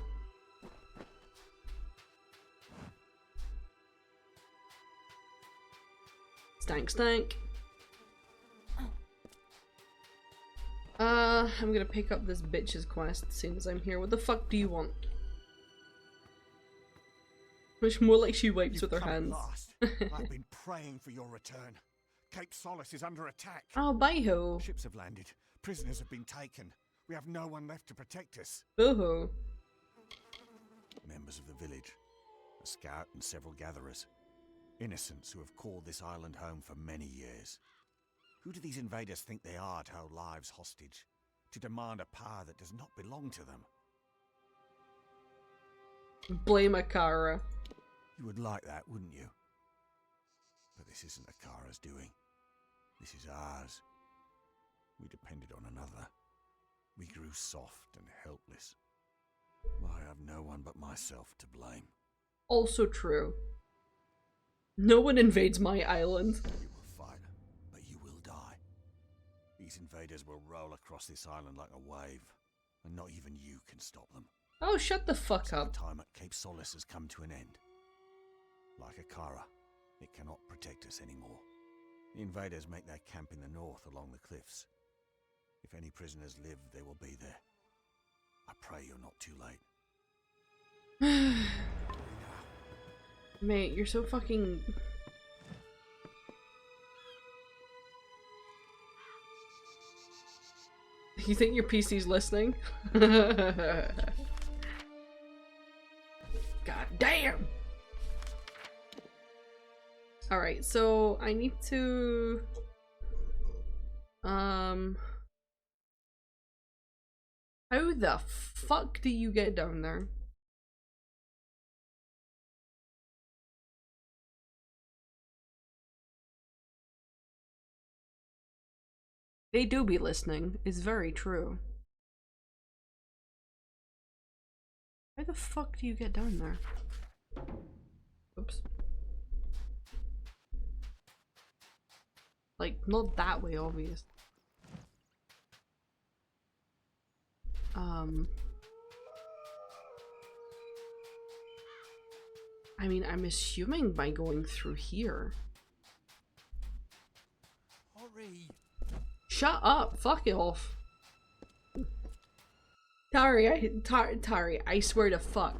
Stank, stank. I'm gonna pick up this bitch's quest as soon as I'm here. What the fuck do you want? Much more like she wipes with her hands. I've been praying for your return. Cape Solace is under attack. Oh, bye-ho. Ships have landed. Prisoners have been taken. We have no one left to protect us. Boo-hoo. Members of the village, a scout and several gatherers. Innocents who have called this island home for many years. Who do these invaders think they are to hold lives hostage? To demand a power that does not belong to them? Blame Akara. You would like that, wouldn't you? But this isn't Akara's doing. This is ours. We depended on another. We grew soft and helpless. I have no one but myself to blame. Also true. No one invades my island. You will fight, but you will die. These invaders will roll across this island like a wave, and not even you can stop them. Oh, shut the fuck So up. the time at Cape Solace has come to an end. Like Akara, it cannot protect us anymore. The invaders make their camp in the north along the cliffs. If any prisoners live, they will be there. I pray you're not too late. Mate, you're so fucking... You think your PC's listening? God damn! Alright, so I need to... How the fuck do you get down there? They do be listening, it's very true. How the fuck do you get down there? Oops. Like, not that way, obvious. I mean, I'm assuming by going through here. Hurry! Shut up! Fuck it off. Tari, I swear to fuck.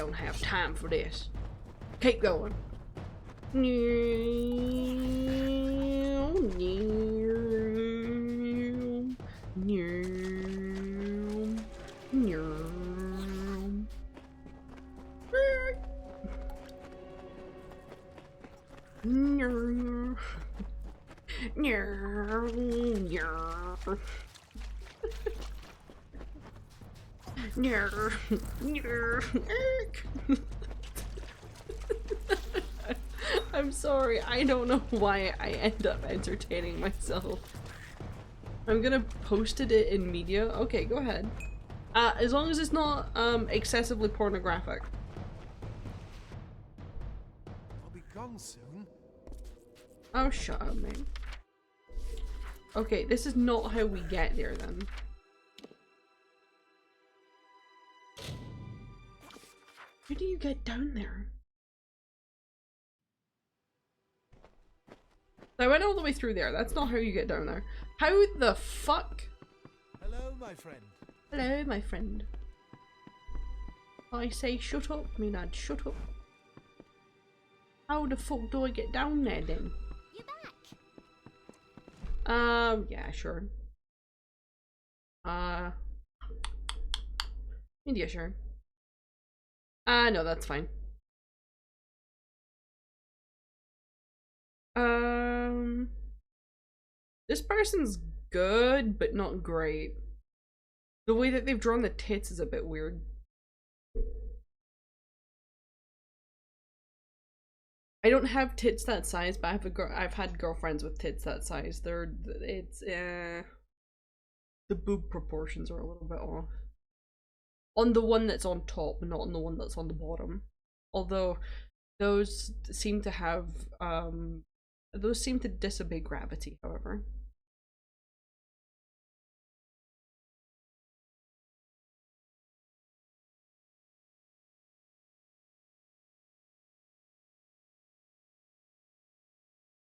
don't have time for this. Keep going. I'm sorry, I don't know why I end up entertaining myself. I'm gonna post it in media. Okay, go ahead. As long as it's not excessively pornographic. I'll be gone soon. Oh, shut up, man. Okay, this is not how we get there then. How do you get down there? I went all the way through there. That's not how you get down there. How the fuck? Hello, my friend. Hello, my friend. I say shut up, me lad, shut up. How the fuck do I get down there then? You're back. Yeah, sure. Yeah, sure. No, that's fine. This person's good, but not great. The way that they've drawn the tits is a bit weird. I don't have tits that size, but I've had girlfriends with tits that size. The boob proportions are a little bit off. On the one that's on top, not on the one that's on the bottom. Although those seem to have those seem to disobey gravity, however.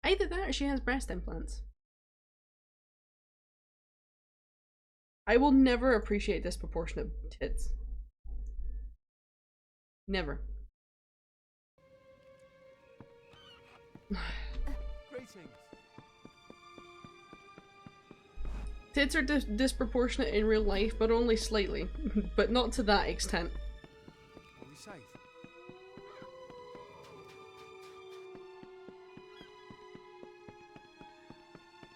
Either that or she has breast implants. I will never appreciate disproportionate tits. Never. Greetings. Tits are disproportionate in real life, but only slightly. But not to that extent. Are we safe?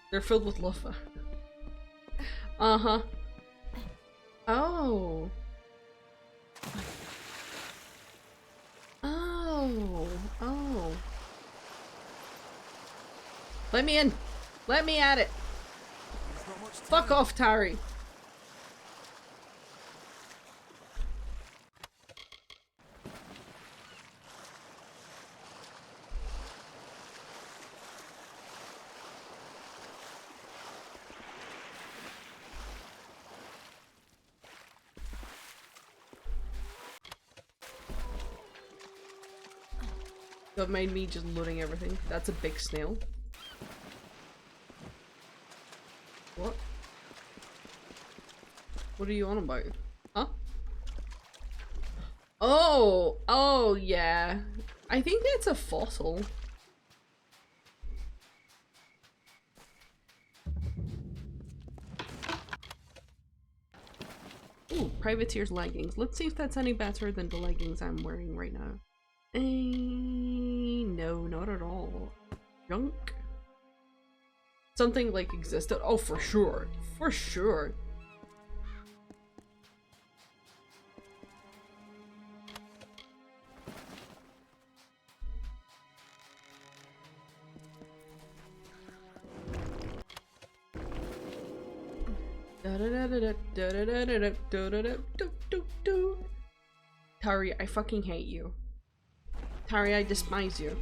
They're filled with luffa. Uh-huh. Oh. Oh. Oh. Let me in. Let me at it. Fuck off, Tari. That made me just loading everything. That's a big snail. What? What are you on about? Huh? Oh! Oh, yeah. I think that's a fossil. Ooh, privateer's leggings. Let's see if that's any better than the leggings I'm wearing right now. No, not at all. Junk? Something like existed? Oh, for sure. For sure. Tari, I fucking hate you. Tari, I despise you.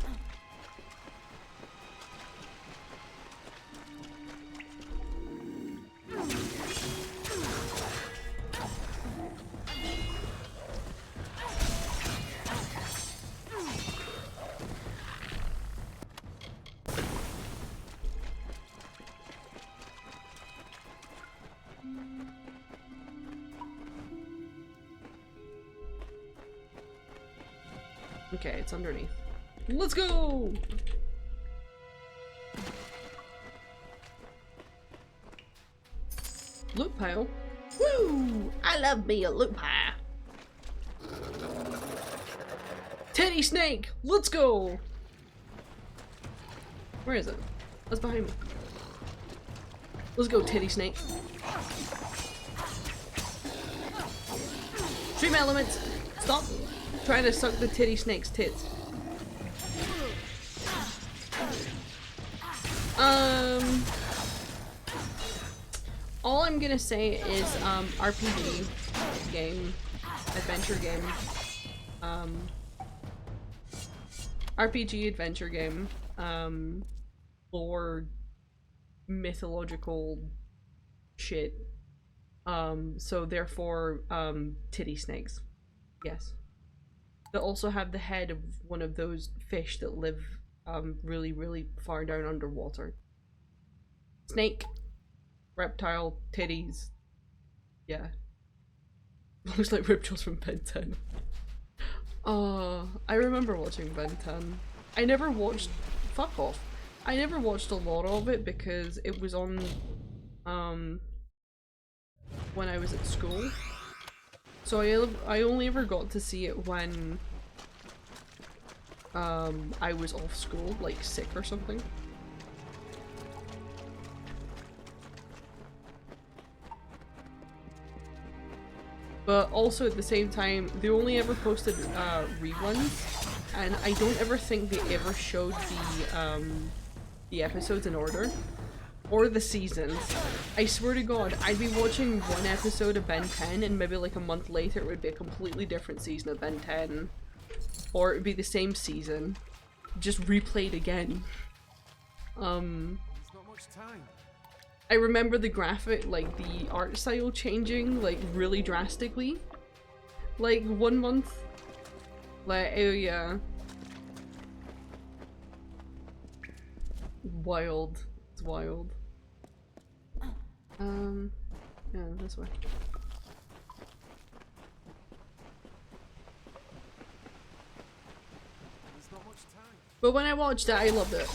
Okay, it's underneath. Let's go! Loot pile. Woo! I love me a loot pile. Teddy snake! Let's go! Where is it? That's behind me. Let's go, teddy snake. Stream elements! Stop trying to suck the titty snake's tits. All I'm gonna say is, RPG game, adventure game, RPG adventure game, lore, mythological shit, so therefore, titty snakes. Yes. They also have the head of one of those fish that live, really, really far down underwater. Snake. Reptile, titties. Yeah. Looks like Ripjaws from Ben 10. I remember watching Ben 10. I never watched- fuck off. I never watched a lot of it because it was on, when I was at school. So I only ever got to see it when, I was off school, like sick or something. But also at the same time, they only ever posted reruns, and I don't ever think they ever showed the episodes in order, or the seasons. I swear to God, I'd be watching one episode of Ben 10, and maybe like a month later it would be a completely different season of Ben 10, or it would be the same season, just replayed again. There's not much time. I remember the graphic, like the art style changing like really drastically. Like 1 month. Like, oh yeah. Wild. It's wild. Yeah, this way. There's not much time. But when I watched it, I loved it.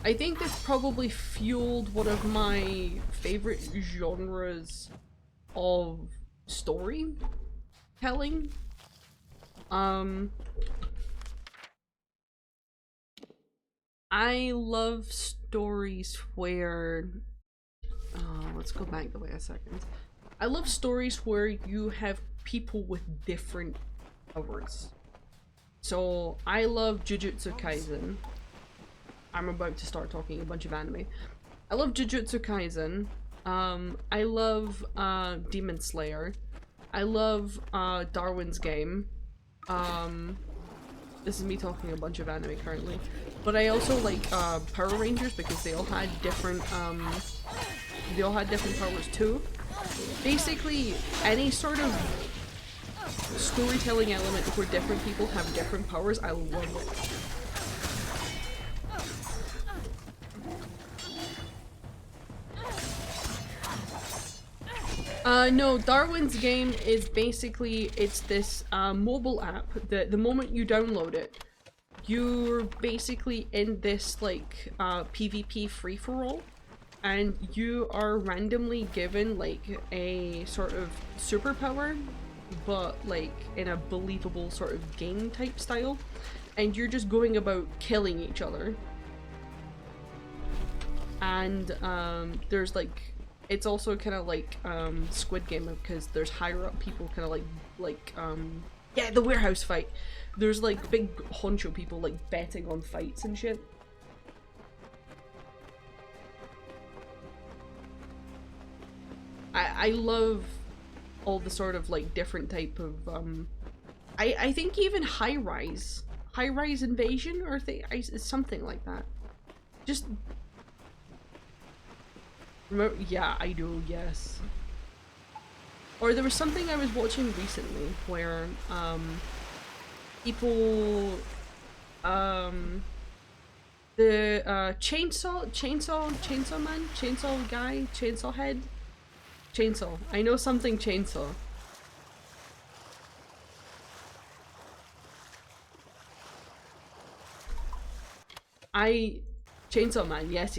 I think this probably fueled one of my favorite genres of storytelling. I love stories where, let's go back the way a second. I love stories where you have people with different powers. So I love Jujutsu Kaisen. I'm about to start talking a bunch of anime. I love Jujutsu Kaisen. I love Demon Slayer. I love Darwin's Game. This is me talking a bunch of anime currently. But I also like Power Rangers because they all had different powers too. Basically, any sort of storytelling element where different people have different powers, I love it. No, Darwin's Game is basically, it's this mobile app that the moment you download it, you're basically in this like PvP free-for-all, and you are randomly given like a sort of superpower, but like in a believable sort of game type style, and you're just going about killing each other. And there's like, it's also kind of like Squid Game because there's higher up people kind of like yeah, the warehouse fight. There's like big honcho people like betting on fights and shit. I love all the sort of like different type of I think even high rise invasion or something like that. Just yeah, I do, yes. Or there was something I was watching recently where people the chainsaw man, chainsaw guy, chainsaw head, chainsaw. I know something chainsaw. Chainsaw Man, yes.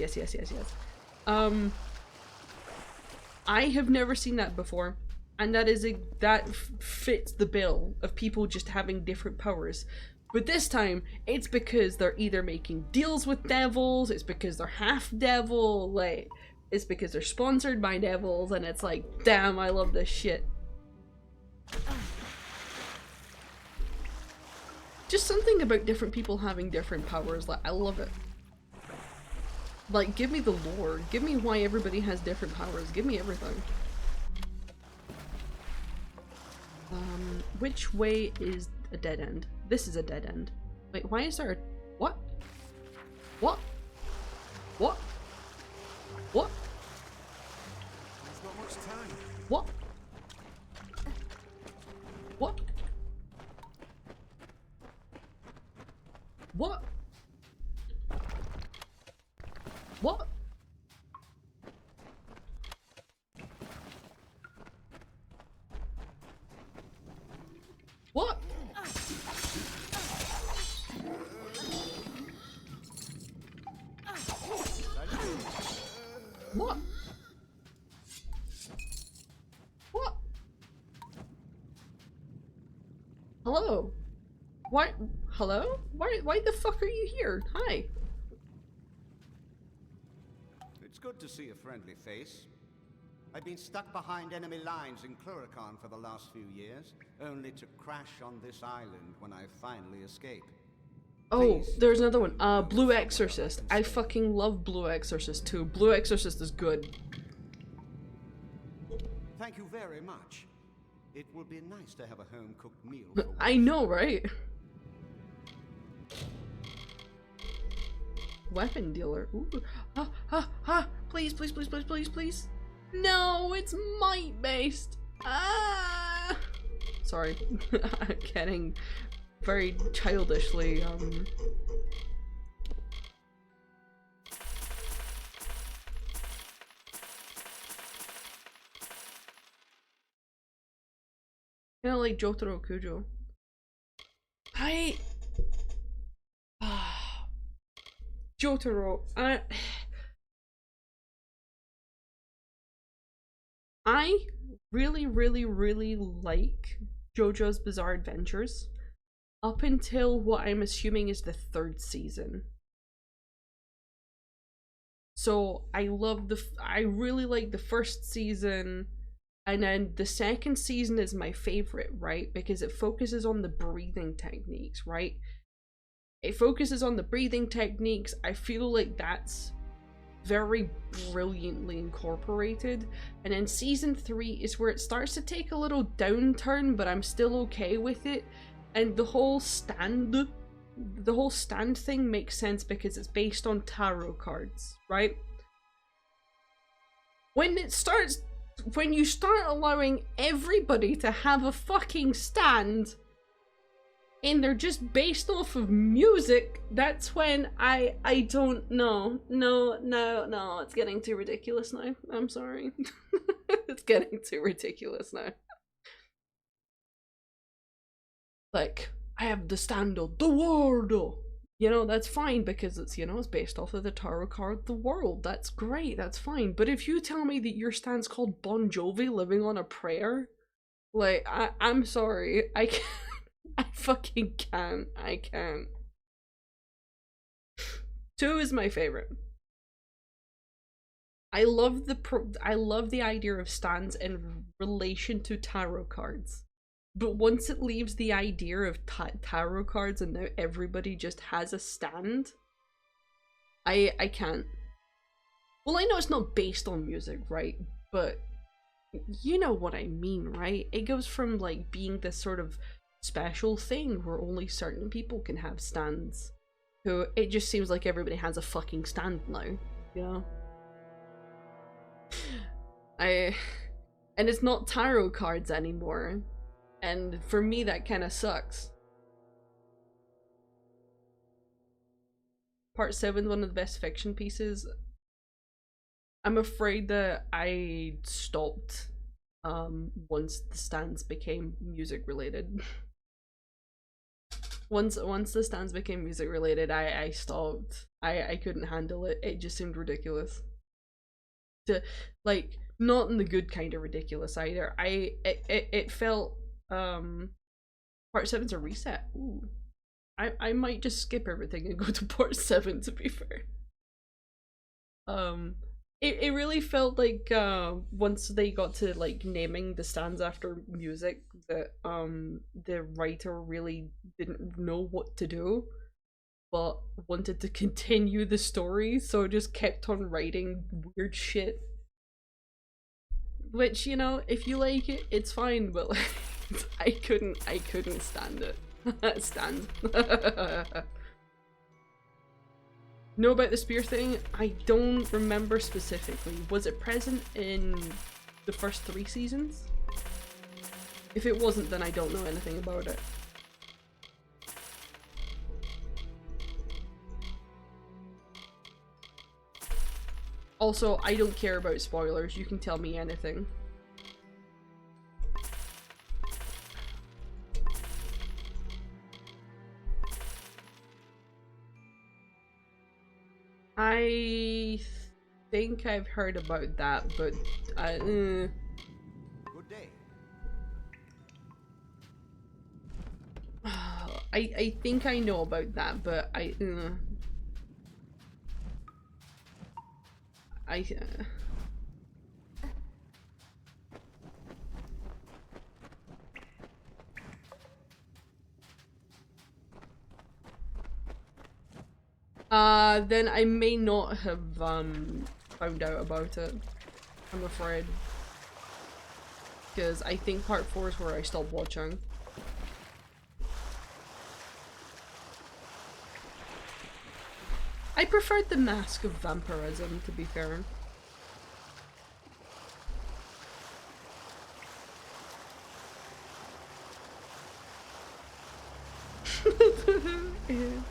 I have never seen that before, and that fits the bill of people just having different powers. But this time, it's because they're either making deals with devils, it's because they're half devil, like, it's because they're sponsored by devils, and it's like, damn, I love this shit. Just something about different people having different powers, like, I love it. Like, give me the lore, give me why everybody has different powers, give me everything. Which way is a dead end? This is a dead end. Wait, why is there a... What? What? What? What? There's not much time. What? What? What? What? What? What? What? Hello? Why? Hello? Why the fuck are you here? Hi. It's good to see a friendly face. I've been stuck behind enemy lines in Cluracan for the last few years, only to crash on this island when I finally escape. Oh, there's another one. Blue Exorcist. I fucking love Blue Exorcist too. Blue Exorcist is good. Thank you very much. It will be nice to have a home-cooked meal for once. I know, right? Weapon dealer. Ooh. Please, please, please, please, please, please. No, it's might based. Ah. Sorry. I'm getting very childishly kind of like Jotaro Kujo. Jotaro, I really, really, really like JoJo's Bizarre Adventures up until what I'm assuming is the 3rd season. So I really like the 1st season, and then the 2nd season is my favorite, right? Because it focuses on the breathing techniques, right? It focuses on the breathing techniques. I feel like that's very brilliantly incorporated. And then season 3 is where it starts to take a little downturn, but I'm still okay with it. And the whole stand thing makes sense because it's based on tarot cards, right? When you start allowing everybody to have a fucking stand and they're just based off of music, that's when I don't know. No, it's getting too ridiculous now. I'm sorry. It's getting too ridiculous now. Like, I have the stand of the world. You know, that's fine because it's, you know, it's based off of the tarot card The World. That's great, that's fine. But if you tell me that your stand's called Bon Jovi Living on a Prayer, like, I'm sorry, I can't. I fucking can't. I can't. 2 is my favorite. I love the idea of stands in relation to tarot cards. But once it leaves the idea of tarot cards and now everybody just has a stand, I can't. Well, I know it's not based on music, right? But you know what I mean, right? It goes from like being this sort of special thing where only certain people can have stands, who it just seems like everybody has a fucking stand now, you know? And it's not tarot cards anymore, and for me that kind of sucks. Part 7, one of the best fiction pieces. I'm afraid that I stopped once the stands became music related. Once the stands became music related, I stopped. I couldn't handle it. It just seemed ridiculous. Like, not in the good kind of ridiculous either. It felt part 7's a reset. Ooh. I might just skip everything and go to part 7, to be fair. It really felt like once they got to like naming the stands after music, that the writer really didn't know what to do, but wanted to continue the story, so just kept on writing weird shit. Which, you know, if you like it, it's fine, but like, I couldn't stand it. Stand. Know about the spear thing? I don't remember specifically. Was it present in the first 3 seasons? If it wasn't, then I don't know anything about it. Also, I don't care about spoilers. You can tell me anything. I think I've heard about that, but Good day. I think I know about that, but then I may not have found out about it, I'm afraid, because I think part 4 is where I stopped watching. I preferred the Mask of Vampirism, to be fair. Yeah.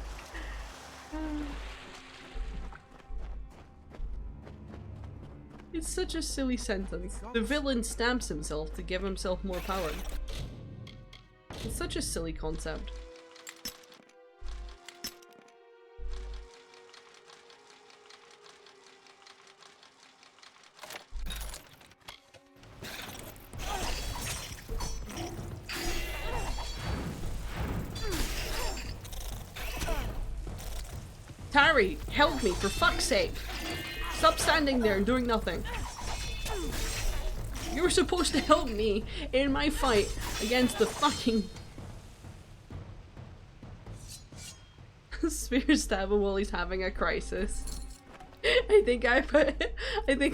It's such a silly sentence. The villain stamps himself to give himself more power. It's such a silly concept. Tari, help me, for fuck's sake! Stop standing there and doing nothing. You were supposed to help me in my fight against the fucking spear stab him while he's having a crisis. I think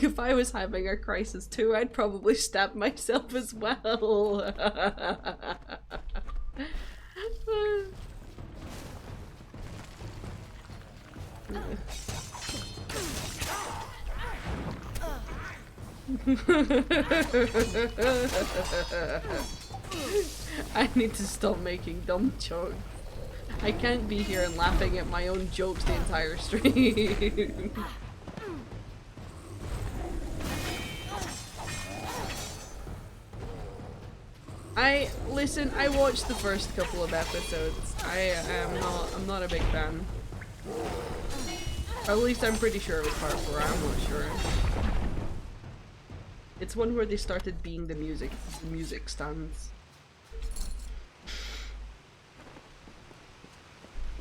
if I was having a crisis too, I'd probably stab myself as well. I need to stop making dumb jokes. I can't be here and laughing at my own jokes the entire stream. Listen, I watched the first couple of episodes. I'm not a big fan. Or at least I'm pretty sure it was part 4, I'm not sure. It's one where they started being the music stands.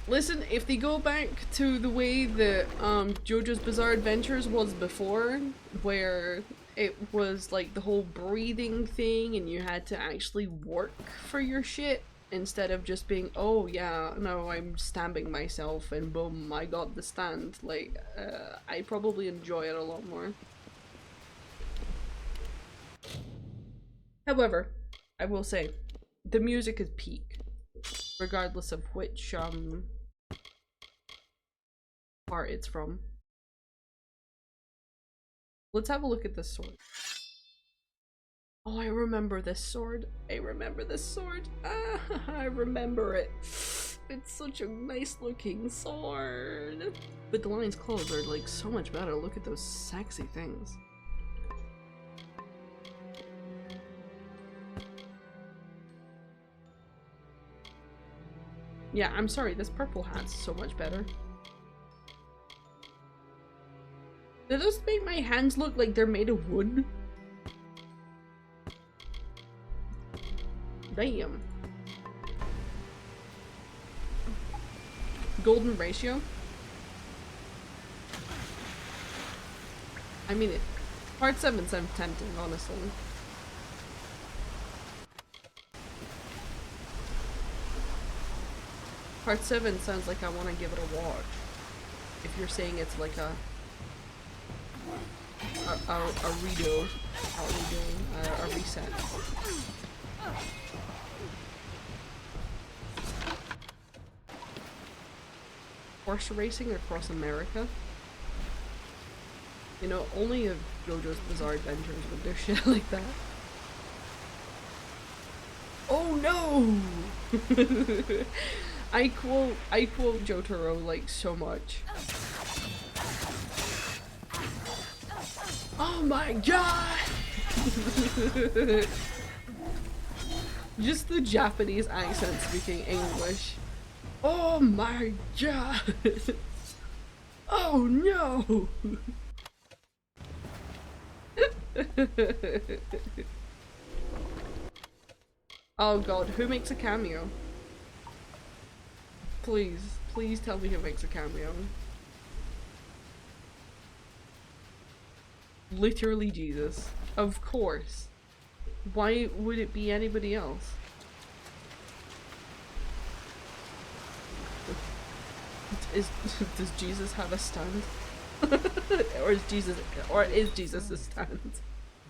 Listen, if they go back to the way that JoJo's Bizarre Adventures was before, where it was like the whole breathing thing and you had to actually work for your shit instead of just being, oh yeah, no, I'm stabbing myself and boom, I got the stand, like, I probably enjoy it a lot more. However, I will say, the music is peak, regardless of which part it's from. Let's have a look at this sword. Oh, I remember this sword. I remember this sword. Ah, I remember it. It's such a nice looking sword. But the lion's claws are like so much better. Look at those sexy things. Yeah, I'm sorry, this purple hat's so much better. Do those make my hands look like they're made of wood? Damn. Golden ratio? I mean, part 7 sounds tempting, honestly. Part 7 sounds like I want to give it a watch. If you're saying it's like a redo, not redoing, a reset. Horse racing across America? You know, only if JoJo's Bizarre Adventures would do shit like that. Oh no! I quote Jotaro like so much. Oh my god! Just the Japanese accent speaking English. Oh my god! Oh no! Oh god, who makes a cameo? Please, please tell me who makes a cameo. Literally Jesus. Of course. Why would it be anybody else? Does Jesus have a stand? or is Jesus a stand? I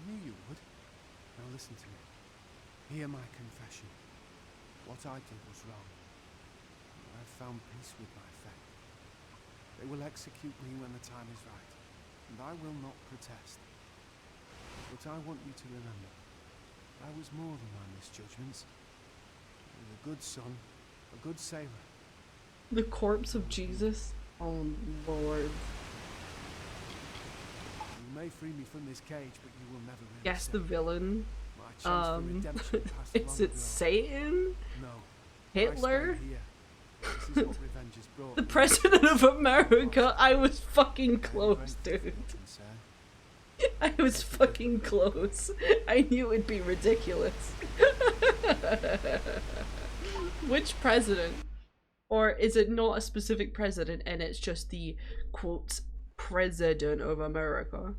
knew you would. Now listen to me. Hear my confession. What I did was wrong. I've found peace with my fate. They will execute me when the time is right, and I will not protest. But I want you to remember, I was more than my misjudgments. I was a good son, a good sailor. The corpse of Jesus? Oh Lord. You may free me from this cage, but you will never really Guess the villain. My chance for redemption passed Is long it ago. Satan? No. Hitler? I stand here. This is what revenge has brought. The President of America? I was fucking close, dude. I was fucking close. I knew it'd be ridiculous. Which president? Or is it not a specific president and it's just the, quote, President of America?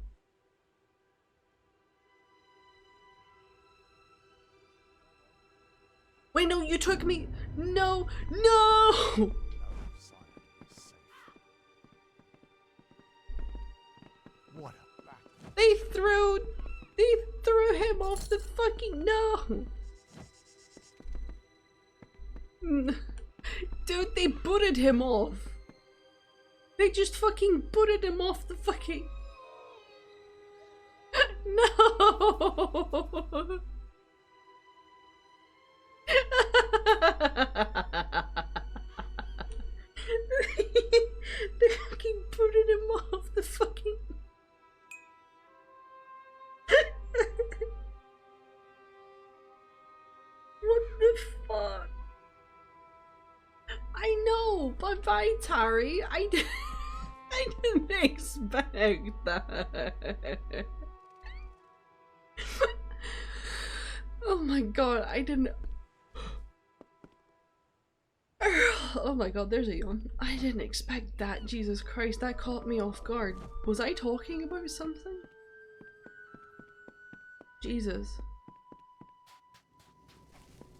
Wait, no, you took me. No, no! What a battle. They threw him off the fucking, no! Dude, they booted him off. They just fucking booted him off the fucking... No! They fucking booted him off the fucking... What the fuck? I know, but bye, Tari. I didn't expect that. Oh my god, I didn't... Oh my god, there's a yawn. I didn't expect that. Jesus Christ, that caught me off guard. Was I talking about something? Jesus.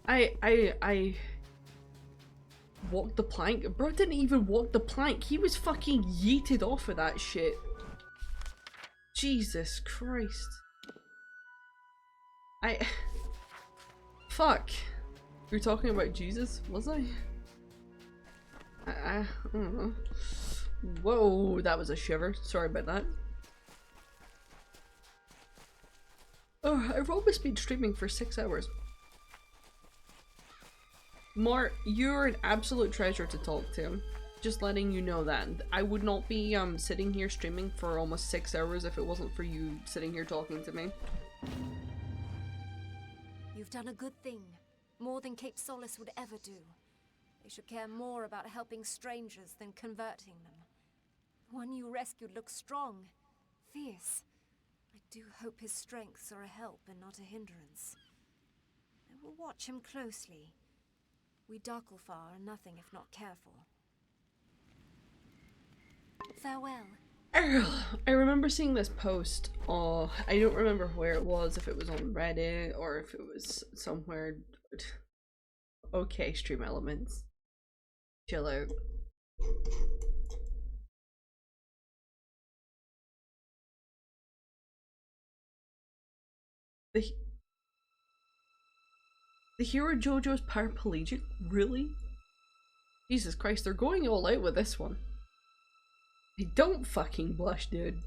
I walked the plank. Bro didn't even walk the plank. He was fucking yeeted off of that shit. Jesus Christ. Fuck. You were talking about Jesus, was I? I don't know. Whoa, that was a shiver. Sorry about that. Oh, I've almost been streaming for 6 hours. Mar, you're an absolute treasure to talk to. Just letting you know that. I would not be sitting here streaming for almost 6 hours if it wasn't for you sitting here talking to me. You've done a good thing. More than Cape Solace would ever do. They should care more about helping strangers than converting them. The one you rescued looks strong, fierce. I do hope his strengths are a help and not a hindrance. I will watch him closely. We Darklfar are nothing if not careful. Farewell. I remember seeing this post. Oh, I don't remember where it was, if it was on Reddit or if it was somewhere. Okay, stream elements. Chill out. The hero JoJo's paraplegic? Really? Jesus Christ, they're going all out with this one. I don't fucking blush, dude.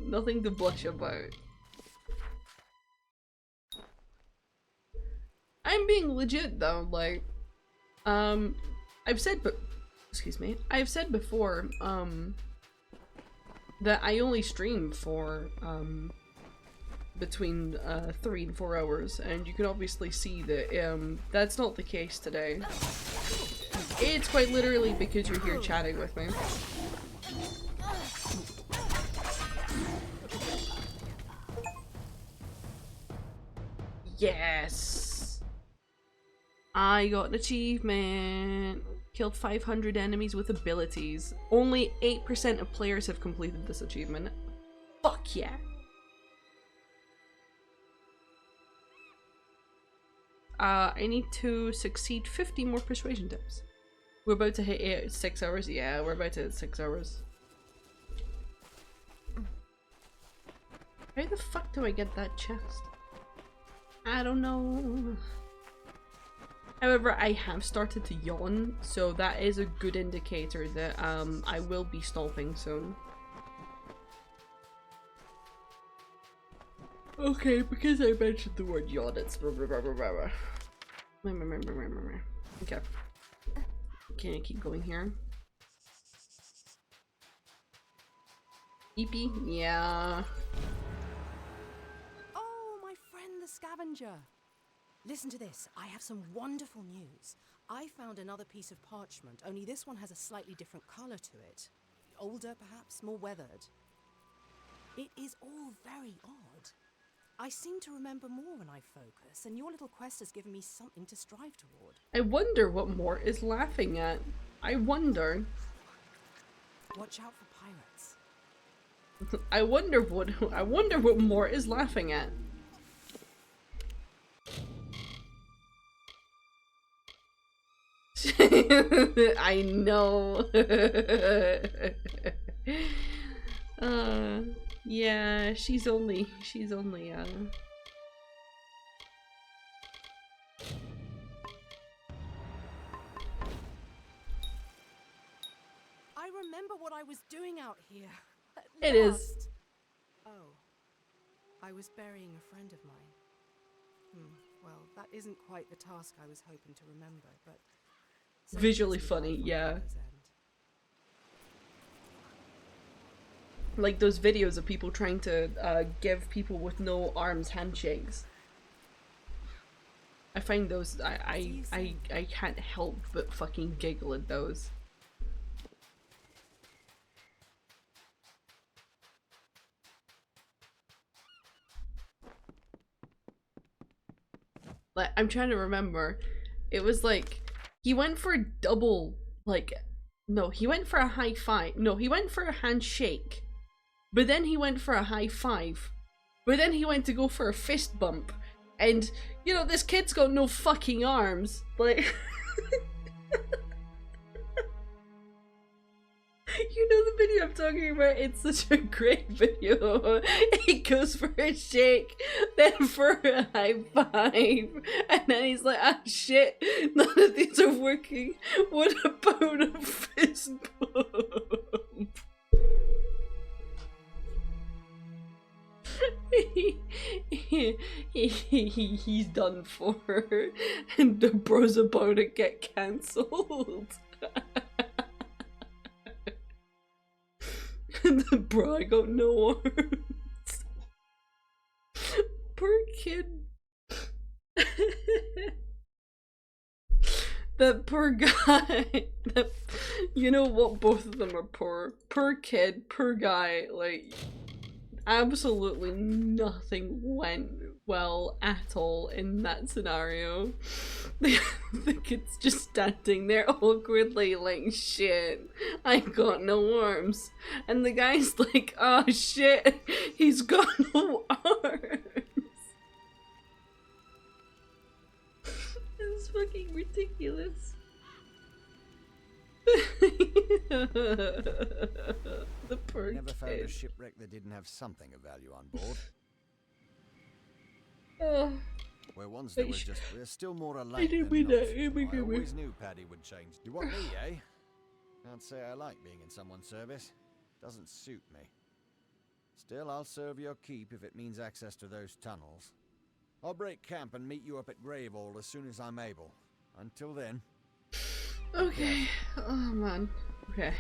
Nothing to blush about. I'm being legit though, like, I've said I've said before, that I only stream for, between 3 and 4 hours, and you can obviously see that that's not the case today. It's quite literally because you're here chatting with me. Yes! I got an achievement! Killed 500 enemies with abilities. Only 8% of players have completed this achievement. Fuck yeah! I need to succeed 50 more persuasion tips. We're about to hit 6 hours? Yeah, we're about to hit 6 hours. How the fuck do I get that chest? I don't know. However, I have started to yawn, so that is a good indicator that I will be stopping soon. Okay, because I mentioned the word yawn, it's okay. Can I keep going here? EP? Yeah. Oh, my friend the scavenger. Listen to this. I have some wonderful news. I found another piece of parchment, only this one has a slightly different color to it. Older, perhaps, more weathered. It is all very odd. I seem to remember more when I focus, and your little quest has given me something to strive toward. I wonder what Mort is laughing at. I wonder. Watch out for pirates. I wonder what Mort is laughing at. I know. Yeah, she's only I remember what I was doing out here. It is. Oh. I was burying a friend of mine. Well, that isn't quite the task I was hoping to remember, but visually funny, yeah. Like those videos of people trying to give people with no arms handshakes. I find those, I can't help but fucking giggle at those. Like, I'm trying to remember. It was like, he went for a double, like, no, he went for a high five. No, he went for a handshake. But then he went for a high five. But then he went to go for a fist bump. And, you know, this kid's got no fucking arms. Like... You know the video I'm talking about? It's such a great video. He goes for a shake, then for a high five, and then he's like, ah shit, none of these are working. What about a fist bump? He's done for, and the bro's about to get cancelled. Bro, I got no arms. Poor kid. That poor guy. You know what? Both of them are poor. Poor kid, poor guy. Like, absolutely nothing went well at all in that scenario. The kid's just standing there awkwardly like, shit, I got no arms. And the guy's like, oh shit, he's got no arms. It's fucking ridiculous. The poor Never found a kid. shipwreck that didn't have something of value on board. Oh. Where once there was just, we're still more alike I didn't than mean not. that. I always knew Paddy would change. You want me, eh? Can't say I like being in someone's service. Doesn't suit me. Still, I'll serve your keep if it means access to those tunnels. I'll break camp and meet you up at Graveall as soon as I'm able. Until then... Okay. Oh man. Okay.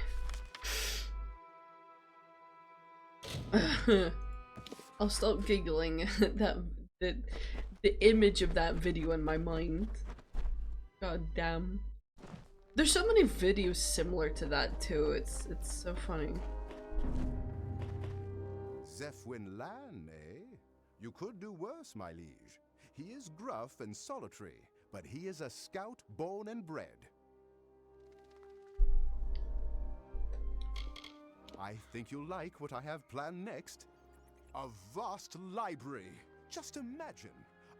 I'll stop giggling at that the image of that video in my mind. God damn. There's so many videos similar to that too. It's so funny. Zephwin Lan, eh? You could do worse, my liege. He is gruff and solitary, but he is a scout born and bred. I think you'll like what I have planned next. A vast library. Just imagine,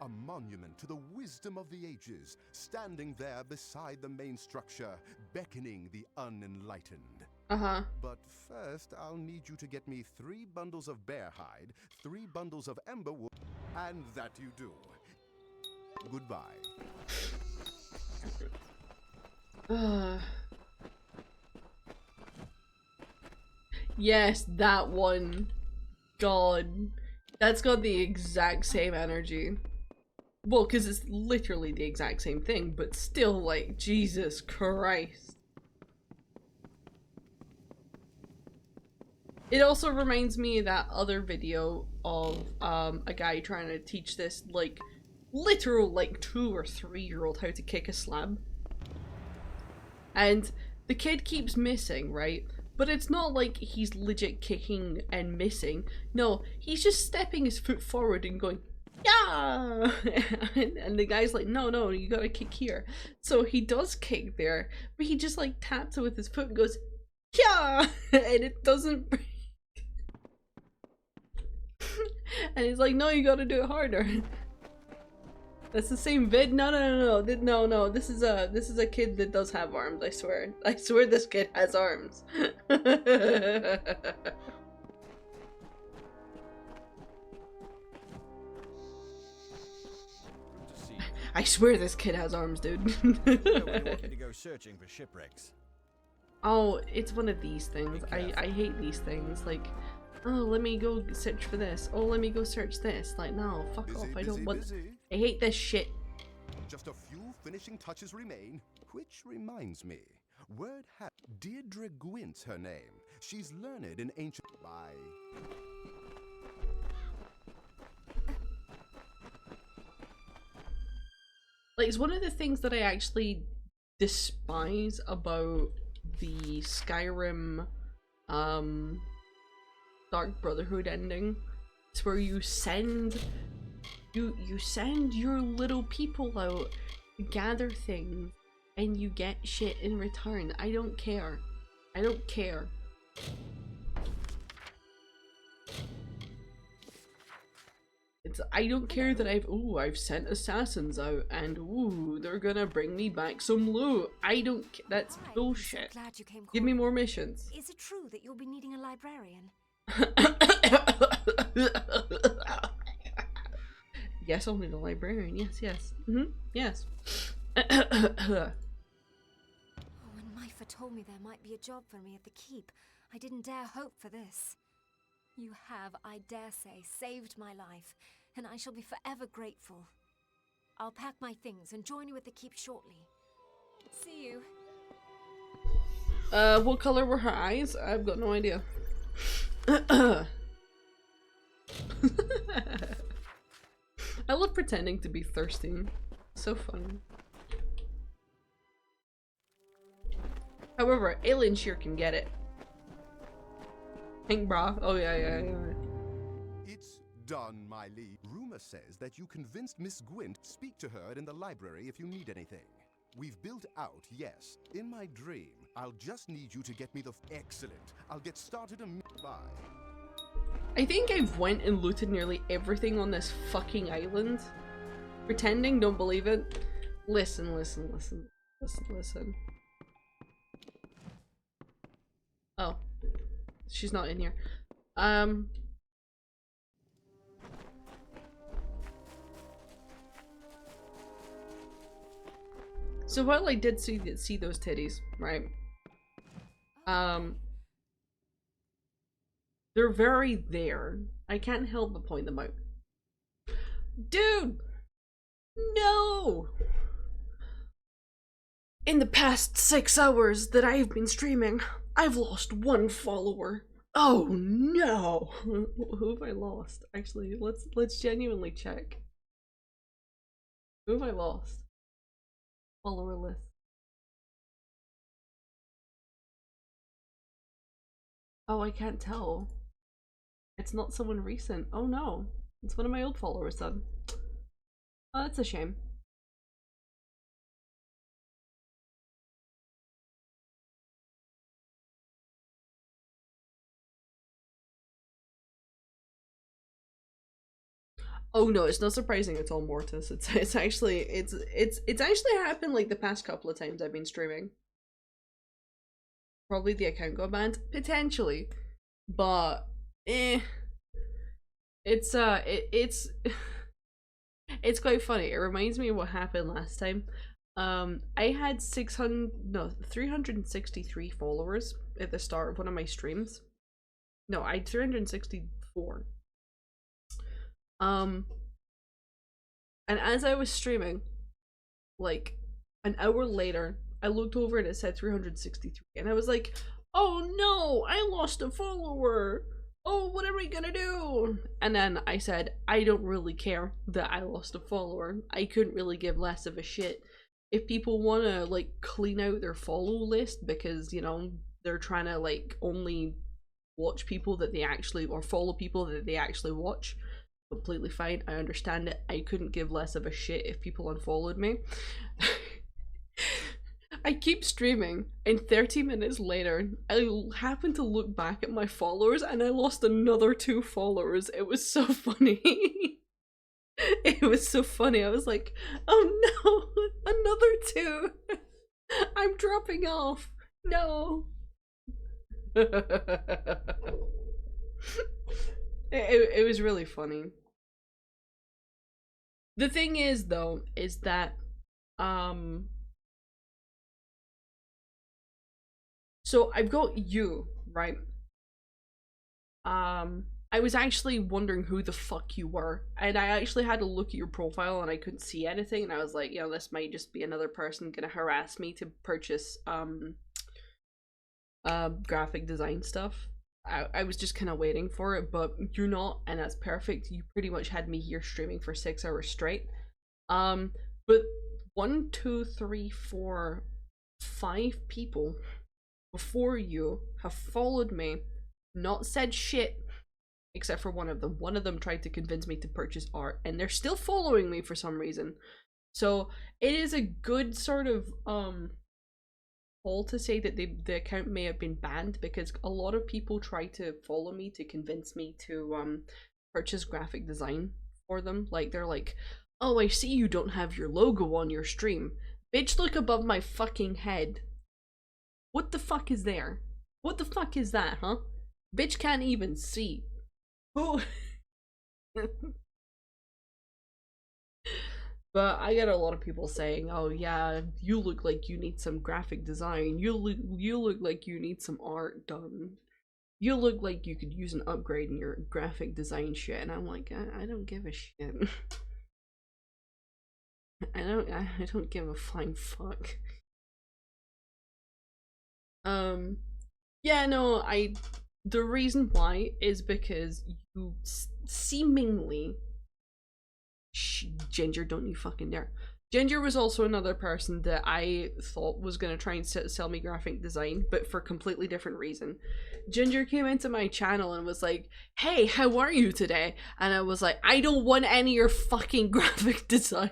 a monument to the wisdom of the ages, standing there beside the main structure, beckoning the unenlightened. Uh-huh. But first, I'll need you to get me 3 bundles of bear hide, 3 bundles of ember wood, and that you do. Goodbye. Yes, that one. God. That's got the exact same energy. Well, because it's literally the exact same thing, but still, like, Jesus Christ. It also reminds me of that other video of a guy trying to teach this, like, literal, like, 2 or 3-year-old how to kick a slab. And the kid keeps missing, right? But it's not like he's legit kicking and missing. No, he's just stepping his foot forward and going, yeah! and the guy's like, no, you gotta kick here. So he does kick there, but he just like taps it with his foot and goes, yeah! And it doesn't break. And he's like, no, you gotta do it harder. That's the same vid? No, this is a kid that does have arms, I swear. I swear this kid has arms. I swear this kid has arms, dude. We want you to go searching for shipwrecks. Oh, it's one of these things. I hate these things. Like, oh, let me go search for this. Oh, let me go search this. Like, no, fuck off. I don't want. I hate this shit. Just a few finishing touches remain, which reminds me. Word has Deirdre Gwyn's her name. She's learned in ancient. Bye. Like, it's one of the things that I actually despise about the Skyrim Dark Brotherhood ending. It's where you send you send your little people out to gather things and you get shit in return. I don't care. I don't care. I don't care that I've sent assassins out and they're gonna bring me back some loot. I don't that's bullshit. Glad you came. Give me more missions. Is it true that you'll be needing a librarian? Yes, I'll need a librarian. Yes. Yes. When Myfa told me there might be a job for me at the keep, I didn't dare hope for this. You have, I dare say, saved my life, and I shall be forever grateful. I'll pack my things and join you at the keep shortly. See you. What color were her eyes? I've got no idea. I love pretending to be thirsty. So fun. However, Alien Shear can get it. Pink bra. Oh yeah. It's done, my liege. Rumor says that you convinced Miss Gwent. Speak to her in the library if you need anything. We've built out, yes. In my dream, I'll just need you to get me the excellent. I'll get started bye. I think I've went and looted nearly everything on this fucking island. Pretending, don't believe it. Listen. Oh. She's not in here. So while I did see those titties, right? They're very there. I can't help but point them out. Dude! No! In the past 6 hours that I've been streaming, I've lost 1 follower. Oh no! Who have I lost? Actually, let's genuinely check. Who have I lost? Follower list. Oh, I can't tell. It's not someone recent. Oh no. It's one of my old followers then. Oh, that's a shame. Oh no, it's not surprising at all, Mortis. It's actually happened like the past couple of times I've been streaming. Probably the account got banned, potentially, but it's it's quite funny. It reminds me of what happened last time. I had 363 followers at the start of one of my streams. No, I had 364. And as I was streaming, like an hour later, I looked over and it said 363, and I was like, oh no, I lost a follower. Oh, what am I gonna do? And then I said, I don't really care that I lost a follower. I couldn't really give less of a shit. If people wanna like clean out their follow list because, you know, they're trying to like only watch people that they actually, or follow people that they actually watch, completely fine. I understand it. I couldn't give less of a shit if people unfollowed me. I keep streaming, and 30 minutes later, I happened to look back at my followers and I lost another 2 followers. It was so funny. It was so funny. I was like, oh no, another 2. I'm dropping off. No. It was really funny. The thing is though, is that so I've got you, right? I was actually wondering who the fuck you were, and I actually had to look at your profile and I couldn't see anything, and I was like, you know, this might just be another person gonna harass me to purchase graphic design stuff. I was just kind of waiting for it, but you're not, and that's perfect. You pretty much had me here streaming for 6 hours straight. But 1, 2, 3, 4, 5 people before you have followed me, not said shit, except for one of them. One of them tried to convince me to purchase art, and they're still following me for some reason. So it is a good sort of call to say that the account may have been banned, because a lot of people try to follow me to convince me to purchase graphic design for them. Like, they're like, oh, I see you don't have your logo on your stream. Bitch, look above my fucking head. What the fuck is there? What the fuck is that, huh? Bitch can't even see. Who? But I get a lot of people saying, oh yeah, you look like you need some graphic design. You look like you need some art done. You look like you could use an upgrade in your graphic design shit. And I'm like, I don't give a shit. I don't give a flying fuck. Yeah, no, the reason why is because you seemingly, Ginger, don't you fucking dare, Ginger was also another person that I thought was going to try and sell me graphic design, but for a completely different reason. Ginger came into my channel and was like, hey, how are you today? And I was like, I don't want any of your fucking graphic design.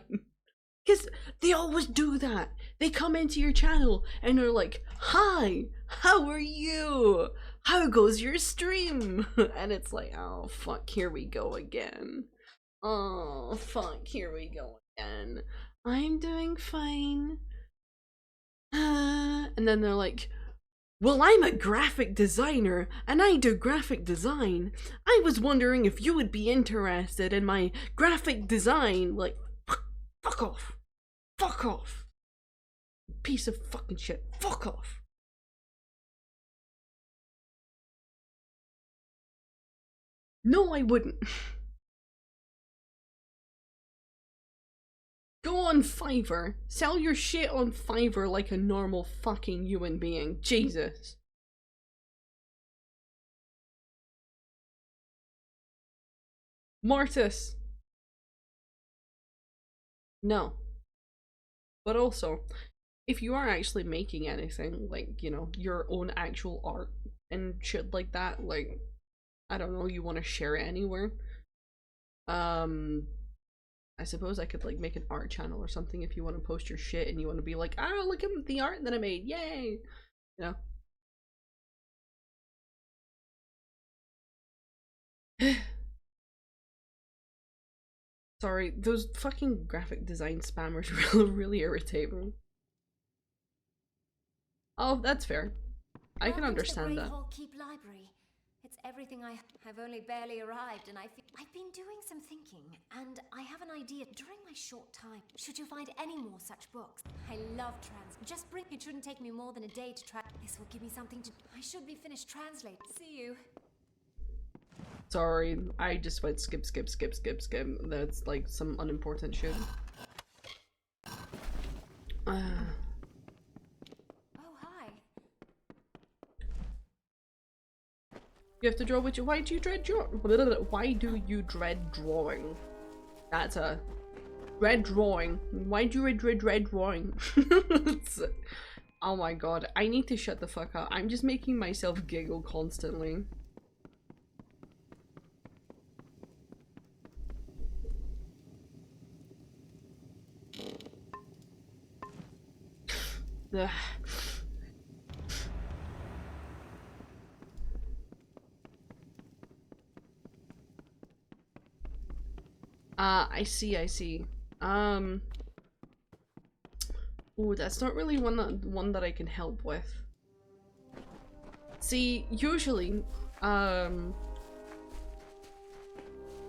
Because they always do that. They come into your channel and they're like, hi, how are you? How goes your stream? And it's like, oh fuck, here we go again. Oh fuck, here we go again. I'm doing fine. And then they're like, well, I'm a graphic designer and I do graphic design. I was wondering if you would be interested in my graphic design. Like, fuck off. Fuck off. Piece of fucking shit. Fuck off. No, I wouldn't. Go on Fiverr. Sell your shit on Fiverr like a normal fucking human being. Jesus. Mortis. No. But also, if you are actually making anything, like, you know, your own actual art and shit like that, like, I don't know, you want to share it anywhere, I suppose I could, like, make an art channel or something if you want to post your shit and you want to be like, ah, look at the art that I made, yay! You know? Sorry, those fucking graphic design spammers really irritate me. Oh, that's fair. I can understand that. Keep library. It's everything I've only barely arrived, and I've been doing some thinking, and I have an idea. During my short time, should you find any more such books? I love Just bring. It shouldn't take me more than a day to try. This will give me something to. I should be finished translate. See you. Sorry, I just went skip. That's like some unimportant shit. Oh, hi. You have to draw with you. Why do you dread Why do you dread drawing? That's a dread drawing. Why do you dread drawing? Oh my god, I need to shut the fuck up. I'm just making myself giggle constantly. Ugh. I see. Ooh, that's not really one that I can help with. See, usually, a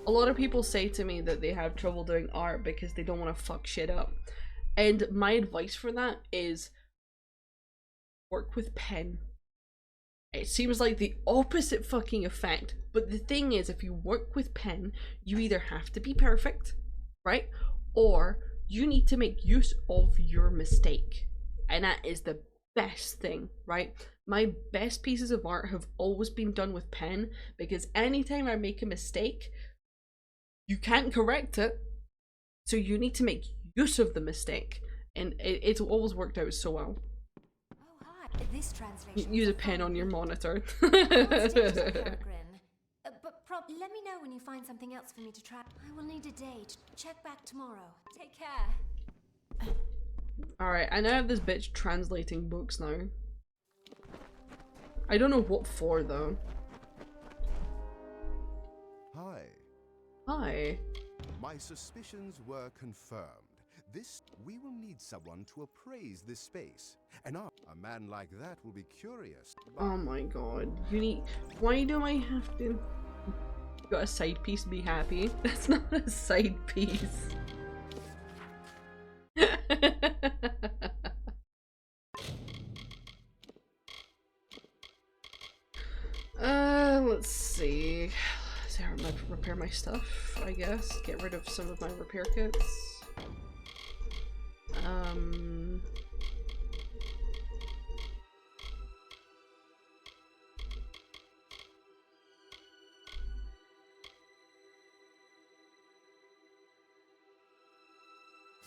lot of people say to me that they have trouble doing art because they don't want to fuck shit up. And my advice for that is work with pen. It seems like the opposite fucking effect, but the thing is, if you work with pen, you either have to be perfect, right? Or you need to make use of your mistake. And that is the best thing, right? My best pieces of art have always been done with pen, because anytime I make a mistake, you can't correct it. So you need to make use of the mistake. And it's always worked out so well. This translation. Use a pen on your monitor. But let me know when you find something else for me to try. I will need a date. Check back tomorrow. Take care. Alright, I now have this bitch translating books now. I don't know what for though. Hi. Hi. My suspicions were confirmed. We will need someone to appraise this space. And a man like that will be curious. Oh my god. Why do I have to... You got a side piece to be happy? That's not a side piece. Let's see. Repair my stuff, I guess. Get rid of some of my repair kits.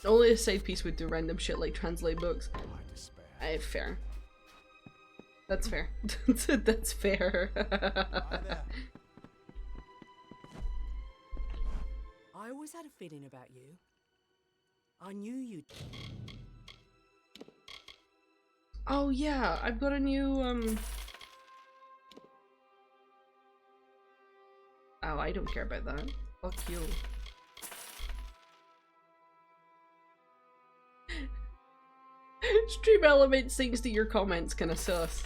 Only a side piece would do random shit like translate books. I despair. Fair. That's fair. That's fair. I always had a feeling about you. I knew you'd... Oh yeah, I've got a new Oh, I don't care about that. Fuck you. Stream Element sings to your comments, kinda sus.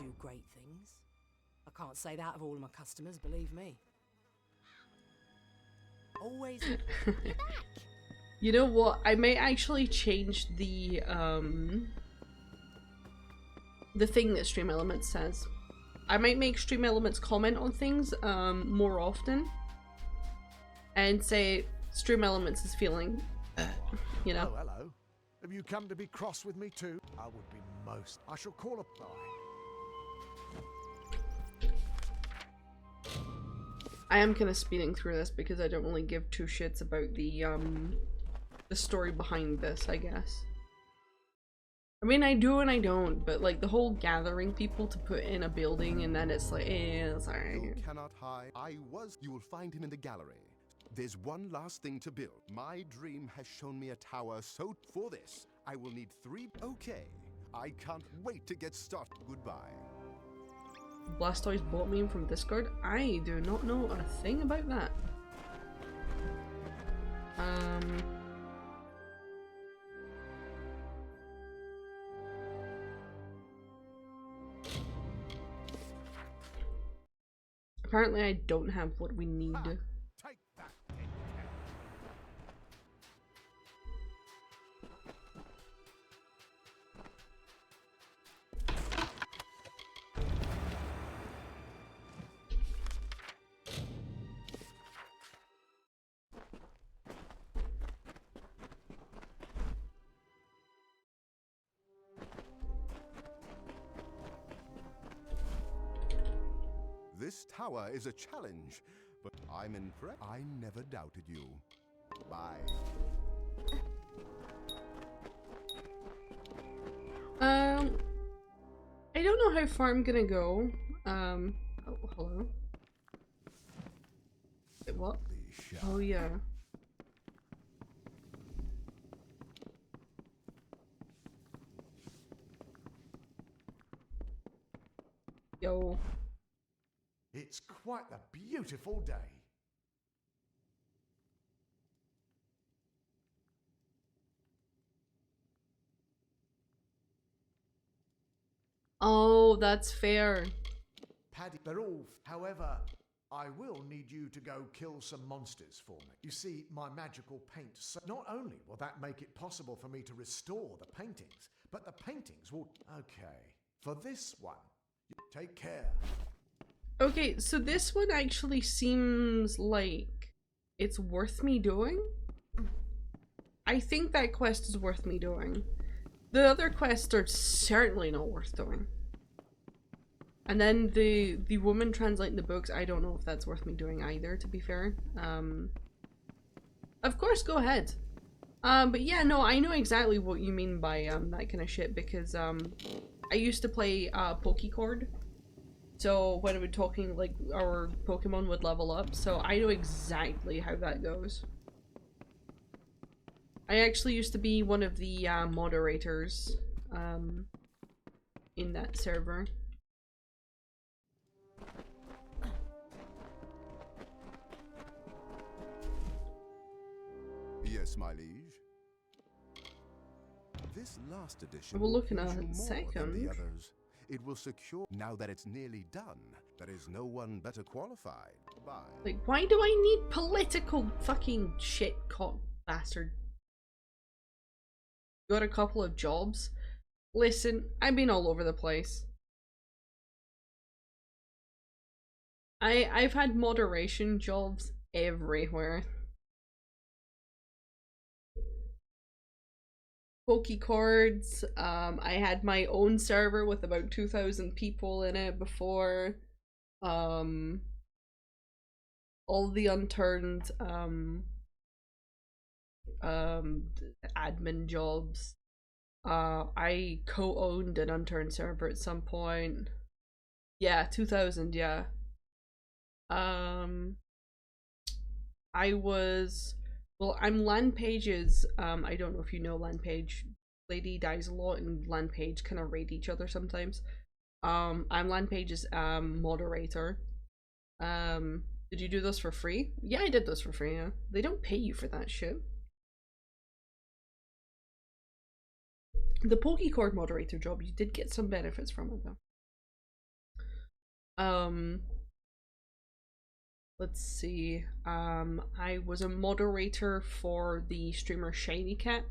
do great things. I can't say that of all of my customers, believe me. Always. You know what? I may actually change the thing that Stream Elements says. I might make Stream Elements comment on things more often and say Stream Elements is feeling, you know. Oh, hello. Have you come to be cross with me too? I would be most. I shall call a bye. I am kind of speeding through this because I don't really give two shits about the story behind this, I guess. I mean, I do and I don't, but like the whole gathering people to put in a building and then it's like, it's alright. You cannot hide. You will find him in the gallery. There's one last thing to build. My dream has shown me a tower, so for this, I will need 3. Okay, I can't wait to get started. Goodbye. Blastoise bought me from Discord. I do not know a thing about that. Apparently I don't have what we need. Take that. This tower is a challenge, but I'm impressed. I never doubted you. Bye. I don't know how far I'm gonna go. Oh, hello. Wait, what? Oh yeah. Yo. It's quite a beautiful day. Oh, that's fair. Paddy, they're all. However, I will need you to go kill some monsters for me. You see, my magical paint. So not only will that make it possible for me to restore the paintings, but the paintings will. Okay, for this one, take care. Okay, so this one actually seems like it's worth me doing. I think that quest is worth me doing. The other quests are certainly not worth doing. And then the woman translating the books, I don't know if that's worth me doing either, to be fair. Of course, go ahead. But yeah, no, I know exactly what you mean by that kind of shit because I used to play Pokecord. So when we're talking, like, our Pokemon would level up, so I know exactly how that goes. I actually used to be one of the moderators in that server. Yes, my liege. This last edition We'll look in will a teach you more than second. the others. It will secure. Now that it's nearly done, there is no one better qualified. Bye. Like, why do I need political fucking shit cock bastard? got a couple of jobs. Listen, I've been all over the place. I've had moderation jobs everywhere. Pokecards, I had my own server with about 2,000 people in it before. All the unturned admin jobs. I co-owned an unturned server at some point. Yeah, 2,000, yeah. I was, well, I'm Landpage's, I don't know if you know Landpage. Lady dies a lot and Landpage kind of raid each other sometimes. I'm Landpage's moderator. Did you do this for free? Yeah, I did this for free, yeah. They don't pay you for that shit. The Pokecord moderator job, you did get some benefits from it though. Let's see. I was a moderator for the streamer Shiny Cat,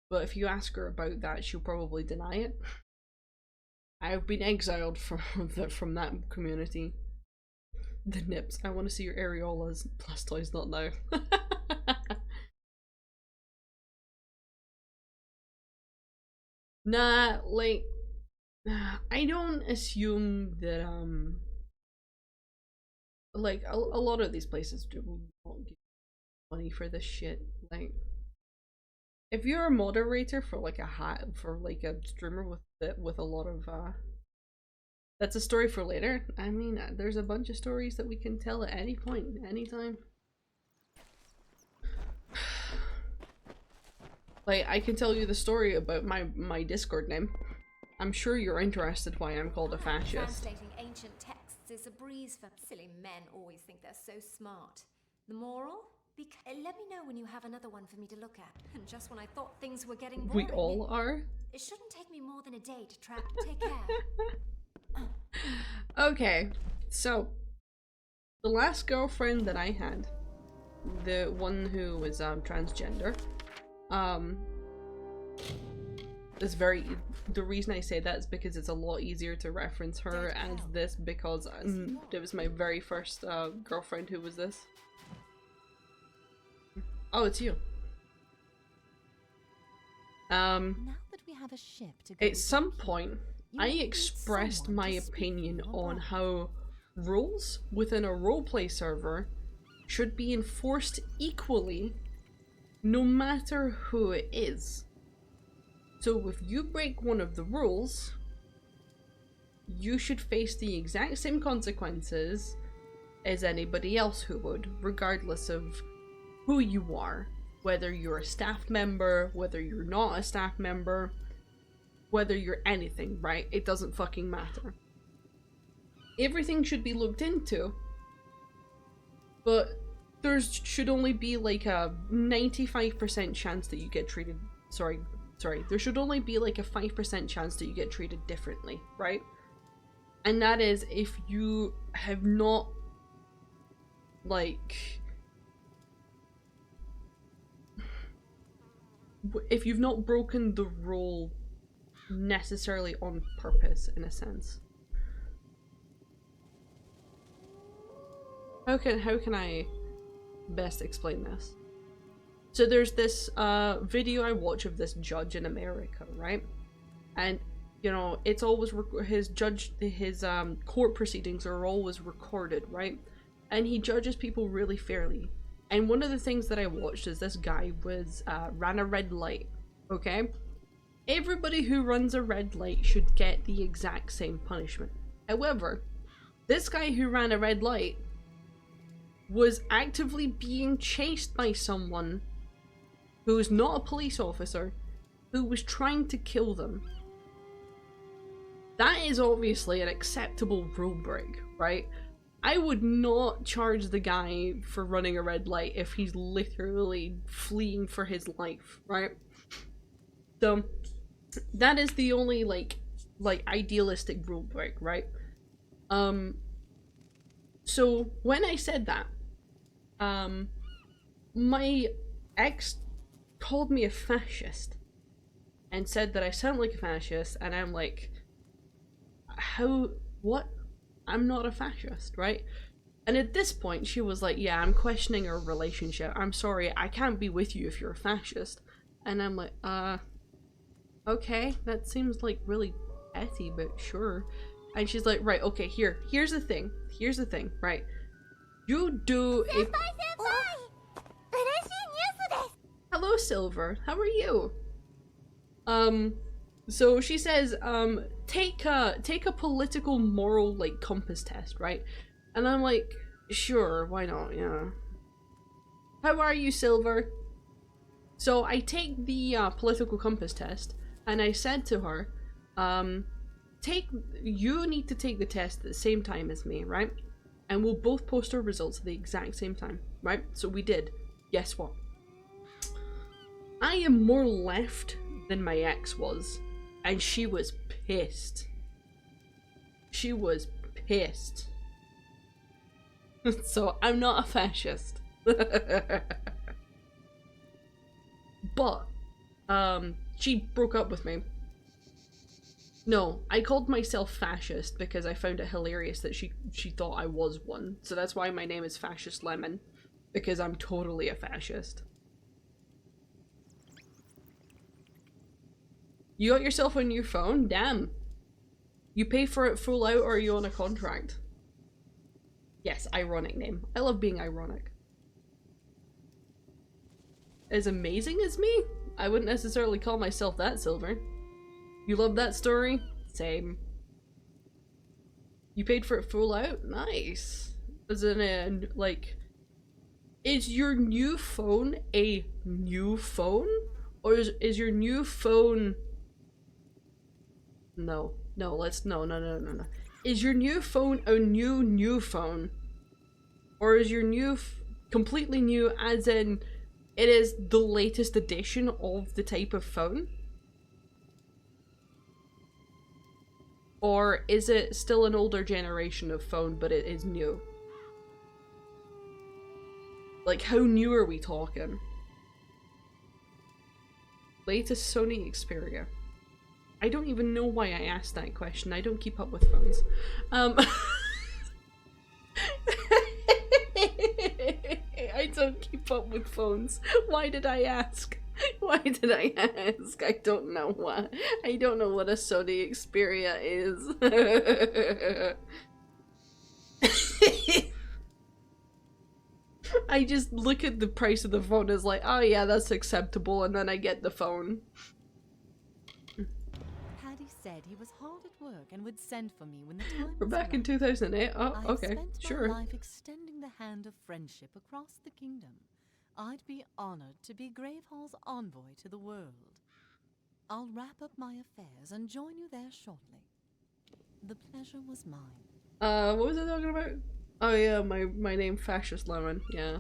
but if you ask her about that, she'll probably deny it. I've been exiled from that community. The nips. I want to see your areolas. Blastoise, not now. Nah, like, I don't assume that like a lot of these places won't give money for this shit. Like, if you're a moderator for like a streamer with a lot of that's a story for later. I mean, there's a bunch of stories that we can tell at any point, anytime. Like, I can tell you the story about my Discord name. I'm sure you're interested why I'm called a fascist. Translating ancient texts is a breeze for silly men always think they're so smart. The moral? Let me know when you have another one for me to look at. And just when I thought things were getting boring. We all are? It shouldn't take me more than a day to track. Take care. Okay, so the last girlfriend that I had, the one who was transgender, is the reason I say that is because it's a lot easier to reference her as this, because it was my very first girlfriend who was this. Oh, it's you. Now that we have a ship to go at some point, I expressed my opinion on how rules within a roleplay server should be enforced equally, no matter who it is. So if you break one of the rules, you should face the exact same consequences as anybody else who would, regardless of who you are. Whether you're a staff member, whether you're not a staff member, whether you're anything, right? It doesn't fucking matter. Everything should be looked into, but there should only be like a 95% chance that you get treated, sorry, there should only be like a 5% chance that you get treated differently, right? And that is if you have not, like, if you've not broken the rule necessarily on purpose, in a sense. How can I best explain this? So there's this video I watch of this judge in America, right? And you know, it's always his court proceedings are always recorded, right? And he judges people really fairly. And one of the things that I watched is this guy ran a red light, okay? Everybody who runs a red light should get the exact same punishment. However, this guy who ran a red light was actively being chased by someone who was not a police officer, who was trying to kill them. That is obviously an acceptable rule break, right? I would not charge the guy for running a red light if he's literally fleeing for his life, right? So that is the only like idealistic rule break, right? So when I said that, my ex called me a fascist. and said that I sound like a fascist, and I'm like, what? I'm not a fascist, right? And at this point, she was like, yeah, I'm questioning our relationship. I'm sorry, I can't be with you if you're a fascist. And I'm like, okay, that seems like really petty, but sure. And she's like, right, okay, here's the thing, right? You do a— Hello, Silver, how are you? So she says, take a political moral, like, compass test, right? And I'm like, sure, why not, yeah. How are you, Silver? So I take the political compass test, and I said to her, you need to take the test at the same time as me, right? And we'll both post our results at the exact same time, right? So we did. Guess what? I am more left than my ex was, and she was pissed. She was pissed. So I'm not a fascist. But she broke up with me. No, I called myself fascist because I found it hilarious that she thought I was one. So that's why my name is Fascist Lemon, because I'm totally a fascist. You got yourself a new phone? Damn. You pay for it full out, or are you on a contract? Yes, ironic name. I love being ironic. As amazing as me? I wouldn't necessarily call myself that, Silver. You love that story? Same. You paid for it full out? Nice. As in, like, is your new phone a new phone? Or is your new phone... No. No. Is your new phone a new phone? Or is your new completely new as in it is the latest edition of the type of phone? Or is it still an older generation of phone, but it is new? Like, how new are we talking? Latest Sony Xperia. I don't even know why I asked that question. I don't keep up with phones. I don't keep up with phones. Why did I ask? Why did I ask? I don't know why. I don't know what a Sony Xperia is. I just look at the price of the phone as like, oh yeah, that's acceptable, and then I get the phone. Paddy said he was hard at work and would send for me when the time We're was back in right. 2008. Oh, I've okay, spent sure. my life extending the hand of friendship across the kingdom. I'd be honored to be Gravehall's envoy to the world. I'll wrap up my affairs and join you there shortly. The pleasure was mine. What was I talking about? Oh yeah, my name Fascist Lemon, yeah.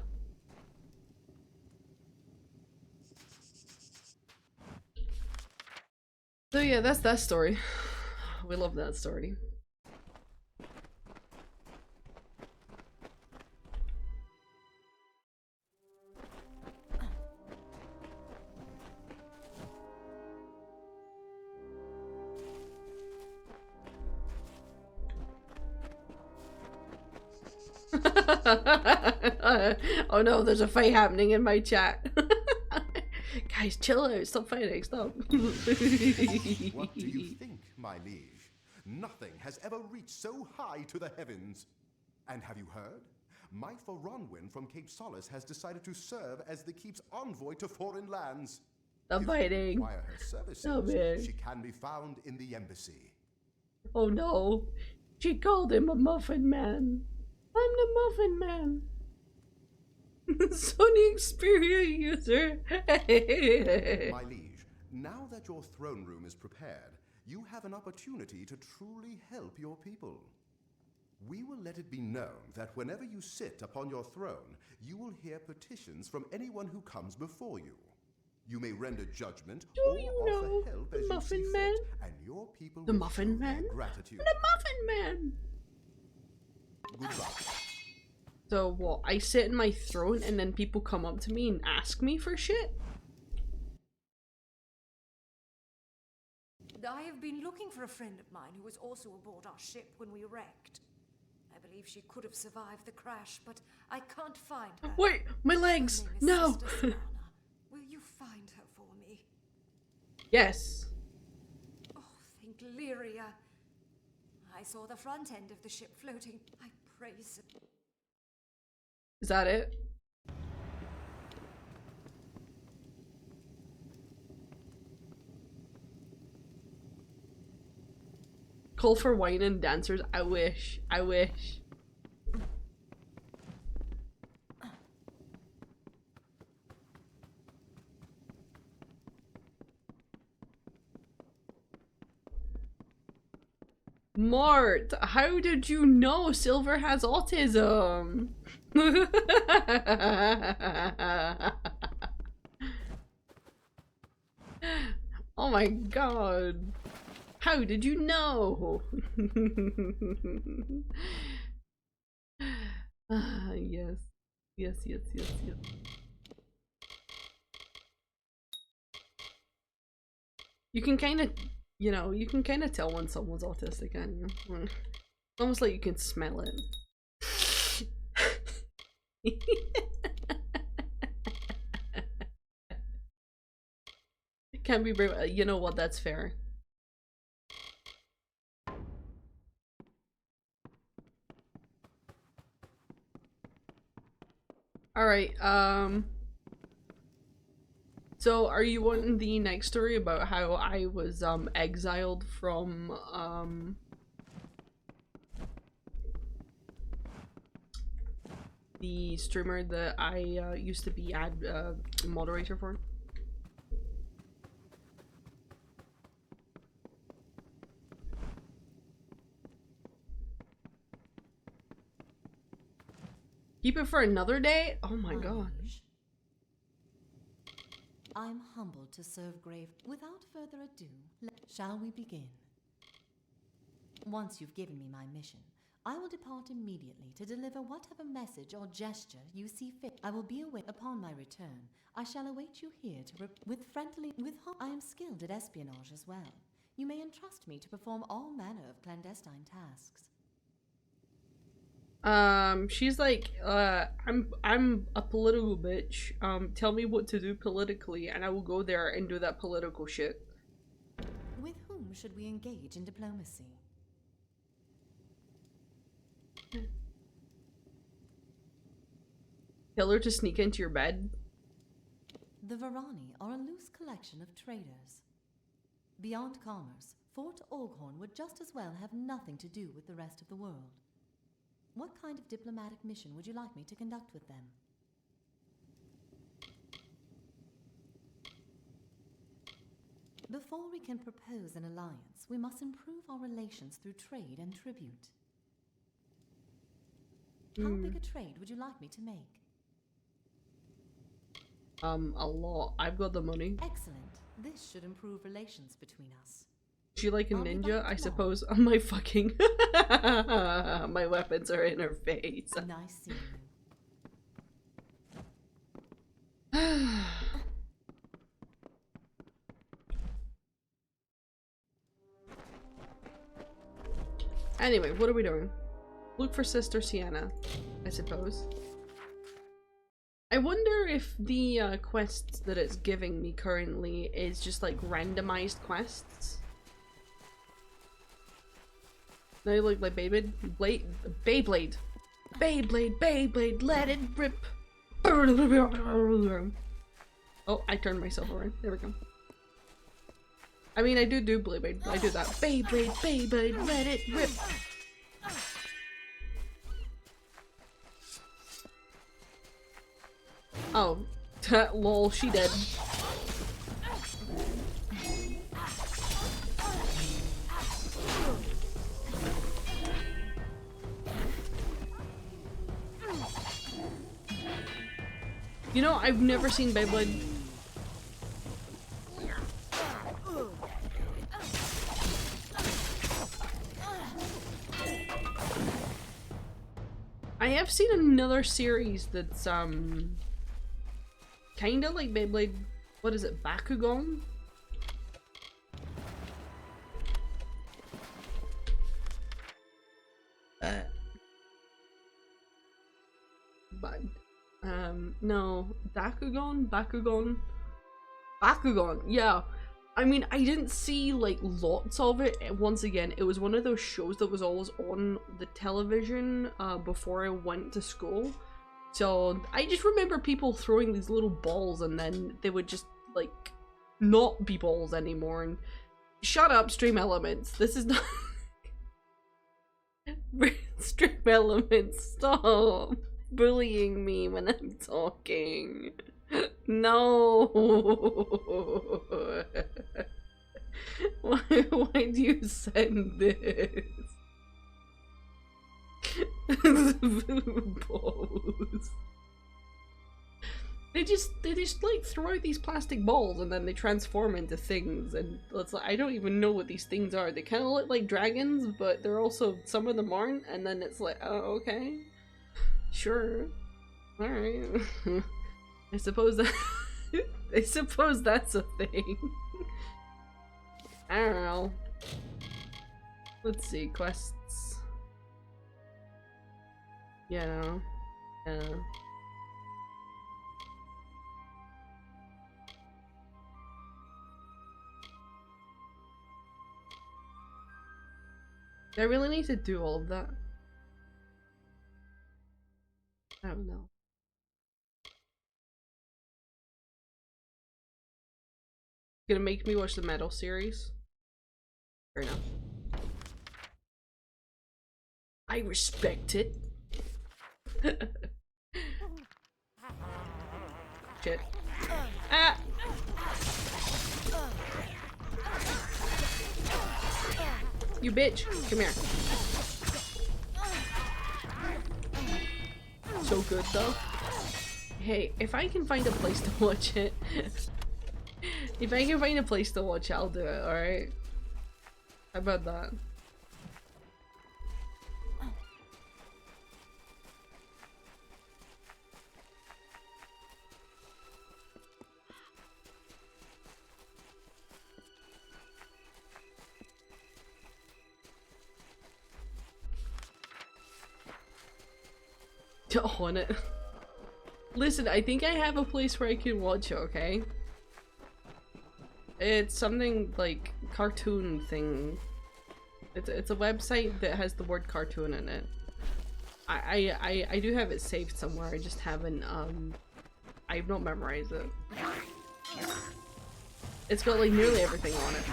So yeah, that's that story. We love that story. Oh no, there's a fight happening in my chat. Guys, chill out, stop fighting, stop. What do you think, my liege? Nothing has ever reached so high to the heavens. And have you heard? My Ronwyn from Cape Solace has decided to serve as the keep's envoy to foreign lands. Stop fighting. Require her services, Oh, man. she can be found in the embassy. Oh no, she called him a muffin man. I'm the muffin man. Sony Xperia user. My liege, now that your throne room is prepared, you have an opportunity to truly help your people. We will let it be known that whenever you sit upon your throne, you will hear petitions from anyone who comes before you. You may render judgment or offer help as you see fit, and your people will show their gratitude. The Muffin Man. Goodbye. So what? I sit in my throne and then people come up to me and ask me for shit? I have been looking for a friend of mine who was also aboard our ship when we wrecked. I believe she could have survived the crash, but I can't find her. Wait, my legs! Her name is No! Sister Sienna. Will you find her for me? Yes. Oh, think Lyria. I saw the front end of the ship floating. I praise it. Is that it? Call for wine and dancers. I wish. I wish. Mart, how did you know Silver has autism? Oh my god. How did you know? Yes. Yes, yes, yes, yes. You can kind of, you know, you can kind of tell when someone's autistic, can't you? It's almost like you can smell it. It can be brave. You know what? That's fair. Alright, so are you wanting the next story about how I was, exiled from, the streamer that I, used to be moderator for? Keep it for another day? Oh my god. I'm humbled to serve Grave. Without further ado, shall we begin? Once you've given me my mission, I will depart immediately to deliver whatever message or gesture you see fit. I will be away upon my return. I shall await you here to I am skilled at espionage as well. You may entrust me to perform all manner of clandestine tasks. She's like, I'm a political bitch. Tell me what to do politically and I will go there and do that political shit. With whom should we engage in diplomacy? Tell her to sneak into your bed. The Varani are a loose collection of traders. Beyond commerce, Fort Oghorn would just as well have nothing to do with the rest of the world. What kind of diplomatic mission would you like me to conduct with them? Before we can propose an alliance, we must improve our relations through trade and tribute. How big a trade would you like me to make? A lot. I've got the money. Excellent. This should improve relations between us. She like a ninja, I suppose. My fucking my weapons are in her face. Nice seeing you. Anyway, what are we doing? Look for Sister Sienna, I suppose. I wonder if the quests that it's giving me currently is just like randomized quests. Now you look like Beyblade. Beyblade, let it rip. Oh, I turned myself around. There we go. I mean, I do Beyblade. I do that. Beyblade, let it rip. Oh, lol, she dead. You know, I've never seen Beyblade. I have seen another series that's kinda like Beyblade. What is it, Bakugan? No, Bakugan, yeah. I mean, I didn't see like lots of it. Once again, it was one of those shows that was always on the television before I went to school. So I just remember people throwing these little balls and then they would just like not be balls anymore. And shut up, Stream Elements. This is not Stream Elements. Stop bullying me when I'm talking. No. Why do you send this? Balls. They just like throw out these plastic balls and then they transform into things, and it's like, I don't even know what these things are. They kind of look like dragons, but they're also, some of them aren't, and then it's like, oh, okay, sure, all right. I suppose that I suppose that's a thing. I don't know. Let's see, quests. Yeah. Do I really need to do all of that? I don't know. Gonna make me watch the Metal series? Fair enough. I respect it. Shit. Ah! You bitch! Come here. So good though. Hey, if I can find a place to watch it. If I can find a place to watch it, I'll do it, alright? How about that? On it. Listen, I think I have a place where I can watch it, okay? It's something like cartoon thing. It's a website that has the word cartoon in it. I do have it saved somewhere. I just haven't I've not memorized it. It's got like nearly everything on it.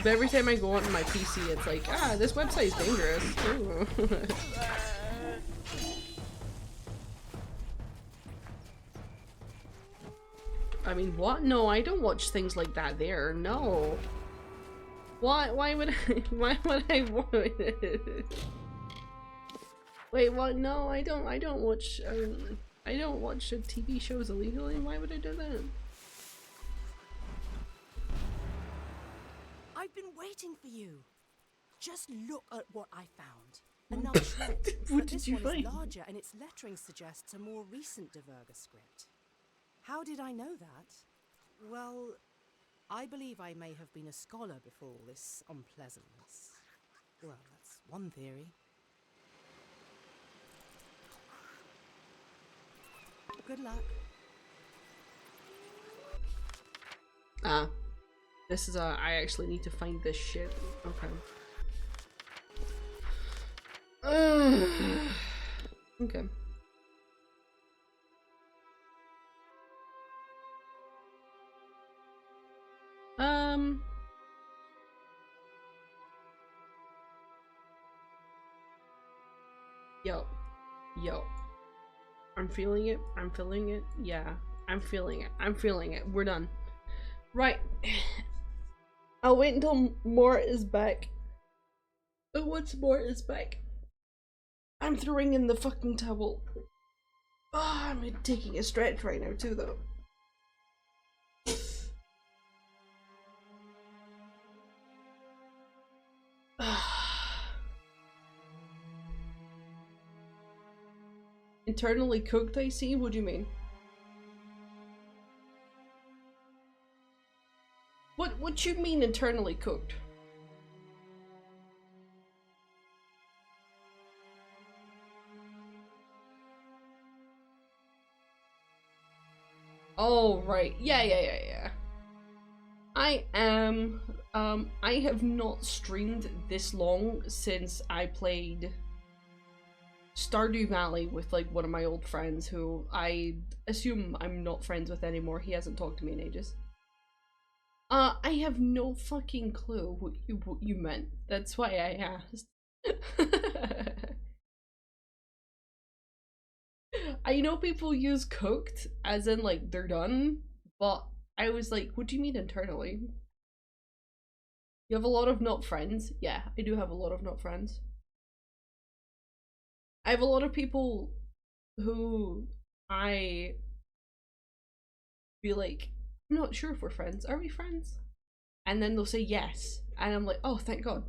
But every time I go onto my PC, it's like, ah, this website's dangerous. Ooh. I mean, what? No, I don't watch things like that there. No. Why would I? Why would I want it? Wait, what? No, I don't watch. I don't watch TV shows illegally. Why would I do that? I've been waiting for you. Just look at what I found. Another shred. What But did this you one find? is larger and its lettering suggests a more recent Diverga script. How did I know that? Well, I believe I may have been a scholar before all this unpleasantness. Well, that's one theory. Good luck. Ah. This is I actually need to find this shit. Okay. Okay. Yo. I'm feeling it. I'm feeling it. Yeah. I'm feeling it. I'm feeling it. We're done. Right. I'll wait until Mort is back. But once Mort is back, I'm throwing in the fucking towel. Oh, I'm taking a stretch right now too, though. Internally cooked, I see? What do you mean? What you mean internally cooked? Oh, right. Yeah. I am, I have not streamed this long since I played Stardew Valley with, like, one of my old friends who I assume I'm not friends with anymore. He hasn't talked to me in ages. I have no fucking clue what you meant. That's why I asked. I know people use cooked as in like they're done, but I was like, what do you mean internally? You have a lot of not friends? Yeah, I do have a lot of not friends. I have a lot of people who I be like, I'm not sure if we're friends. Are we friends? And then they'll say yes. And I'm like, oh, thank God.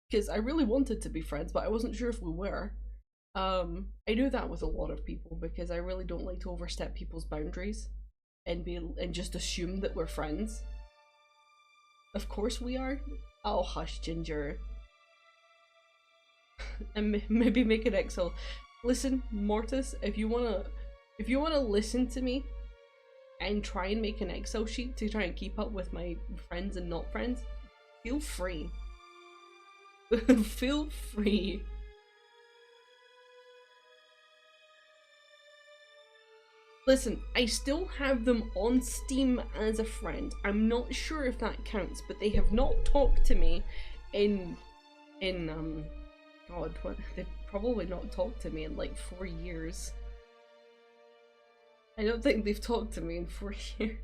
Because I really wanted to be friends, but I wasn't sure if we were. I do that with a lot of people because I really don't like to overstep people's boundaries and just assume that we're friends. Of course we are. Oh, hush, Ginger. And maybe make an Excel. Listen, Mortis, if you wanna listen to me and try and make an Excel sheet to try and keep up with my friends and not friends, feel free. Feel free. Listen, I still have them on Steam as a friend. I'm not sure if that counts, but they have not talked to me in God, what? They've probably not talked to me in like 4 years. I don't think they've talked to me in 4 years.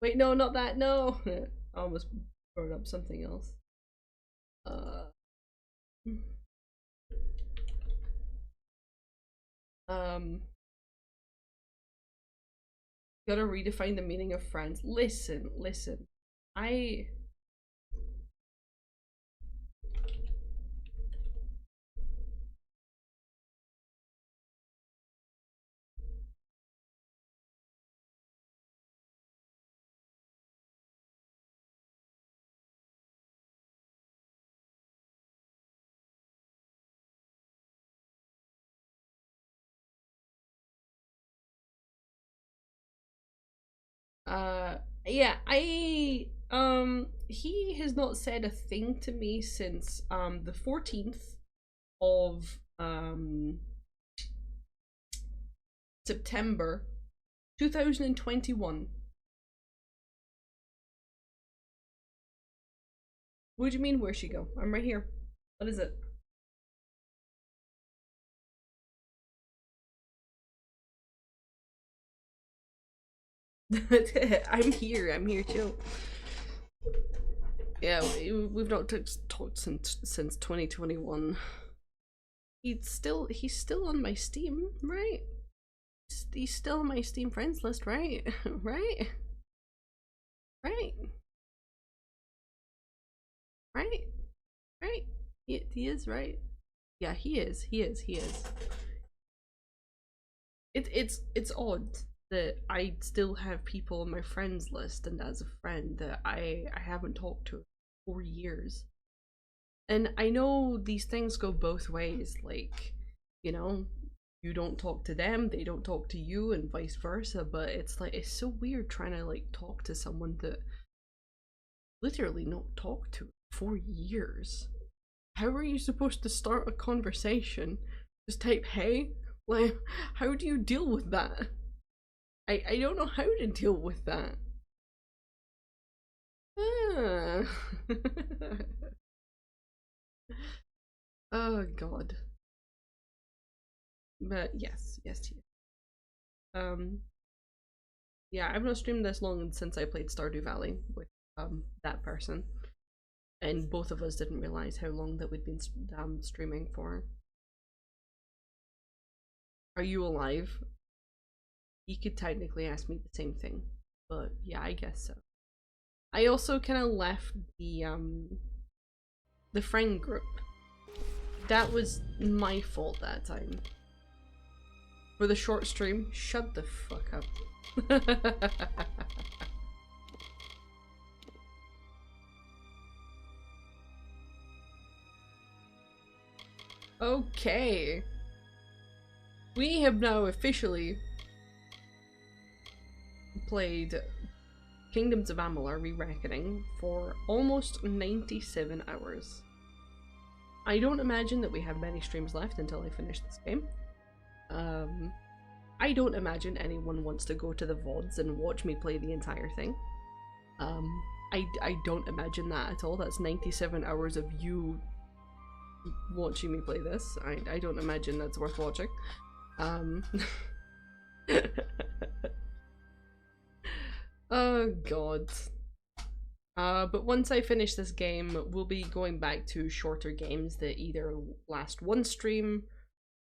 Wait, no, not that, no! I almost brought up something else. Gotta redefine the meaning of friends. Listen. Yeah, he has not said a thing to me since, the 14th of, September 2021. What do you mean, where'd she go? I'm right here. What is it? I'm here too. Yeah, we've not talked since 2021. He's still on my Steam, right? He's still on my Steam friends list, right? Right? He is, right? Yeah, he is. It's odd that I still have people on my friends list and as a friend that I haven't talked to for 4 years. And I know these things go both ways, like, you know, you don't talk to them, they don't talk to you, and vice versa, but it's like, it's so weird trying to like talk to someone that literally not talked to for years. How are you supposed to start a conversation? Just type hey? Like, how do you deal with that? I don't know how to deal with that. Oh god. But yes. Yeah, I've not streamed this long since I played Stardew Valley with that person, and both of us didn't realize how long that we'd been streaming for. Are you alive? You could technically ask me the same thing, but yeah, I guess so. I also kind of left the friend group. That was my fault that time. For the short stream, shut the fuck up. Okay. We have now officially played Kingdoms of Amalur Re-Reckoning for almost 97 hours. I don't imagine that we have many streams left until I finish this game. I don't imagine anyone wants to go to the VODs and watch me play the entire thing. I don't imagine that at all. That's 97 hours of you watching me play this. I don't imagine that's worth watching. Oh god. But once I finish this game, we'll be going back to shorter games that either last 1 stream,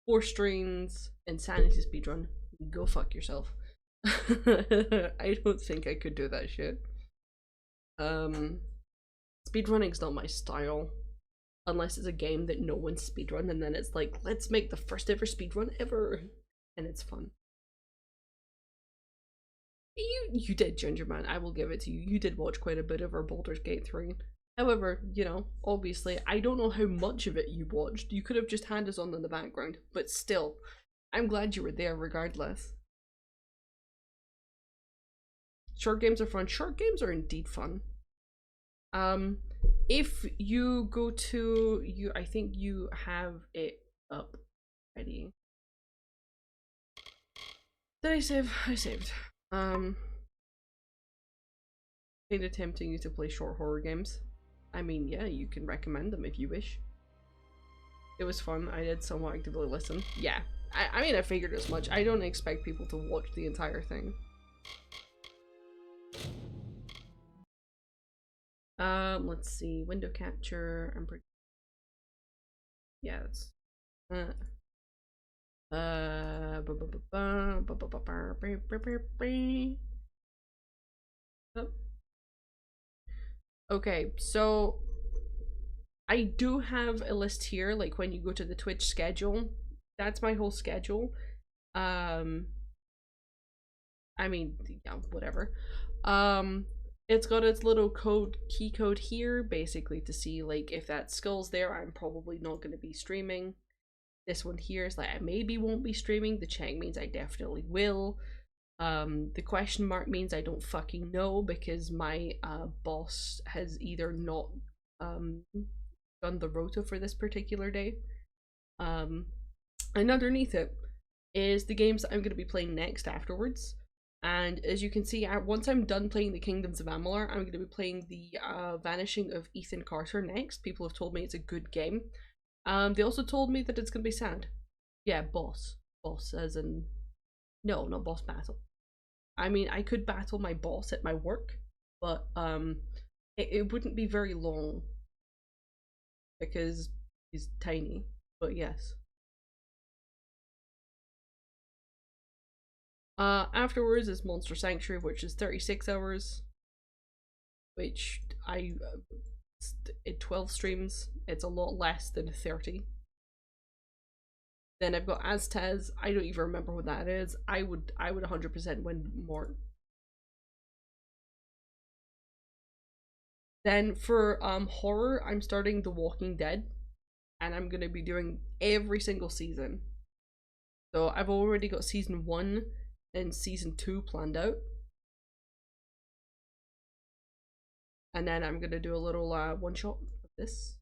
4 streams, insanity speedrun. Go fuck yourself. I don't think I could do that shit. Speedrunning's not my style. Unless it's a game that no one's speedrun, and then it's like, let's make the first ever speedrun ever! And it's fun. You did, Gingerman, I will give it to you. You did watch quite a bit of our Baldur's Gate 3. However, you know, obviously, I don't know how much of it you watched. You could have just had us on in the background, but still, I'm glad you were there regardless. Short games are fun. Short games are indeed fun. If you go to, I think you have it up ready. Did I save? I saved. Kind of tempting you to play short horror games. I mean, yeah, you can recommend them if you wish. It was fun. I did somewhat actively listen. Yeah, I mean, I figured as much. I don't expect people to watch the entire thing. Let's see. Window capture. I'm pretty. Yeah, that's. Okay, so I do have a list here, like when you go to the Twitch schedule, that's my whole schedule. I mean, yeah, whatever. It's got its little key code here, basically to see like if that skull's there, I'm probably not going to be streaming. This one here is like I maybe won't be streaming. The check means I definitely will. The question mark means I don't fucking know, because my boss has either not done the rota for this particular day. And underneath it is the games that I'm going to be playing next afterwards. And as you can see, once I'm done playing the Kingdoms of Amalur, I'm going to be playing the Vanishing of Ethan Carter next. People have told me it's a good game. They also told me that it's going to be sad. Yeah, boss. Boss as in... No, not boss battle. I mean, I could battle my boss at my work, but it wouldn't be very long. Because he's tiny, but yes. Afterwards is Monster Sanctuary, which is 36 hours, which in 12 streams, it's a lot less than 30. Then I've got Aztez. I don't even remember what that is. I would 100% win more. Then for horror, I'm starting The Walking Dead, and I'm gonna be doing every single season. So I've already got season 1 and season 2 planned out. And then I'm gonna do a little one shot of this.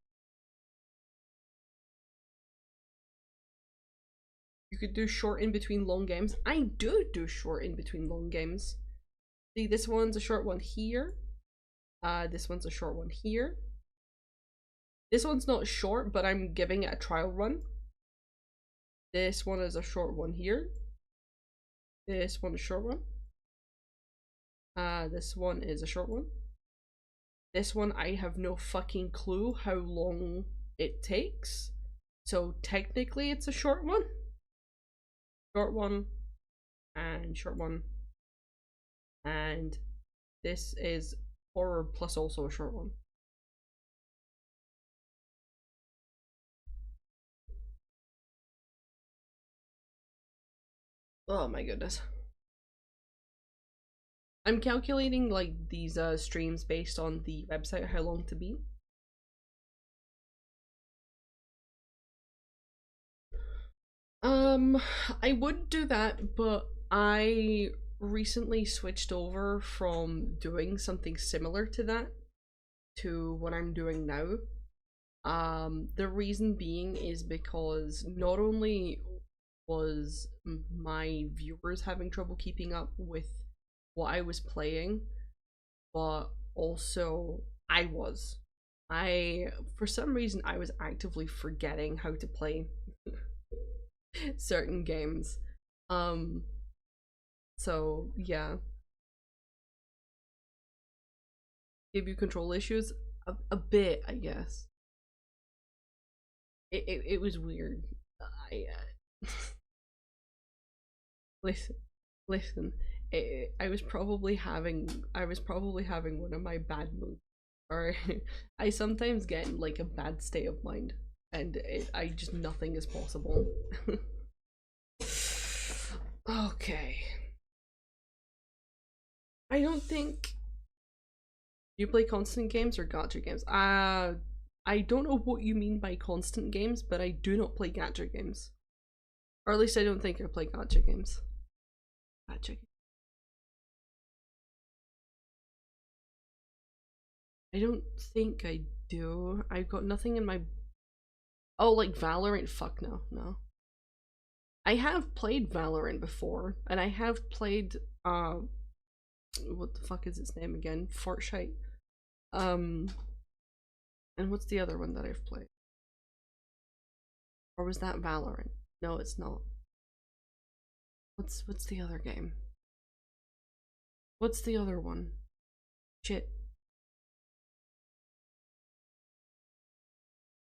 You could do short in between long games. I do short in between long games. See, this one's a short one here. This one's a short one here. This one's not short, but I'm giving it a trial run. This one is a short one here. This one is a short one. This one is a short one. This one, I have no fucking clue how long it takes. So technically it's a short one. Short one. And short one. And this is horror plus also a short one. Oh my goodness. I'm calculating like these streams based on the website how long to be. Um, I would do that, but I recently switched over from doing something similar to that to what I'm doing now. The reason being is because not only was my viewers having trouble keeping up with what I was playing, but also for some reason I was actively forgetting how to play certain games. So yeah. Give you control issues? A bit, I guess. It was weird. Listen. I was probably having one of my bad moods, or I sometimes get in like a bad state of mind, and I just nothing is possible. Okay. I don't think you play constant games or gacha games. I don't know what you mean by constant games, but I do not play gacha games. Or at least I don't think I play gacha games. Gacha. I don't think I do. I've got nothing in my... Oh, like Valorant? Fuck no, no. I have played Valorant before, and I have played, what the fuck is its name again? Fortnite. And what's the other one that I've played? Or was that Valorant? No, it's not. What's the other game? What's the other one? Shit.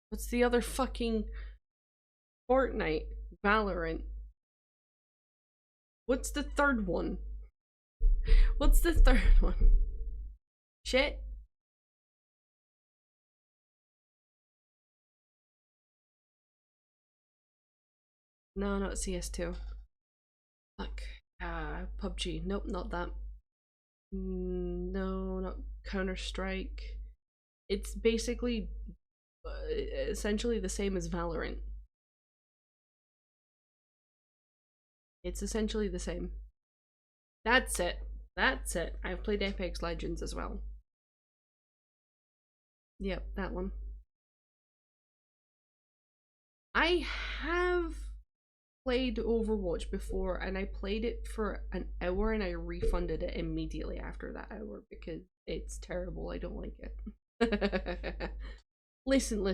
What's the other fucking... Fortnite, Valorant. What's the third one? What's the third one? Shit. No, not CS2. Fuck. PUBG. Nope, not that. No, not Counter-Strike. It's basically essentially the same as Valorant. It's essentially the same. That's it. That's it. I've played Apex Legends as well. Yep, that one. I have played Overwatch before, and I played it for an hour and I refunded it immediately after that hour because it's terrible. I don't like it. Listen. In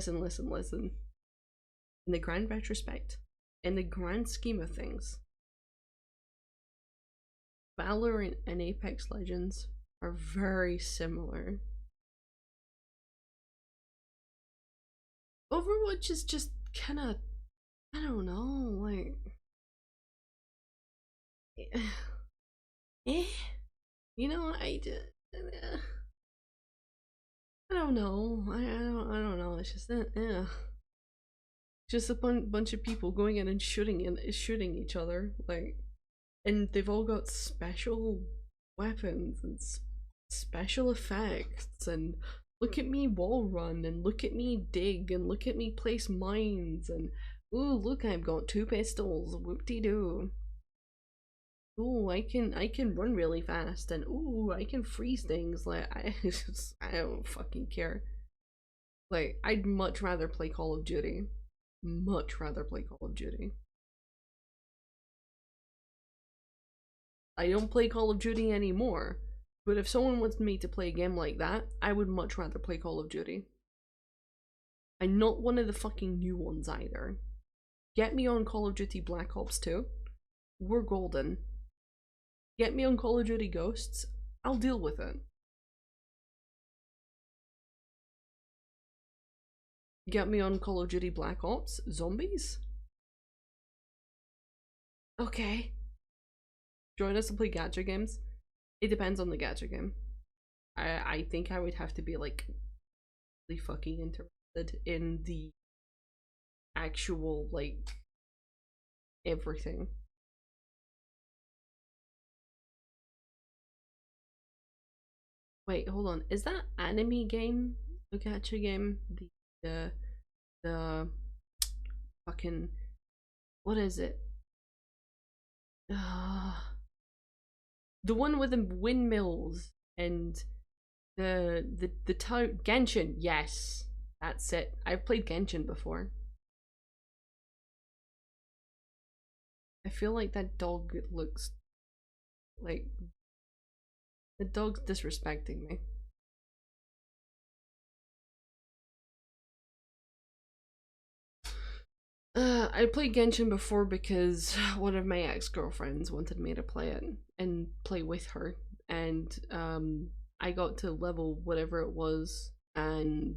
the grand retrospect, in the grand scheme of things, Valorant and Apex Legends are very similar. Overwatch is just kind of, I don't know, like, you know, I don't know. I don't know. It's just just a bunch of people going in and shooting each other, like, and they've all got special weapons and special effects, and look at me wall run, and look at me dig, and look at me place mines, and ooh, look, I've got 2 pistols, whoop-de-doo. Ooh, I can run really fast, and ooh, I can freeze things. Like, I don't fucking care. Like, I'd much rather play Call of Duty. Much rather play Call of Duty. I don't play Call of Duty anymore, but if someone wants me to play a game like that, I would much rather play Call of Duty. And not one of the fucking new ones either. Get me on Call of Duty Black Ops 2. We're golden. Get me on Call of Duty Ghosts. I'll deal with it. Get me on Call of Duty Black Ops Zombies. Okay. Join us to play gacha games. It depends on the gacha game. I think I would have to be like really fucking interested in the actual, like, everything. Wait, hold on. Is that anime game a gacha game? The fucking, what is it? The one with the windmills and the toad. Genshin, yes, that's it. I've played Genshin before. I feel like that dog looks like the dog's disrespecting me. I played Genshin before because one of my ex-girlfriends wanted me to play it and play with her, and I got to level whatever it was, and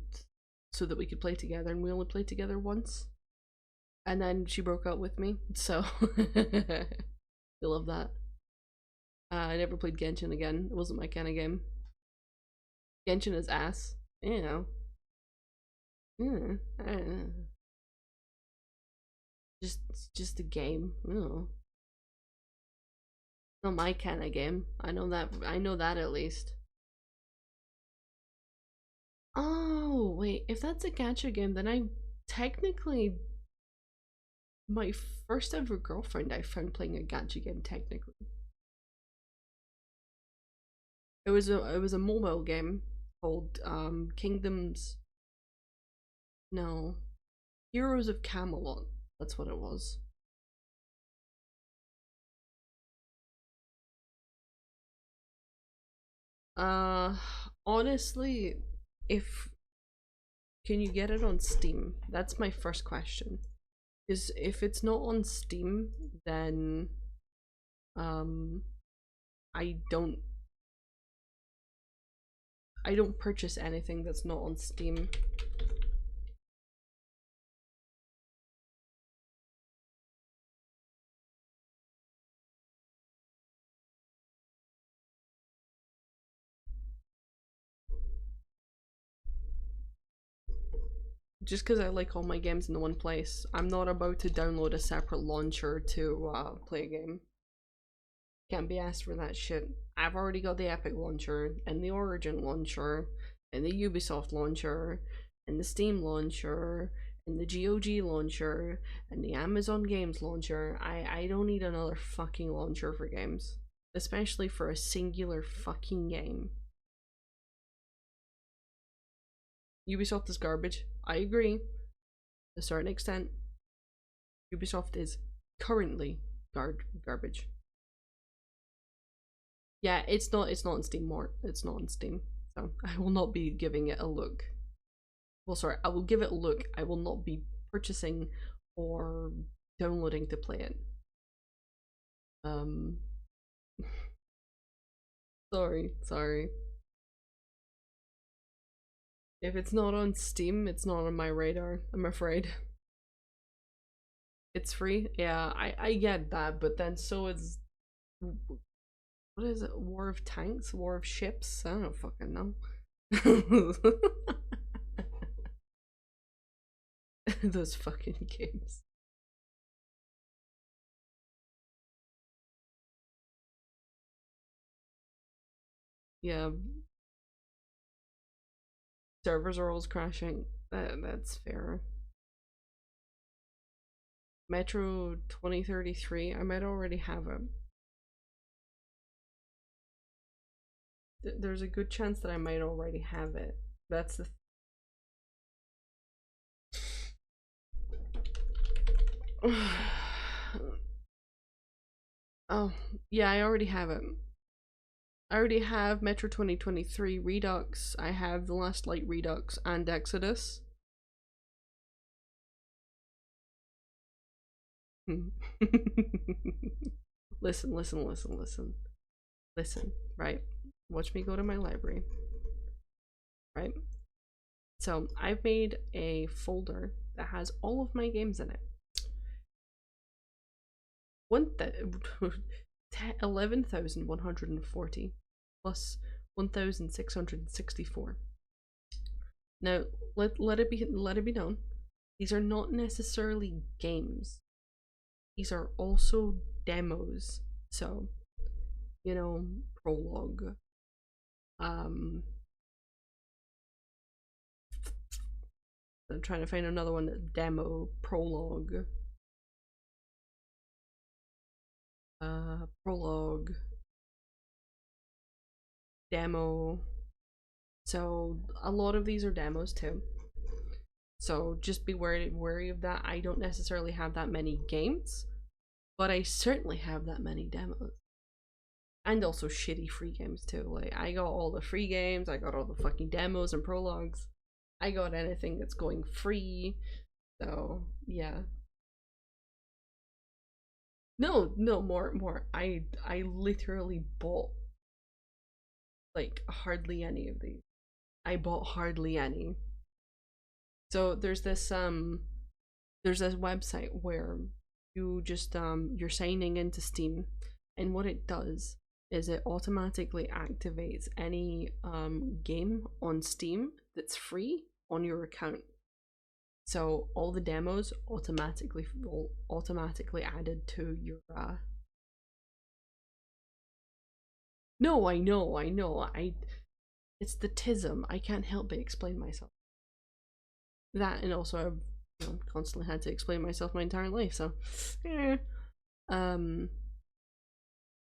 so that we could play together, and we only played together once, and then she broke up with me, so I love that. I never played Genshin again. It wasn't my kind of game. Genshin is ass, you know. I don't know. Just a game. Oh. Not my kind of game. I know that at least. Oh, wait, if that's a gacha game, then I technically my first ever girlfriend I found playing a gacha game technically. It was a mobile game called Kingdoms. No. Heroes of Camelot. That's what it was. Honestly, can you get it on Steam? That's my first question. Because if it's not on Steam, then I don't purchase anything that's not on Steam. Just because I like all my games in the one place. I'm not about to download a separate launcher to play a game. Can't be asked for that shit. I've already got the Epic launcher, and the Origin launcher, and the Ubisoft launcher, and the Steam launcher, and the GOG launcher, and the Amazon Games launcher. I don't need another fucking launcher for games. Especially for a singular fucking game. Ubisoft is garbage. I agree. To a certain extent. Ubisoft is currently garbage. Yeah, it's not on Steam more. It's not on Steam. So I will not be giving it a look. Well, sorry, I will give it a look. I will not be purchasing or downloading to play it. Sorry. If it's not on Steam, it's not on my radar, I'm afraid. It's free? Yeah, I get that, but then so is... What is it? War of Tanks? War of Ships? I don't fucking know. Those fucking games. Yeah. Servers are always crashing. That's fair. Metro 2033, I might already have it. There's a good chance that I might already have it. That's the Oh, yeah, I already have it. I already have Metro 2023 Redux, I have The Last Light Redux and Exodus. Listen, right? Watch me go to my library. Right? So I've made a folder that has all of my games in it. 11,140 plus 1,664. Now let it be known, these are not necessarily games. These are also demos. So, you know, prologue. I'm trying to find another one. Demo, prologue. prologue, demo. So a lot of these are demos too. So just be wary of that. I don't necessarily have that many games, but I certainly have that many demos. And also shitty free games too. Like, I got all the free games, I got all the fucking demos and prologues. I got anything that's going free. So yeah. No, more. I literally bought like hardly any of these. I bought hardly any. So there's this website where you just you're signing into Steam, and what it does is it automatically activates any game on Steam that's free on your account. So all the demos automatically added to your No, I know. It's the tism. I can't help but explain myself. That, and also I've, you know, constantly had to explain myself my entire life, so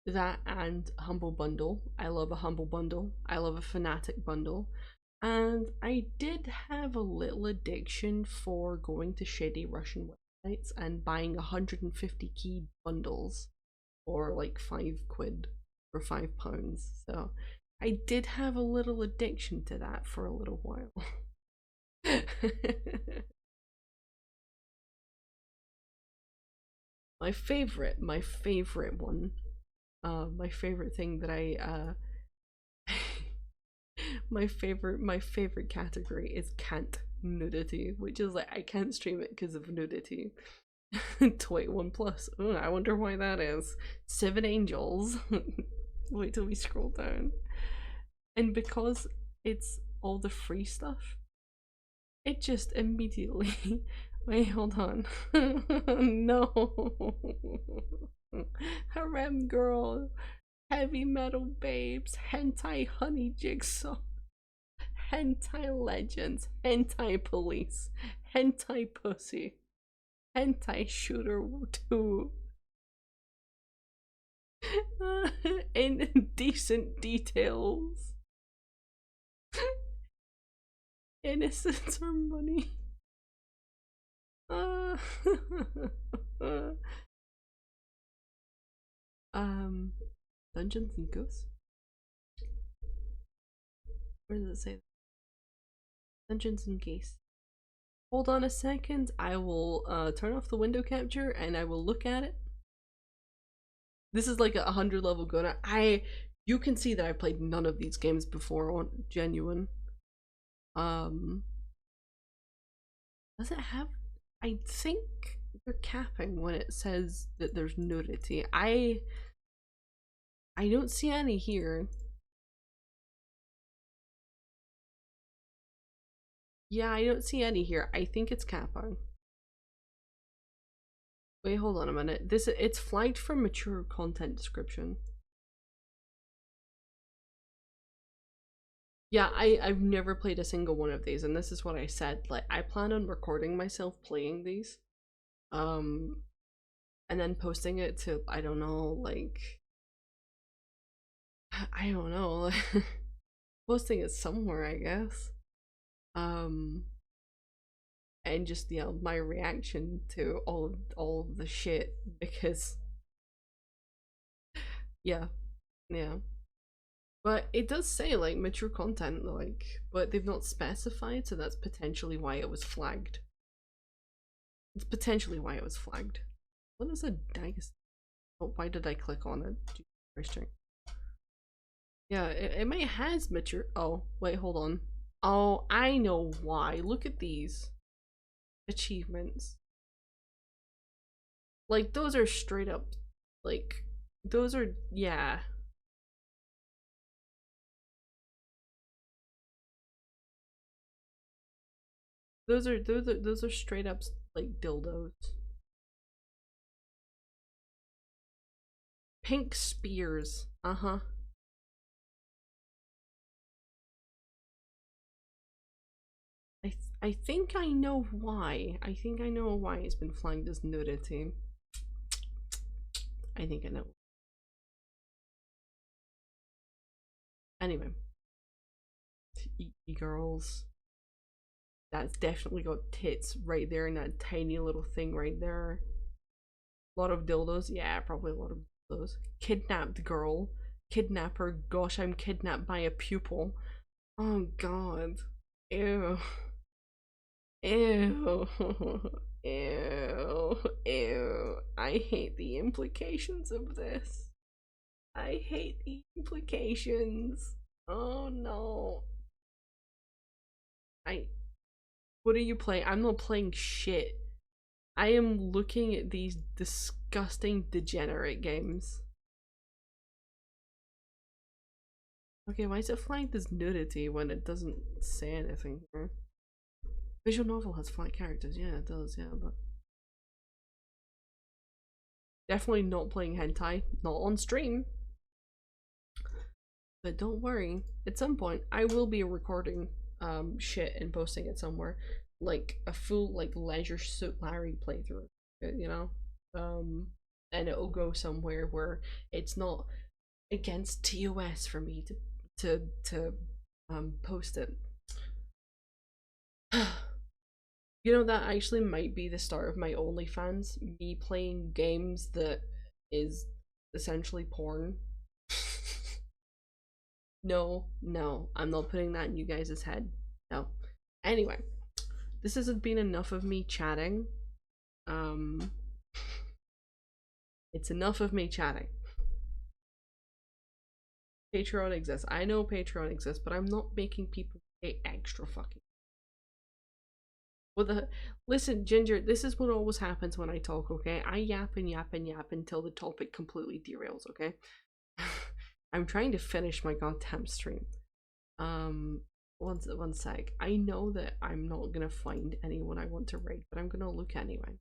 that and Humble Bundle. I love a Humble Bundle. I love a Fanatic Bundle. And I did have a little addiction for going to shady Russian websites and buying 150 key bundles for like £5 or £5. So I did have a little addiction to that for a little while. my favorite one, my favorite thing that I my favorite category is can't nudity, which is like I can't stream it because of nudity. 21 plus. Oh, I wonder why that is. 7 angels. Wait till we scroll down. And because it's all the free stuff, it just immediately wait, hold on. No. Harem girl, heavy metal babes, hentai honey jigsaw, hentai legends, hentai police, hentai pussy, hentai shooter 2, indecent details, innocence or money. Dungeons and Ghosts? Where does it say? Dungeons and Ghosts. Hold on a second, I will turn off the window capture and I will look at it. This is like a 100 level gunner. You can see that I played none of these games before on Genuine. Does it have? I think they're capping when it says that there's nudity. I don't see any here. Yeah, I don't see any here. I think it's capping. Wait, hold on a minute. It's flagged for mature content description. Yeah, I've never played a single one of these, and this is what I said. Like, I plan on recording myself playing these, and then posting it to, I don't know, like, I don't know, posting it somewhere, I guess. And just, you know, my reaction to all of the shit, because yeah. But it does say like mature content, like, but they've not specified, so that's potentially why it was flagged. It's potentially why it was flagged. What is a dice? Oh, why did I click on it? Yeah, it might has mature. Oh, wait, hold on. Oh, I know why. Look at these achievements. Like, those are straight up, like, those are, yeah. Those are straight up like dildos. Pink spears. Uh-huh. I think I know why. I think I know why it's been flagged as nudity. I think I know. Anyway, girls. That's definitely got tits right there in that tiny little thing right there. A lot of dildos. Yeah, probably a lot of dildos. Kidnapped girl. Kidnapper. Gosh, I'm kidnapped by a pupil. Oh god. Ew. Ew. Ew. Ew. I hate the implications of this. I hate the implications. Oh no. What are you playing? I'm not playing shit. I am looking at these disgusting degenerate games. Okay, why is it flagged as nudity when it doesn't say anything here? Visual novel has flat characters, yeah it does, yeah, but definitely not playing hentai, not on stream. But don't worry, at some point I will be recording shit and posting it somewhere, like a full like Leisure Suit Larry playthrough, you know, and it'll go somewhere where it's not against TOS for me to post it. You know, that actually might be the start of my OnlyFans, me playing games that is essentially porn. No, I'm not putting that in you guys' head. No. Anyway, this hasn't been enough of me chatting. It's enough of me chatting. Patreon exists. I know Patreon exists, but I'm not making people pay extra fucking. Listen, Ginger, this is what always happens when I talk, okay? I yap and yap and yap until the topic completely derails, okay? I'm trying to finish my goddamn stream. One sec. I know that I'm not gonna find anyone I want to raid, but I'm gonna look anyway.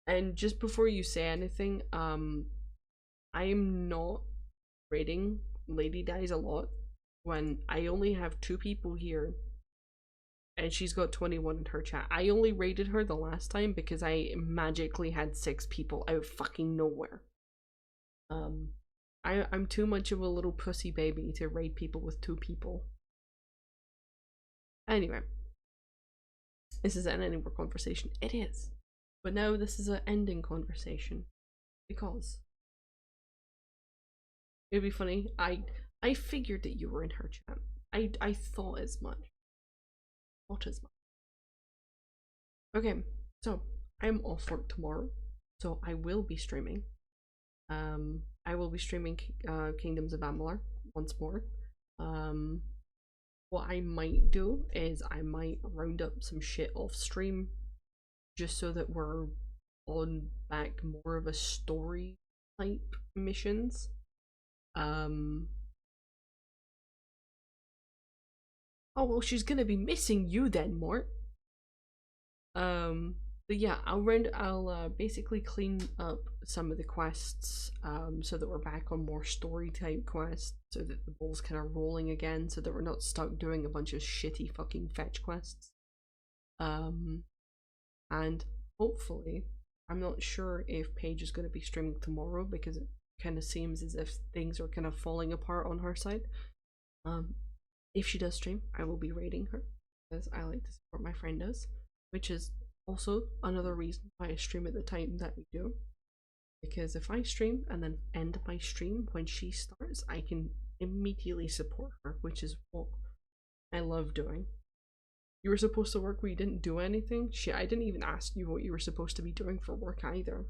And just before you say anything, I am not raiding Lady Dies a lot when I only have 2 people here and she's got 21 in her chat. I only raided her the last time because I magically had 6 people out fucking nowhere. I'm too much of a little pussy baby to raid people with 2 people. Anyway, this is an ending conversation. It is. But now this is an ending conversation because it'd be funny. I figured that you were in her chat. I thought as much. Okay, so I'm off work tomorrow, so I will be streaming. I will be streaming Kingdoms of Amalur once more. What I might do is I might round up some shit off stream, just so that we're on back more of a story type missions. Oh well, she's gonna be missing you then, Mort. But yeah, I'll basically clean up some of the quests, so that we're back on more story type quests, so that the ball's kind of rolling again, so that we're not stuck doing a bunch of shitty fucking fetch quests. And hopefully, I'm not sure if Paige is going to be streaming tomorrow because it kind of seems as if things are kind of falling apart on her side. If she does stream, I will be raiding her because I like to support my friend does, which is also another reason why I stream at the time that we do. Because if I stream and then end my stream when she starts, I can immediately support her, which is what I love doing. You were supposed to work where you didn't do anything? Shit, I didn't even ask you what you were supposed to be doing for work either.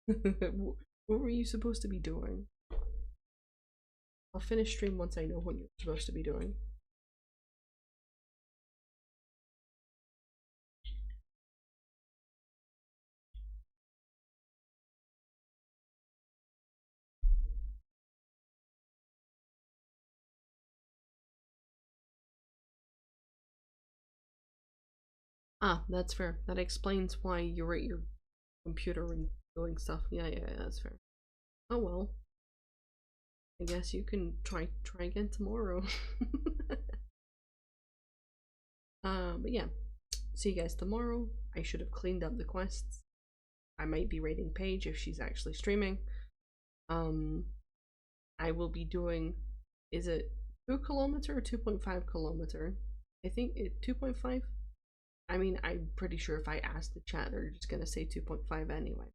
What were you supposed to be doing? I'll finish stream once I know what you're supposed to be doing. Ah, that's fair. That explains why you're at your computer and doing stuff. Yeah, that's fair. Oh well. I guess you can try again tomorrow. But yeah. See you guys tomorrow. I should have cleaned up the quests. I might be raiding Paige if she's actually streaming. I will be doing, is it 2 kilometer or 2.5 kilometer? I think it 2.5. I mean, I'm pretty sure if I ask the chat, they're just gonna say 2.5 anyway.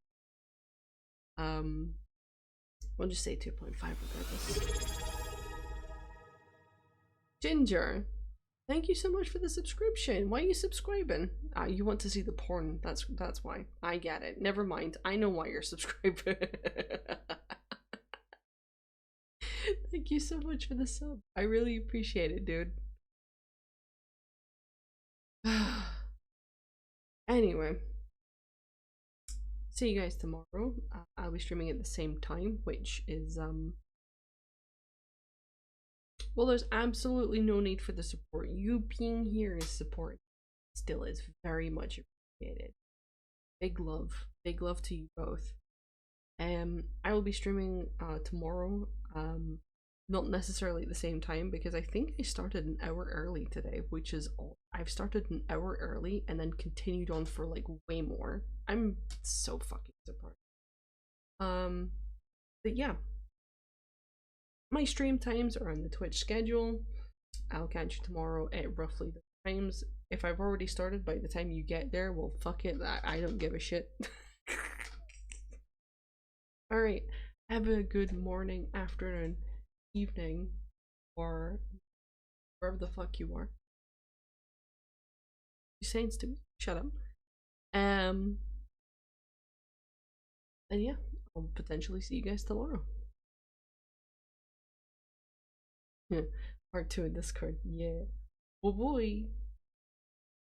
We'll just say 2.5 regardless. Ginger, thank you so much for the subscription. Why are you subscribing? You want to see the porn. That's why. I get it. Never mind. I know why you're subscribing. Thank you so much for the sub. I really appreciate it, dude. Anyway, see you guys tomorrow. I'll be streaming at the same time, which is well, there's absolutely no need for the support. You being here is support. Still is very much appreciated. Big love to you both. I will be streaming tomorrow. Not necessarily at the same time, because I think I started an hour early today, which is all. I've started an hour early and then continued on for like way more. I'm so fucking surprised. But yeah, my stream times are on the Twitch schedule. I'll catch you tomorrow at roughly the times. If I've already started by the time you get there, well, fuck it. I don't give a shit. Alright, have a good morning, afternoon, evening, or wherever the fuck you are. You saying stupid? Shut up. And yeah, I'll potentially see you guys tomorrow. Yeah, part 2 in Discord. Yeah. Oh boy.